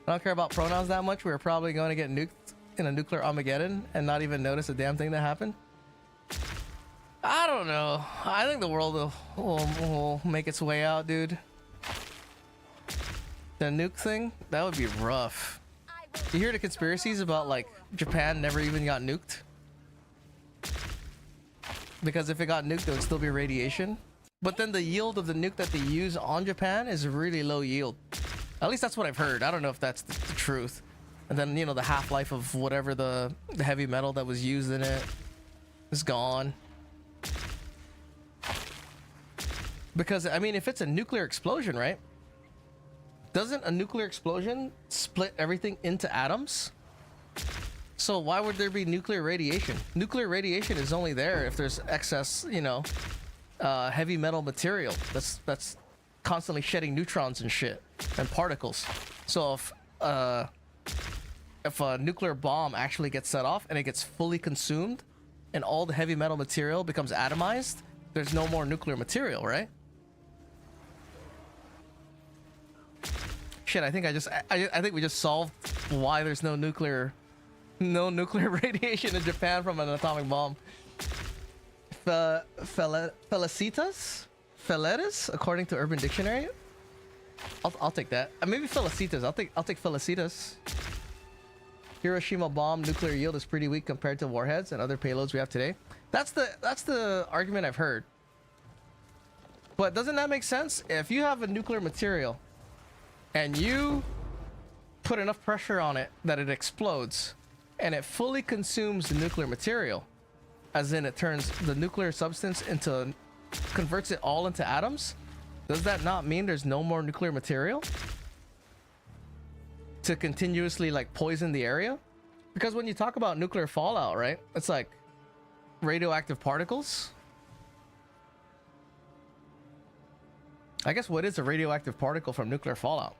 I don't care about pronouns that much. We're probably going to get nuked in a nuclear Armageddon and not even notice a damn thing that happened. I don't know. I think the world will make its way out, dude. The nuke thing, that would be rough. You hear the conspiracies about like Japan never even got nuked? Because if it got nuked, there would still be radiation. But then the yield of the nuke that they use on Japan is really low yield. At least that's what I've heard. I don't know if that's the truth. And then, you know, the half-life of whatever the heavy metal that was used in it is gone. Because, I mean, if it's a nuclear explosion, right? Doesn't a nuclear explosion split everything into atoms? So why would there be nuclear radiation? Nuclear radiation is only there if there's excess, you know, heavy metal material that's constantly shedding neutrons and shit and particles. So if a nuclear bomb actually gets set off and it gets fully consumed and all the heavy metal material becomes atomized, there's no more nuclear material, right? Shit, I think I think we just solved why there's no nuclear radiation in Japan from an atomic bomb. Felicitas, according to Urban Dictionary. I'll take that. Maybe Felicitas. I'll take Felicitas. Hiroshima bomb nuclear yield is pretty weak compared to warheads and other payloads we have today. That's the argument I've heard. But doesn't that make sense? If you have a nuclear material and you put enough pressure on it that it explodes and it fully consumes the nuclear material, as in it turns the nuclear substance converts it all into atoms, does that not mean there's no more nuclear material to continuously like poison the area? Because when you talk about nuclear fallout, right, it's like radioactive particles. I guess what is a radioactive particle from nuclear fallout?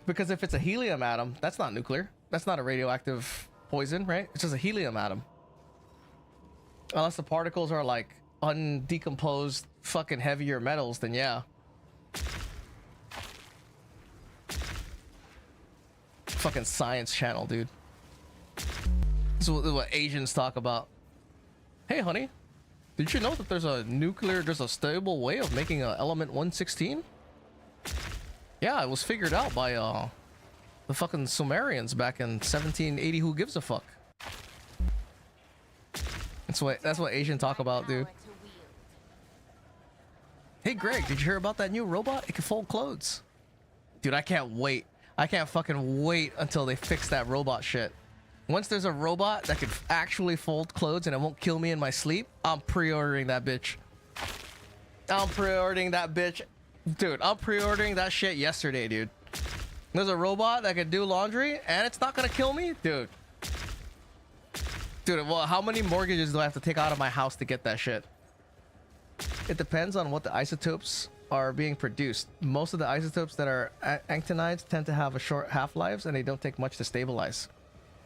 Because if it's a helium atom, that's not nuclear. That's not a radioactive poison, right? It's just a helium atom. Unless the particles are like undecomposed fucking heavier metals, then yeah. Fucking science channel, dude. This is what Asians talk about. Hey, honey, did you know that there's a stable way of making an element 116? Yeah, it was figured out by the fucking Sumerians back in 1780. Who gives a fuck? That's what Asian talk about, dude. Hey Greg, did you hear about that new robot? It can fold clothes. Dude, I can't wait. I can't fucking wait until they fix that robot shit. Once there's a robot that can actually fold clothes and it won't kill me in my sleep, I'm pre-ordering that bitch. I'm pre-ordering that bitch. Dude, I'm pre-ordering that shit yesterday, dude. There's a robot that can do laundry and it's not gonna kill me? Dude. Dude, well, how many mortgages do I have to take out of my house to get that shit? It depends on what the isotopes are being produced. Most of the isotopes that are actinides tend to have a short half-lives and they don't take much to stabilize.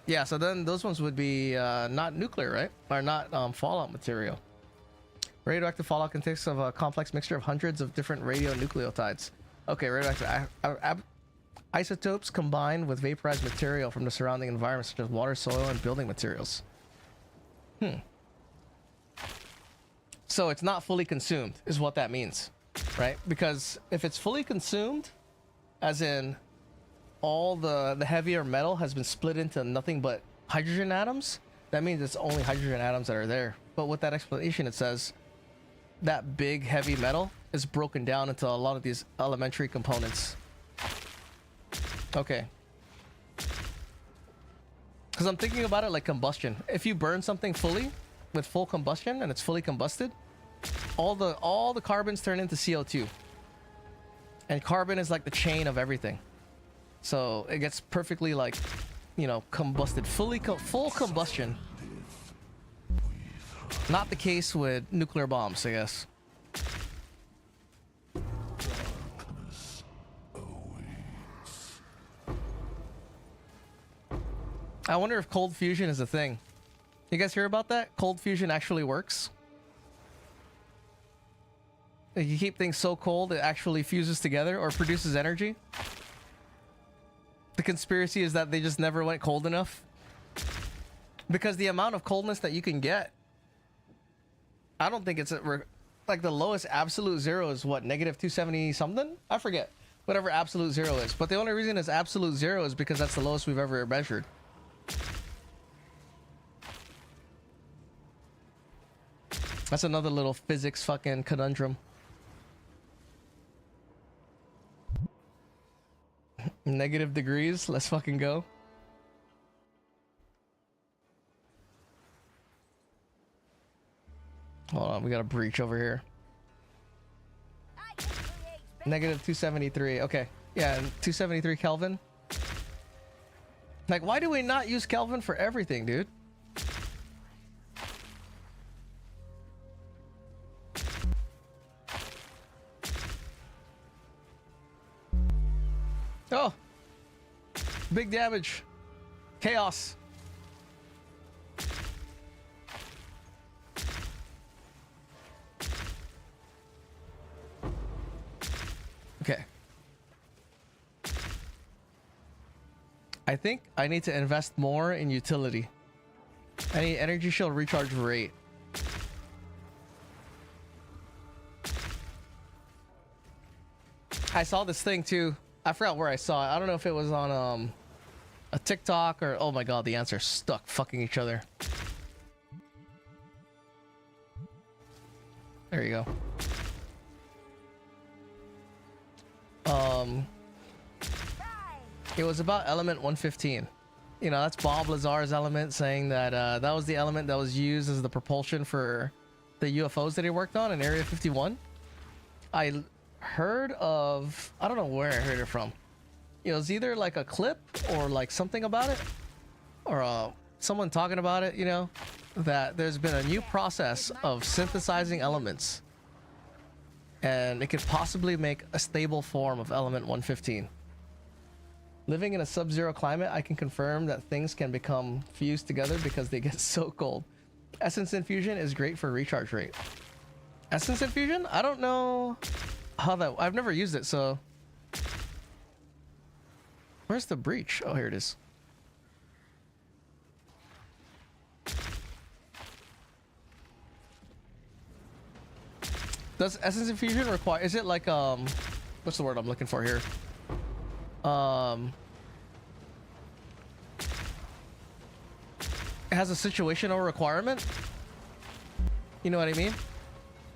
Yeah, so then those ones would be not nuclear, right? Or not fallout material. Radioactive fallout consists of a complex mixture of hundreds of different radionucleotides. Okay, radioactive isotopes combined with vaporized material from the surrounding environment, such as water, soil, and building materials. So it's not fully consumed, is what that means, right? Because if it's fully consumed, as in all the heavier metal has been split into nothing but hydrogen atoms, that means it's only hydrogen atoms that are there. But with that explanation, it says that big heavy metal is broken down into a lot of these elementary components. Okay. Because I'm thinking about it like combustion. If you burn something fully with full combustion and it's fully combusted, all the carbons turn into CO2. And carbon is like the chain of everything. So it gets perfectly like, you know, combusted, full combustion. Not the case with nuclear bombs, I guess. I wonder if cold fusion is a thing. You guys hear about that? Cold fusion actually works. If you keep things so cold, it actually fuses together or produces energy. The conspiracy is that they just never went cold enough. Because the amount of coldness that you can get, I don't think it's like the lowest absolute zero is what, negative 270 something? I forget. Whatever absolute zero is. But the only reason it's absolute zero is because that's the lowest we've ever measured. That's another little physics fucking conundrum. Negative degrees. Let's fucking go. Hold on, we got a breach over here. Negative 273. Okay. Yeah, 273 Kelvin. Like, why do we not use Kelvin for everything, dude? Oh, big damage. Chaos. Okay. I think I need to invest more in utility. I need energy shield recharge rate. I saw this thing too. I forgot where I saw it. I don't know if it was on a TikTok or... Oh my god, the ants are stuck fucking each other. There you go. It was about element 115. You know, that's Bob Lazar's element, saying that that was the element that was used as the propulsion for the UFOs that he worked on in Area 51. I heard of... I don't know where I heard it from. It was either like a clip or like something about it, or someone talking about it, you know, that there's been a new process of synthesizing elements and it could possibly make a stable form of element 115. Living in a sub-zero climate, I can confirm that things can become fused together because they get so cold. Essence infusion is great for recharge rate. Essence infusion? I don't know how that... I've never used it, so... Where's the breach? Oh, here it is. Does essence infusion require... Is it like, what's the word I'm looking for here? It has a situational requirement. You know what I mean?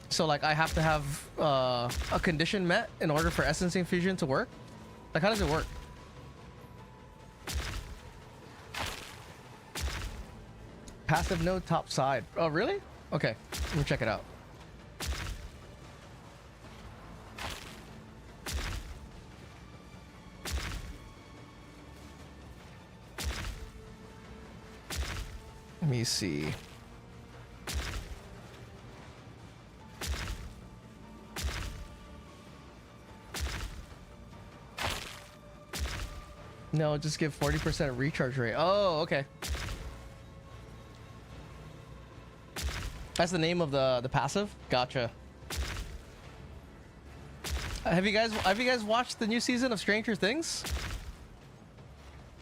So like I have to have a condition met in order for essence infusion to work. Like how does it work? Passive node top side. Oh really? Okay, let me check it out. Let me see. No, just give 40% recharge rate. Oh, okay. That's the name of the passive? Gotcha. Have you guys watched the new season of Stranger Things?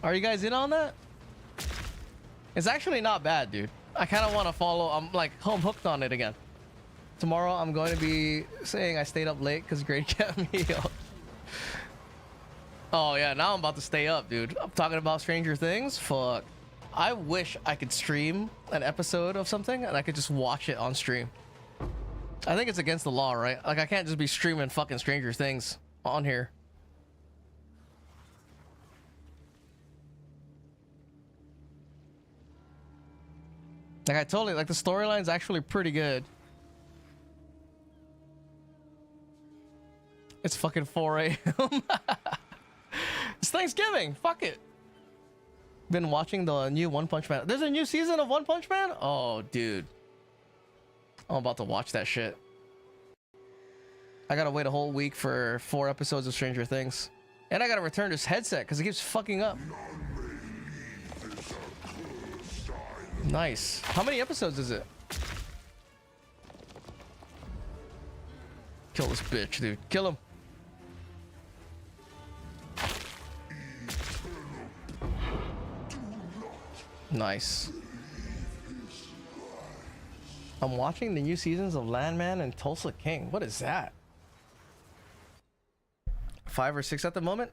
Are you guys in on that? It's actually not bad, dude. I kind of want to follow. I'm hooked on it again. Tomorrow I'm going to be saying I stayed up late because Grade kept me up. Oh yeah, now I'm about to stay up, dude. I'm talking about Stranger Things. Fuck. I wish I could stream an episode of something and I could just watch it on stream. I think it's against the law, right? Like I can't just be streaming fucking Stranger Things on here. Like I totally like the storyline's actually pretty good. It's fucking 4 a.m. It's Thanksgiving. Fuck it. Been watching the new One Punch Man. There's a new season of One Punch Man? Oh, dude. I'm about to watch that shit. I gotta wait a whole week for 4 episodes of Stranger Things. And I gotta return this headset because it keeps fucking up. Nice. How many episodes is it? Kill this bitch, dude. Kill him. Nice. I'm watching the new seasons of Landman and Tulsa King. What is that? 5 or 6 at the moment?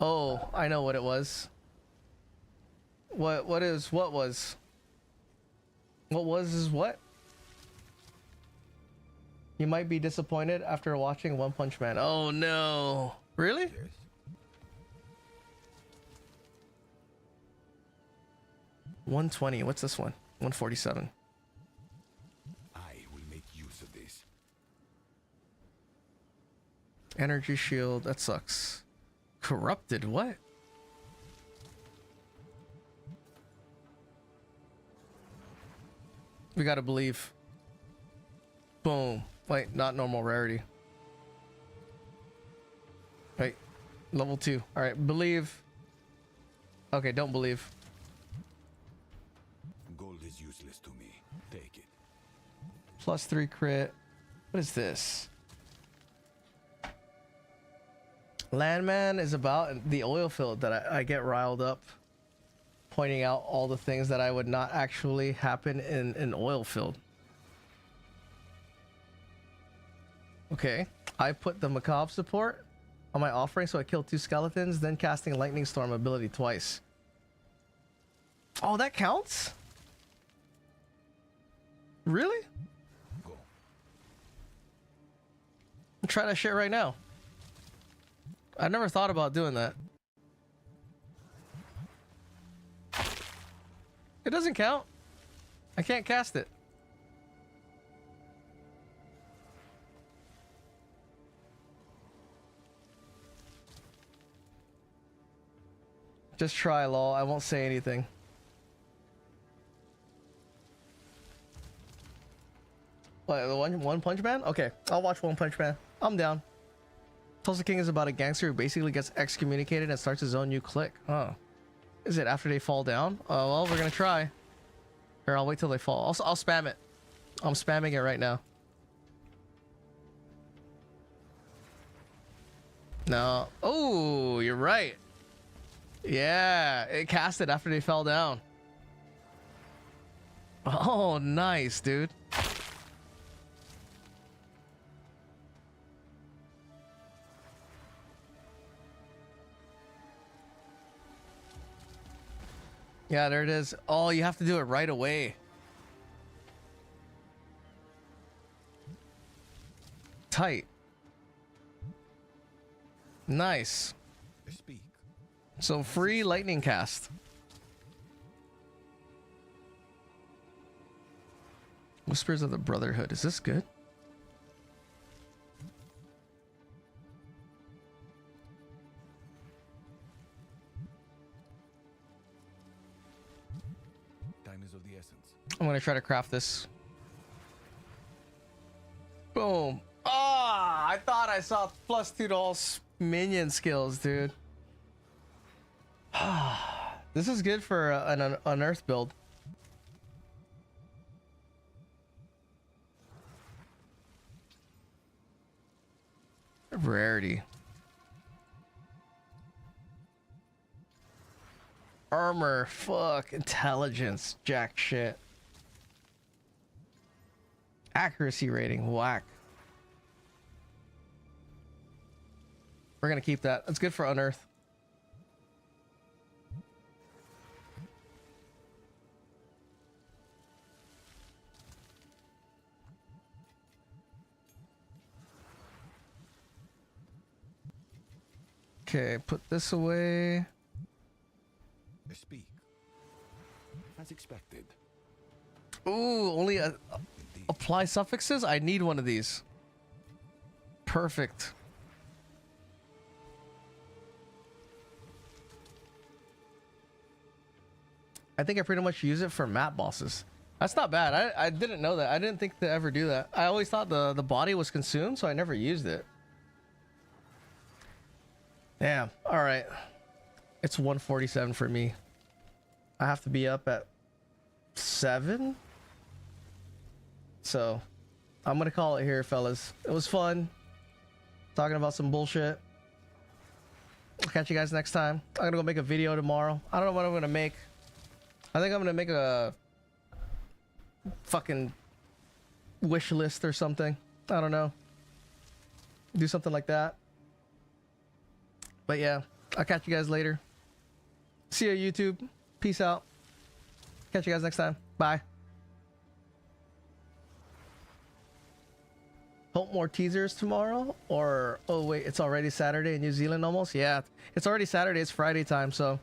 Oh, I know what it was. What was? What was is what? You might be disappointed after watching One Punch Man. Oh no. Really? Yes. 120. What's this one? 147. I will make use of this. Energy shield. That sucks. Corrupted. What? We gotta believe. Boom. Wait, not normal rarity. Wait. Level 2. Alright, believe. Okay, don't believe. Gold is useless to me. Take it. +3 crit. What is this? Landman is about the oil field that I get riled up. Pointing out all the things that I would not actually happen in an oil field. Okay. I put the macabre support on my offering so I kill 2 skeletons, then casting lightning storm ability twice. Oh, that counts? Really? Go. Try that shit right now. I never thought about doing that. It doesn't count. I can't cast it. Just try, lol. I won't say anything. What, the One Punch Man? Okay, I'll watch One Punch Man. I'm down. Tulsa King is about a gangster who basically gets excommunicated and starts his own new clique. Oh. Is it after they fall down? Oh, well, we're gonna try. Here, I'll wait till they fall. I'll spam it. I'm spamming it right now. No. Oh, you're right. Yeah, it cast it after they fell down. Oh, nice, dude. Yeah, there it is. Oh, you have to do it right away. Tight. Nice. Speak. So free lightning cast. Whispers of the Brotherhood. Is this good? Time is of the essence. I'm gonna try to craft this. Boom. Ah, I thought I saw +2 to all minion skills, dude. This is good for an unearth build. Rarity. Armor, fuck, intelligence, jack shit. Accuracy rating, whack. We're gonna keep that. That's good for unearth. Okay, put this away. Speak. As expected. Ooh, only apply suffixes? I need one of these. Perfect. I think I pretty much use it for map bosses. That's not bad. I didn't know that. I didn't think to ever do that. I always thought the body was consumed, so I never used it. Damn. All right. It's 1:47 for me. I have to be up at 7. So I'm going to call it here, fellas. It was fun talking about some bullshit. I'll catch you guys next time. I'm going to go make a video tomorrow. I don't know what I'm going to make. I think I'm going to make a fucking wish list or something. I don't know. Do something like that. But yeah, I'll catch you guys later. See you, YouTube. Peace out. Catch you guys next time. Bye. Hope more teasers tomorrow, or oh wait, it's already Saturday in New Zealand almost. Yeah, it's already Saturday. It's Friday time, so